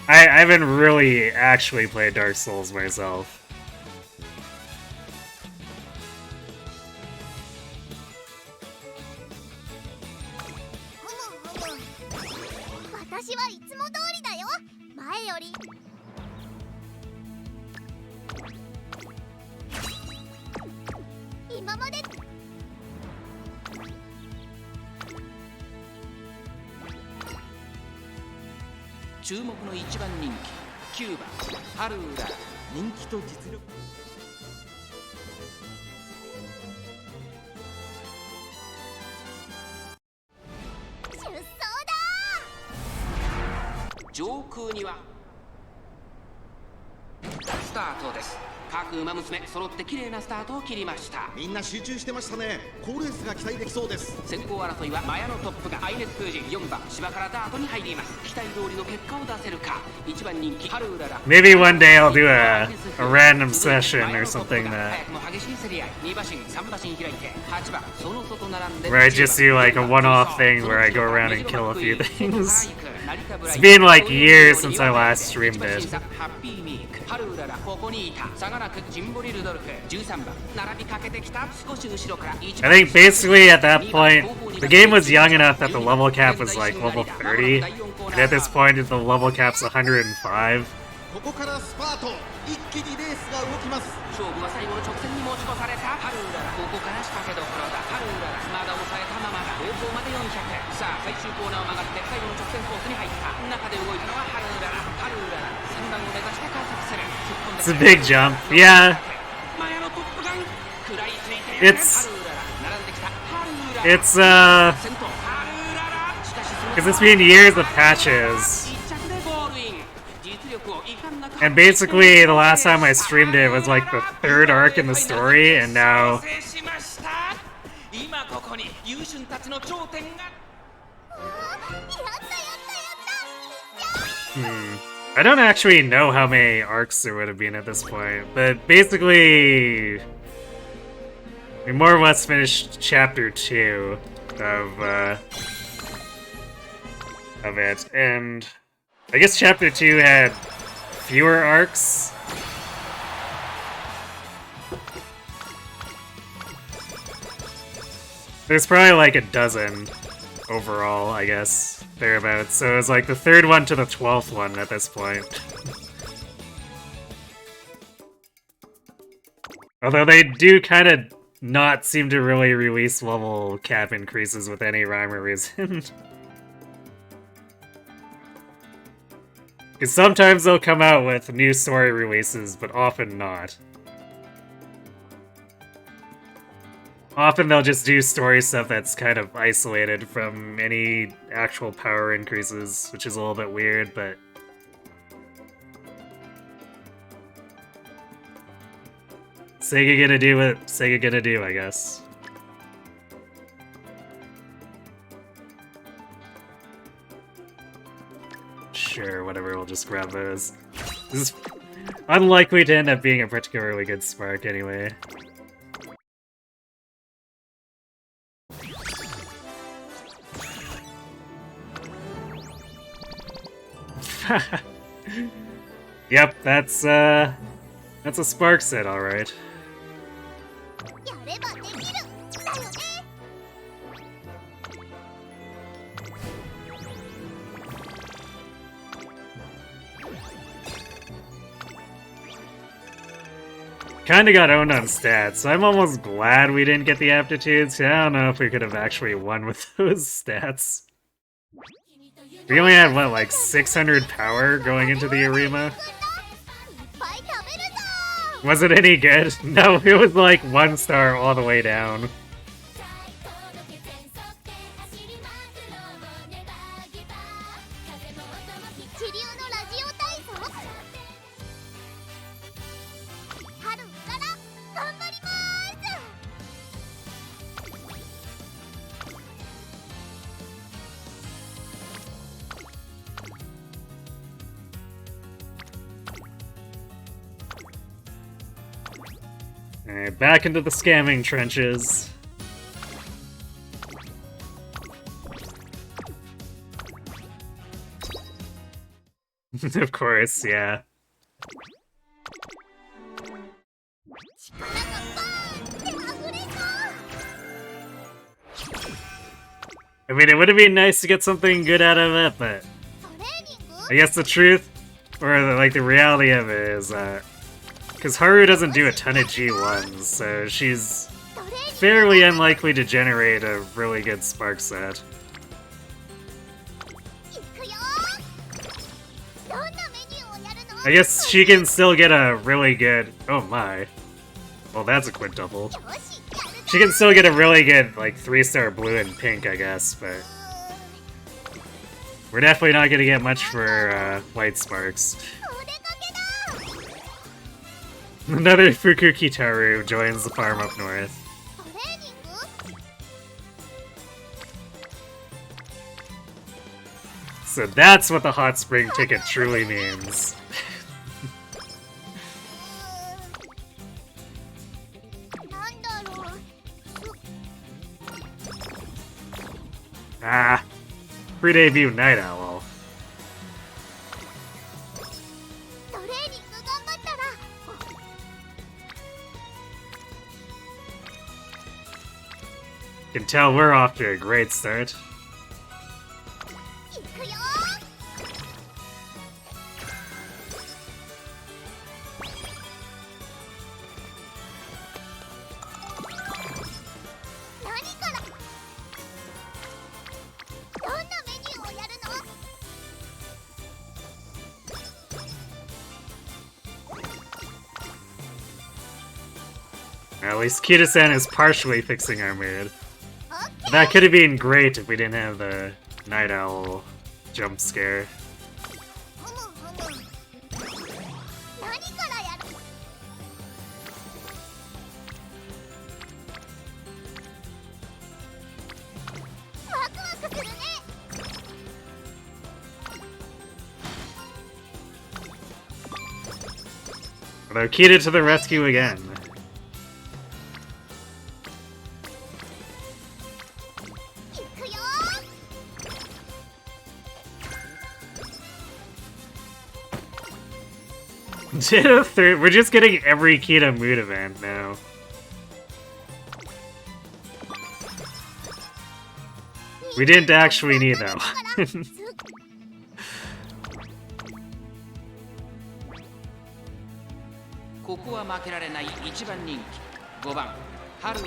I haven't really actually played Dark Souls myself. Umamusume 揃って綺麗なスタートを切りました。みんな集中してましたね。好レースが期待できそうです。先行争いはマヤのトップがアイネス空人4番芝からダートに入ります。期待通りの結果を出せるか。1番人気ハルウララ。 Maybe one day I'll do a random session or something that where I just do like a one-off thing where I go around and kill a few things. It's been like years since I last streamed it. I think basically at that point, the game was young enough that the level cap was like level 30, and at this point the level cap's 105. ここからスパート、一気にレースが動きます。勝負は最後の直線に持ち越されたハルウララ。ここから仕掛けどころだ。ハルウララまだ抑えたままだ。方向まで400。さあ最終コーナーを曲がって最後の直線コースに入った。中で動いたのはハルウララ。ハルウララ3番を目指して加速する。 It's a big jump. Yeah. It's because it's been years of patches. And basically, the last time I streamed it was like the third arc in the story, and now... I don't actually know how many arcs there would have been at this point, but basically... we more or less finished Chapter 2 of it, and I guess Chapter 2 had fewer arcs. There's probably like a dozen overall, I guess, thereabouts. So it was like the third one to the 12th one at this point. Although they do kind of not seem to really release level cap increases with any rhyme or reason. Because sometimes they'll come out with new story releases, but often not. Often they'll just do story stuff that's kind of isolated from any actual power increases, which is a little bit weird, but... Sega gonna do what Sega gonna do, I guess. Sure, whatever, we'll just grab those. This is unlikely to end up being a particularly good spark anyway. Yep, that's a spark set, alright. Kinda got owned on stats, so I'm almost glad we didn't get the aptitudes. I don't know if we could have actually won with those stats. We only had, what, like 600 power going into the Arima? Was it any good? No, it was like 1 star all the way down. Alright, back into the scamming trenches. Of course, yeah. I mean, it would have been nice to get something good out of it, but I guess the truth, or the reality of it is, because Haru doesn't do a ton of G1s, so she's fairly unlikely to generate a really good spark set. I guess she can still get a really good... Oh my. Well, that's a quintuple. She can still get a really good, like, 3-star blue and pink, I guess, but... We're definitely not gonna get much for, white sparks. Another Fukukitaru joins the farm up north. So that's what the hot spring ticket truly means. Ah, pre-debut Night Owl. Can tell we're off to a great start. At least Kita-san is partially fixing our mood. That could have been great if we didn't have the Night Owl jump scare. Although Kita to the rescue again. We're just getting every Kita mood event now. We didn't actually need that one. ここは負けられない一番人気5番ハル。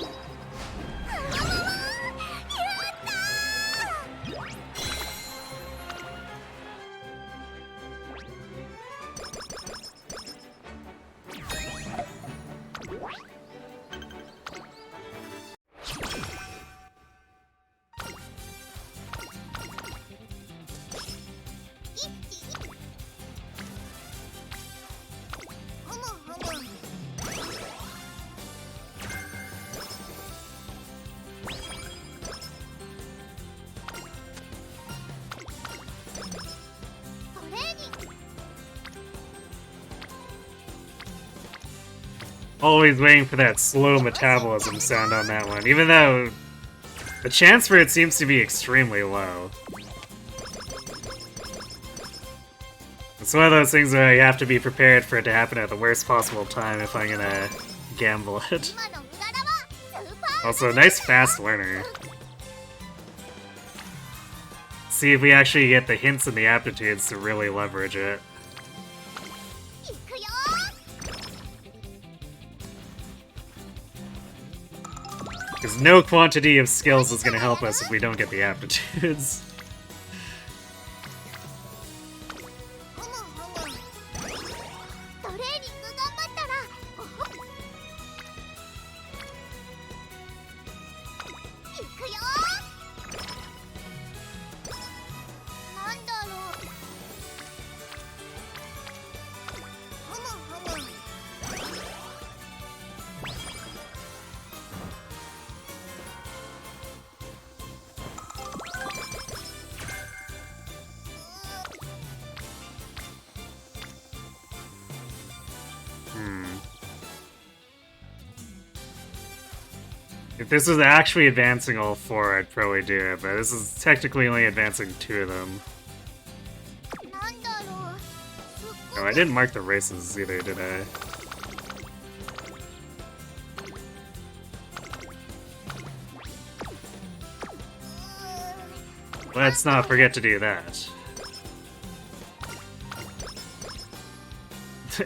Always waiting for that slow metabolism sound on that one, even though the chance for it seems to be extremely low. It's one of those things where you have to be prepared for it to happen at the worst possible time if I'm gonna gamble it. Also, nice fast learner. See if we actually get the hints and the aptitudes to really leverage it. Because no quantity of skills is gonna help us if we don't get the aptitudes. If this was actually advancing all 4, I'd probably do it, but this is technically only advancing 2 of them. Oh, I didn't mark the races either, did I? Let's not forget to do that.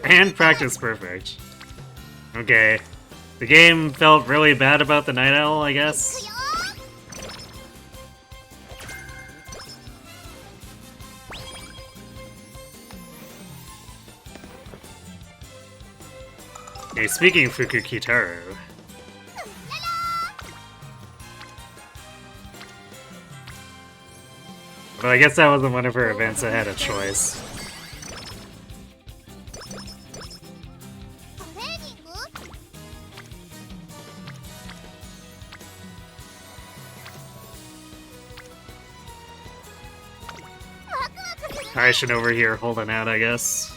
And practice perfect. Okay. The game felt really bad about the Night Owl, I guess. Okay, speaking of Fuku Kitaru. Well, I guess that wasn't one of her events that had a choice. Tactician over here holding out, I guess.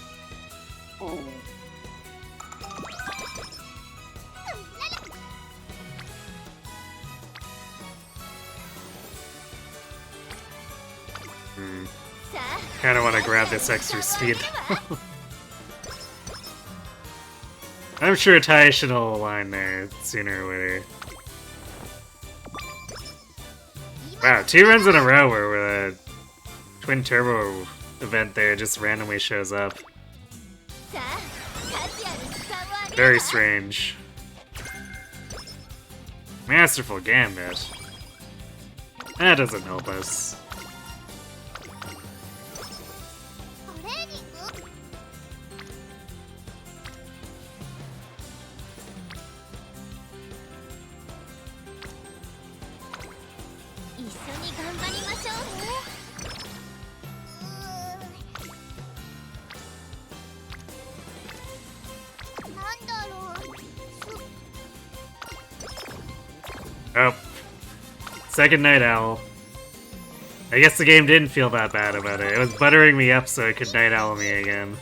Kinda wanna grab this extra speed. I'm sure Tactician will align there sooner or later. Wow, 2 runs in a row where the twin turbo event there just randomly shows up. Very strange. Masterful Gambit. That doesn't help us. Oh. Second Night Owl. I guess the game didn't feel that bad about it. It was buttering me up so it could Night Owl me again.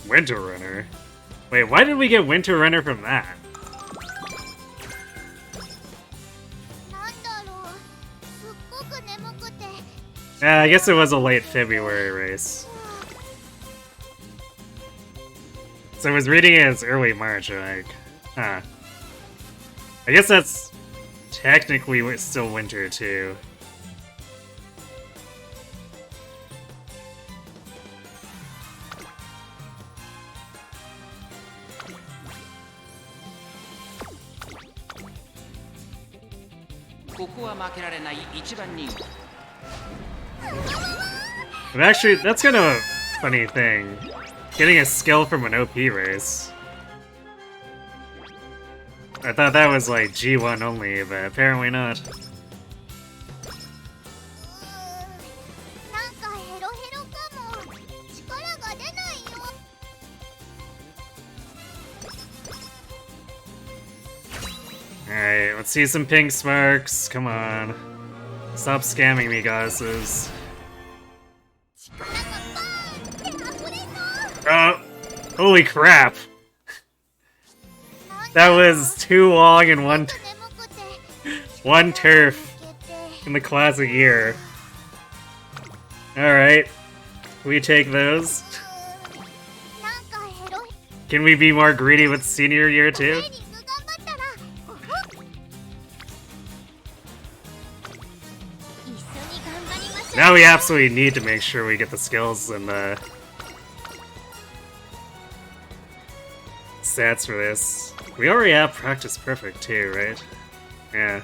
Winter Runner? Wait, why did we get Winter Runner from that? Yeah, I guess it was a late February race. So I was reading it as early March, like, huh. I guess that's technically still winter, too. But actually, that's kind of a funny thing. Getting a skill from an OP race. I thought that was like G1 only, but apparently not. Alright, let's see some pink sparks. Come on. Stop scamming me, goddesses. Oh! Holy crap! That was too long in one turf in the classic year. Alright. We take those. Can we be more greedy with senior year too? Now we absolutely need to make sure we get the skills and the stats for this. We already have practice perfect too, right? Yeah.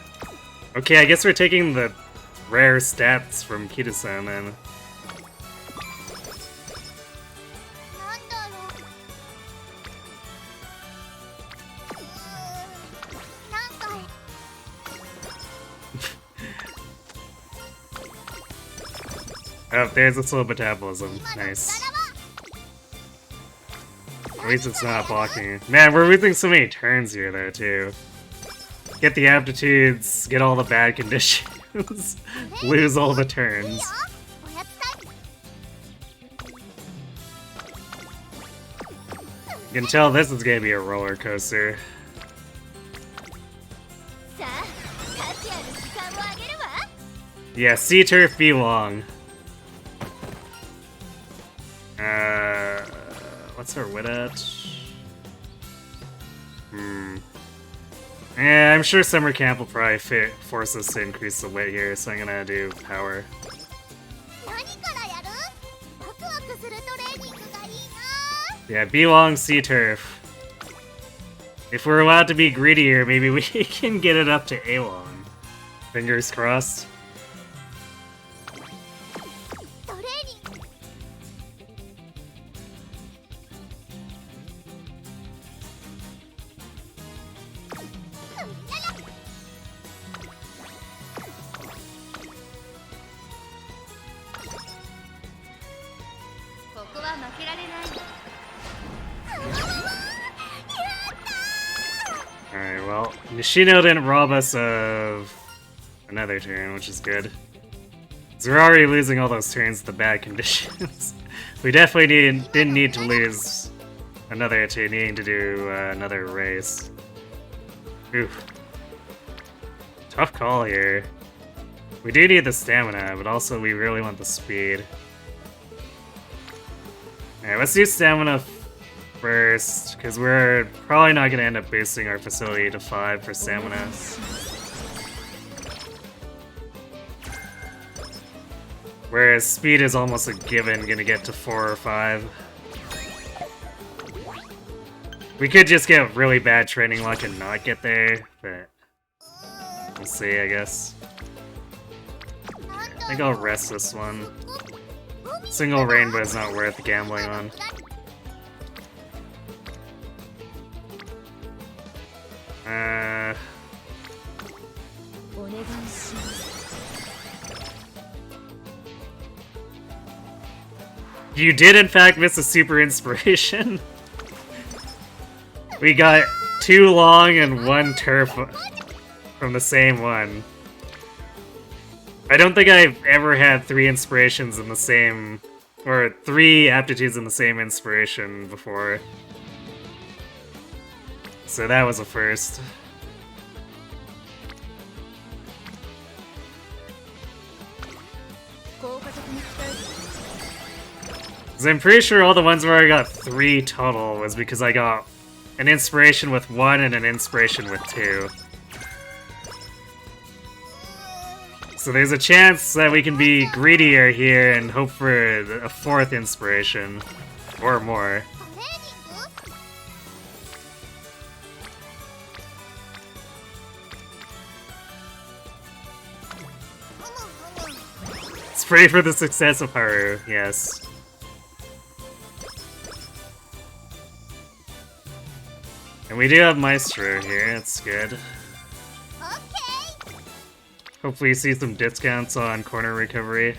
Okay, I guess we're taking the rare stats from Kida-san then. Oh, there's a slow metabolism. Nice. At least it's not blocking. Man, we're losing so many turns here, though, too. Get the aptitudes, get all the bad conditions, lose all the turns. You can tell this is gonna be a roller coaster. Yeah, sea turf be long. What's our wit at? Yeah, I'm sure summer camp will probably force us to increase the wit here, so I'm gonna do power. Yeah, be long sea turf. If we're allowed to be greedier, maybe we can get it up to A long. Fingers crossed. Alright, well, Nishino didn't rob us of another turn, which is good. So we're already losing all those turns with the bad conditions. We definitely didn't need to lose another to needing to do another race. Oof. Tough call here. We do need the stamina, but also we really want the speed. Alright, let's do stamina first, because we're probably not going to end up boosting our facility to 5 for stamina. Whereas speed is almost a given, going to get to 4 or 5. We could just get really bad training luck and not get there, but we'll see, I guess. I think I'll rest this one. Single rainbow is not worth gambling on. You did in fact miss a super inspiration. We got 2 long and 1 turf from the same one. I don't think I've ever had 3 inspirations in the same, or 3 aptitudes in the same inspiration before. So that was a first. Because I'm pretty sure all the ones where I got 3 total was because I got an inspiration with 1 and an inspiration with 2. So there's a chance that we can be greedier here and hope for a 4th inspiration. Or more. It's Pray for the success of Haru, yes. And we do have Maestro here, that's good. Hopefully you see some discounts on corner recovery.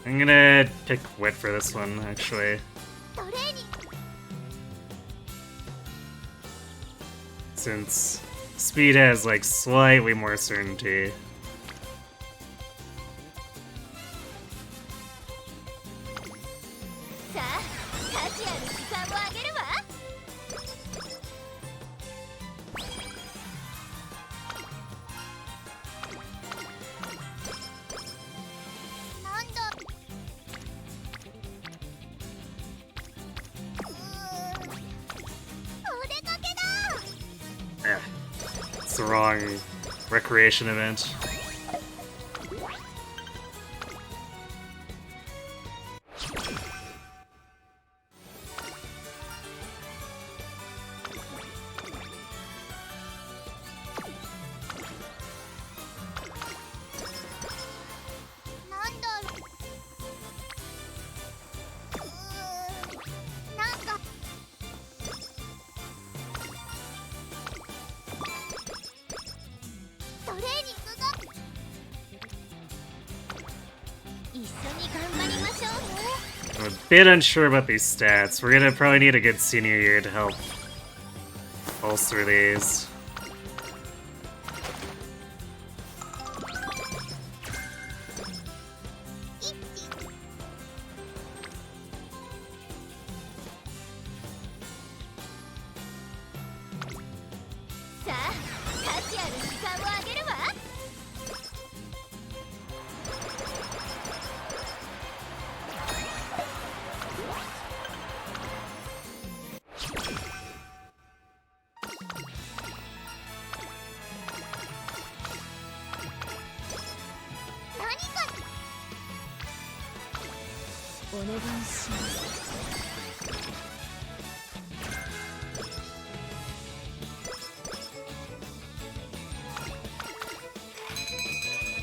I'm gonna pick Wit for this one, actually. Since speed has, like, slightly more certainty. It's the wrong recreation event. I'm a bit unsure about these stats. We're gonna probably need a good senior year to help bolster these.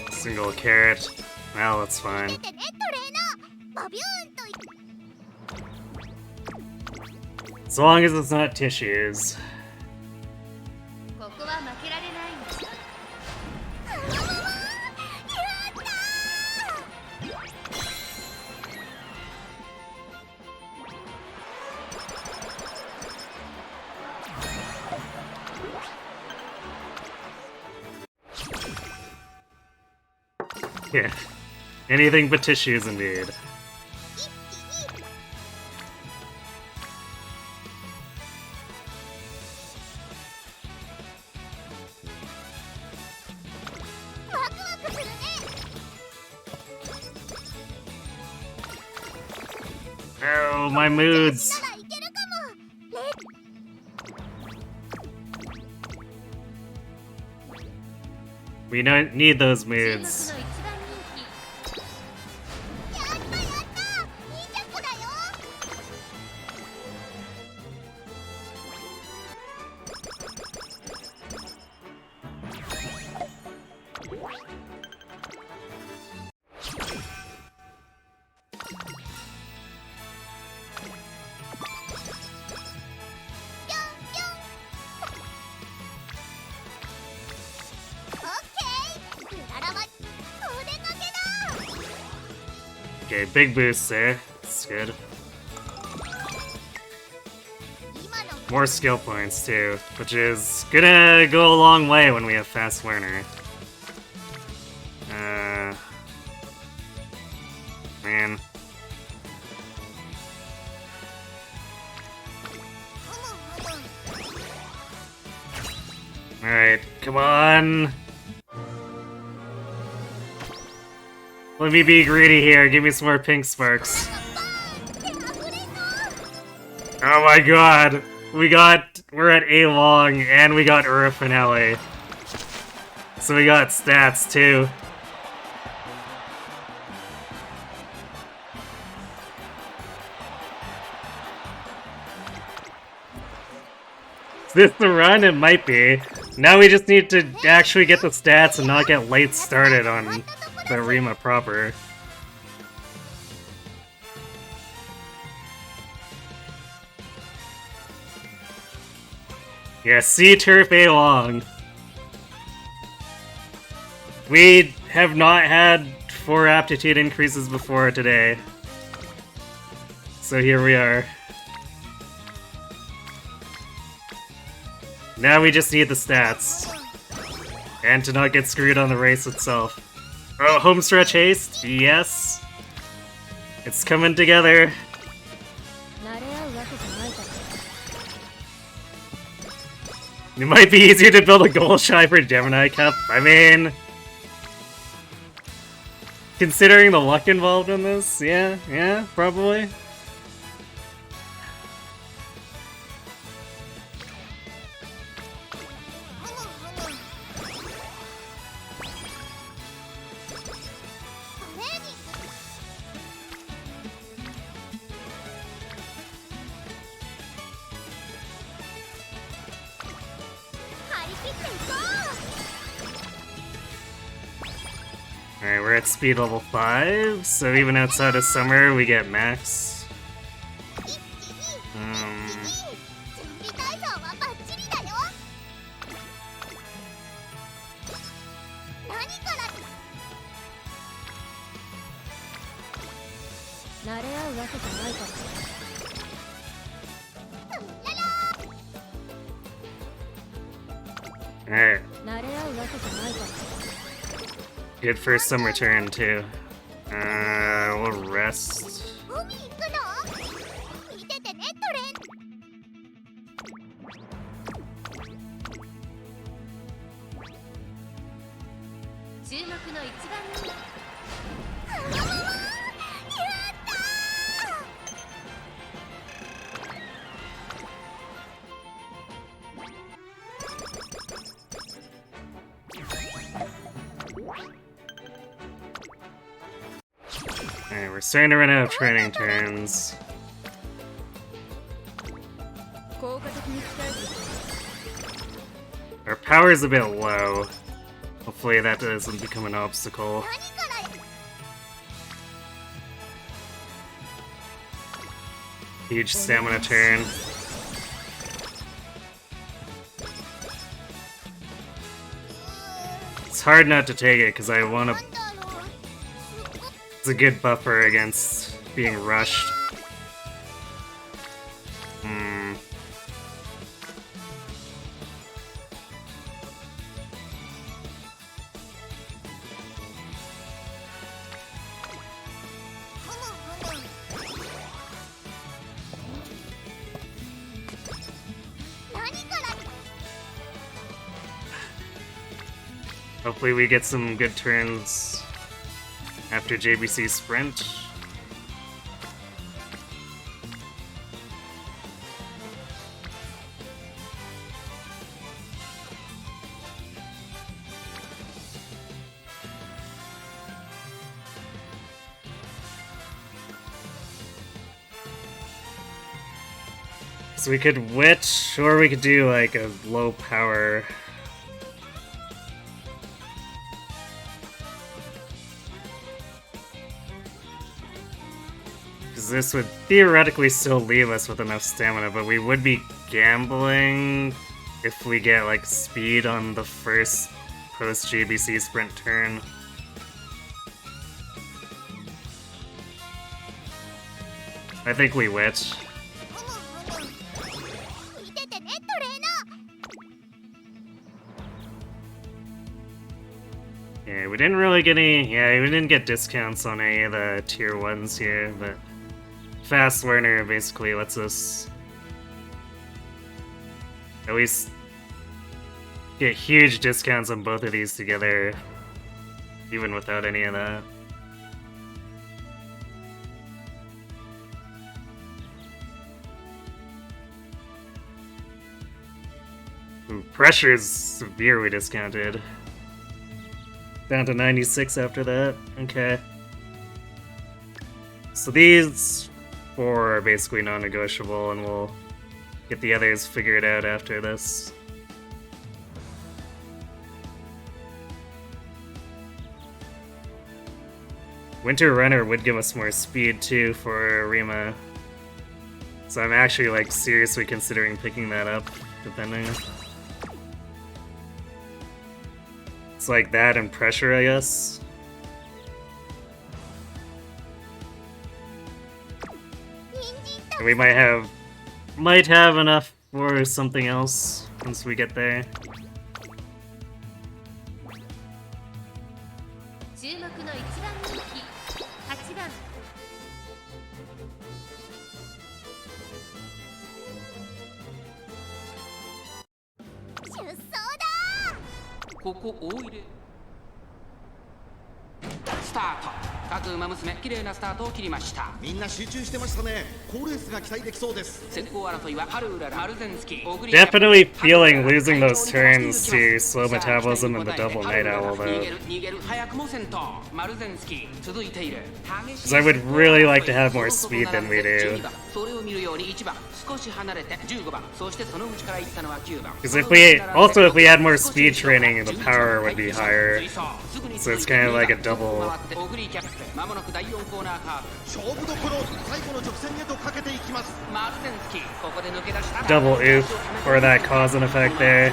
Single carrot. Well, that's fine. As long as it's not tissues. Yeah, anything but tissues indeed. Oh, my moods! We don't need those moods. Okay, big boost there. That's good. More skill points too, which is gonna go a long way when we have fast learner. Man. Alright, come on! Let me be greedy here, give me some more pink sparks. Oh my god! We're at A long, and we got Ura finale. So we got stats too. Is this the run? It might be. Now we just need to actually get the stats and not get late started on the Arima proper. Yeah, C turf A long. We have not had 4 aptitude increases before today. So here we are. Now we just need the stats. And to not get screwed on the race itself. Oh, homestretch haste? Yes. It's coming together. It might be easier to build a goal shy for Gemini Cup. I mean... considering the luck involved in this, yeah, probably. Alright, we're at speed level 5, so even outside of summer, we get max. Alright. Good first summer turn, too. We'll rest. Alright, we're starting to run out of training turns. Our power's a bit low. Hopefully that doesn't become an obstacle. Huge stamina turn. It's hard not to take it because I want to... It's a good buffer against being rushed. Hopefully we get some good turns after JBC sprint. So we could witch, or we could do like a low power. This would theoretically still leave us with enough stamina, but we would be gambling if we get like speed on the first post-JBC sprint turn. I think we witch. Yeah, we didn't really get any... Yeah, we didn't get discounts on any of the tier 1s here, but... Fast learner basically lets us at least get huge discounts on both of these together, even without any of that. Ooh, pressure is severely discounted. Down to 96 after that. Okay. So these 4 are basically non-negotiable, and we'll get the others figured out after this. Winter Runner would give us more speed too for Arima. So I'm actually like seriously considering picking that up, depending. It's like that and pressure, I guess. And we might have enough for something else once we get there. 注目の1番人気8番 ここ大入れスタート。各馬娘綺麗なスタートを切りました。みんな集中してましたね。好レースが期待できそうです。先行争いはハルウララ、マルゼンスキー、オグリ Definitely feeling losing those turns to slow metabolism and the double night owl though. 逃げる早くも先頭。マルゼンスキー続いている。 Because I would really like to have more speed than we do. それを見るように1番少し離れて15番、そしてその内から行ったのは9番。 Because if we had more speed training, the power would be higher. So it's kind of like a double. まもなく第4コーナーカーブ。勝負どころ、最後の直線へとかけていきます。マルゼンスキーここで抜け出した。 Double oof for that cause and effect there.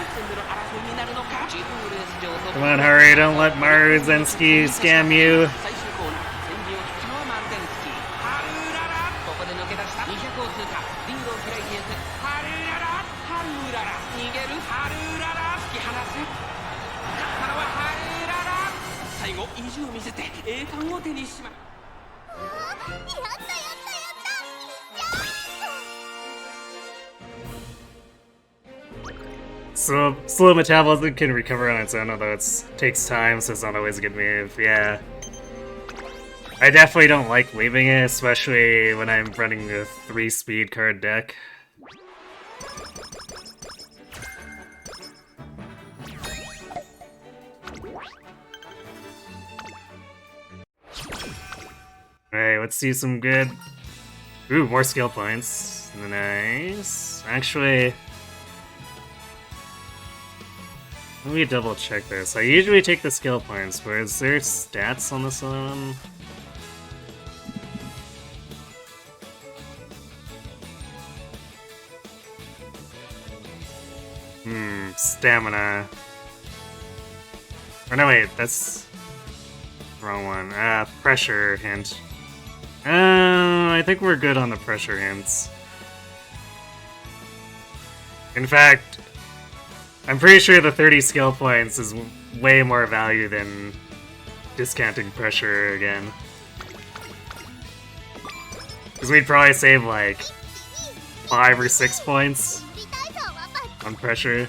Come on, Haru, don't let Maruzensky scam you. 最終コーナー先陣を切ったのはマルゼンスキー。ハルウララここで抜け出した200を通過。リングを開いていく。ハルウララハルウララ逃げる。ハルウララ突き放す。勝ったのはハルウララ。最後意地を見せて栄冠を手にしまう。 So slow metabolism can recover on its own, although it takes time, so it's not always a good move. Yeah. I definitely don't like leaving it, especially when I'm running a 3-speed card deck. Alright, let's see some good... Ooh, more skill points. Nice. Actually... Let me double check this. I usually take the skill points, but is there stats on this one? Stamina. Or no, wait, that's... wrong one. Pressure hint. I think we're good on the pressure hints. In fact, I'm pretty sure the 30 skill points is way more value than discounting pressure again. Because we'd probably save like 5 or 6 points on pressure.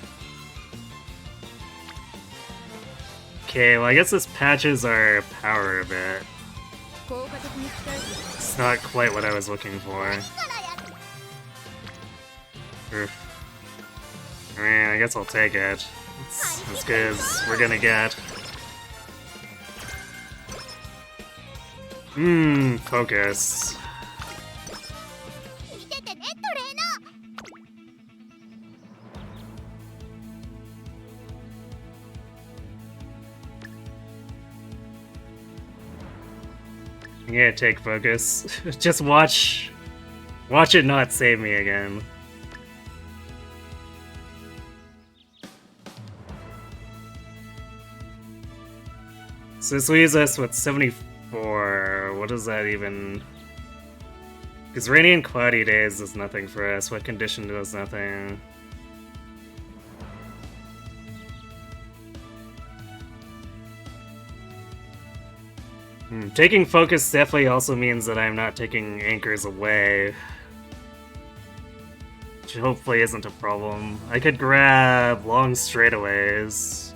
Okay, well I guess this patches our power a bit. It's not quite what I was looking for. I mean, I guess I'll take it. It's as good as we're gonna get. Focus. Yeah, take focus. Just watch it not save me again. So this leaves us with 74. What does that even... Because rainy and cloudy days does nothing for us. What condition does nothing? Taking focus definitely also means that I'm not taking anchors away. Which hopefully isn't a problem. I could grab long straightaways.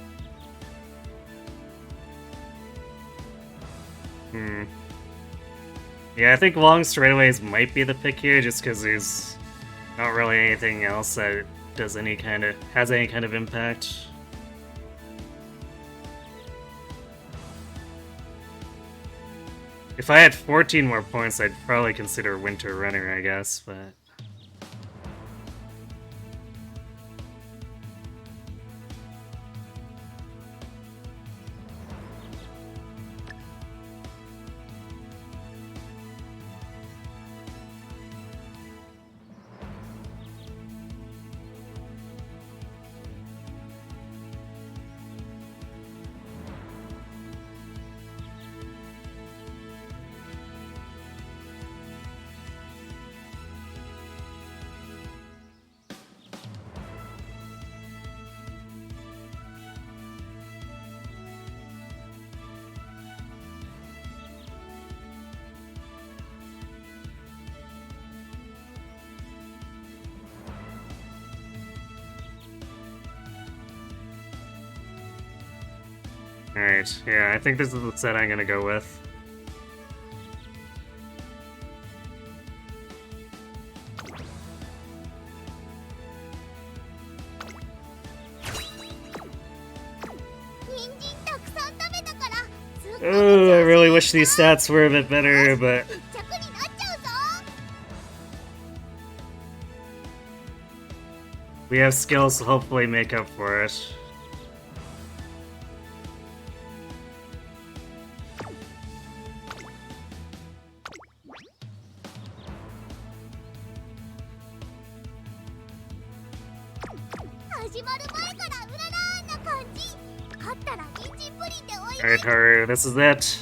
Yeah, I think long straightaways might be the pick here, just because there's not really anything else that does any kind of has any kind of impact. If I had 14 more points, I'd probably consider Winter Runner, I guess, but... Alright, yeah, I think this is the set I'm gonna go with. Oh, I really wish these stats were a bit better, but... we have skills to hopefully make up for it. Alright, Haru, this is it.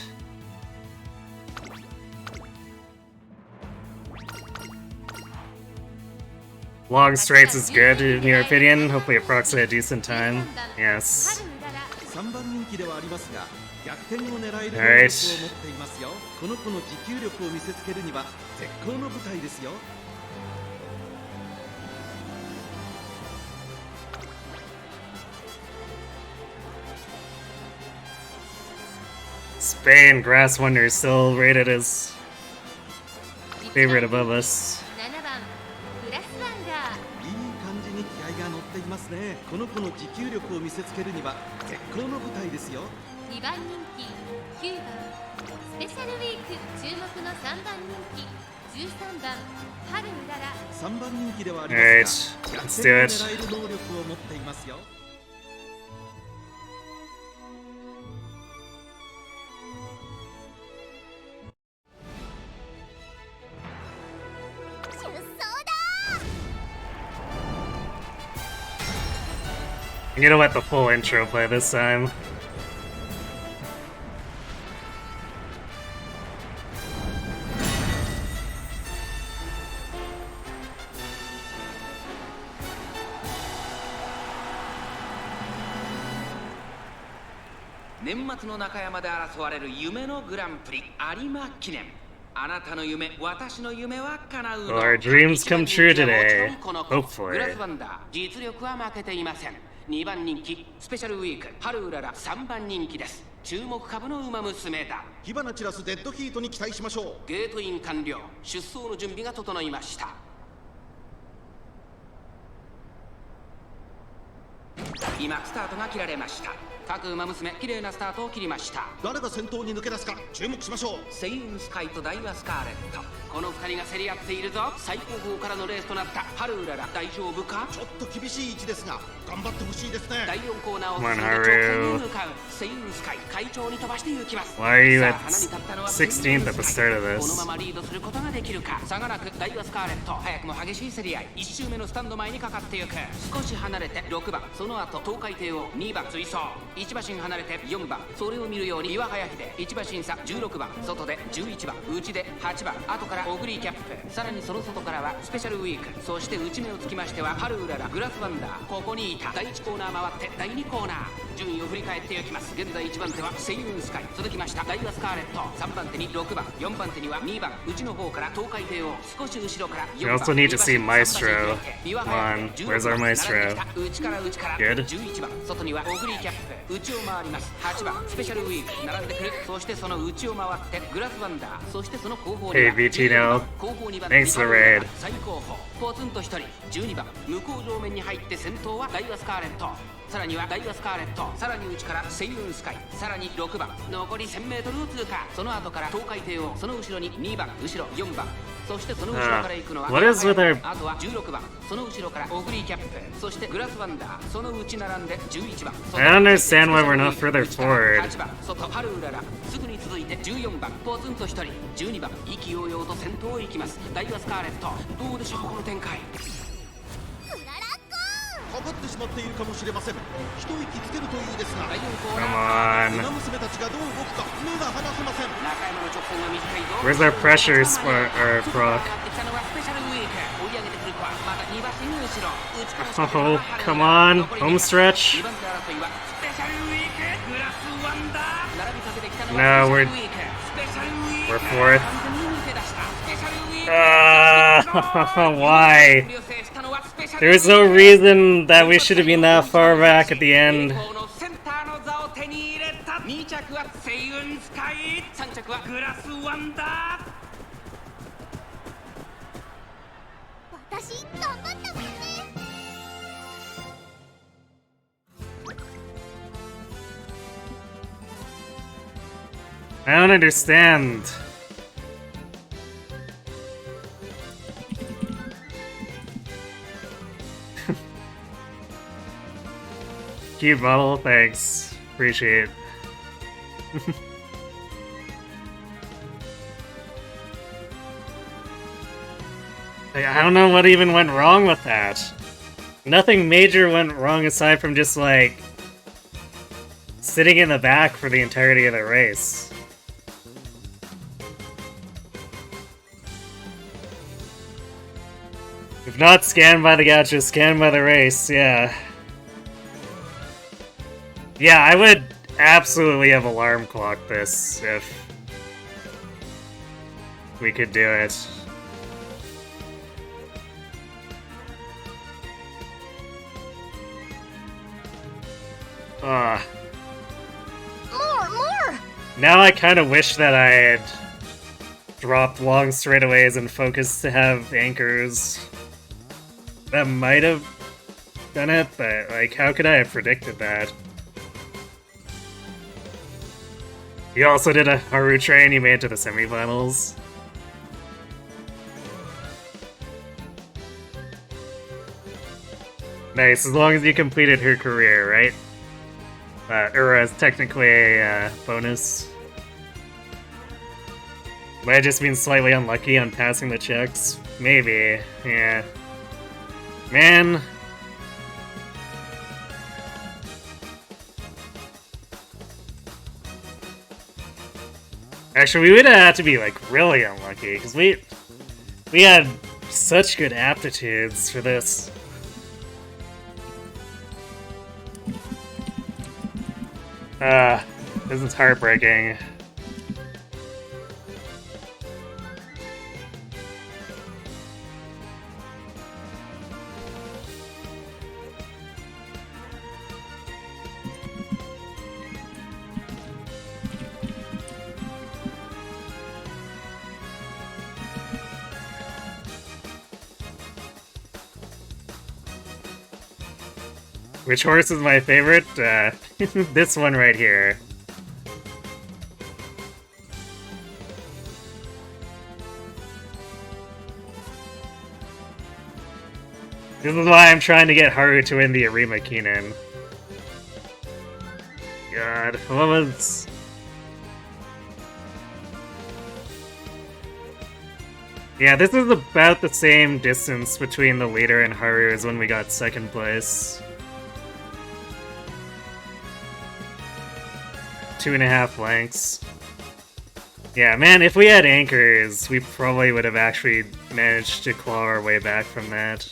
Long straights is good, in your opinion? Hopefully it procs at a decent time. Yes. Alright. Spain, Grass Wonder is still rated as favorite above us. この子の持久力を見せつけるには絶好の舞台ですよ。2番人気9番スペシャルウィーク注目の3番人気13番春うらら3番人気ではありますが逆転を狙える能力を持っていますよ。I'm gonna let the full intro play this time. Will our dreams come true today? Hopefully. 2番人気スペシャルウィーク春うらら3番人気です。注目株の馬娘だ。火花散らすデッドヒートに期待しましょう。ゲートイン完了。出走の準備が整いました。今スタートが切られました。各馬娘綺麗なスタートを切りました。誰が先頭に抜け出すか注目しましょう。セイウンスカイとダイワスカーレット、この2人が競り合っているぞ。最高峰からのレースとなった春うらら、大丈夫か。ちょっと厳しい位置ですが頑張ってほしいですね。第4コーナーを進んで直線に向かうセイウンスカイ、快調に飛ばして行きます。 Why are you at 16th at the start of this? このままリードすることができるか。差がなくダイワスカーレット、早くも激しい競り合い。1周目のスタンド前にかかってゆく。少し離れて6番、その後東海帝王2番追走、1馬身離れて4番、それを見るように岩早秀1馬身差16番、外で11番、内で8番、後からオグリーキャップ、さらにその外からはスペシャルウィーク、そして内目をつきましては春うらら、グラスワンダー、ここにいた。第1コーナー回って第2コーナー、順位を振り返っていきます。現在1番手はセイウンスカイ、続きましたダイワスカーレット、3番手に6番、4番手には2番、内の方から東海帝王、少し後ろから4 We 番。 also need to see Maestro. Come on, where's our Maestro? 内から内から Good. 11番、外にはオグリーキャップ、内を回ります。8番スペシャルウィーク並んでくる。そしてその内を回ってグラスワンダー、そしてその後方には Hey, Pt19. 後方2番 Thanks for the raid. 最後方ポツンと1人、12番向こう上面に入って先頭はダイワスカーレット。さらにはダイワスカーレット、さらに内から星雲スカイ、さらに6番、残り 1000m を通過。その後から東海帝王、その後ろに2番、後ろ4番、そしてその後ろから行くのは What is with our... あとは16番、その後ろからオグリーキャップ、そしてグラスワンダー、その内並んで11番。 I don't understand why we're not further forward. 8番、外ハルウララ、すぐに続いて14番、ポツンと1人、12番、意気揚々と先頭を行きます。ダイワスカーレット、どうでしょうこの展開。かかってしまっているかもしれません。一息つけるといいですが。第4コー Come ナー、 on. 馬娘たちがどう動くか目が離せません。中山の直線が短いぞ。 Where's our pressure or proc? ってきたのはスペシャルウィーク。追い上げてくる子はまだ2馬身後ろ。内から仕掛けるの Oh, はハル come ウララ。 on. 残り Home 2 stretch. 番手争いはスペシャルウィーク。グラスワンダー。並びかけてきたの No, はス we're ペシャルウィーク。スペシャルウィーク。 we're fourth. 完全に抜け出したスペシャルウィーク。Why? There's no reason that we should have been that far back at the end. センターの座を手に入れた。2着は星雲スカイ、3着はグラスワンダー。私頑張ったわね。I don't understand. Cute bottle, thanks. Appreciate it. I don't know what even went wrong with that. Nothing major went wrong aside from just, like, sitting in the back for the entirety of the race. If not scanned by the gacha, scanned by the race, yeah. Yeah, I would absolutely have alarm clocked this if we could do it. More! Now I kind of wish that I had dropped long straightaways and focused to have anchors. That might have done it, but, like, how could I have predicted that? You also did a Haru train, you made it to the semifinals. Nice, as long as you completed her career, right? Ura is technically a bonus. Might have just been slightly unlucky on passing the checks. Maybe, yeah. Man. Actually, we would have had to be, like, really unlucky, because we had such good aptitudes for this. This is heartbreaking. Which horse is my favorite? This one right here. This is why I'm trying to get Haru to win the Arima Keenan. God, what was... Yeah, this is about the same distance between the leader and Haru as when we got second place. 2.5 lengths. Yeah, man, if we had anchors, we probably would have actually managed to claw our way back from that.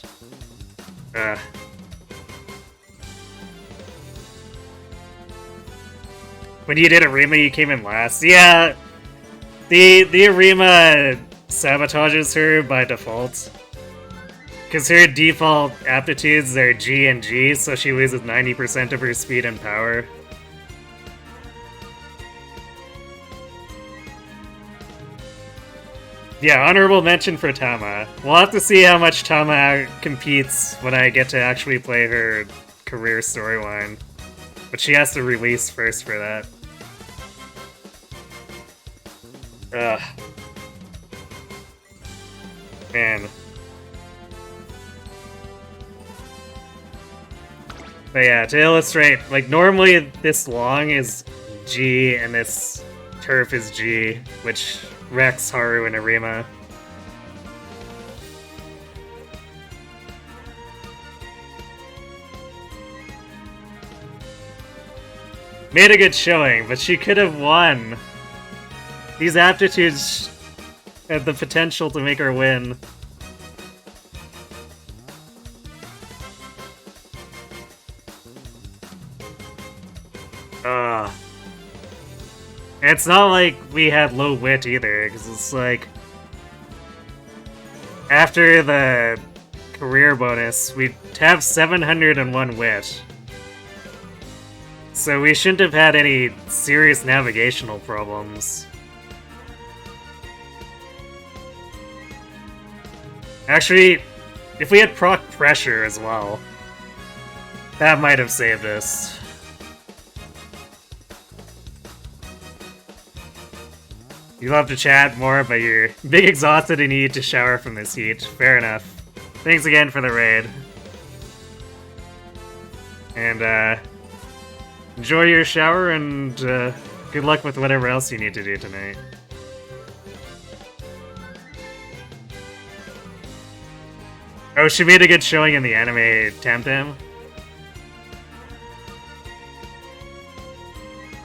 When you did Arima, you came in last. Yeah, the Arima sabotages her by default. Because her default aptitudes are G and G, so she loses 90% of her speed and power. Yeah, honorable mention for Tama. We'll have to see how much Tama competes when I get to actually play her career storyline. But she has to release first for that. Ugh. Man. But yeah, to illustrate, like, normally this long is G and this turf is G, which wrecks Haru and Arima. Made a good showing, but she could have won. These aptitudes had the potential to make her win. And it's not like we had low wit either, because it's like... After the career bonus, we have 701 wit. So we shouldn't have had any serious navigational problems. Actually, if we had proc pressure as well, that might have saved us. You love to chat more, but you're big exhausted and need to shower from this heat. Fair enough. Thanks again for the raid. And, enjoy your shower and, good luck with whatever else you need to do tonight. Oh, she made a good showing in the anime Temtem.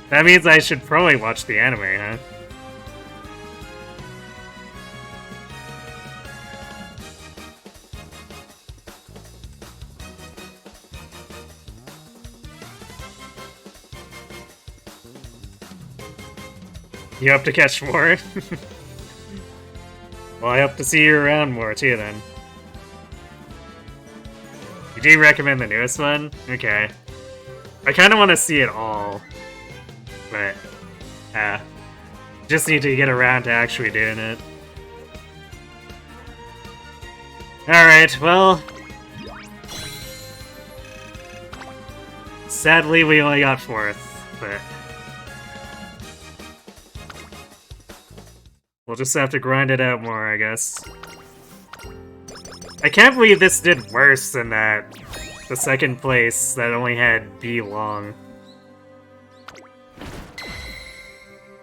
That means I should probably watch the anime, huh? You hope to catch more? Well, I hope to see you around more too, then. You do recommend the newest one? Okay. I kind of want to see it all. But, just need to get around to actually doing it. Alright, well... Sadly, we only got 4th, but... We'll just have to grind it out more, I guess. I can't believe this did worse than that. The second place that only had B long.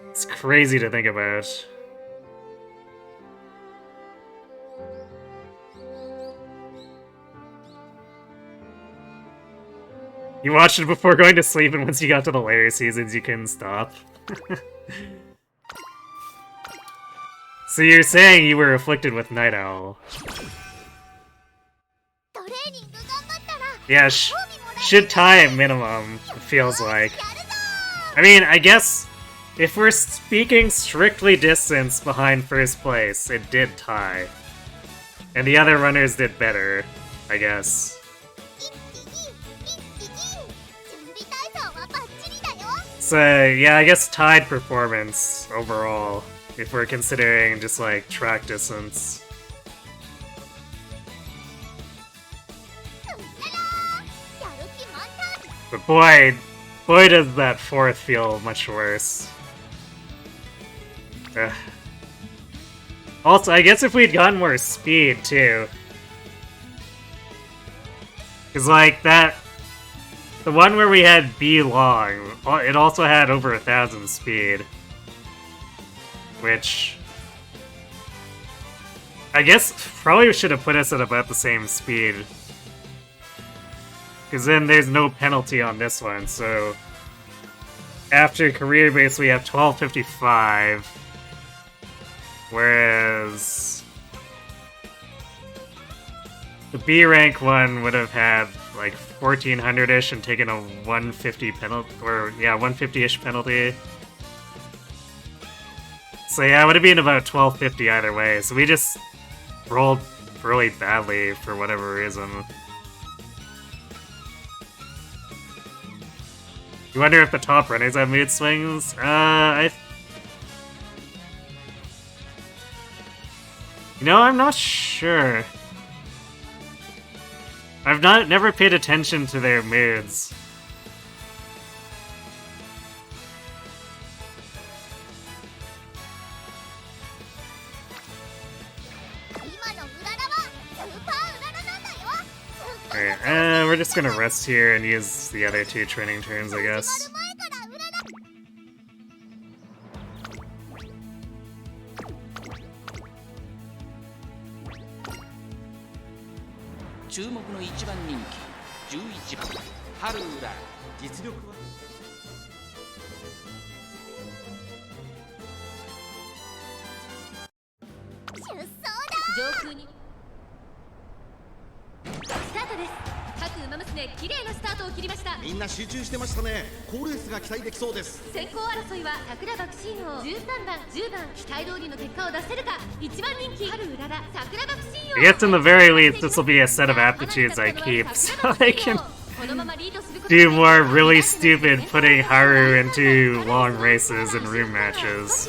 It's crazy to think about. You watched it before going to sleep, and once you got to the later seasons, you couldn't stop. So you're saying you were afflicted with Night Owl? Yeah, should tie at minimum, it feels like. I mean, I guess, if we're speaking strictly distance behind first place, it did tie. And the other runners did better, I guess. So, yeah, I guess tied performance overall. If we're considering just, like, track distance. But boy does that 4th feel much worse. Ugh. Also, I guess if we'd gotten more speed, too. Because, like, the one where we had B long, it also had over 1,000 speed. Which, I guess probably should have put us at about the same speed. Because then there's no penalty on this one, so... After career base we have 1255. Whereas... The B rank one would have had like 1400-ish and taken a 150 penalty, or yeah, 150-ish penalty. So yeah, it would have been about 1250 either way, so we just rolled really badly for whatever reason. You wonder if the top runners have mood swings? You know, I'm not sure. I've never paid attention to their moods. Alright, we're just gonna rest here and use the other 2 training turns, I guess.みんな集中してましたね。好レースが期待できそうです。先行争いは桜爆心王、13番、10番、期待通りの結果を出せるか。1番人気春うらら、桜爆心王。I guess in the very least, this will be a set of aptitudes I keep, so I can do more really stupid putting Haru into long races and room matches.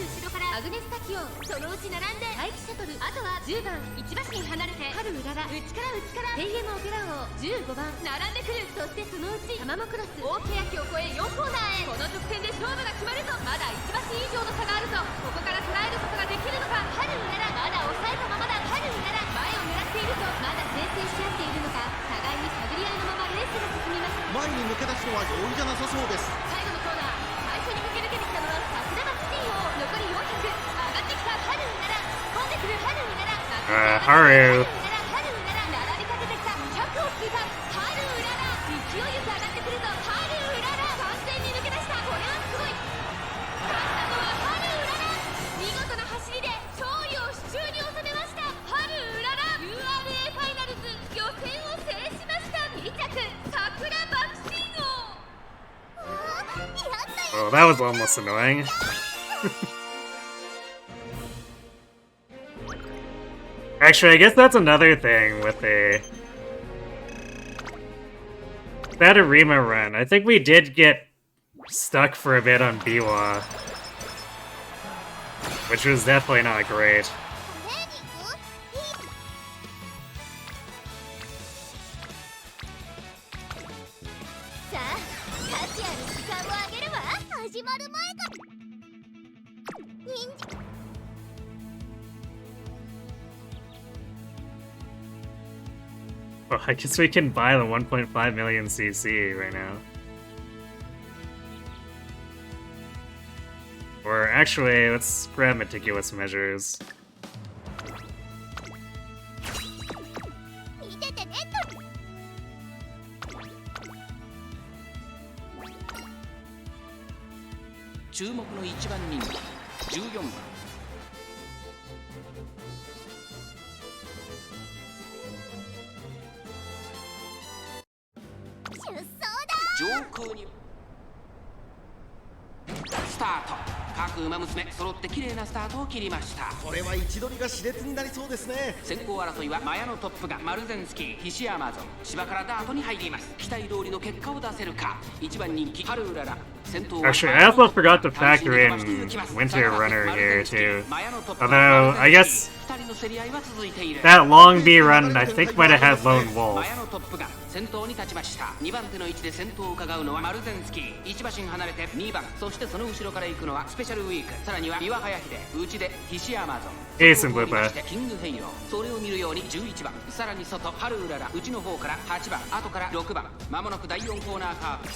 10番、1馬身離れて春うらら、内からペイエムオペラ王、15番、並んでくる。そしてそのうちタマモクロス、大欅を越え4コーナーへ。この直線で勝負が決まるぞ。まだ1馬身以上の差があるぞ。ここから捉えることができるのか。春うらら、まだ抑えたままだ。春うらら、前を狙っているぞ。まだ先制し合っているのか。互いに探り合いのままレースが進みます。前に抜け出すのは容易じゃなさそうです。最後のコーナー、最初に駆け抜けてきたのは桜爆心王。残り400、上がってきた春うらら、突っ込んでくる春うらら。Haru. Oh, that was almost annoying. Actually, I guess that's another thing with that Arima run. I think we did get stuck for a bit on Biwa, which was definitely not great. Well, I guess we can buy the 1.5 million CC right now. Or actually, let's grab meticulous measures. Umamusume 揃って綺麗なスタートを切りました。これは位置取りが熾烈になりそうですね。先行争いはマヤのトップがマルゼンスキー、ヒシアマゾン、芝からダートに入ります。期待通りの結果を出せるか。1番人気春うらら。 Actually, I also forgot to factor in Winter Runner here too. Although, I guess that long B run I think might have had Lone Wolf. 先頭に立ちました。2番手の位置で先頭を伺うのはマルゼンスキー。1馬身離れて2番、そしてその後ろから行くのはスペシャルウィーク、さらには岩早秀、内でヒシアマゾン、エースンブーパー、キングフェイロー。それを見るように11番、さらに外春うらら、内の方から8番、後から6番。まもなく第4コーナーカーブ。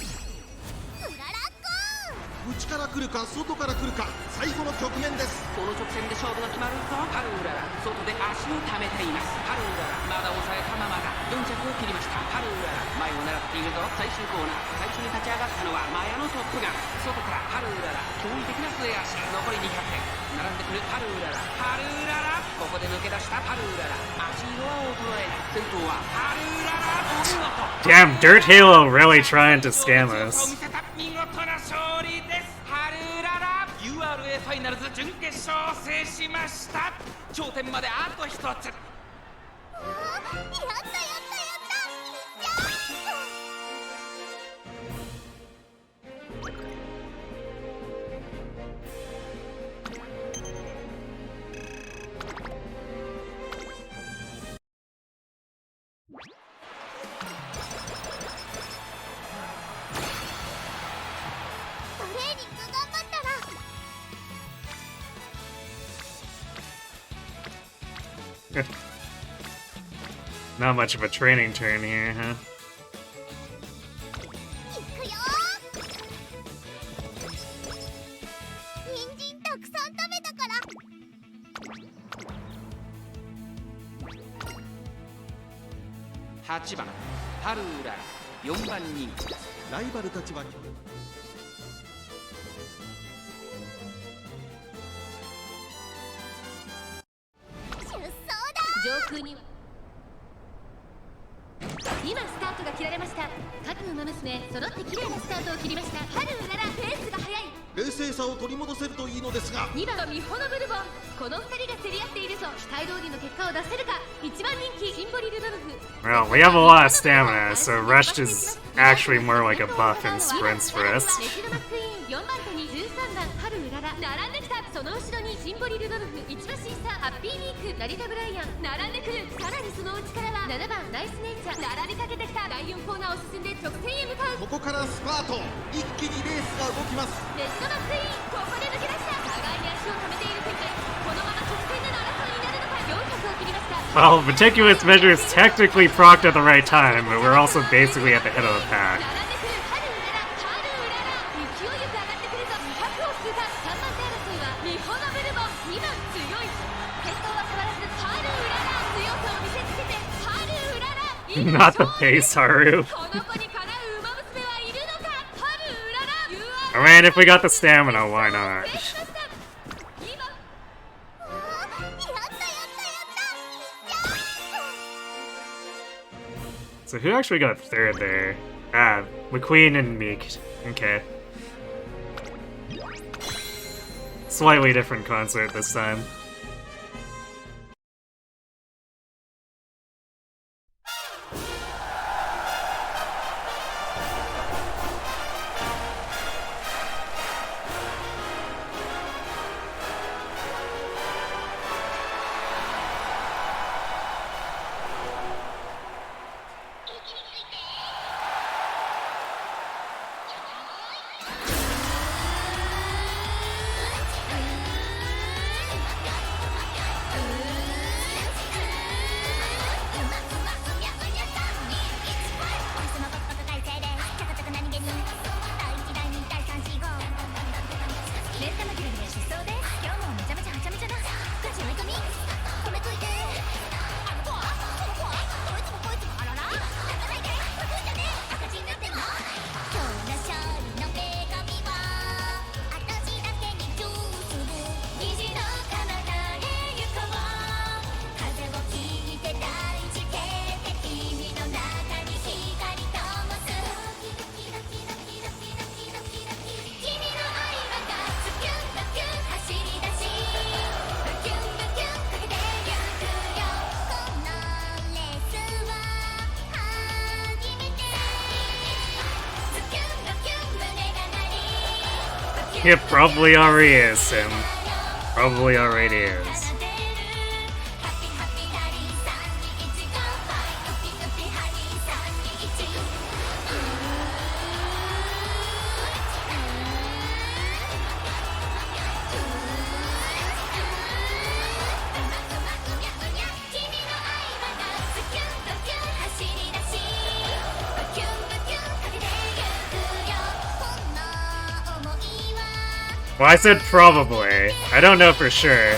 内から来るか外から来るか、最後の局面です。この直線で勝負が決まるぞ。春うらら、外で足を溜めています。春うらら、まだ抑えたままだ。4着を切りました。春うらら、前を狙っているぞ。最終コーナー、最初に立ち上がったのはマヤのトップガン。外から春うらら、驚異的な末足。残り200点、並んでくる春うらら、春うらら、ここで抜け出した春うらら、足色は衰えない。先頭は春うらら、お見事。 Damn, Dirt Halo really trying to scam us. 見事な勝利です。春うらら、 URA ファイナルズ準決勝を制しました。頂点まであと一つ。やったやったやった。Not much of a training turn here, huh? いくよ人参たくさん食べたから8番ハルウラ4番人気。ライバルたちは出走だ上空には今スタートが切られました。各馬娘揃って綺麗なスタートを切りました。春うららペースが速い。冷静さを取り戻せるといいのですが、2番はミホノブルボン。この2人が競り合っているぞ。期待通りの結果を出せるか。1番人気シンボリルドルフ。 Well, we have a lot of stamina, so rushed is actually more like a buff in sprints for us. メシルマックイーン4番手に13番春うらら並んできた。その後ろにシンボリルドルフ、1馬審査ハッピーミーク、成田ブライアン並んでくる。さらにその内からは7番ナイスネイチャー並びかけてきた。第4コーナーを進んで直線へ向かう。ここからスパート、一気にレースが動きます。メシルマックイーンここで抜け出した。互いに足を止めている展開。このまま直線での争いになるのか。400を切りました。 Well, meticulous measure is technically procced at the right time, but we're also basically at the head of the pack. 並んでくる春うらら春うらら勢いよく上がってくるぞ。200を通過。3番手争いはミホノブルボン。2番強い。先頭は変わらず春うらら強さを見せつけて春うらら Not the pace, Haru. この子にかなう馬娘はいるのか。春うらら You I are mean, if we got the stamina, why not? 2番So who actually got third there? Ah, McQueen and Meek. Okay. Slightly different concert this time. It probably already is, Sim. Probably already is. Well, I said probably. I don't know for sure.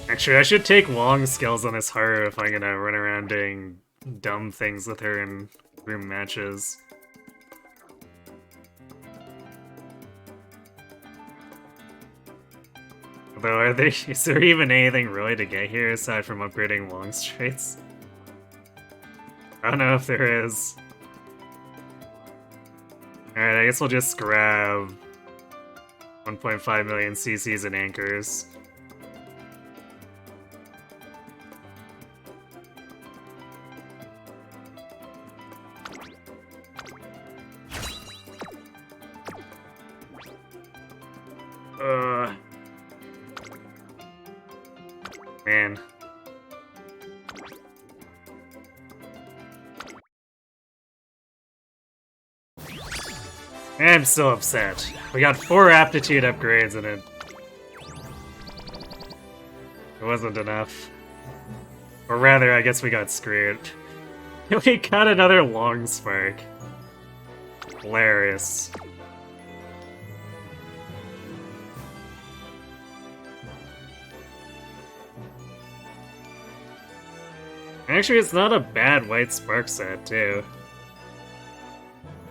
Actually, I should take long skills on this Haru if I'm gonna run around doing dumb things with her in room matches. Though, is there even anything really to get here aside from upgrading long straights? I don't know if there is. Alright, I guess we'll just grab 1.5 million CCs and anchors. Man. I'm still upset. We got 4 aptitude upgrades and it wasn't enough. Or rather, I guess we got screwed. We got another long spark. Hilarious. Actually, it's not a bad white spark set, too.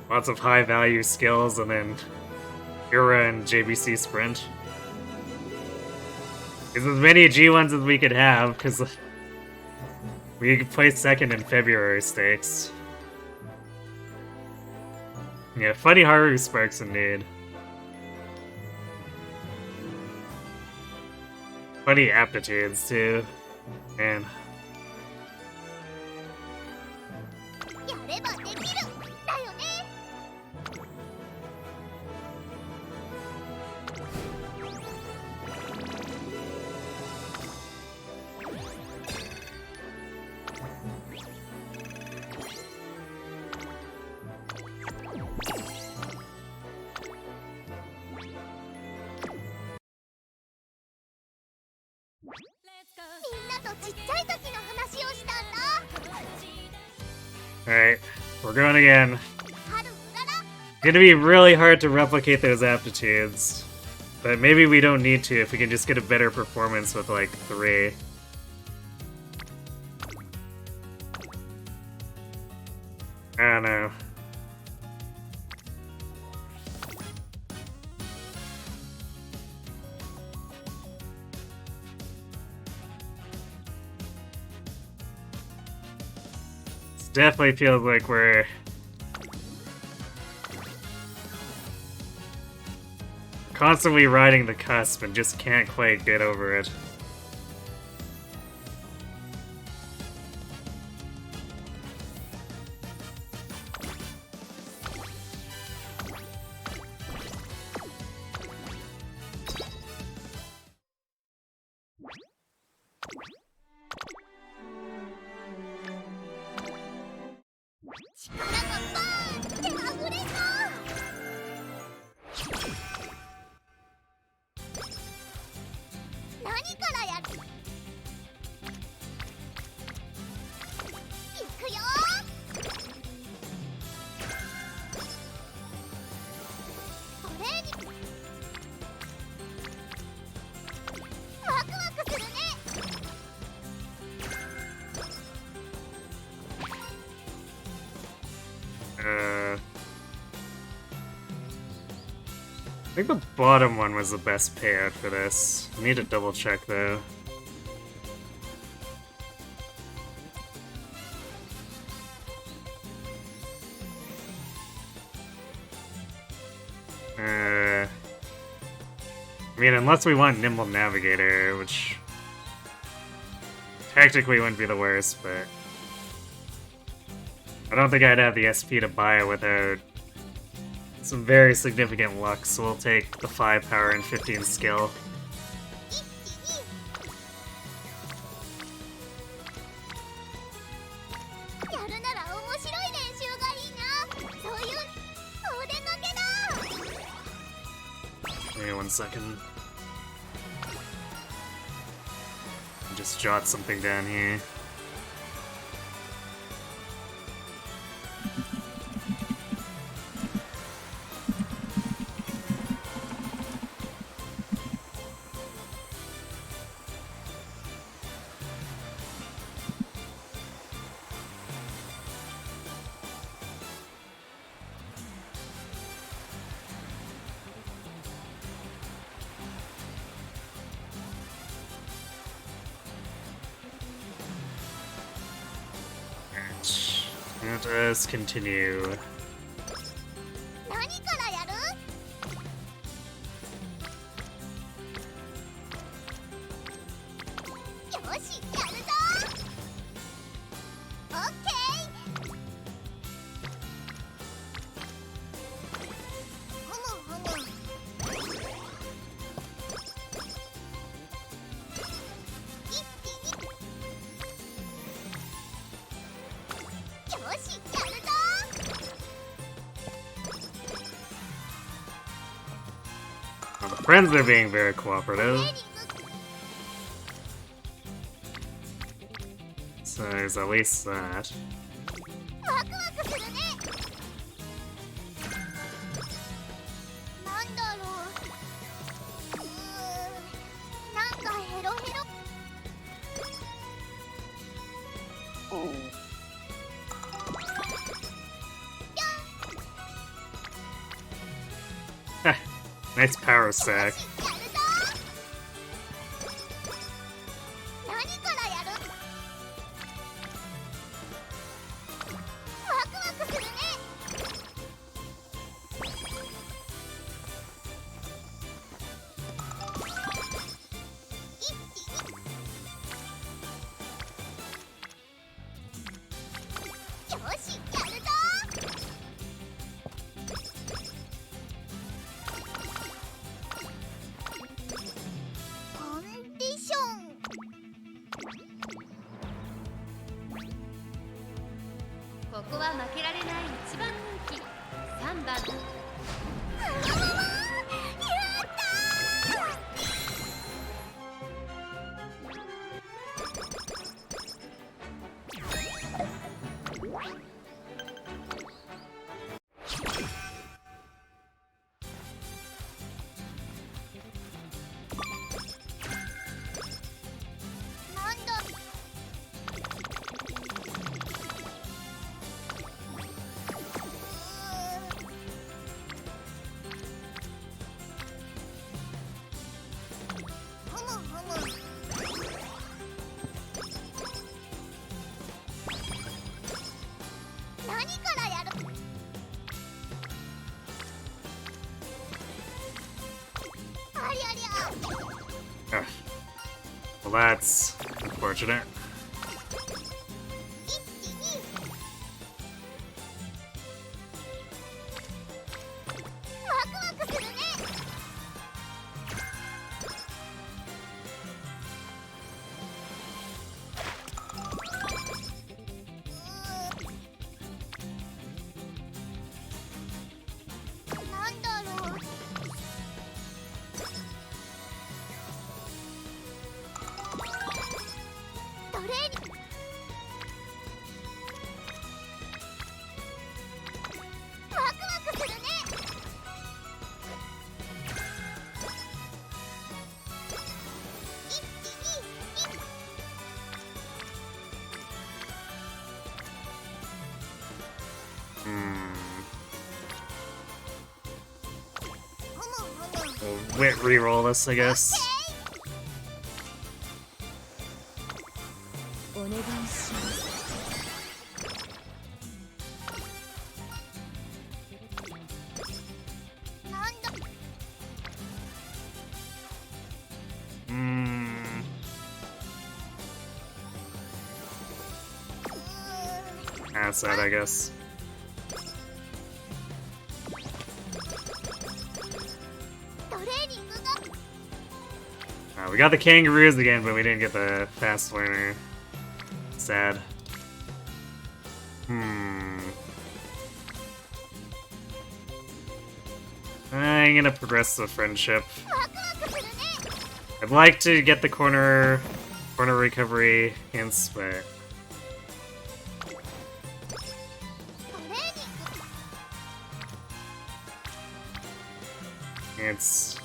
Lots of high-value skills, and then Hira and JBC Sprint. It's as many G1s as we could have, because we could play second in February stakes. Yeah, funny Haru sparks indeed. Funny aptitudes, too. Man. Alright, we're going again. It's gonna be really hard to replicate those aptitudes. But maybe we don't need to if we can just get a better performance with like 3. I don't know. Definitely feels like we're constantly riding the cusp and just can't quite get over it. I think the bottom one was the best payout for this. I need to double check though. I mean, unless we want Nimble Navigator, which technically wouldn't be the worst, but I don't think I'd have the SP to buy it without some very significant luck, so we'll take the 5 power and 15 skill. Give me 1 second. Just jot something down here. Let us continue. 何からやる？よし、やるぞ。オッケー。ふむふむ。一気に。よし、やるぞ。Well, the friends are being very cooperative. So there's at least that. ワクワクするね。なんだろう。なんかヘロヘロ。Nice power sack. やるぞ。何からやる？ワクワクするね。一気に。よし、やるぞ。コンディション。ここは負けられない一番人気3番。やったー。なんだ。ふむふむ。何からやる？ありゃりゃ。 Ugh. Well, that's unfortunate. 一気に。ワクワクするね。なんだろう。トレーニング。ワクワクするね。一気に。Hmm. ふむふむ。 We'll reroll this, I guess. お願いします。なんだ。Hmm. That's that, I guess. トレーニングが。We got the kangaroos again, but we didn't get the fast learner. Sad. I'm gonna progress the friendship. ワクワクするね。 I'd like to get the corner recovery hints, but トレーニング。 it's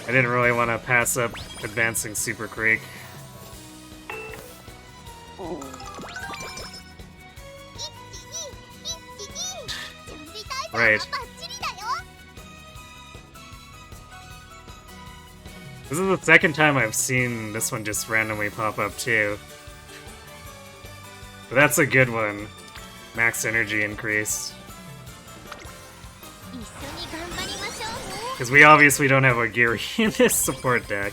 I didn't really want to pass up advancing Super Creek. Right. This is the second time I've seen this one just randomly pop up too. But that's a good one. Max energy increase. Because we obviously don't have a Giri in this support deck.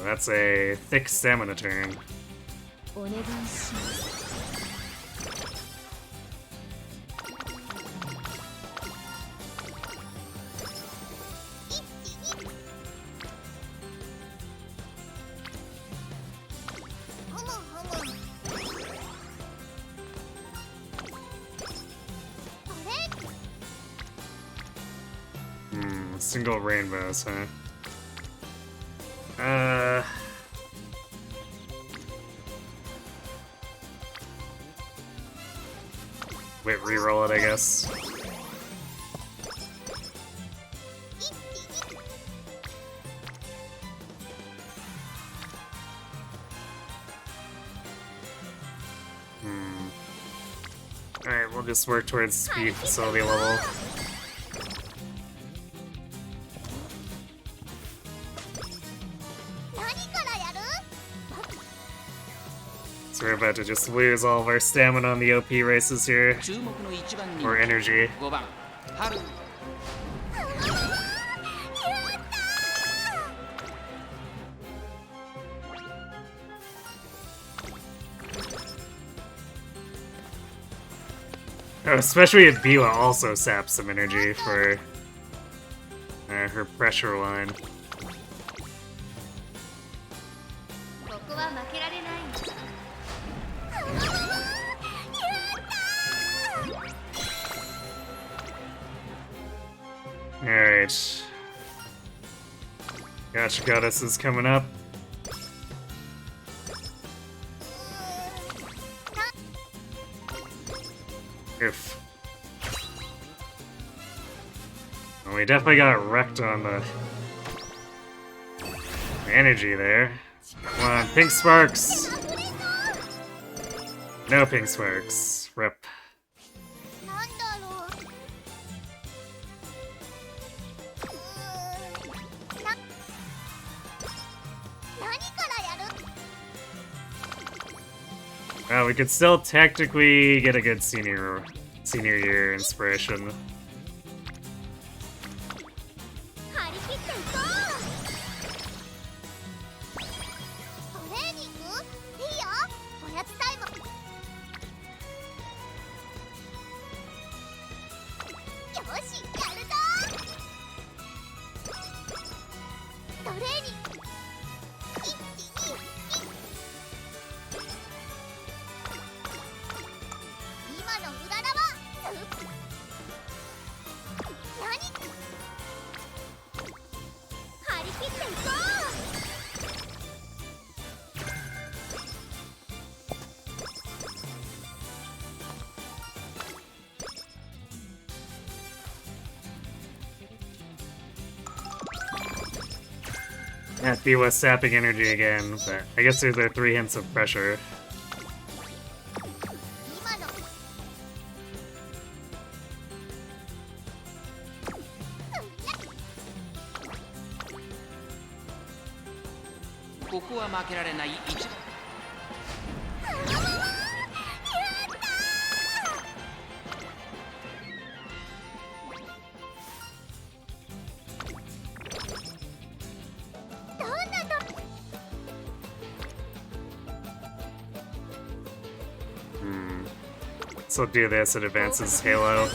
That's a thick stamina turn. Single rainbows, huh? Wait, reroll it, I guess. Alright, we'll just work towards speed facility level. So we're about to just lose all of our stamina on the OP races here. Or energy. Oh, especially if Biwa also saps some energy for her pressure line. Alright. Gotcha Goddess is coming up. Oof. Well, we definitely got wrecked on the energy there. Come on, pink sparks! No pink sparks. Rip. We could still technically get a good senior year inspiration. That B was sapping energy again, but I guess there's our 3 hints of pressure. So do this, it advances Halo.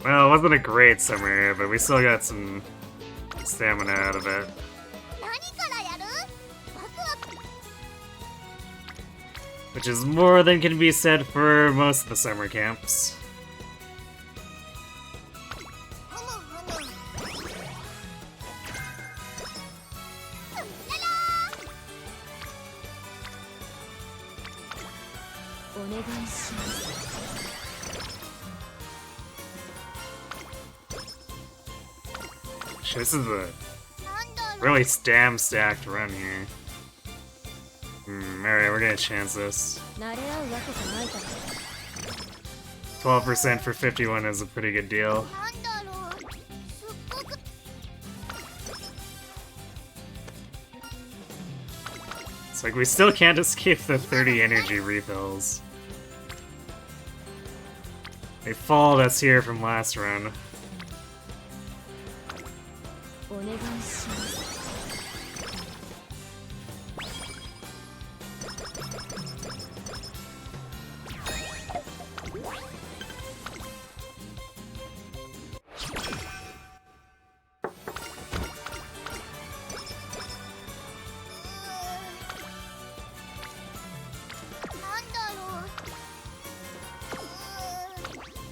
Well, it wasn't a great summer, but we still got some stamina out of it. Which is more than can be said for most of the summer camps. This is a really Stam stacked run here. Alright, we're gonna chance this. 12% for 51 is a pretty good deal. It's like we still can't escape the 30 energy refills. They followed us here from last run.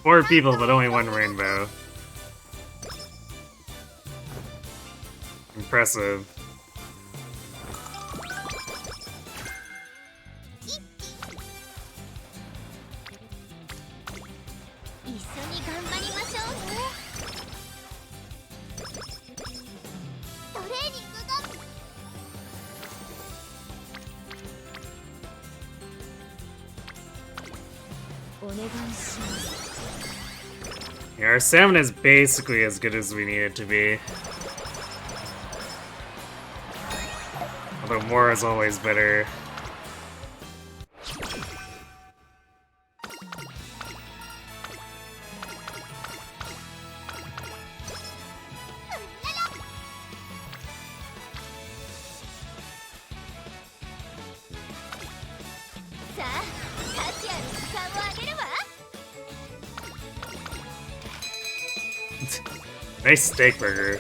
Four people, but only one rainbow. Impressive. Yeah, our salmon is basically as good as we need it to be. Although more is always better. Nice steak burger.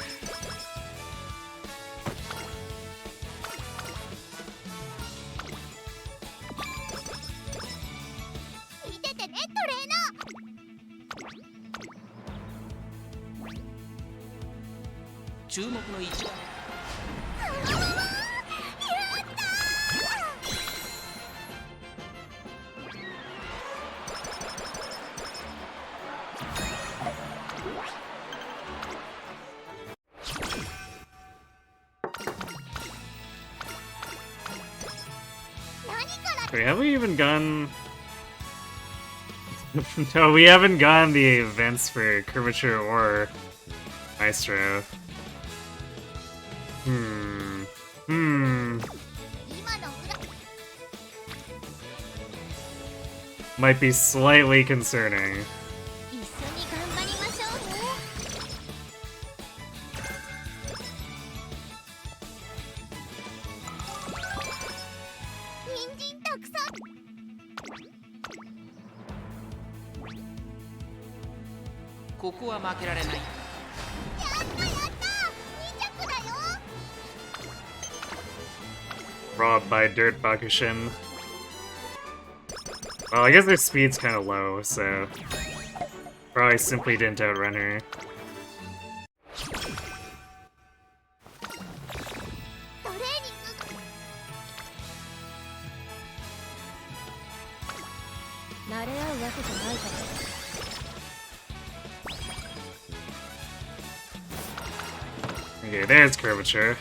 Wait, have we even gone... No, we haven't gone the events for Curvature or Maestro. Might be slightly concerning. Robbed by Dirt Bakushin. Well, I guess their speed's kind of low, so probably simply didn't outrun her. Okay, there's Curvature.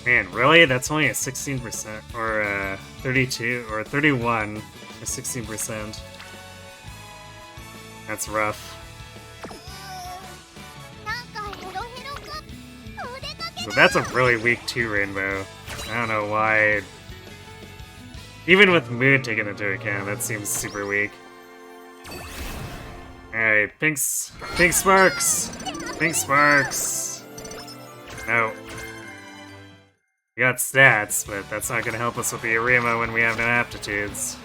Man, really? That's only a 16%, or 32, or 31, or 16%. That's rough. So that's a really weak 2 rainbow. I don't know why. Even with mood taken into account, that seems super weak. Alright, pink sparks! Pink sparks! No. We got stats, but that's not gonna help us with the Arima when we have no aptitudes.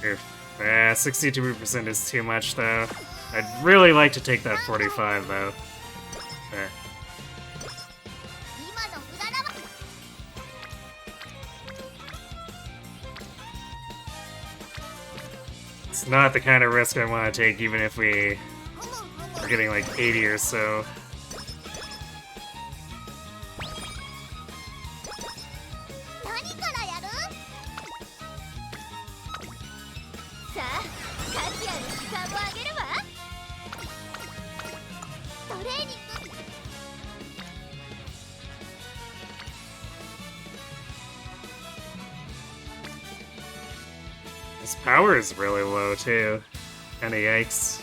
Oof. 62% is too much, though. I'd really like to take that 45, though. Okay. It's not the kind of risk I want to take, even if we are getting like 80 or so. His power is really low, too. Kinda yikes.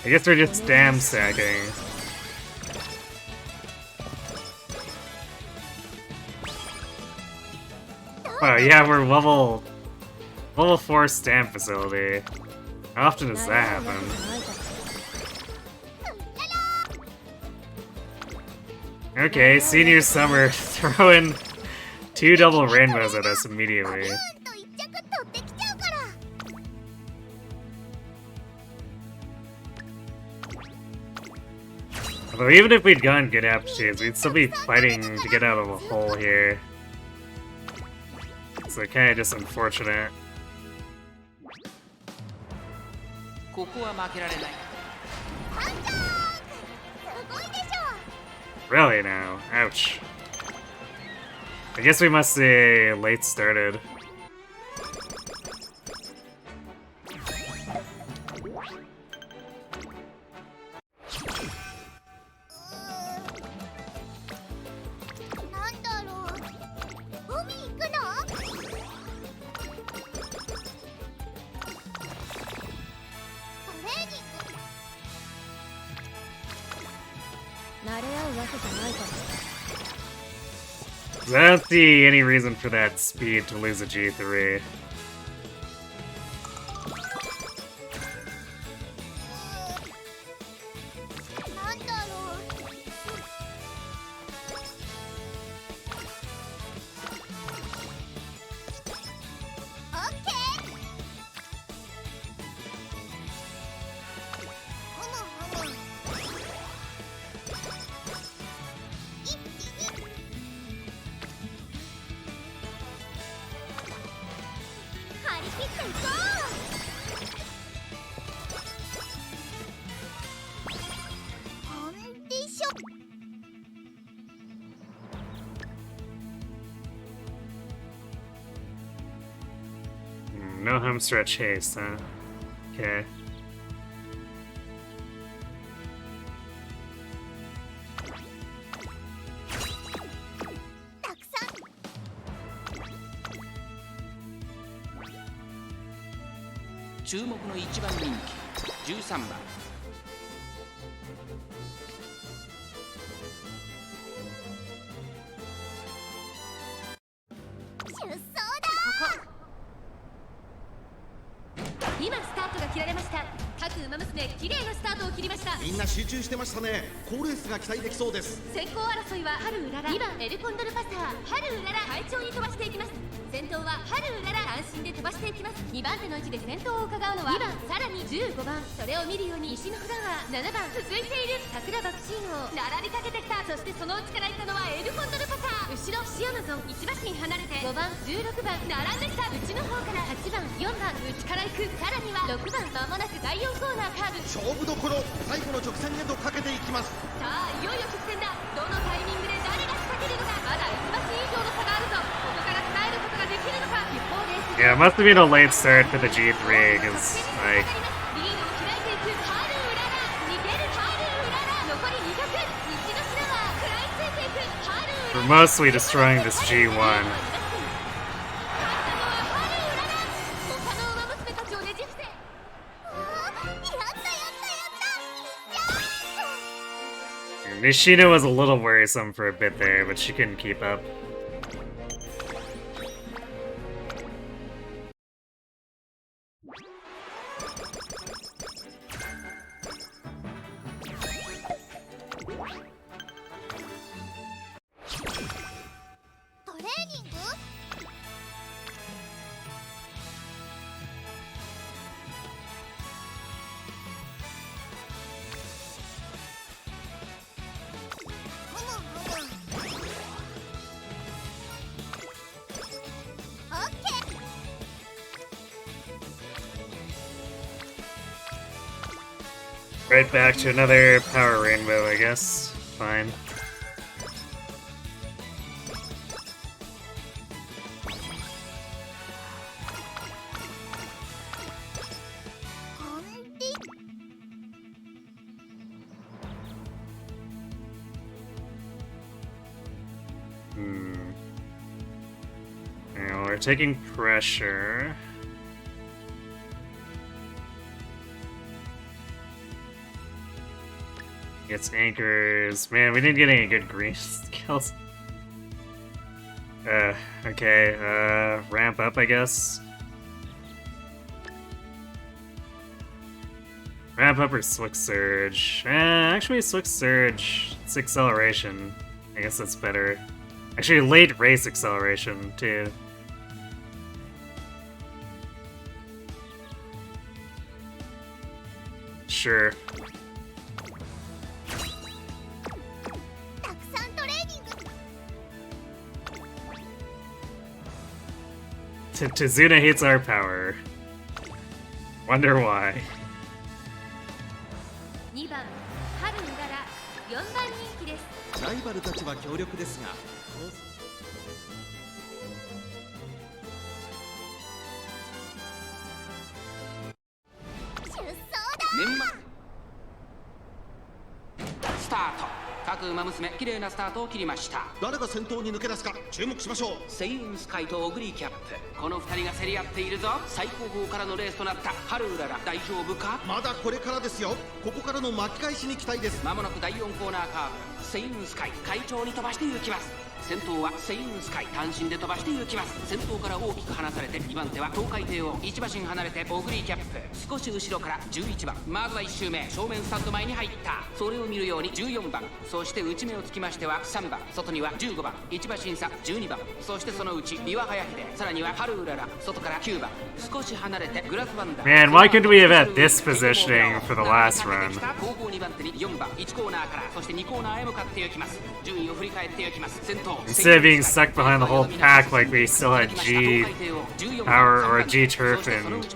I guess we're just Stam stacking. Oh yeah, we're level 4 Stam facility. How often does that happen? Okay, senior summer, throw in 2 double rainbows at us immediately. Although even if we'd gotten good aptitudes, we'd still be fighting to get out of a hole here. So kinda just unfortunate. Really now? Ouch. I guess we must say late started. I don't see any reason for that speed to lose a G3. No home stretch haste, huh? Okay.みんな集中してましたね。好レースが期待できそうです。先行争いは春うらら、2番エルコンドルパサー、春うらら快調に飛ばしていきます。先頭は春うらら安心で飛ばしていきます。2番手の位置で先頭を伺うのは2番、さらに15番、それを見るように石のフラワー、7番続いている桜爆心王、並びかけてきた。そしてその内から行ったのはエルコンドルパサー、後ろシアマゾン、1馬身離れて5番、16番並んできた。内の方から8番、4番内から行く。さらには6番、間もなく第4コーナーカーブ。勝負どころ、最後の直線へとかけていきます。さあいよいよ直線だ。どのタイミングで誰が仕掛けるのか。まだ1馬身以上の差があるぞ。ここから伝えることができるのか。一方レース Yeah, it must have been a late start for the G3, because, like... リードを開いていくハルウララ、逃げるハルウララ、残り200、西の品は食らいついていくハルウララ。We're mostly destroying this G1. Nishina was a little worrisome for a bit there, but she couldn't keep up. Right back to another power rainbow, I guess. Fine. Now we're taking pressure. Gets anchors. Man, we didn't get any good green skills. Okay, ramp up, I guess. Ramp up or Slick Surge? Actually, Slick Surge. It's acceleration. I guess that's better. Actually, late race acceleration, too. Sure. Tazuna hates our power. Wonder why. 2番春うらら4番人気です。ライバルたちは強力ですが年末スタート。各馬娘綺麗なスタートを切りました。誰が先頭に抜け出すか注目しましょう。セイウンスカイとオグリーキャップ、この2人が競り合っているぞ。最高峰からのレースとなった春うらら、大丈夫か。まだこれからですよ。ここからの巻き返しに期待です。まもなく第4コーナーカーブ。セイウンスカイ快調に飛ばして行きます。先頭はセイウンスカイ、単身で飛ばして行きます。先頭から大きく離されて2番手は東海帝王、1馬身離れてオグリーキャップ、少し後ろから11番。まずは1周目正面スタンド前に入った。それを見るように14番、そして内目をつきましては3番、外には15番、1馬身差12番、そしてそのうち三輪早秀、さらには春うらら、外から9番。少し離れてグラスワンダー。 Man, why couldn't we have had this positioning for the last run? 後方2番手に4番、1コーナーからそして2コーナーへ向かって行きます。順位を振り返って行きます。先頭 Instead of being stuck behind the whole pack like we still had G Power or G Turf and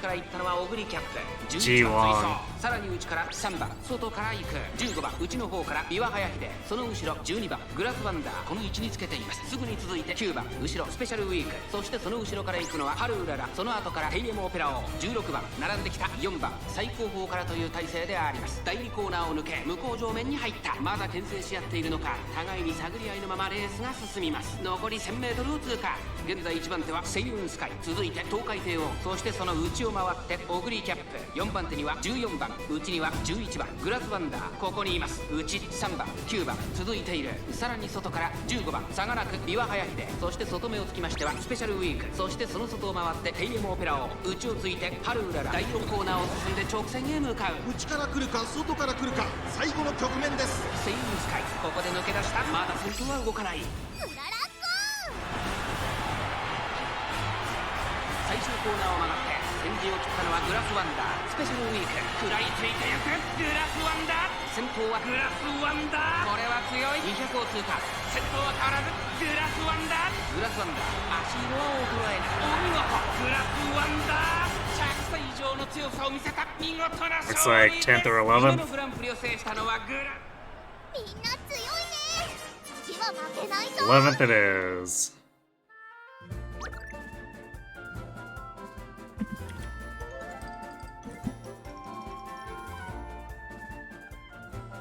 G Long. さらに内から3番、外から行く15番、内の方から三輪早秀、その後ろ12番グラスワンダー、この位置につけています。すぐに続いて9番後ろスペシャルウィーク、そしてその後ろから行くのは春うらら、その後からテイエムオペラ王16番、並んできた4番、最高峰からという体勢であります。第2コーナーを抜け向こう上面に入った。まだ牽制し合っているのか、互いに探り合いのままレースが進みます。残り 1000m を通過。現在1番手はセイウンスカイ、続いて東海帝王、そしてその内を回ってオグリーキャップ、4番手には14番、内には11番グラスワンダー、ここにいます。内3番9番続いている。さらに外から15番差がなく三輪早秀、そして外目をつきましてはスペシャルウィーク、そしてその外を回ってテイエムオペラ王、内をついて春うらら、第4コーナーを進んで直線へ向かう。内から来るか外から来るか、最後の局面です。セイウンスカイ、ここで抜け出した。まだ先頭は動かない。最終コーナーを曲がって先陣を切ったのはグラスワンダー、スペシャルウィーク、食らいついてゆくグラスワンダー、先頭はグラスワンダー、これは強い。200を通過、先頭は変わらずグラスワンダー、グラスワンダー、足色は衰えない。お見事、グラスワンダー、100歳以上の強さを見せた見事な勝利です。 Looks like 10th or 11th. のグランプリを制したのはグラ。みんな強いね。次は負けないぞ。 11th it is.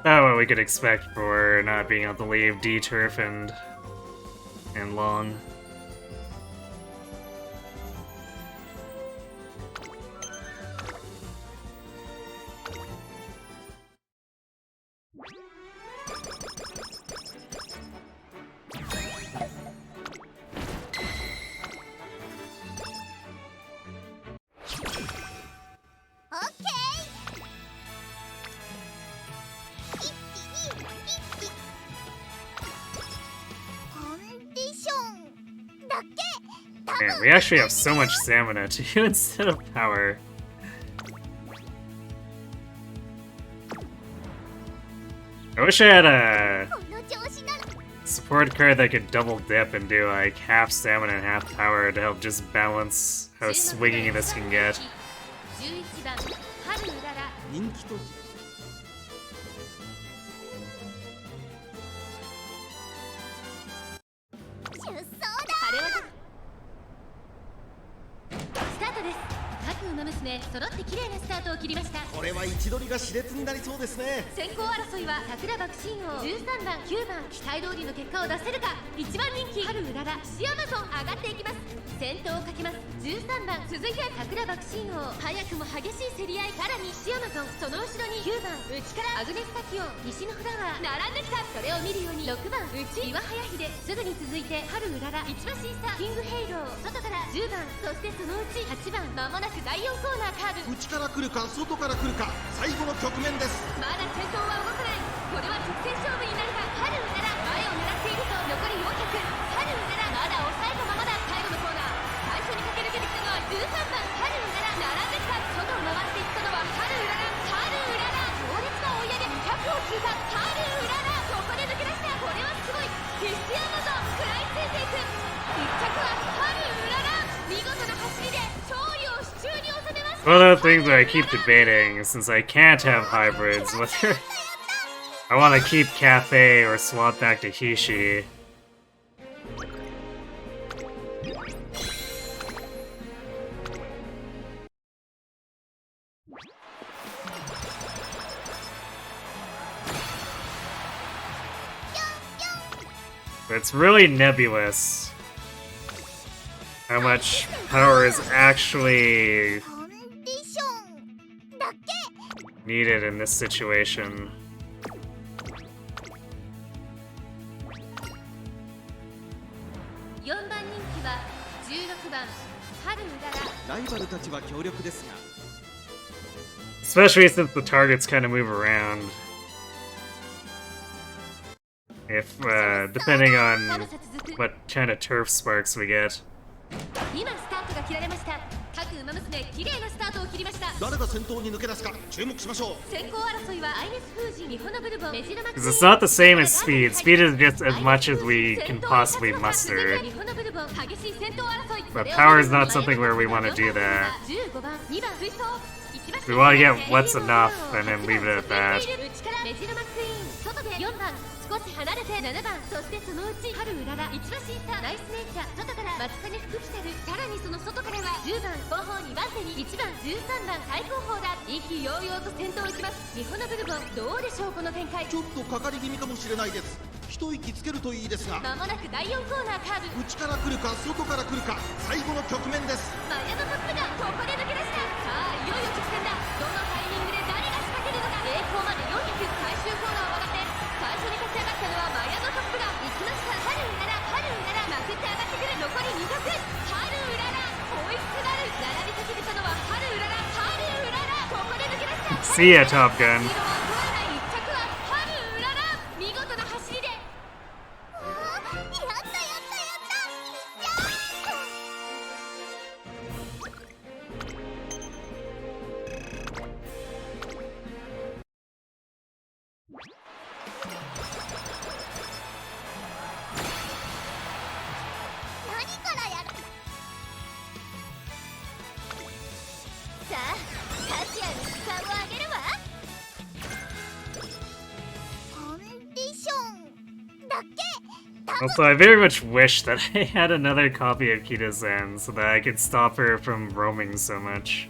Oh, what we could expect for not being able to leave D Turf and Long. Man, we actually have so much stamina too instead of power. I wish I had a support card that could double dip and do like half stamina and half power to help just balance how swingy this can get. 人気と揃って綺麗なスタートを切りました。これは位置取りが熾烈になりそうですね。先行争いは桜爆心王、13番9番期待通りの結果を出せるか。1番人気春うららシアマゾン上がっていきます。先頭をかけます13番、続いて桜爆心王、早くも激しい競り合い。さらにシアマゾン、その後ろに9番内からアグネスタキオン、西のフラワー並んできた。それを見るように6番内岩早秀、すぐに続いて春うらら、1馬審査キングヘイロー、外から10番、そしてそのうち8番。まもなく第4コーナーカーブ。内から来るか外から来るか、最後の局面です。まだ先頭は動かない。これは直線勝負になるが、春うらら前を狙っていると。残り400、春うららまだ抑えたままだ。最後のコーナー、最初に駆け抜けてきたのは13番春うらら、並んできた。外を回っていったのは春うらら、春うらら強烈な追い上げ、200を通過。春うららここで抜け出した。これはすごい。ティスティアマゾン食らいついていく。1着は春うらら、見事な走りで勝利を手中に収めました。 One of the things that I keep debating, since I can't have hybrids, whether I want to keep Cafe or swap back to Hishi. But it's really nebulous how much power is actually needed in this situation. 4番人気は16番春うらら。ライバルたちは強力ですが、 Especially since the targets kind of move around. If, depending on what kind of turf sparks we get. 今スタートが切られました。各馬娘綺麗なスタートを切りました。誰が先頭に抜け出すか注目しましょう。先行争いはアイネス封じ、ミホノブルボン、メジロマックス。 Because it's not the same as speed. Speed is just as much as we can possibly muster. But power is not something where we want to do that. We want to get what's enough and then leave it at that. メジロマックイーン、外で4番少し離れて7番、そしてそのうち春うらら、1馬審査ナイスネイチャー、外から松金福来たる。さらにその外からは10番後方2番手に1番13番最高峰だ。意気揚々と先頭行きます。ミホノブルボン、どうでしょうこの展開。ちょっとかかり気味かもしれないです。一息つけるといいですが、まもなく第4コーナーカーブ。内から来るか外から来るか、最後の局面です。マヤのトップがここで抜け出した。さあいよいよ直線だ。どのタイミングで誰が仕掛けるのか。栄光まで400、最終コーナーを曲がって最初に勝ち上がったのはマヤのトップが行きました。春うらら、春うらら、まくって上がってくる。残り200、春うらら追いすがる。並びかけてたのは春うらら、春うららここで抜け出した。 See ya, Top Gun. 1着は春うらら、見事な走りで。さあ、タチアの時間をあげるわ。コンディションだけ。 Also, I very much wish that I had another copy of Kita-Zen so that I could stop her from roaming so much.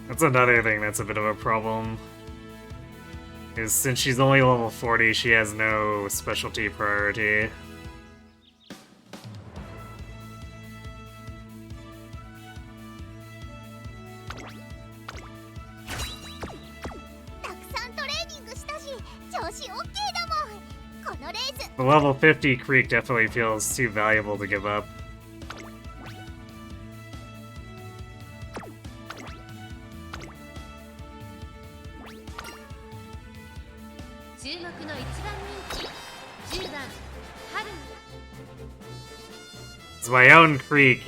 That's another thing that's a bit of a problem. Is since she's only level 40, she has no specialty priority. たくさんトレーニングしたし、調子 OK だもん。このレース。 The level 50 Creek definitely feels too valuable to give up. 注目の1番人気10番春。 My own Creek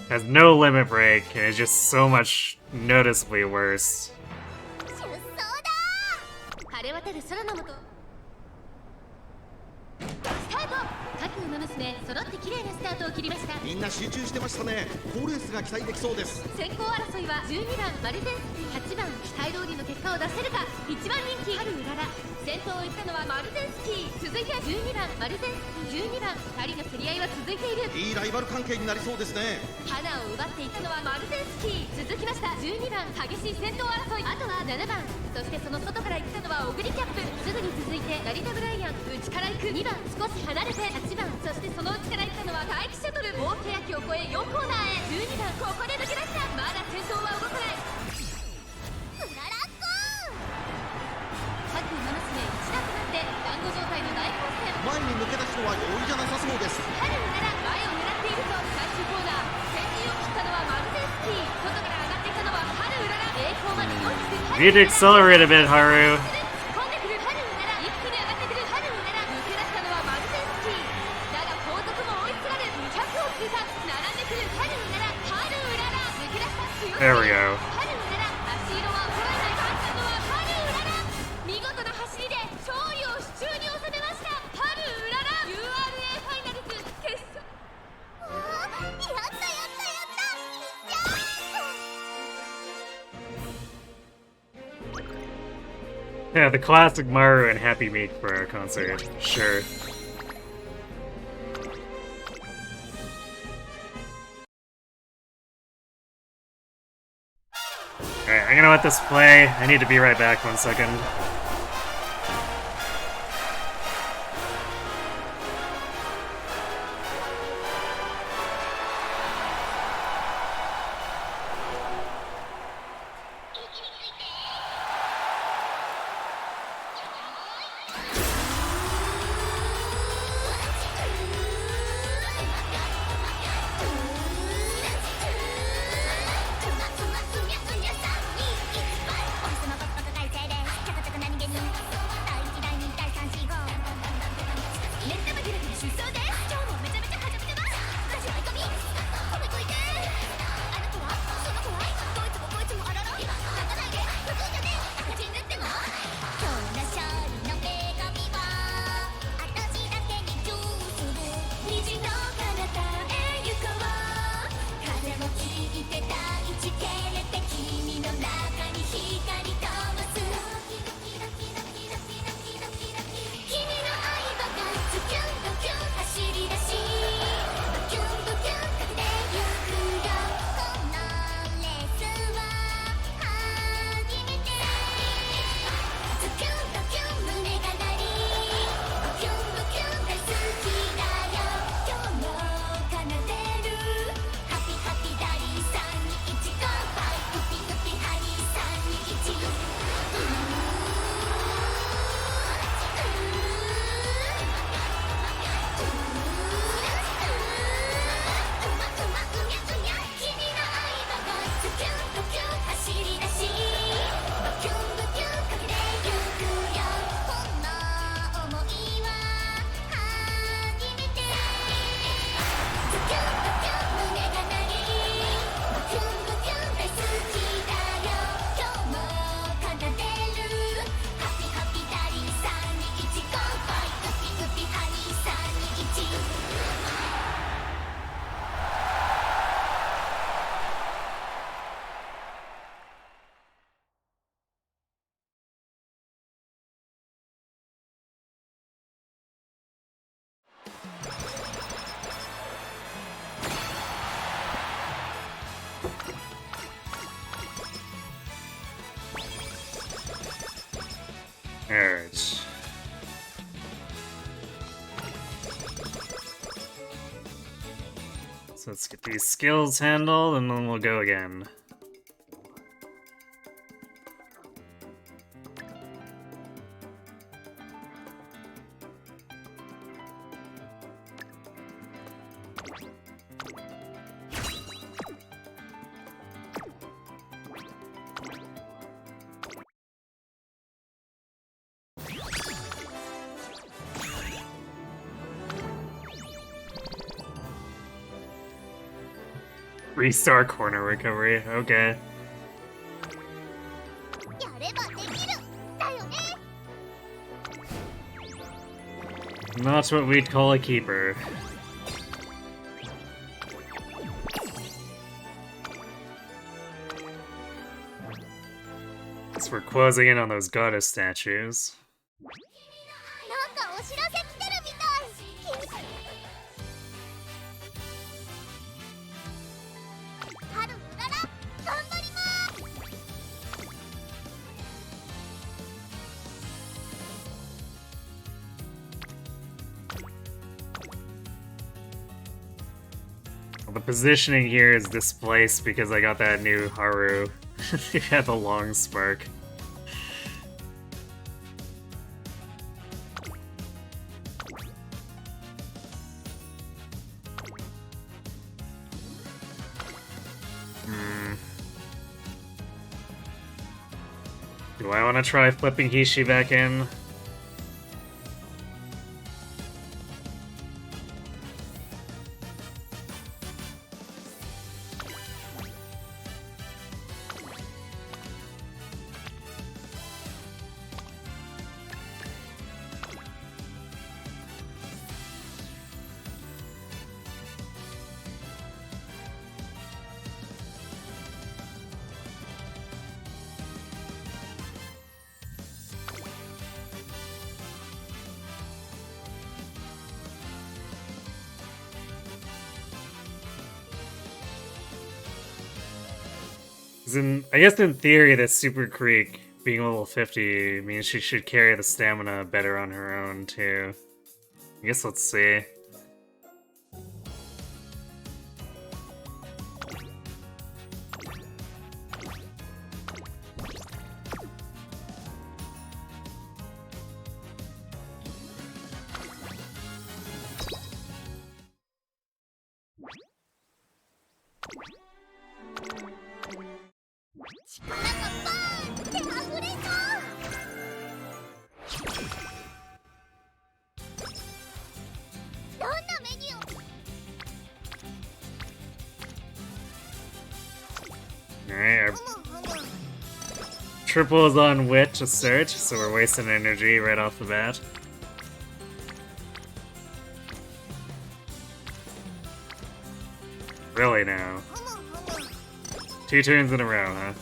has no limit break and is just so much noticeably worse. 出走だ。晴れ渡る空の下。スタート。各各馬娘揃って綺麗なスタートを切りました。みんな集中してましたね。好レースが期待できそうです。先行争いは12番マルゼンスキー、8番期待通りの結果を出せるか。1番人気春うらら、先頭を行ったのはマルゼンスキー、続いて12番マルゼンスキー、12番2人の競り合いは続いている。いいライバル関係になりそうですね。花を奪っていったのはマルゼンスキー、続きました12番激しい先頭争い、あとは7番、そしてその外から行ったのはオグリキャップ、すぐに続いて成田ブライアン、内から行く2番少し離れて8番、そしてその内から行ったのは大気シャトル、大欅を越え4コーナーへ、12番ここで抜け出した。まだ先頭は動かない。うららっこ各馬娘一段となって団子状態の大混戦。前に抜け出すのは容易じゃなさそうです。春うらら前を狙っていると最終コーナー、先陣を切ったのはマルゼンスキー、外から上がってきたのは春うらら、栄光まで400。 Need to accelerate a bit, Haru. 突っ込んでくる春うらら、一気に上がってくる春うらら、抜け出したのはマルゼンスキー、だが後続も追いすがる。200を通過、並んでくる春うらら、春うらら抜け出した。強い There we go. 春うらら、足色は衰えない。勝ったのは春うらら、見事な走りで勝利を手中に収めました。春うらら URA ファイナルズ決勝。やったやったやった、Yeah, the classic Maru and Happy Meek for our concert. Sure. Alright, I'm gonna let this play. I need to be right back 1 second. Alright. So let's get these skills handled and then we'll go again. Restore corner recovery, okay. やればできるだよね。Not what we'd call a keeper. So we're closing in on those goddess statues. なんかお知らせ来てるみたい。春うらら頑張ります。 Well, the positioning here is displaced because I got that new Haru. He had the long spark. Do I want to try flipping Hishi back in? I guess in theory, that Super Creek being level 50 means she should carry the stamina better on her own, too. I guess let's see. Alright, our triple is on wit to start, so we're wasting energy right off the bat. Really now? 2 turns in a row, huh?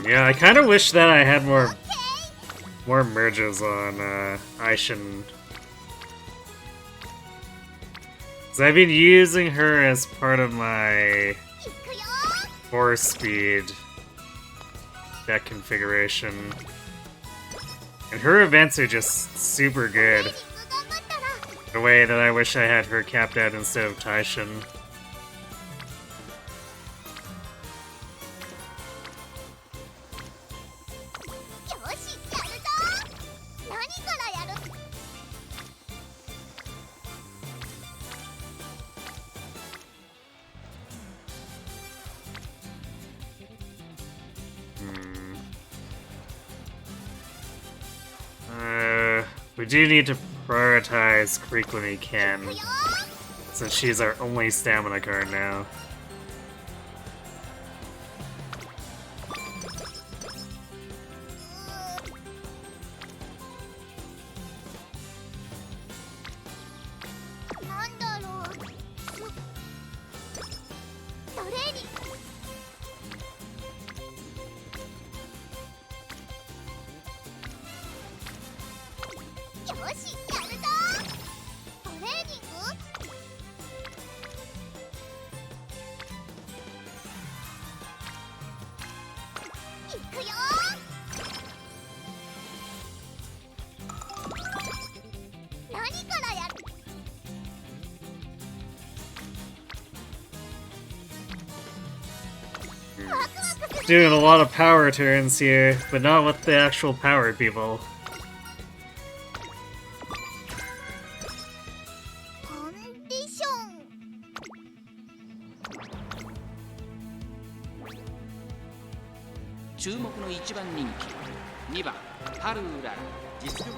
Yeah, I kind of wish that I had more merges on Aishin. So I've been using her as part of my 4-speed deck configuration. And her events are just super good. In a way that I wish I had her capped out instead of Taishin. We do need to prioritize Creek when we can, since she's our only stamina card now. doing a lot of power turns here, but not with the actual power people. コンディション 注目の1番人気2番ハルウララ実力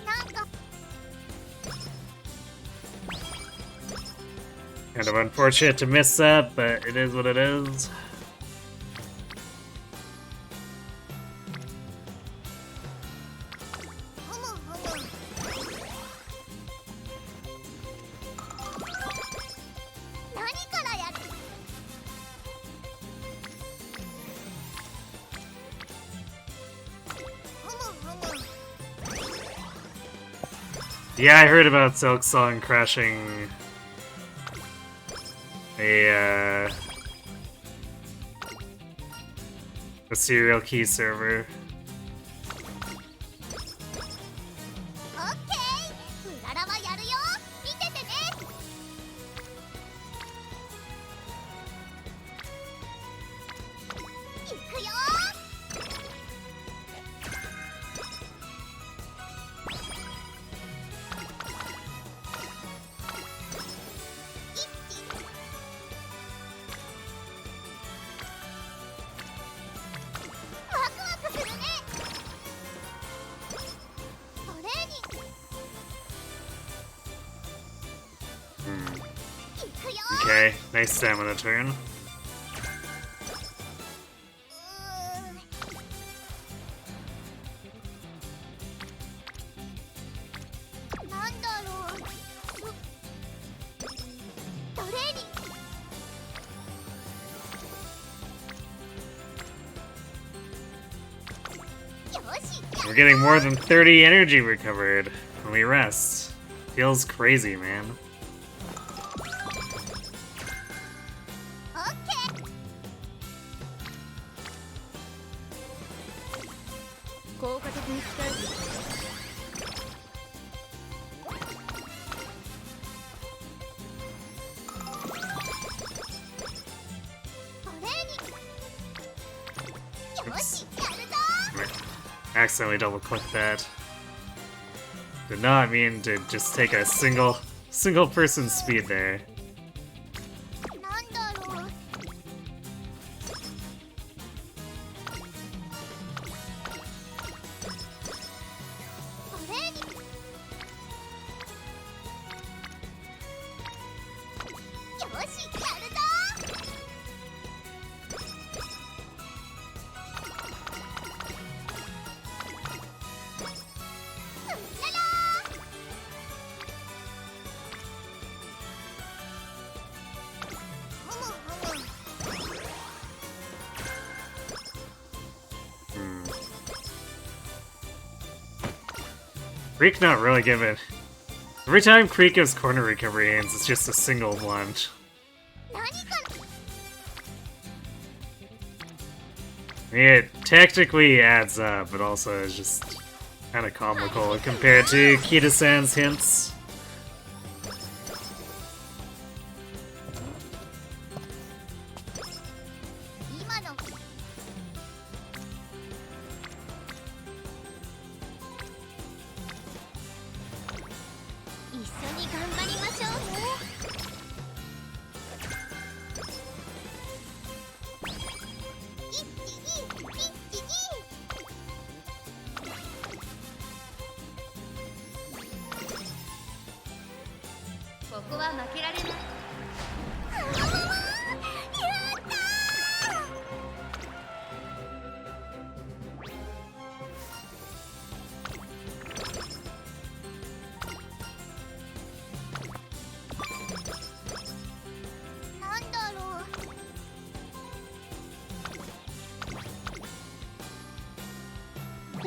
なんだ Kind of unfortunate to miss that, but it is what it is. Yeah, I heard about Silk Song crashing a serial key server. オッケーうららはやるよ見ててねいくよ Okay, nice stamina turn. なんだろうトレーニングよし We're getting more than 30 energy recovered when we rest. Feels crazy, man. オッケー 効果的に使える トレーニングよしやるぞ Accidentally double clicked that. Did not mean to just take a single person speed there. なんだろうトレーニングよしやるぞ Creek not really giving. Every time Creek gives corner recovery hands, it's just a single one. 何か I mean, it technically adds up, but also is just kind of comical compared to Kita-san's hints. 今の一緒に頑張りましょうね一気に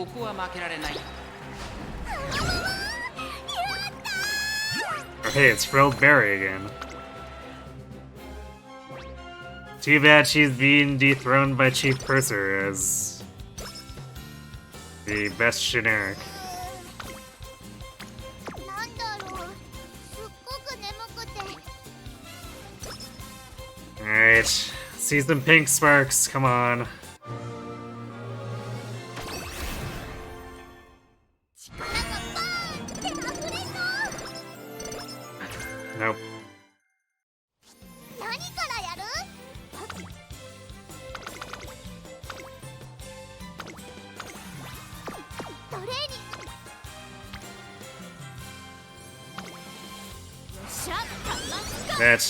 ここは負けられない。 Oh, hey, it's Frilled Berry again. Too bad she's being dethroned by Chief Purser as the best generic. なんだろう、すっごく眠くて。 Alright, see some pink sparks, come on. 力がバーンって溢れそう。 Nope. 何からやる？トレーニング。よっしゃ、かますか。 That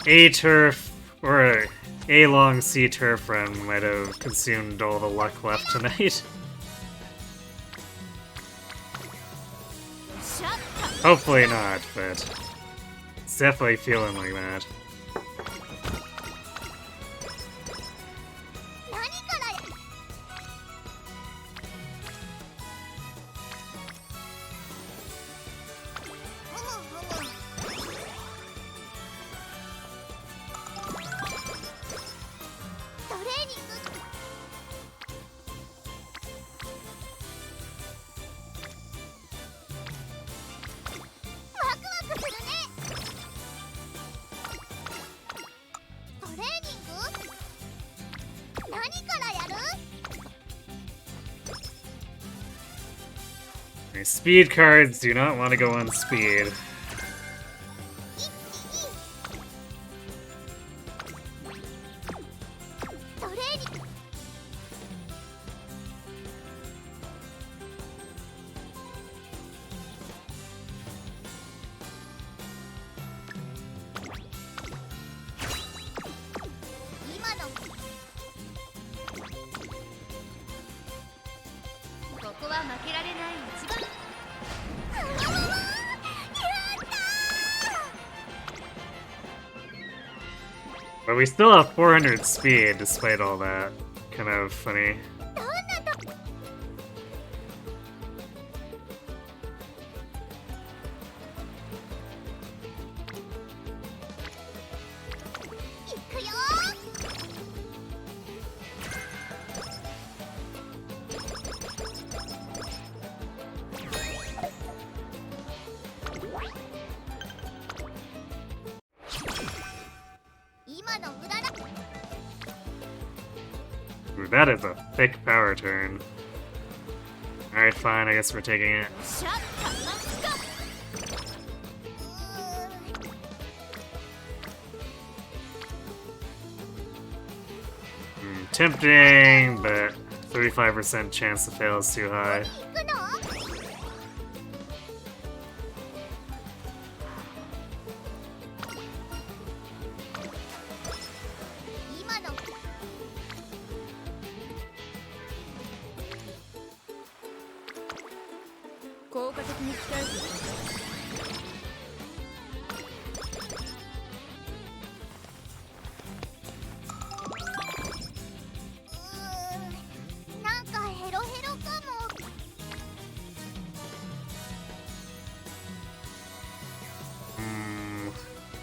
A turf or A long C turf run might have consumed all the luck left tonight. よっしゃ、か。 Hopefully not, but it's definitely feeling like that. 何からや。トレーニング。ワクワクするね。トレーニング？何からやる？ My speed cards do not want to go on speed. トレーニング。今の。 ここは負けられない一番。 But we still have 400 speed despite all that. Kind of funny. どんなと。いくよ。 今の無駄だ。 Ooh, that is a thick power turn. Alright, fine, I guess we're taking it. シャッターマスカ。Tempting, but 35% chance to fail is too high. 行くの？ 今の。 効果的に鍛えていく。 なんかヘロヘロかも。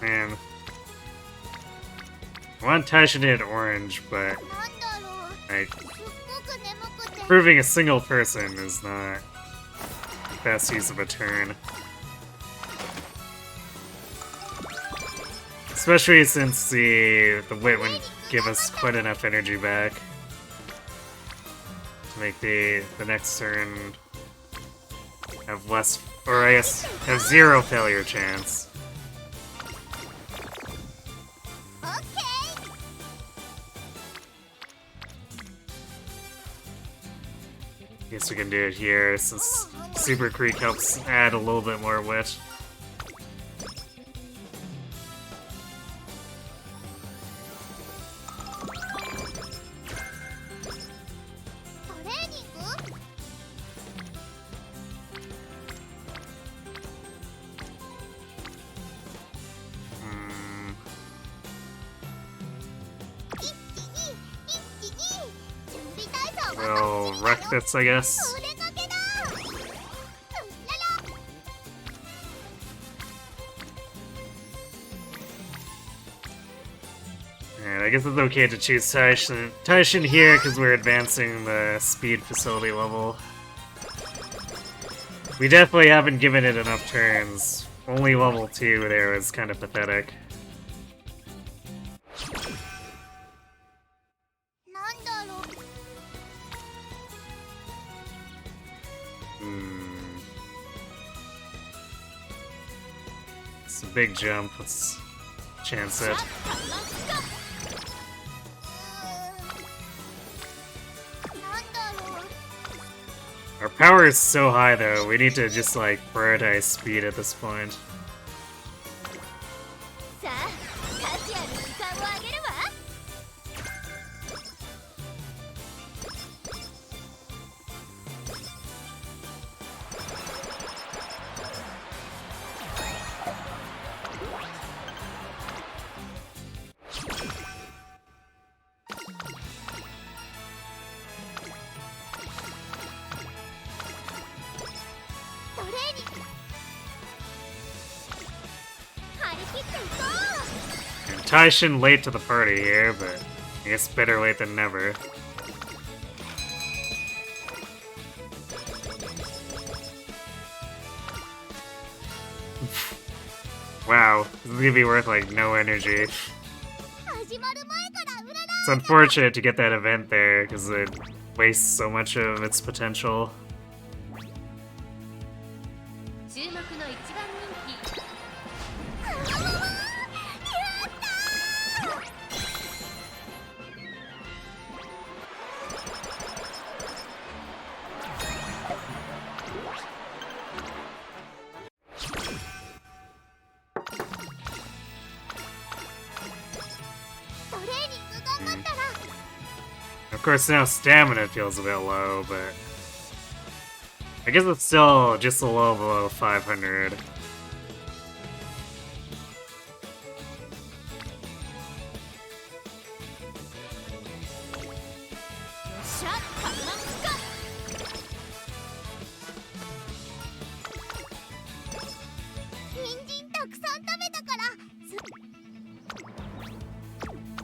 Man. I want Taisha to hit orange, but なんだろう。 I, すっごく眠くて。 proving a single person is not the best use of a turn. Especially since the wit would give us quite enough energy back to make the next turn have less, or I guess have 0 failure chance. オッケー。 Guess we can do it here since Super Creek helps add a little bit more wit. トレーニング？ 準備体操は We'll wreck this, I guess. それが I guess it's okay to choose Tactician here because we're advancing the speed facility level. We definitely haven't given it enough turns. Only level 2 there was kind of pathetic. It's a big jump. Let's chance it. Our power is so high though, we need to just like prioritize speed at this point. Tactician late to the party here, but I guess better late than never. Wow, this is gonna be worth like no energy. It's unfortunate to get that event there because it wastes so much of its potential. Of course, now stamina feels a bit low, but I guess it's still just a little below 500.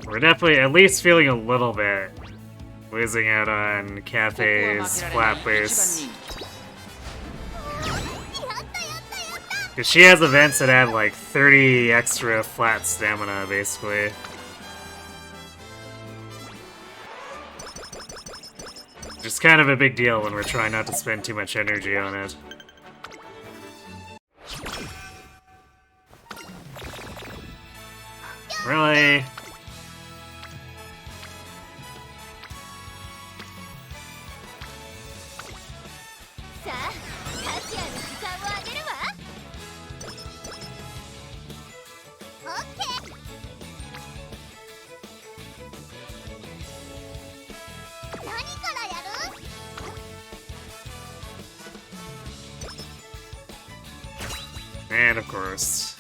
We're definitely at least feeling a little bit losing out on Cafe's flat boost. Because she has events that add like 30 extra flat stamina, basically. Which is kind of a big deal when we're trying not to spend too much energy on it. Really? And of course.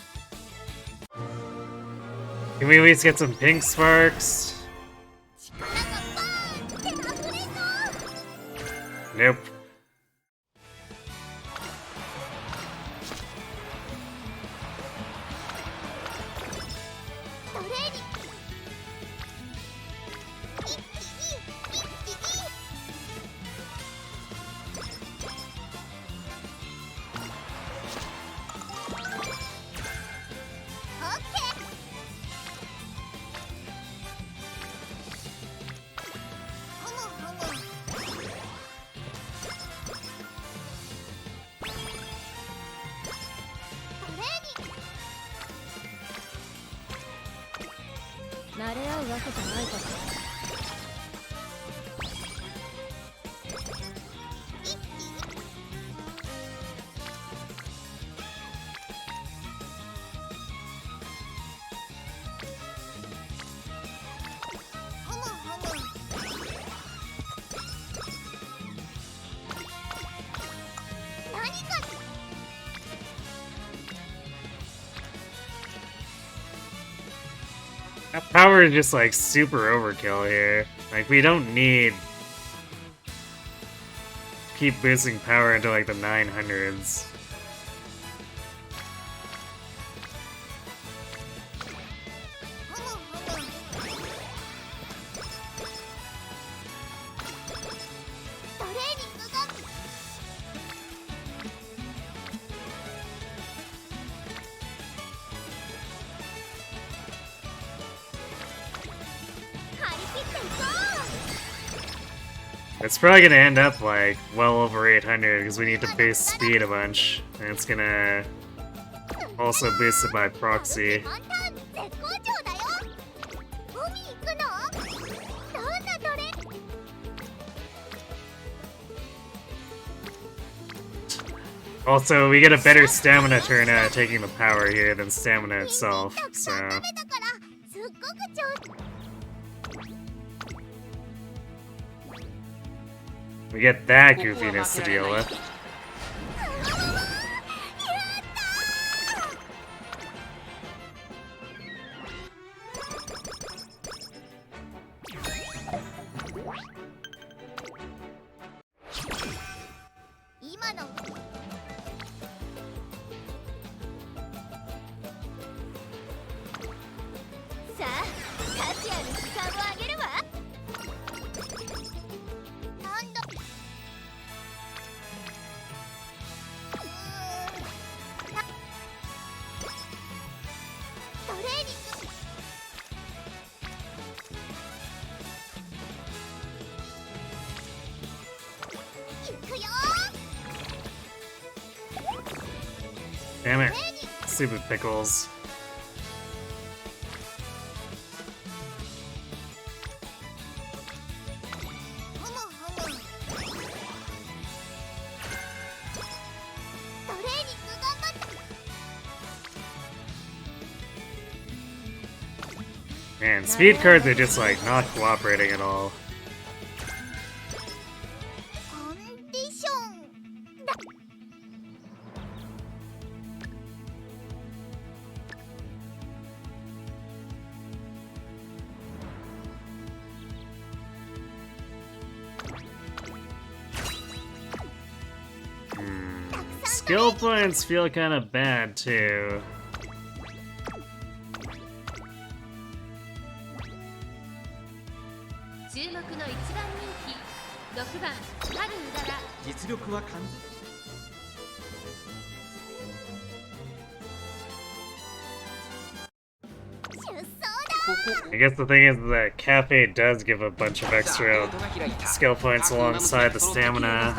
Can we at least get some pink sparks? Nope. That power is just like super overkill here. Like we don't need keep boosting power into like the 900s. It's probably gonna end up like well over 800 because we need to boost speed a bunch, and it's gonna also boost it by proxy. 満タン絶好調だよ。海行くの？どんなトレーニング？ Also, we get a better stamina turn taking the power here than stamina itself, so... 食べたからすっごく調子。 We get that goofiness to deal with. 今のさあカシアに時間をあげるわ。なんだトレーニングいくよ。 Damn it. Stupid pickles. ふむふむトレーニング頑張った。 Man, speed cards are just like not cooperating at all. コンディションだ。 Skill points feel kind of bad too. 注目の1番人気6番ハルウララ。実力は完 出走だ。 I guess the thing is that Cafe does give a bunch of extra skill points alongside the stamina.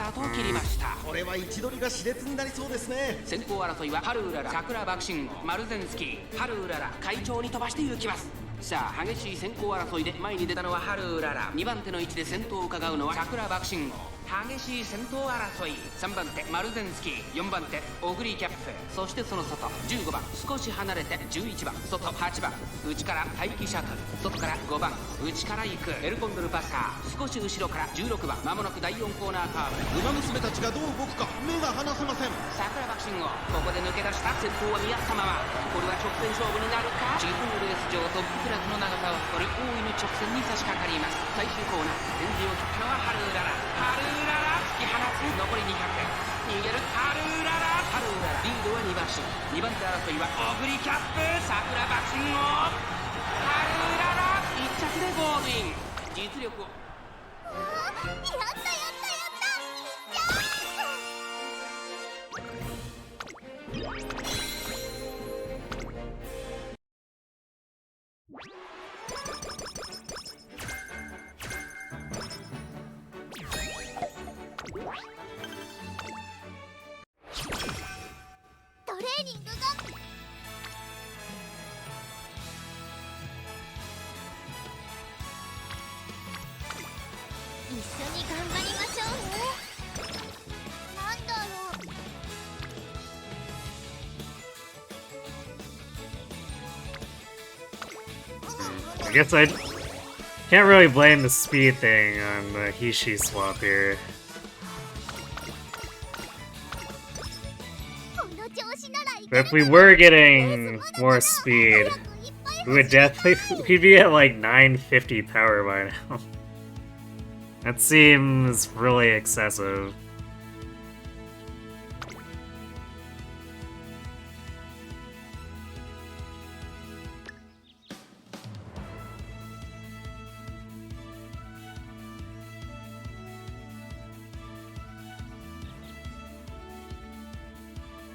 これは位置取りが熾烈になりそうですね。先行争いはハルウララ、桜爆心号、マルゼンスキー、ハルウララ、会長に飛ばして行きます。さあ激しい先行争いで前に出たのはハルウララ、2番手の位置で先頭を伺うのは桜爆心号。激しい先頭争い、3番手マルゼンスキー、4番手オグリキャップ、そしてその外15番少し離れて11番外8番内から待機シャトル、外から5番内から行くエルコンドルパスター、少し後ろから16番まもなく第4コーナーカーブ。馬娘たちがどう動くか目が離せません。桜爆心号、ここで抜け出した先頭は見合ったまま。これは直線勝負になるか。地方レース場トップクラスの長さを誇る大いの直線に差し掛かります。最終コーナーエンジンを切ったのはハルウララ、ハルウララ突き放す。残り200逃げるハルウララ、ハルウララリードは2番手、2番手争いはオグリキャップ、桜爆心号、ハルウララ1着でゴールイン。実力をやったやったやった。トレーニングが一緒に頑張りましょうね。なんだろう。 I guess I can't really blame the speed thing on the Hishi swap here. この調子ならい But if we were getting more speed, we would definitely we'd be at like 950 power by now. That seems really excessive.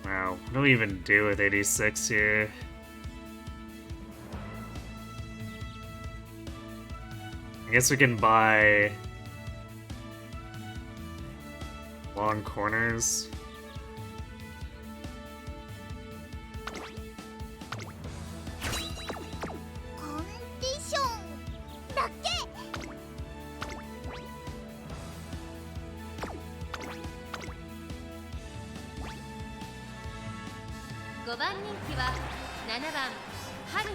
Wow, what do we even do with 86 here? I guess we can buy long corners. Haru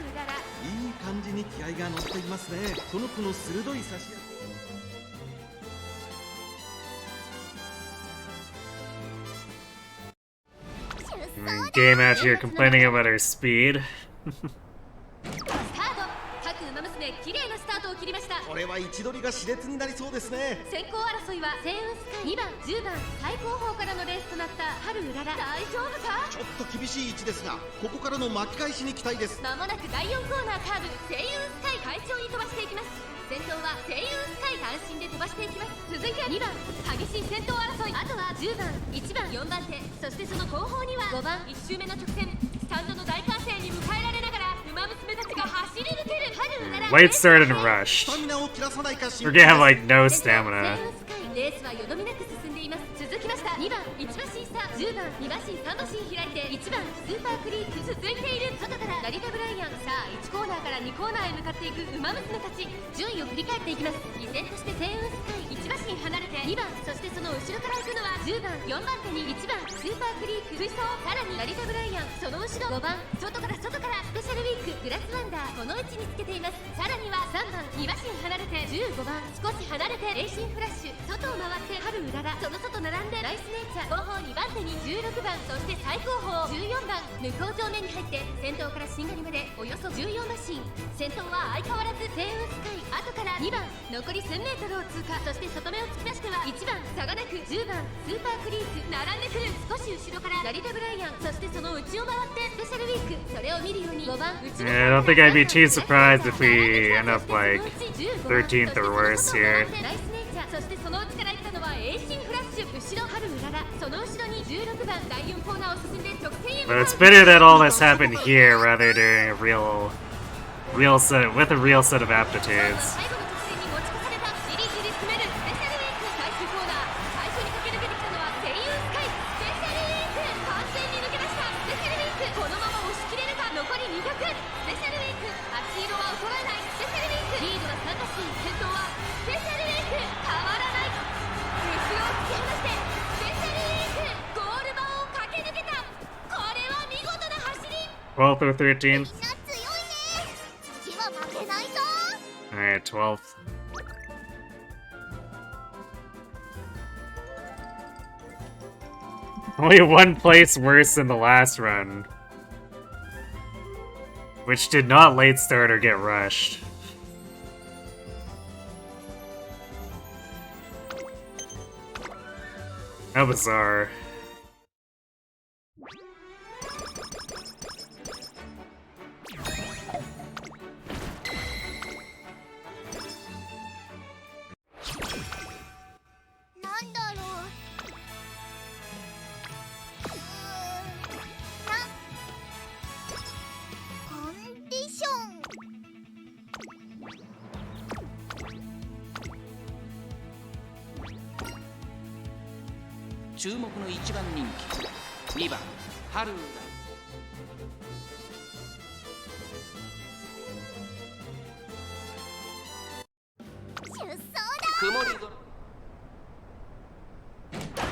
いい感じに気合が乗っていますね。この子の鋭い差しGame out here complaining about her speed. これは位置取りが熾烈になりそうですね。先行争いはセイウンスカイ2番10番最高峰からのレースとなった春うらら。大丈夫か？ちょっと厳しい位置ですが、ここからの巻き返しに期待です。まもなく第4コーナーカーブ、セイウンスカイ快調に飛ばしていきます。先頭はセイウンスカイ単身で飛ばしていきます。続いて2番激しい先頭争い。あとは10番1番4番手、そしてその後方には5番1周目の直線、スタンドの大歓声に迎えられながらウマ娘たちが走り抜ける。春うらら Late started and rushed. スタミナを切らさないか心 We're 配 gonna have です。 like no stamina. レースはよどみなく進んでいます。続きました2番1馬身差、10番2馬身3馬身開いて1番スーパークリーク。続いている外から成田ブライアン。さあ1コーナーから2コーナーへ向かっていくウマ娘たち、順位を振り返っていきます。依然としてセイウンスカイ1馬身離れて2番、そしてその後ろから行くのは10番4番手に1番スーパークリーク追走。さらに成田ブライアン、その後ろ5番外からスペシャルウィークグラスワンダー、この位置につけています。さらには3番2馬身離れて15番少し離れてレイシンフラッシュ、外を回って春うらら、その外並んでライスネイチャー、後方2番手に16番、そして最高峰14番向こう正面に入って先頭からしんがりまでおよそ14馬身。先頭は相変わらずセイウンスカイ、後から2番残り 1000m を通過。そして外目を突き出しては1番差がなく10番スーパークリーク並んでくる。少し後ろから成田ブライアン、そしてその内を回ってスペシャルウィーク、それを見るように5番内の Yeah, I don't think I'd be too surprised if we end up like 13th or worse here. ライスネイチャー、そしてその内から行ったのはエイシンフラッシュ、後ろ春うらら、その後ろに16番第4コーナーを進んで直線へ向か But う。 it's better that all this happened here rather during a real set with a real set of aptitudes. 最後の直線に持ち越されたじりじり詰めるスペシャルウィーク最終コーナー、最初に駆け抜けてきたのはセイウンスカイ。スペシャルウィーク完全に抜け出したスペシャルウィーク、このまま押し切れるか。残り200、スペシャルウィーク8色は衰えない。スペシャルウィークリードは3馬身、先頭はスペシャルウィーク変わらない。後ろを突き放してスペシャルウィークゴール板を駆け抜けた。これは見事な走り。 12th or 13th? みんな強いね。次は負けないぞ。 Alright, 12th. Only one place worse than the last run, which did not late start or get rushed. How bizarre. なんだろう。コンディション。注目の1番人気2番ハルーラ。出走だ。曇り空。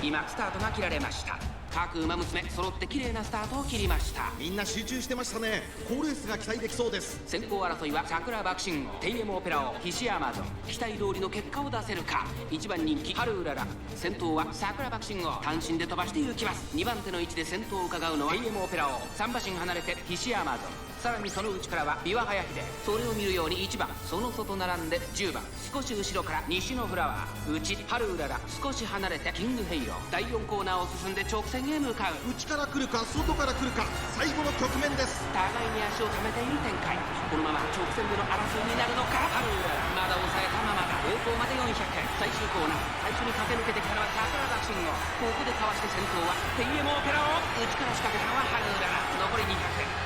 今スタートが切られました。各馬娘揃って綺麗なスタートを切りました。みんな集中してましたね。好レースが期待できそうです。先行争いは桜爆心王、テイエムオペラ王、菱アマゾン。期待通りの結果を出せるか。1番人気ハルウララ、先頭は桜爆心王、単身で飛ばして行きます。2番手の位置で先頭を伺うのはテイエムオペラ王、3馬身離れて菱アマゾン。さらにその内からはビワハヤヒデ、それを見るように1番その外並んで10番少し後ろから西のフラワー、内ハルウララ、少し離れてキングヘイロー。第4コーナーを進んで直線へ向かう。内から来るか外から来るか、最後の局面です。互いに足を溜めている展開。このまま直線での争いになるのか。ハルウララまだ抑えたままだ。方向まで400。最終コーナー最初に駆け抜けてきたのは桜爆心王。ここでかわして先頭はテイエムオペラ王。内から仕掛けたのはハルウララ。残り200。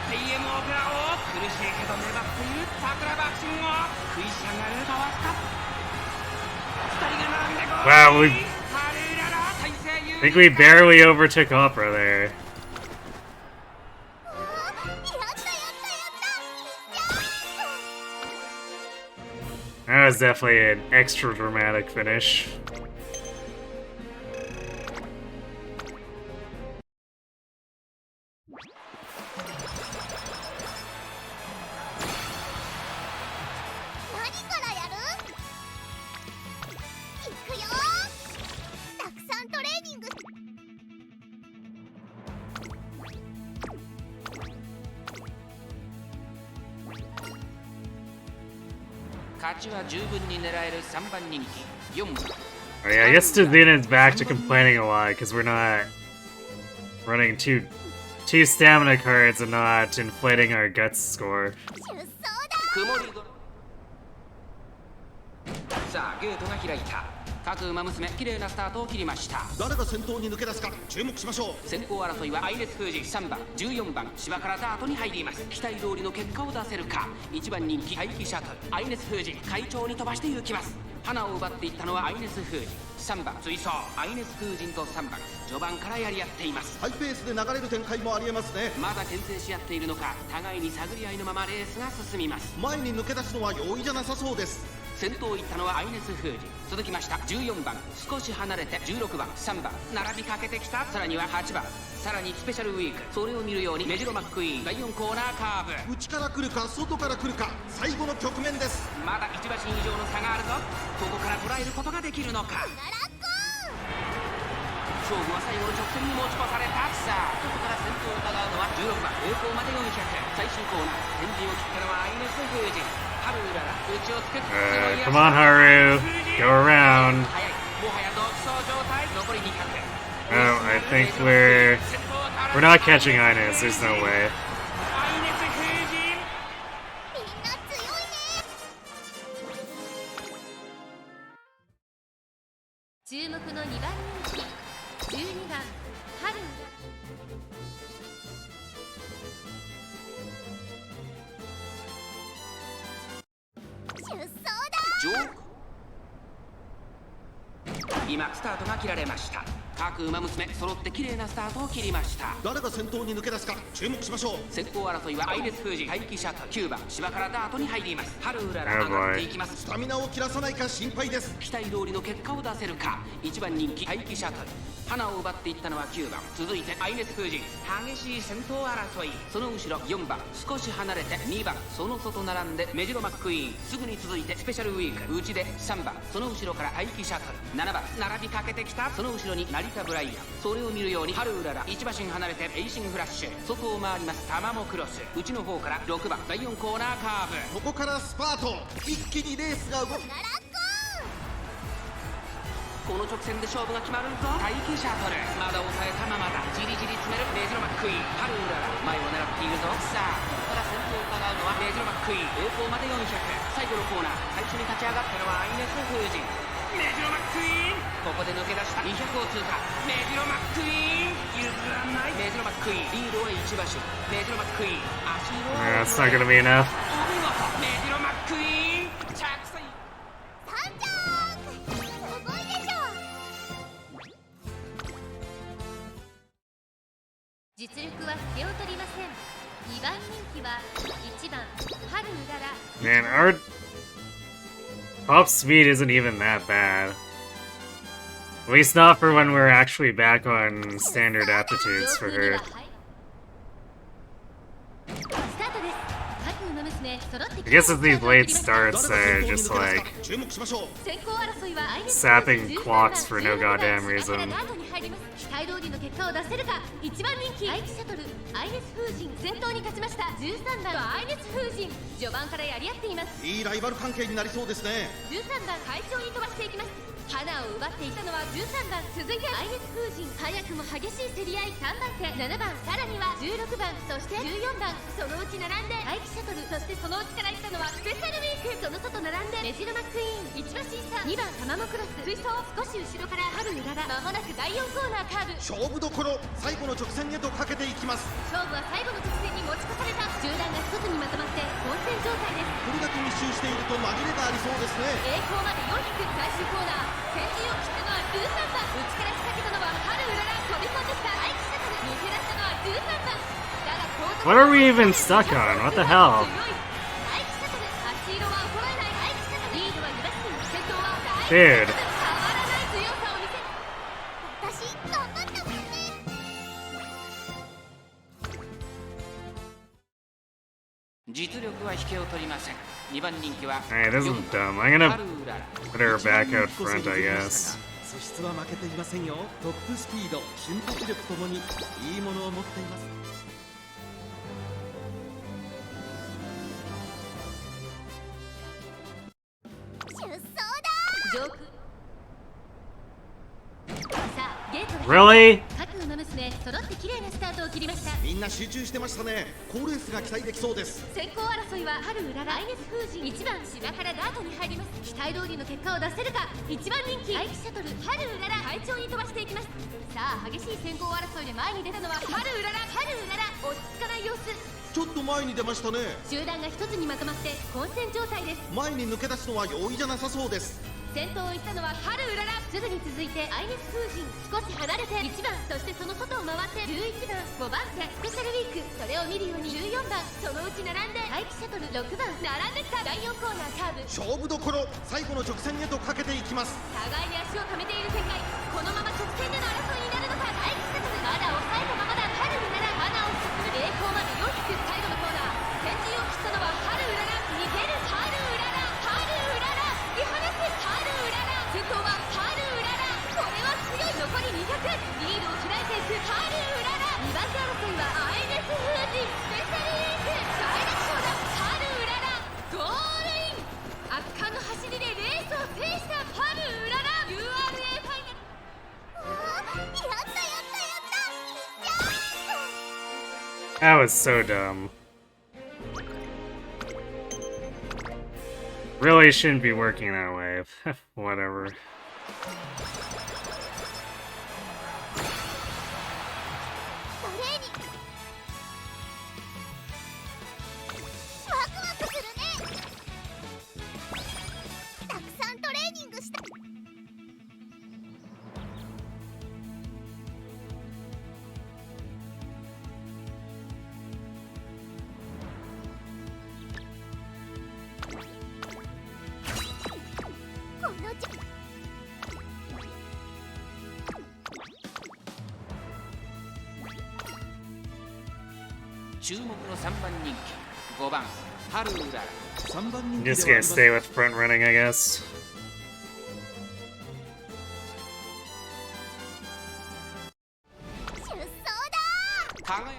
テイエムオペラ王、苦しいけど粘っている桜爆心王。食いし上がるかわすか。2人が並んでゴール。 Wow, we ハルウララ体勢優 I think we barely overtook Opera there. やったやったやった、That was definitely an extra dramatic finish. 何からやる？いくよ。たくさんトレーニング。勝ちは十分に狙える3番人気4番。 Oh yeah, I guess Tadina's back to complaining a lot because we're not running two stamina cards and not inflating our guts score. 出走だ。曇り空さあゲートが開いた。各馬娘綺麗なスタートを切りました。誰が先頭に抜け出すか注目しましょう。先行争いはアイネス封じ3番14番芝からダートに入ります。期待通りの結果を出せるか。1番人気待機シャトルアイネス封じ快調に飛ばして行きます。花を奪っていったのはアイネス封じ3番追走アイネス封じと3番序盤からやり合っています。ハイペースで流れる展開もありえますね。まだ牽制し合っているのか互いに探り合いのままレースが進みます。前に抜け出すのは容易じゃなさそうです。先頭行ったのはアイネス封じ続きました14番少し離れて16番3番並びかけてきた。さらには8番さらにスペシャルウィークそれを見るようにメジロマックイーン第4コーナーカーブ内から来るか外から来るか最後の局面です。まだ1馬身以上の差があるぞ。ここから捉えることができるのか。ならっこ勝負は最後の直線に持ち越された。さあここから先頭を伺うのは16番栄光まで400最終コーナー天神を切ったのはアイネス封じハルウララ内をつく Come on, Haru. Go around. 速いもはや独走状態残り200。 Oh, I think we're not catching Ines. There's no way. アイネス封じみんな強いね。注目の2番人気12番ハル。出走だ。ジョーク今スタートが切られました。各馬娘揃って綺麗なスタートを切りました。誰が先頭に抜け出すか注目しましょう。先行争いはアイネス封じ待機シャトル9番芝からダートに入ります。ハルウララ上がっていきます。スタミナを切らさないか心配です。期待通りの結果を出せるか。1番人気待機シャトル花を奪っていったのは9番続いてアイネス封じ激しい先頭争いその後ろ4番少し離れて2番その外並んでメジロマックイーンすぐに続いてスペシャルウィーク内で3番その後ろから待機シャトル7番並びかけてきた。その後ろに成田ブライアンそれを見るようにハルウララ1馬身離れてエイシンフラッシュ外を回りますタマモクロス内の方から6番第4コーナーカーブここからスパート一気にレースが動く。ならっここの直線で勝負が決まるぞ。待機シャトルまだ抑えたままだじりじり詰めるメジロマックイーンハルウララ前を狙っているぞ。さあここから先頭を伺うのはメジロマックイーン栄光まで400最後のコーナー最初に立ち上がったのはアイネス封じメジロマックイーンここで抜け出した200を通過メジロマックイーン譲らないメジロマックイーンリードは1馬身メジロマックイーン足を That's not gonna be enough. お見事メジロマックイーン着水参上。すごいでしょ。実力は引けを取りません。2番人気は1番ハルウララ。 Man, our top speed isn't even that bad. At least not for when we're actually back on standard aptitudes for 上空に her. はスタートです。各馬娘揃って I guess it's these late starts that are just like 注目しましょう。先行争いはアイネス sapping clocks for no goddamn reason. 期待通りの結果を出せるか。1番人気アイキシャトルアイネス封じ先頭に勝ちました。13番アイネス封じ序盤からやり合っています。いいライバル関係になりそうですね。13番快調に飛ばしていきます。花を奪っていたのは13番続いてアイネス封じ早くも激しい競り合い3番手7番さらには16番そして14番そのうち並んでアイキシャトルそしてそのうちから行ったのはスペシャルウィークその外並んでメジロマックイーン1馬審査2番タマモクロス追走少し後ろからハルウララ間もなく第4コーナーカーブ勝負どころ最後の直線へとかけていきます。勝負は最後の直線に持ち越された。集団が一つにまとまって混戦状態です。これだけ密集していると紛れがありそうですね。栄光まで400最終コーナー先陣を切ったのは13番内から仕掛けたのはハルウ What are we even stuck on? What the hell? Dude. 私頑張ったもんね。実力は引けを取りません。2番人気は Alright, this is dumb. I'm gonna put her back out front, I guess. 素質は負けていませんよ。トップスピード、瞬発力ともにいいものを持っています。出走だ。 Really? 各馬娘揃って綺麗なスタートを切りました。みんな集中してましたね。好レースが期待できそうです。先行争いは春うららアイネス風神1番島からダートに入ります。期待通りの結果を出せるか。1番人気大気シャトル春うらら快調に飛ばしていきます。さあ激しい先行争いで前に出たのは春うらら落ち着かない様子。ちょっと前に出ましたね。集団が一つにまとまって混戦状態です。前に抜け出すのは容易じゃなさそうです。先頭を行ったのは春うらら。すぐに続いてアイネス風神少し離れて1番、そしてその外を回って11番5番手スペシャルウィーク、それを見るように14番、そのうち並んで大気シャトル6番並んできた。第4コーナーカーブ勝負どころ、最後の直線へとかけていきます。互いに足を溜めている展開。このまま直線での争いになるのか。大気シャトルまだ抑えたままだ。春うらら花を進む栄光まで4匹。最後のコーナー先陣を切ったのは春うらら。逃げる春うらら突き放す春うらら。先頭は春うらら。これは強い。残り200。リードを開いていく春うらら。2番手争いはアイネス風神スペシャルウィーク大楽勝だ。春うららゴールイン。圧巻の走りでレースを制した春うらら。 URA ファイナル。やったやったやった。やった。 That was so dumb. Really shouldn't be working that way. Whatever. トレーニングワクワクするね。たくさんトレーニングした。このち注目の3番人気5番春うらら。3番人 I'm 気 just ではあ gonna ります。 stay with front running, I guess. 出走だ。輝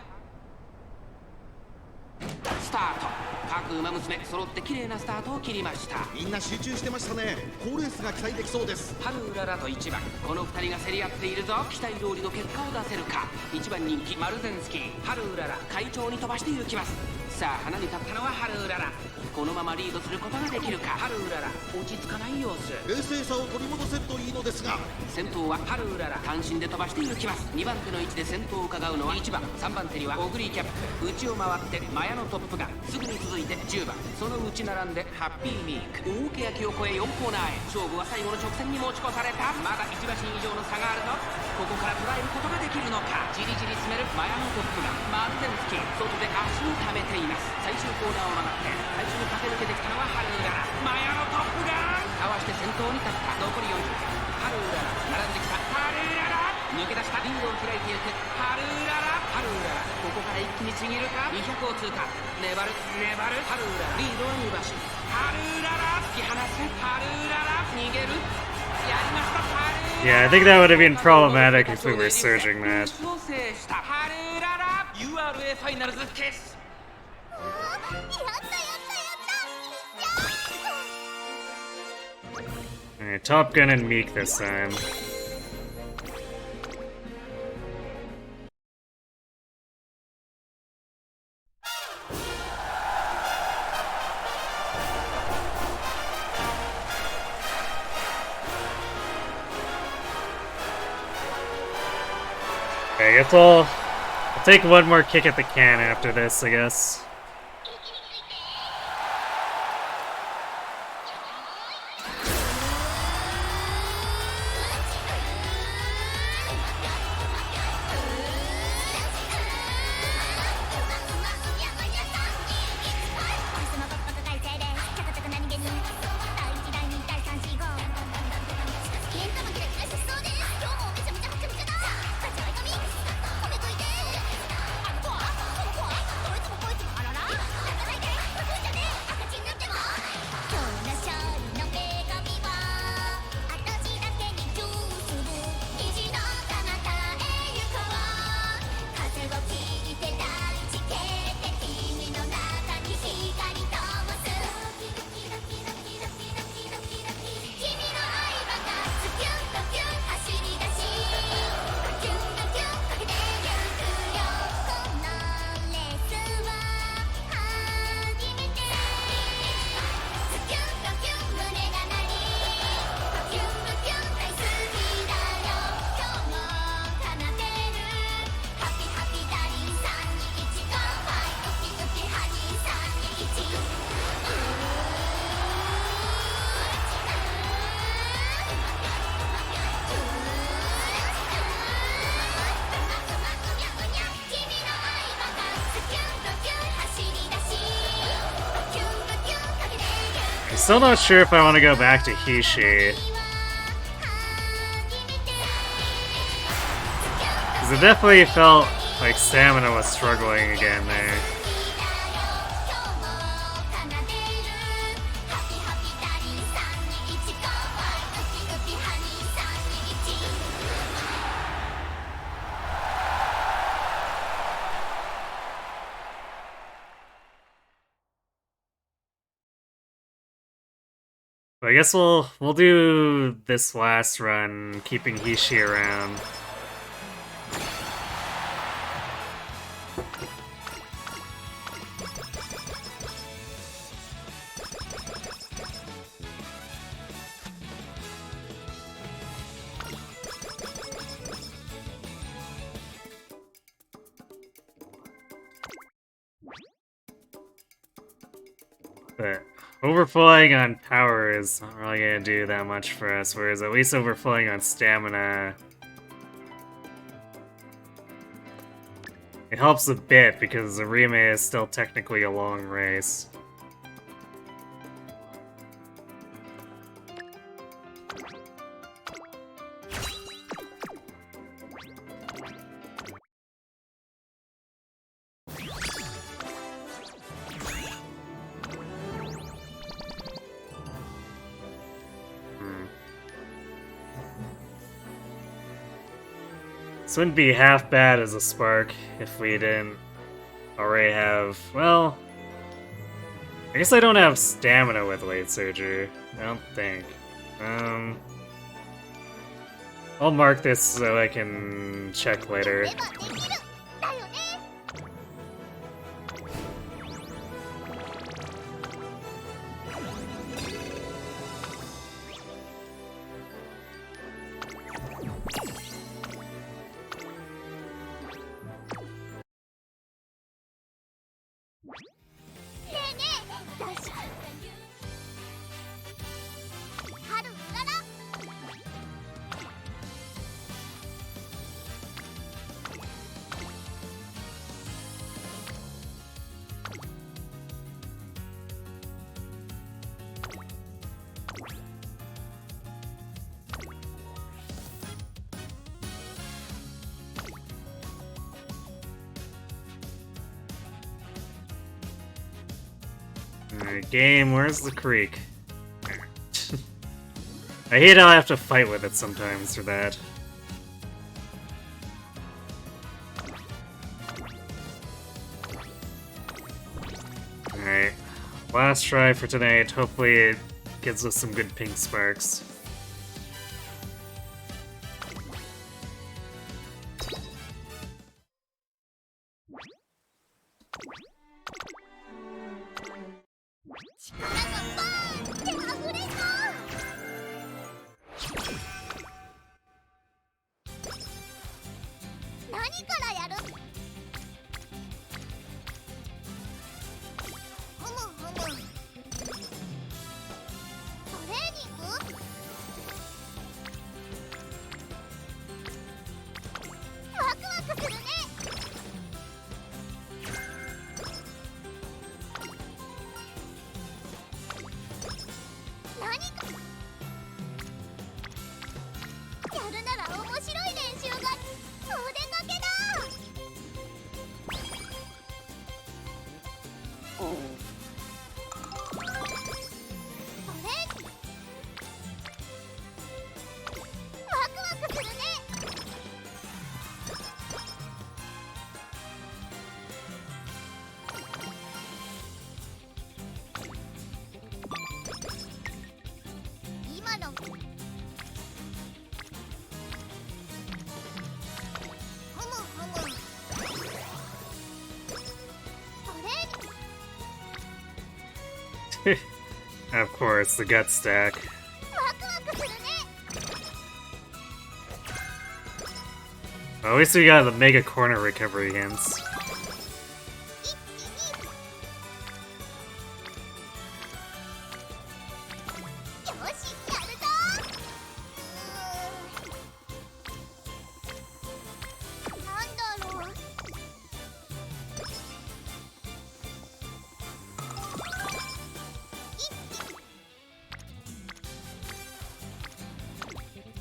スタート。各馬娘揃って綺麗なスタートを切りました。みんな集中してましたね。好レースが期待できそうです。春うららと1番、この2人が競り合っているぞ。期待通りの結果を出せるか。1番人気マルゼンスキー春うらら快調に飛ばしていきます。さあ花に立ったのは春うらら。このままリードすることができるか。春うらら落ち着かない様子。冷静さを取り戻せるといいのですが。先頭は春うらら単身で飛ばしていきます。2番手の位置で先頭を伺うのは1番、3番手にはオグリーキャップ、内を回ってマヤのトップがすぐに続いて10番、その内並んでハッピーミーク。大欅を越え4コーナーへ。勝負は最後の直線に持ち越された。まだ1馬身以上の差があるぞ。ここから捉えることができるのか。じりじり詰めるマヤのトップがマルゼンスキー、外で足を溜めています。最終コーナーを曲がって最初に駆け抜けてきたのは春うらら。マヤのトップがかわして先頭に立った。残り40。春うらら並んできた。春うらら抜け出した。リードを開いていく春うらら。春うららここから一気にちぎるか。200を通過。粘る春うらら。リードは2馬身。春うらら突き放す。春うらら逃げる。やりました。春うらら。 Yeah, I think that would have been problematic if we were surging that. を制した春うらら。 URA ファイナルズ決。やったやったやった。Alright, Top Gun and Meek this time. Okay, I guess I'll take one more kick at the can after this, I guess. still not sure if I want to go back to Hishi. Because it definitely felt like stamina was struggling again there. I guess we'll do this last run, keeping Hishi around. But overflowing on power is not really gonna do that much for us, whereas at least overflowing on stamina, it helps a bit because Arima is still technically a long race. This wouldn't be half bad as a spark if we didn't already have, well, I guess I don't have stamina with late surgery. I don't think. I'll mark this so I can check later. Alright, game, where's the creek? I hate how I have to fight with it sometimes for that. Alright, last try for tonight. Hopefully it gives us some good pink sparks. Of course, the gut stack. Well, at least we got the mega corner recovery hints.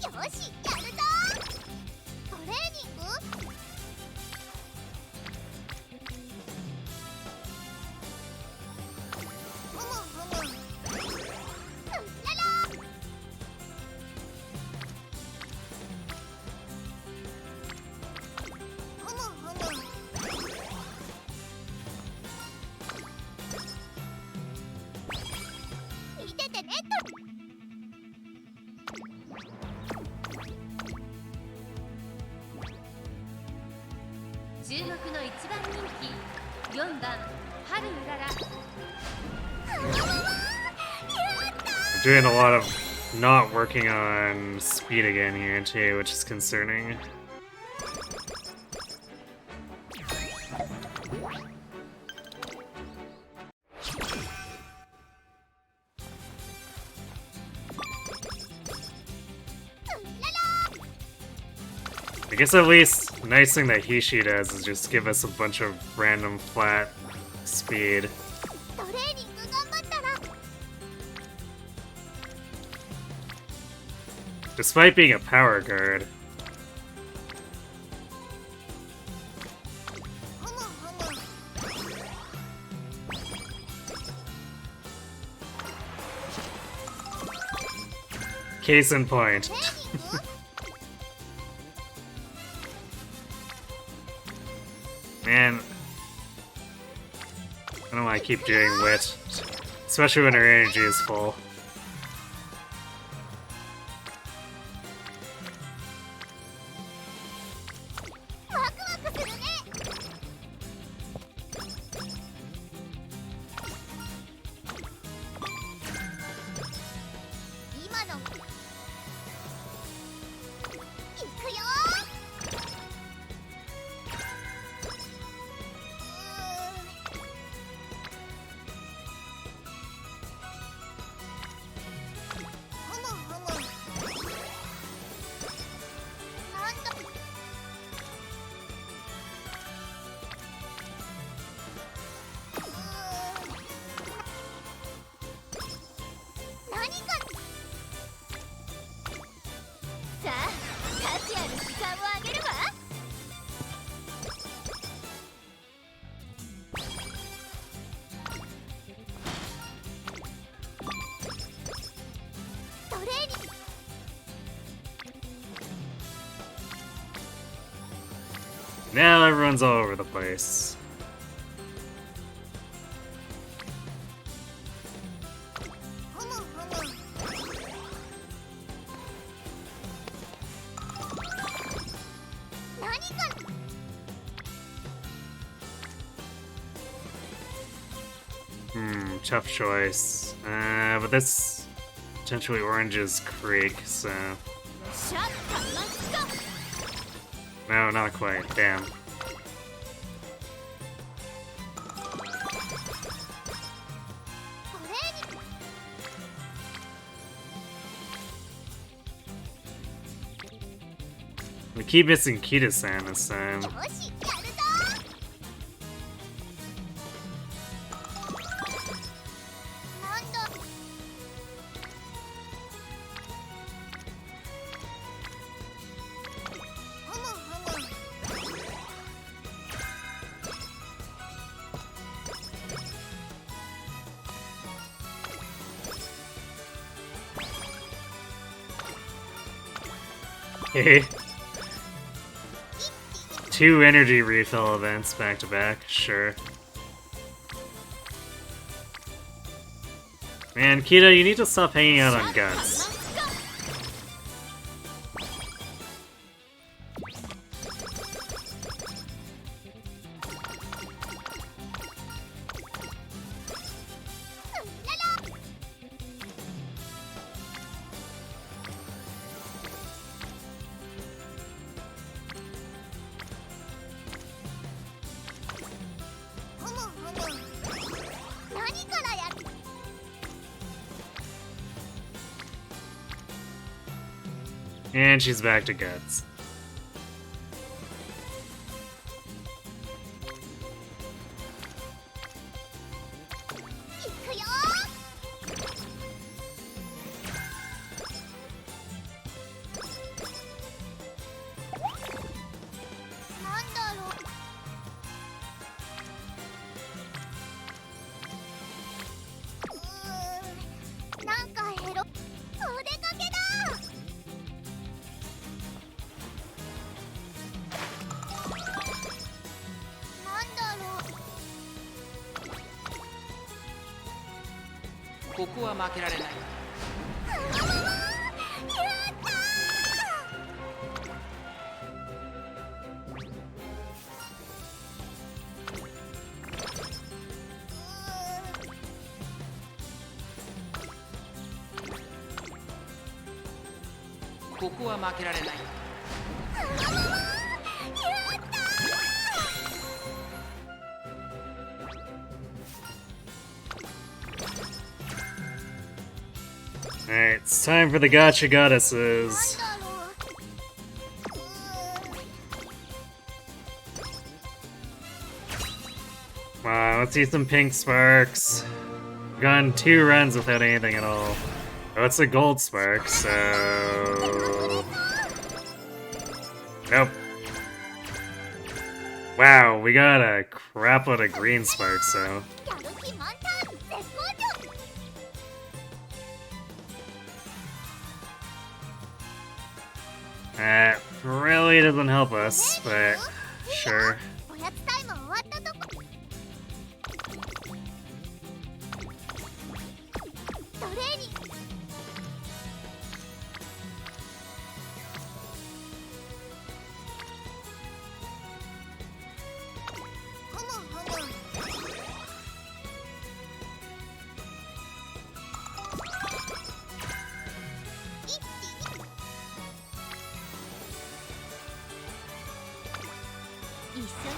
よしやるぞ。トレーニングふむふむララふむふむ見ててね注目の一番人気4番ハルウララ。 We're doing a lot of not working on speed again here too, which is concerning. I guess at least nice thing that Hishi does is just give us a bunch of random flat speed. トレーニング頑張ったら Despite being a power guard. ふむふむ Case in point. トレーニング Man, I don't know why I keep doing wit, especially when her energy is full. ワクワクするね。今のいくよ。ふむふむなんだ何かさあ価値ある時間をあげるわ。トレーニング Now everyone's all over the place. ふむふむ何か Tough choice. But this potentially Orange's Creek, so シャッターマスカ no, not quite. Damn. トレーニング We keep missing Kita-san this time. よしやるぞ。なんだふむふむ Hey. 2 energy refill events back to back, sure. Man, Kita, you need to stop hanging out on guts. ふむふむ何からやる And she's back to guts. いくよ。ここは負けられない。ここは負けられない。Alright, it's time for the gotcha goddesses. Come on, let's use some pink sparks. We've gone 2 runs without anything at all. Oh, it's a gold spark, so... Nope. Wow, we got a crapload of green sparks, so... That really doesn't help us, but sure.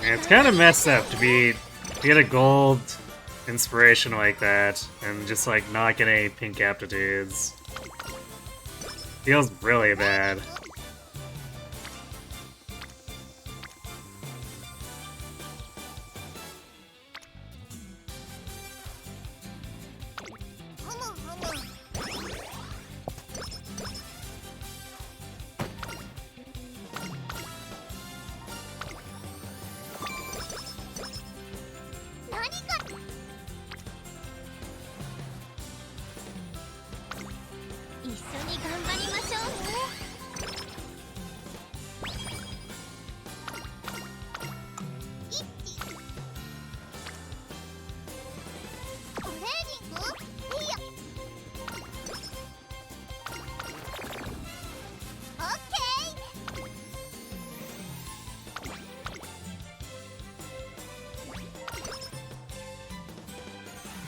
And it's kind of messed up to get a gold inspiration like that and just like not get any pink aptitudes. Feels really bad.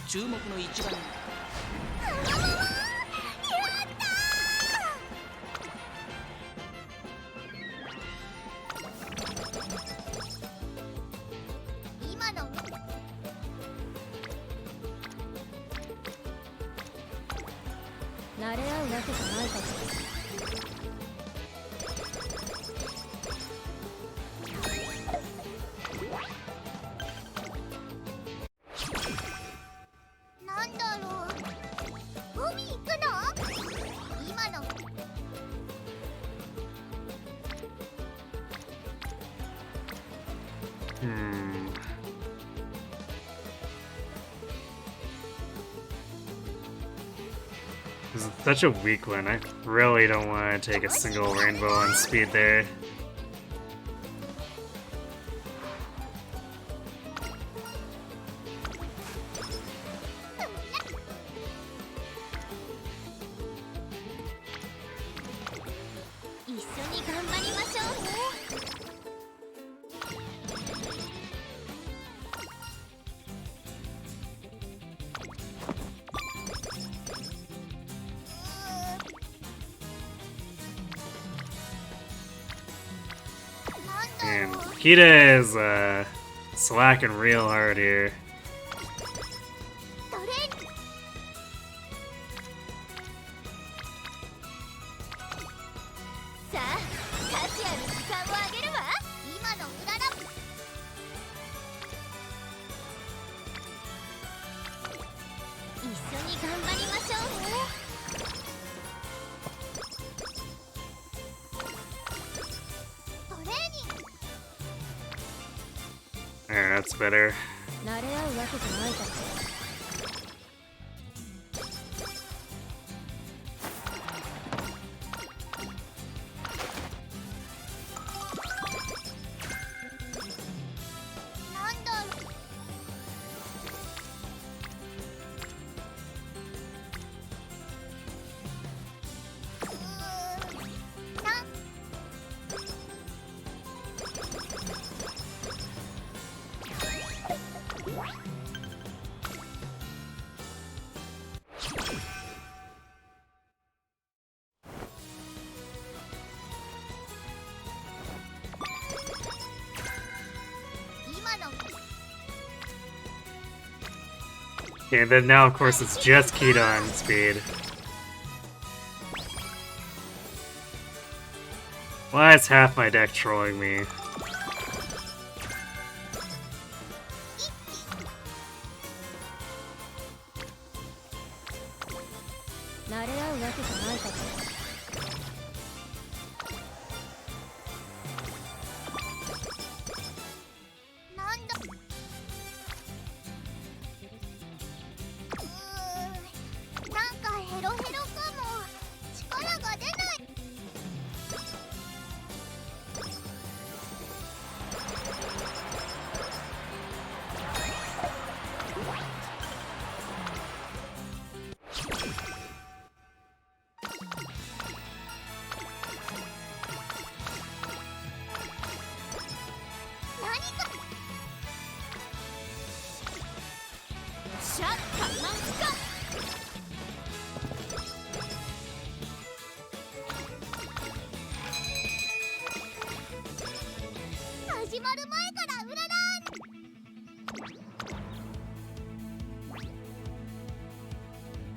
注目の一番。慣れ合うわけじゃないかしら。This is such a weak one. I really don't want to take a single rainbow on speed there. And Kita is slacking real hard here. There, that's better. Okay, then now of course it's just keyed on speed. Why is half my deck trolling me?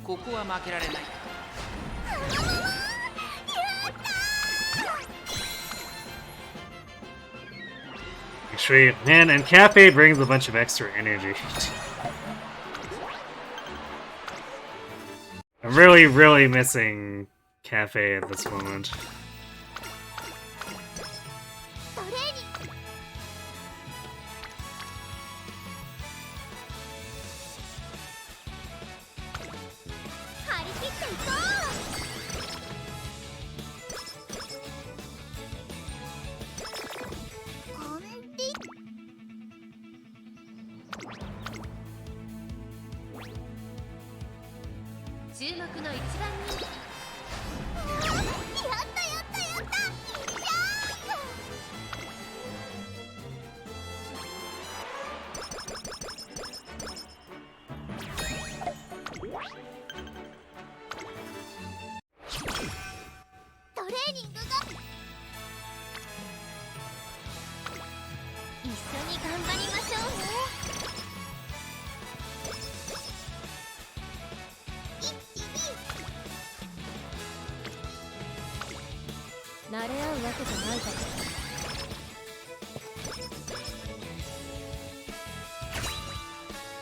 ここは負けられない。Actually, man, and Cafe brings a bunch of extra energy. I'm really, really missing Cafe at this moment.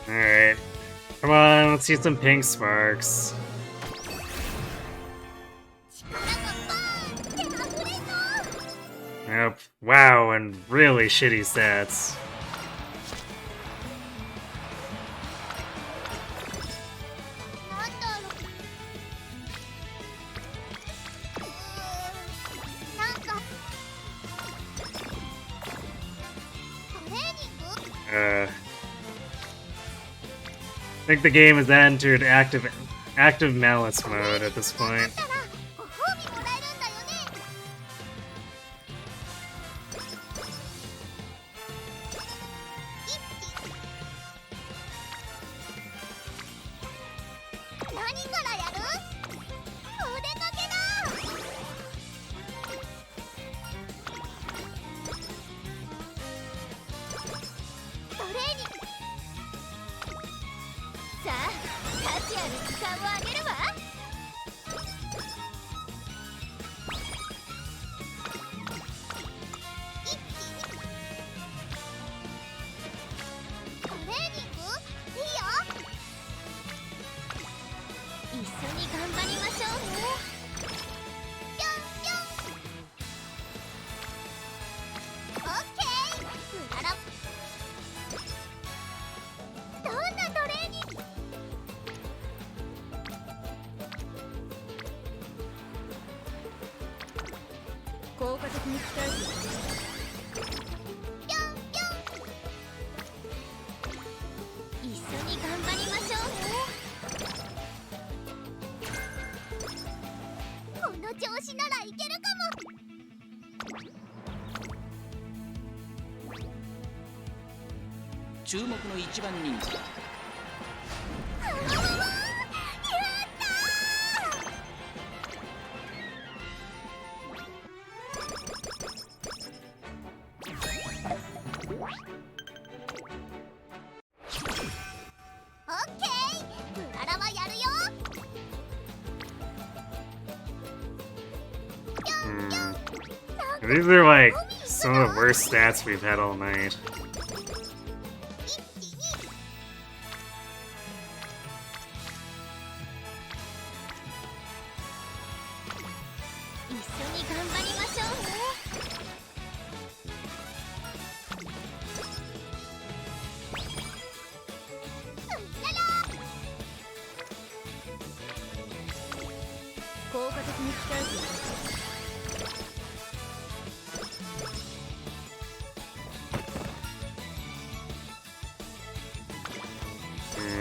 Alright. Come on, let's see some pink sparks. Yep. Wow, and really shitty stats. I think the game has entered active malice mode at this point.注目の一番人気。オッケー These are like some of the worst stats we've had all night.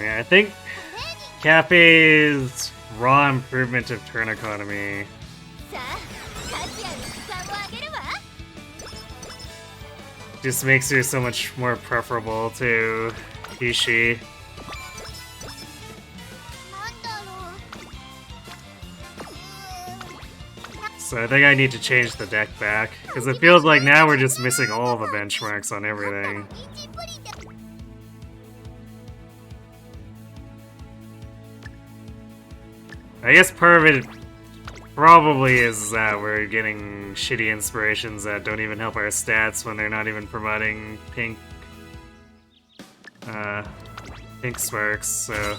Yeah, I think Cafe's raw improvement of turn economy just makes her so much more preferable to Ishii. So I think I need to change the deck back, because it feels like now we're just missing all the benchmarks on everything. I guess part of it probably is that we're getting shitty inspirations that don't even help our stats when they're not even providing pink sparks, so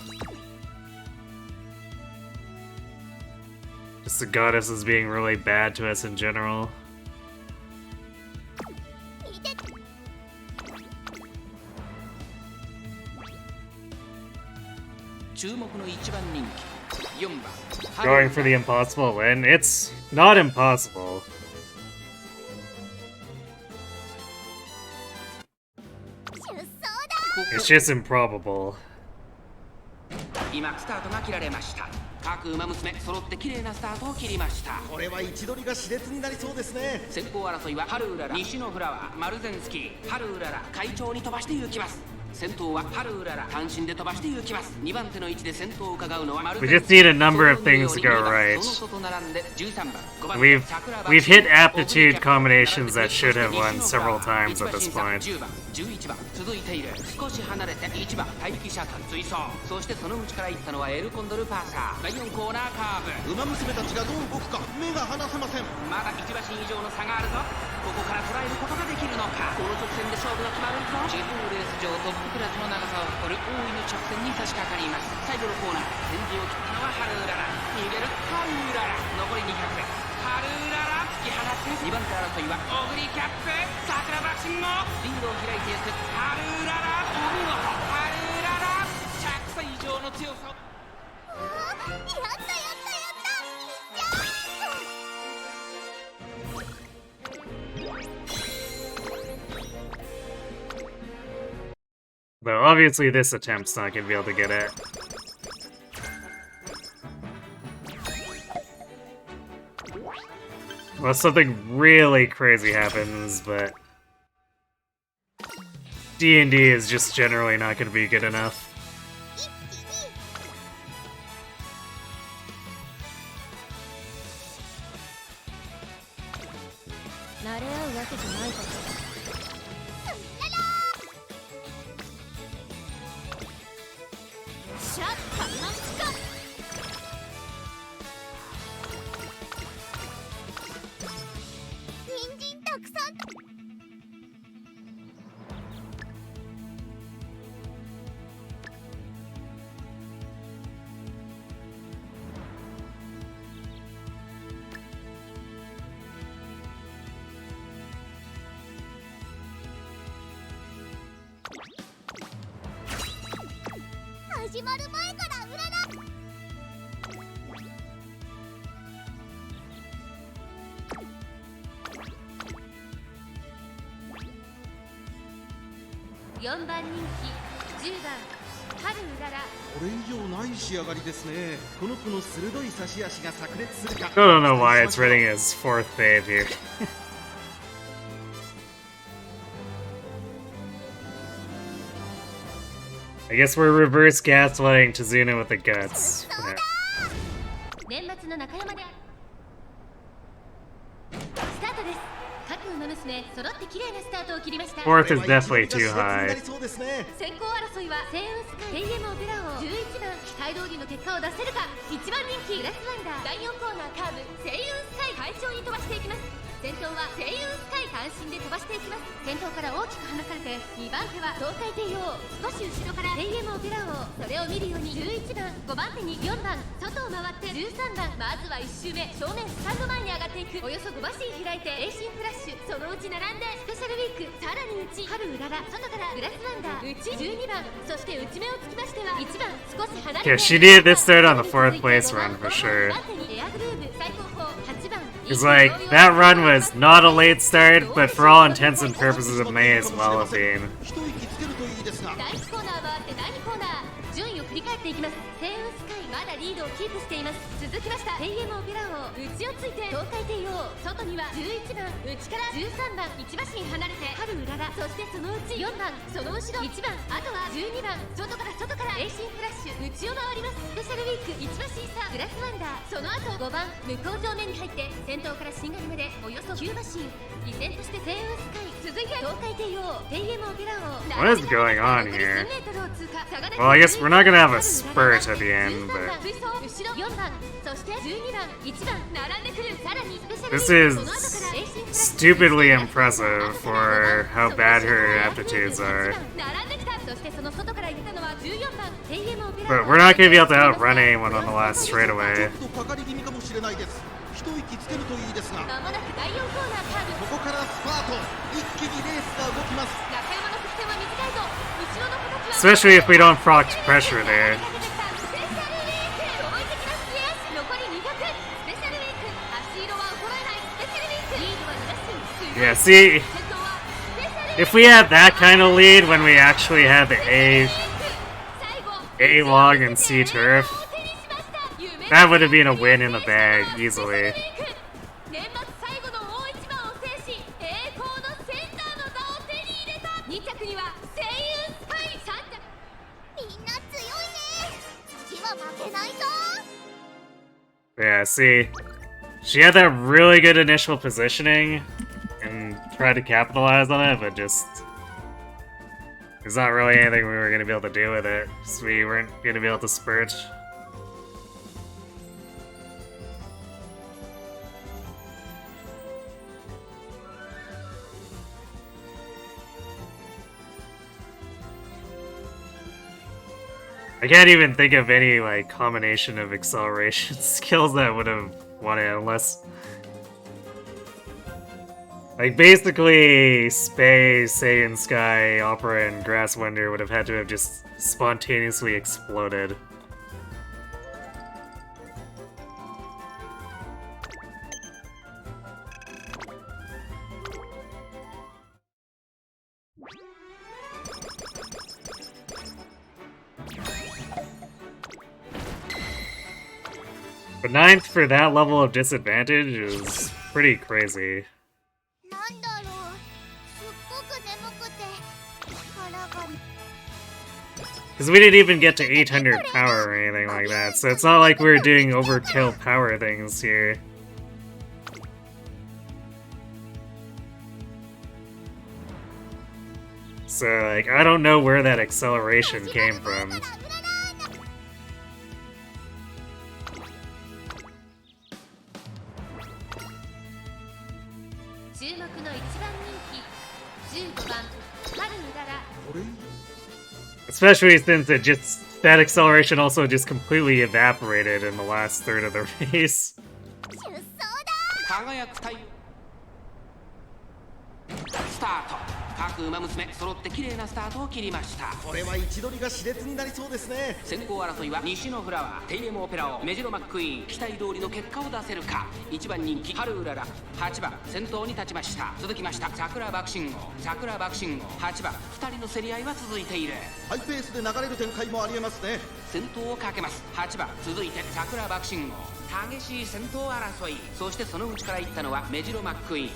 just the goddess is being really bad to us in general. Going for the impossible win? It's not impossible. It's just improbable. 今スタートが切られました。各馬娘揃って綺麗なスタートを切りました。これは位置取りが熾烈になりそうですね。先行争いはハルウララ、西のフラワー、マルゼンスキー、ハルウララ、会長に飛ばして行きます。先頭はハルウララ、単身で飛ばして行きます。2番手の位置で先頭を伺うのはマルゼンスキー。 We just need a number of things to go right. We've hit aptitude combinations that should have won several times at this point. 11番続いている。少し離れて1番待機車間追走。そしてその内から行ったのはエルコンドルパーサー。第4コーナーカーブ。馬娘たちがどう動くか目が離せません。まだ1馬身以上の差があるぞ。ここから捉えることができるのか。この直線で勝負が決まるぞ。地方レース場トップクラスの長さを誇る大いの直線に差し掛かります。最後のコーナー先陣を切ったのはハルウララ。逃げるハルウララ。残り200。ハルウララ突き放す。2番手争いはオグリキャップ桜爆心号。リードを開いていくハルウララ。お見事ハルウララ。100歳以上の強さを。やったやったやった。Though obviously this attempt's not gonna be able to get it. Well, something really crazy happens, but D&D is just generally not gonna be good enough. I don't know why it's rating his 4th fave here. I guess we're reverse gaslighting Tazuna with the guts. Yeah. 4th is definitely too high. 先行争いはセイウンスカイ、レイエムオペラ王、11番期待通りの結果を出せるか。1番人気グラスワンダー、第4コーナーカーブ、セイウンスカイ、快調に飛ばしていきます。先頭はセイウン安心で飛ばしていきます。先頭から大きく離されて2番手は東海帝王、少し後ろから AM オペラ王、それを見るように11番、5番手に4番、外を回って13番、まずは1周目正面スタンド前に上がっていく。およそ5馬身開いて A シンフラッシュ、そのうち並んでスペシャルウィーク、さらに内春うらら、外からグラスワンダー、内12番、そして内目をつきましては1番、少し離れて Yeah, she needed this third on the fourth place run for sure. 5番手にエアグルーブ、最高峰8番。 Because, like, that run was not a late start, but for all intents and purposes it may as well have been. 一息つけるといいですが。第1コーナー回って第2コーナー、順位を振り返っていきます。星雲スカイまだリードをキープしています。続きました AM オペラ王、内をついて東海帝王、外には11番、内から13番、1馬身離れて春うらら、そしてそのうち4番、その後ろ1番、あとは12番、外から A シンフラッシュ、内を回ります。スペシャルウィーク1馬身差、グラスワンダー、その後5番、向こう上面に入って先頭から新狩りまでおよそ9馬身、依然として星雲スカイ、続いて東海帝王、AM オペラ王。 What is going on here? Well, I guess we're not gonna have a spurt at the end, but this is stupidly impressive for how bad her aptitudes are. But we're not gonna be able to outrun anyone on the last straightaway. ちょっとかかり気味かもしれないです。一息つけるといいですが。ここからスパート、一気にレースが動きます。 Especially if we don't proc pressure there. Yeah, see, if we had that kind of lead when we actually had the A log and C turf, that would have been a win in the bag easily. Yeah, see, she had that really good initial positioning and tried to capitalize on it, but just there's not really anything we were going to be able to do with it, so we weren't going to be able to spurt. I can't even think of any, like, combination of acceleration skills that would have won it, unless... Like, basically, Space, Saiyan Sky, Opera, and Grass Wonder would have had to have just spontaneously exploded. But 9th for that level of disadvantage is pretty crazy. Because we didn't even get to 800 power or anything like that, so it's not like we're doing overkill power things here. So, like, I don't know where that acceleration came from. Especially since that acceleration also just completely evaporated in the last third of the race. スタート。各馬娘揃って綺麗なスタートを切りました。これは位置取りが熾烈になりそうですね。先行争いは西のフラワー、テイレムオペラ王、メジロマックイーン、期待通りの結果を出せるか。1番人気春うらら、8番先頭に立ちました。続きました桜爆心号、桜爆心号、8番2人の競り合いは続いている。ハイペースで流れる展開もありえますね。先頭をかけます。8番続いて桜爆心号、激しい先頭争い。そしてその内から行ったのはメジロマックイーン。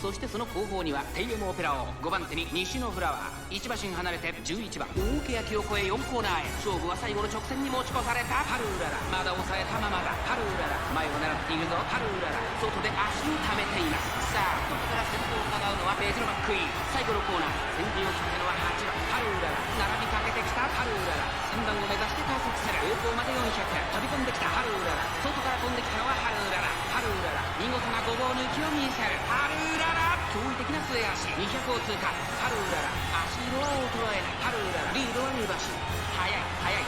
そしてその後方にはテイレムオペラ王、5番手に西のフラワー、1馬身離れて11番大欅を越え4コーナーへ。勝負は最後の直線に持ち越された。春うららまだ抑えたままだ。春うらら前を狙っているぞ。春うらら外で足を溜めています。さあここから先頭を伺うのはメジロマックイーン。最後のコーナー先陣を切ったのは8番春うらら。並びかけてきた春うらら、3番を目指して加速する。方向まで400、飛び込んできた春うらら。外から飛んできたのは春うらら。春うらら見事なごぼう抜きを見せる。春うらら驚異的な末足200を通過。ハルウララ足色は衰えない。ハルウララリードは2馬身。速い速い。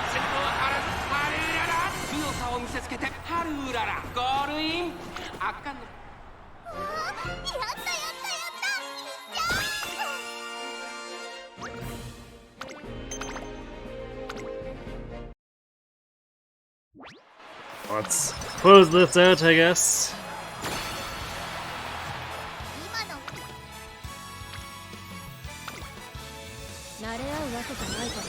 先頭は変わらずハルウララ強さを見せつけてハルウララゴールイン。圧巻のやったやったやったLet's close this out, I guess. 今の慣れ合うわけじゃないか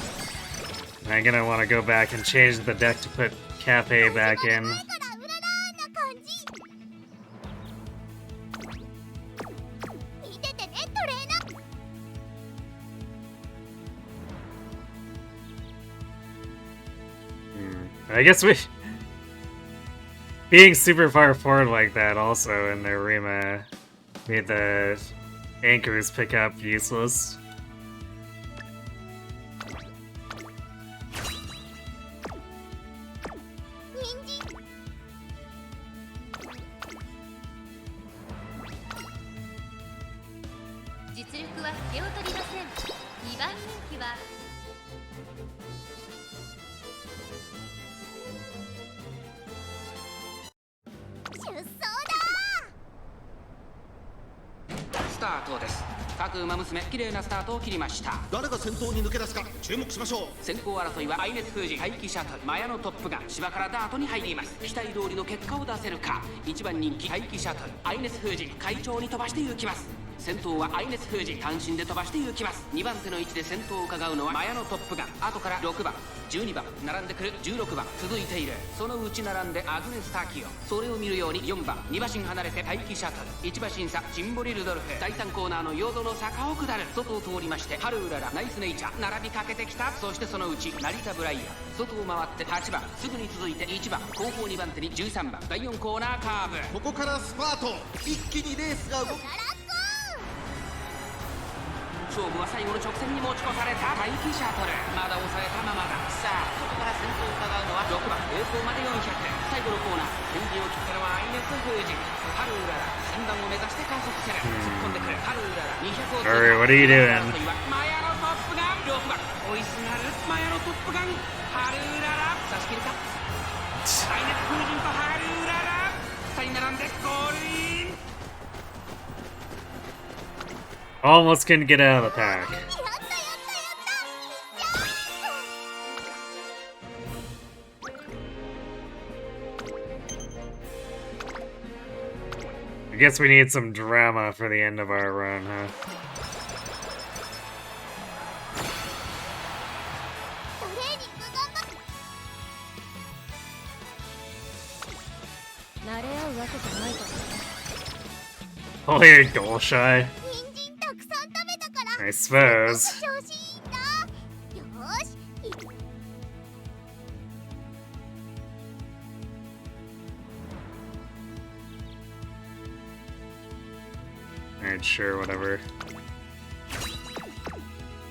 ら I'm gonna want to go back and change the deck to put Cafe back in. 前からうららーな感じ見ててねトレーナー I guess we... Being super far forward like that also in the Arima made the anchors pick up useless. 人参実力は引けを取りません。2番人気は出走スタートです。各馬娘綺麗なスタートを切りました。誰が先頭に抜け出すか注目しましょう。先行争いは愛熱封じ待機シャトルマヤのトップガン芝からダートに入ります。期待通りの結果を出せるか。1番人気待機シャトル愛熱封じ快調に飛ばして行きます。先頭は愛熱封じ単身で飛ばして行きます。2番手の位置で先頭を伺うのはマヤのトップガン。後から6番12番並んでくる16番続いている。そのうち並んでアグネスタキオ。それを見るように4番2馬身離れて待機シャトル1馬身差チンボリルドルフ第3コーナーのヨドの坂を下る。外を通りましてハルウララナイスネイチャー並びかけてきた。そしてそのうち成田ブライアン外を回って8番すぐに続いて1番後方2番手に13番第4コーナーカーブ。ここからスパート一気にレースが動く。勝負は最後の直線に持ち越された待機シャトルまだ抑えたままだ。さあここから先頭を伺うのは6番栄光まで400最後のコーナー天秤を切ったのはアイネス封じハルウララ先段を目指して加速する突っ込んでくるハルウララ200を Hurry, what are you doing? マヤのトップガン6番追いすがるマヤのトップガンハルウララ差し切るか。アイネス封じとハルウララ2人並んでゴールイン。 Almost couldn't get out of the pack. やったやったやった I guess we need some drama for the end of our run, huh? トレーニング頑張っ慣れ合うわけじゃないから Oh, you're goal shy. 人参たくさん食べたから I suppose. 調子いいんだ。よーしAlright, sure, whatever.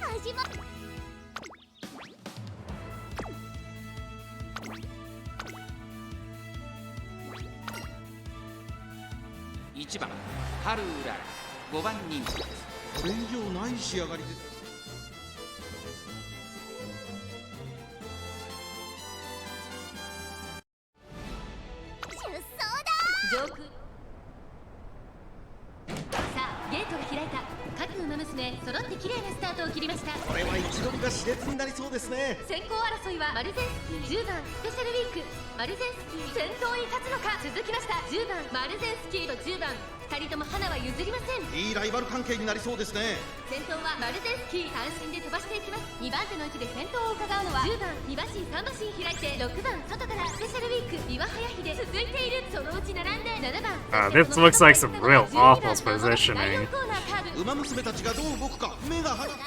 始ま1番ハルウララ5番人気です。これ以上ない仕上がりです。出走だ。上空さあゲートが開いた。各馬娘揃って綺麗なスタートを切りました。これは位置取りが熾烈になりそうですね。先行争いはマルゼンスキー10番スペシャルウィークマルゼンスキー先頭に立つのか。続きました10番マルゼンスキーと10番2人とも花は譲りません。いいライバル関係になりそうですね。先頭はマルゼンスキー単身で飛ばしていきます。2番手の位置で先頭を伺うのは10番2馬身3馬身開いて6番外からスペシャルウィーク岩早秀続いている。そのうち並んで7番 This looks like some real awful positioning. 馬娘たちがどう動くか目が離れ。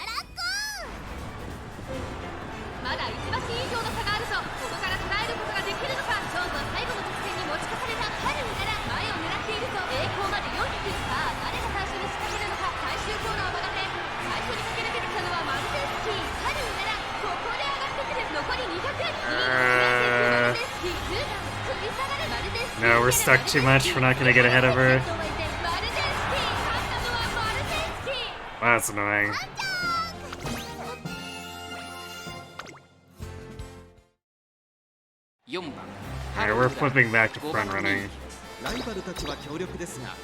まだ1馬身以上の差があるぞ。ここから捉えることができるのか。勝負は最後の直線に持ち越されたハルウララ前を狙っているぞ。栄光まで400。さあ誰が最初に仕掛けるのか。最終コーナーを曲がって最初に駆け抜けてきたのはマルゼンスキーハルウララここで上がってくる。残り200。マルゼンスキー10番食い下がるマルゼンスキー No, we're stuck too much. We're not gonna get ahead of her. マルゼンスキー That's annoying. Alright, we're flipping back to front running. ライバルたちは強力ですが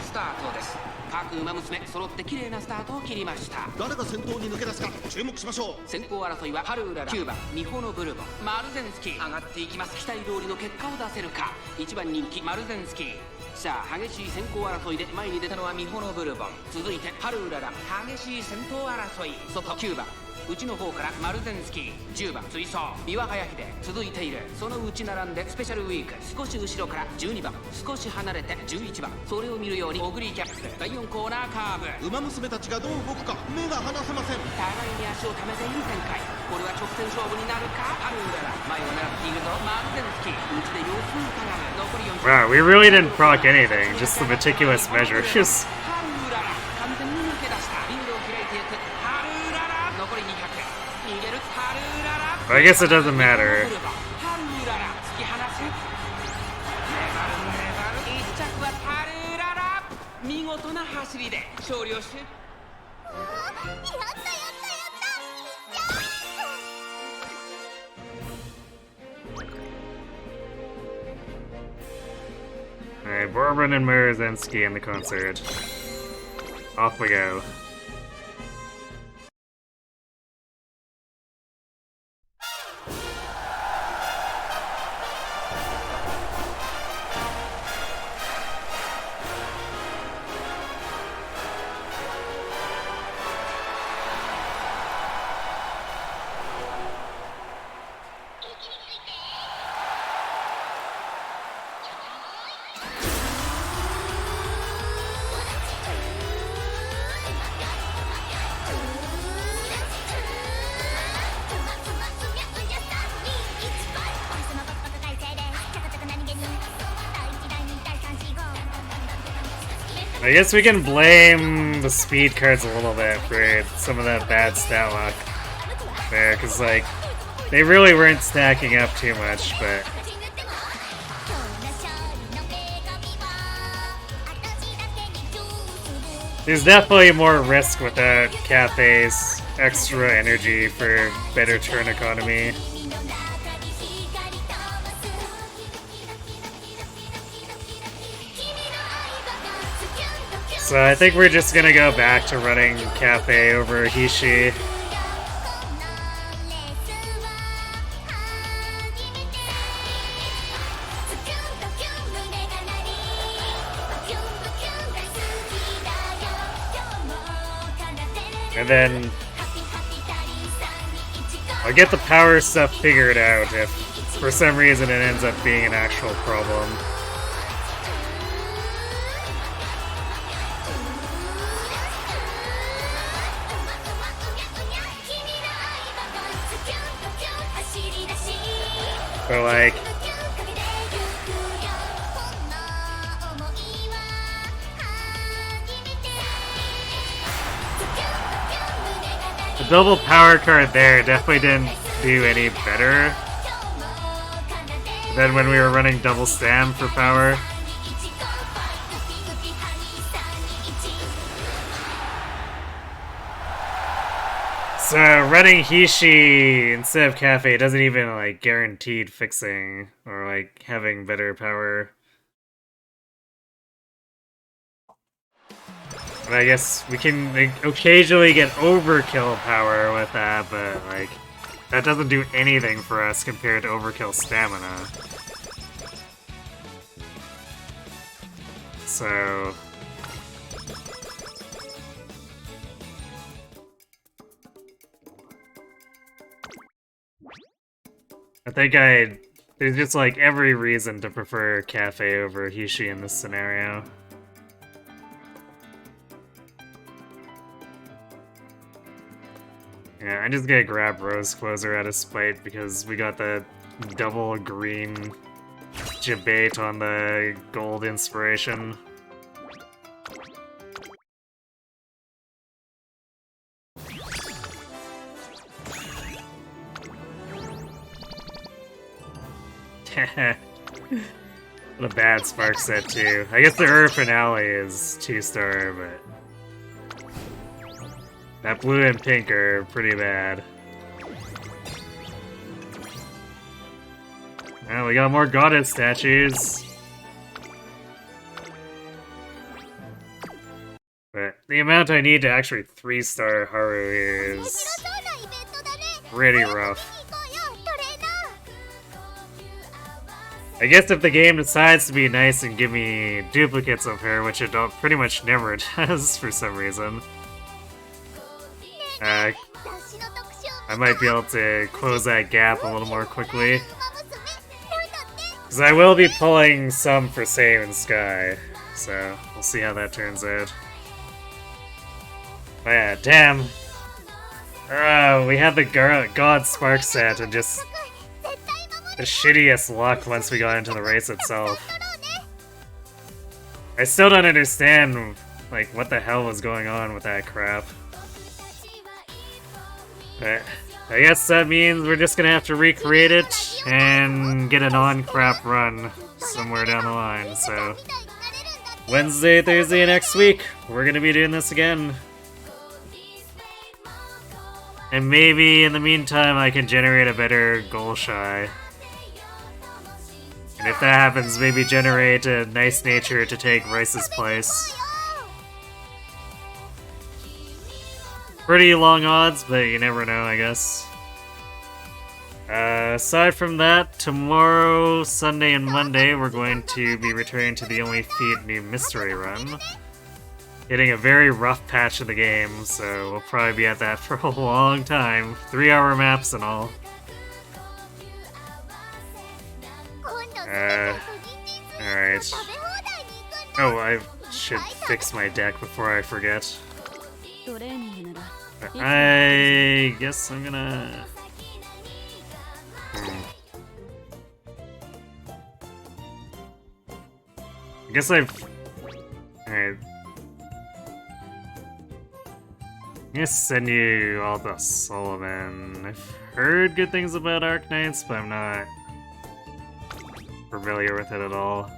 スタートです。各馬娘揃って綺麗なスタートを切りました。誰が先頭に抜け出すか注目しましょう。先行争いはハルウララ、9番ミホノブルボン、マルゼンスキー上がっていきます。期待通りの結果を出せるか。1番人気マルゼンスキー。さあ激しい先行争いで前に出たのはミホノブルボン、続いてハルウララ。激しい先頭争い、外9番内の方からマルゼンスキー、10番追走三輪早秀続いている。その内並んでスペシャルウィーク、少し後ろから12番少し離れて11番、それを見るようにオグリーキャップ第4コーナーカーブ。馬娘たちがどう動くか目が離せません。互いに足を溜めている展開。これは直線勝負になるか。ハルウララ前を狙っているぞ。マルゼンスキー内で様子を伺う。残り4 Wow, we really didn't proc anything, just the meticulous measures. ハルウララ完全に抜け出した。リードを開いていくハルウララ。残り200逃げるハルウララ。 I guess it doesn't matter. ハルウララ突き放す。粘る粘る。1着はハルウララ。見事な走りで勝利をしてやったやったやった。Alright, Bourbon and Murozensky in the concert. Off we go. I guess we can blame the speed cards a little bit for some of that bad stat luck there, because, like, they really weren't stacking up too much, but... There's definitely more risk without Cafe's extra energy for better turn economy. So I think we're just gonna go back to running Cafe over Hishi. And then I'll get the power stuff figured out if for some reason it ends up being an actual problem. But like, the double power card there definitely didn't do any better than when we were running double Stam for power. So running Hishi instead of Cafe doesn't even like guaranteed fixing or like having better power. And I guess we can like, occasionally get overkill power with that, but like that doesn't do anything for us compared to overkill stamina. So I think there's just like every reason to prefer Cafe over Hishi in this scenario. Yeah, I'm just gonna grab Rose Closer out of spite because we got the double green debate on the gold inspiration. What a bad spark set too. I guess the Ur finale is 2-star, but that blue and pink are pretty bad. Well, we got more goddess statues. But the amount I need to actually 3-star Haru here is pretty rough. I guess if the game decides to be nice and give me duplicates of her, which it pretty much never does for some reason, I might be able to close that gap a little more quickly. Because I will be pulling some for Save and Sky, so we'll see how that turns out. But yeah, damn. We had the God Spark set and just the shittiest luck once we got into the race itself. I still don't understand, like, what the hell was going on with that crap. But I guess that means we're just gonna have to recreate it and get a non-crap run somewhere down the line, so Wednesday, Thursday next week, we're gonna be doing this again. And maybe in the meantime I can generate a better goal shy. And if that happens, maybe generate a nice nature to take Rice's place. Pretty long odds, but you never know, I guess. Aside from that, tomorrow, Sunday, and Monday, we're going to be returning to the Only Feat New Mystery Run. Hitting a very rough patch of the game, so we'll probably be at that for a long time. 3-hour maps and all. Alright. Oh, I should fix my deck before I forget. I guess I'm gonna... I guess I've... Alright. I'm gonna send you all the Sullivan. I've heard good things about Arknights, but I'm not familiar with it at all.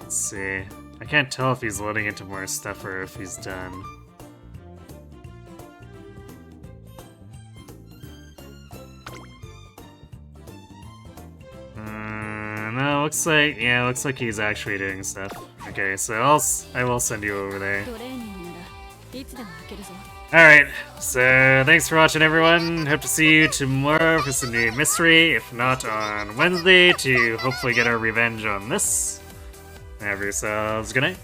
Let's see. I can't tell if he's loading into more stuff or if he's done. No, looks like he's actually doing stuff. Okay, so I will send you over there. Alright, so thanks for watching, everyone. Hope to see you tomorrow for some new mystery, if not on Wednesday, to hopefully get our revenge on this. Have yourselves a good night.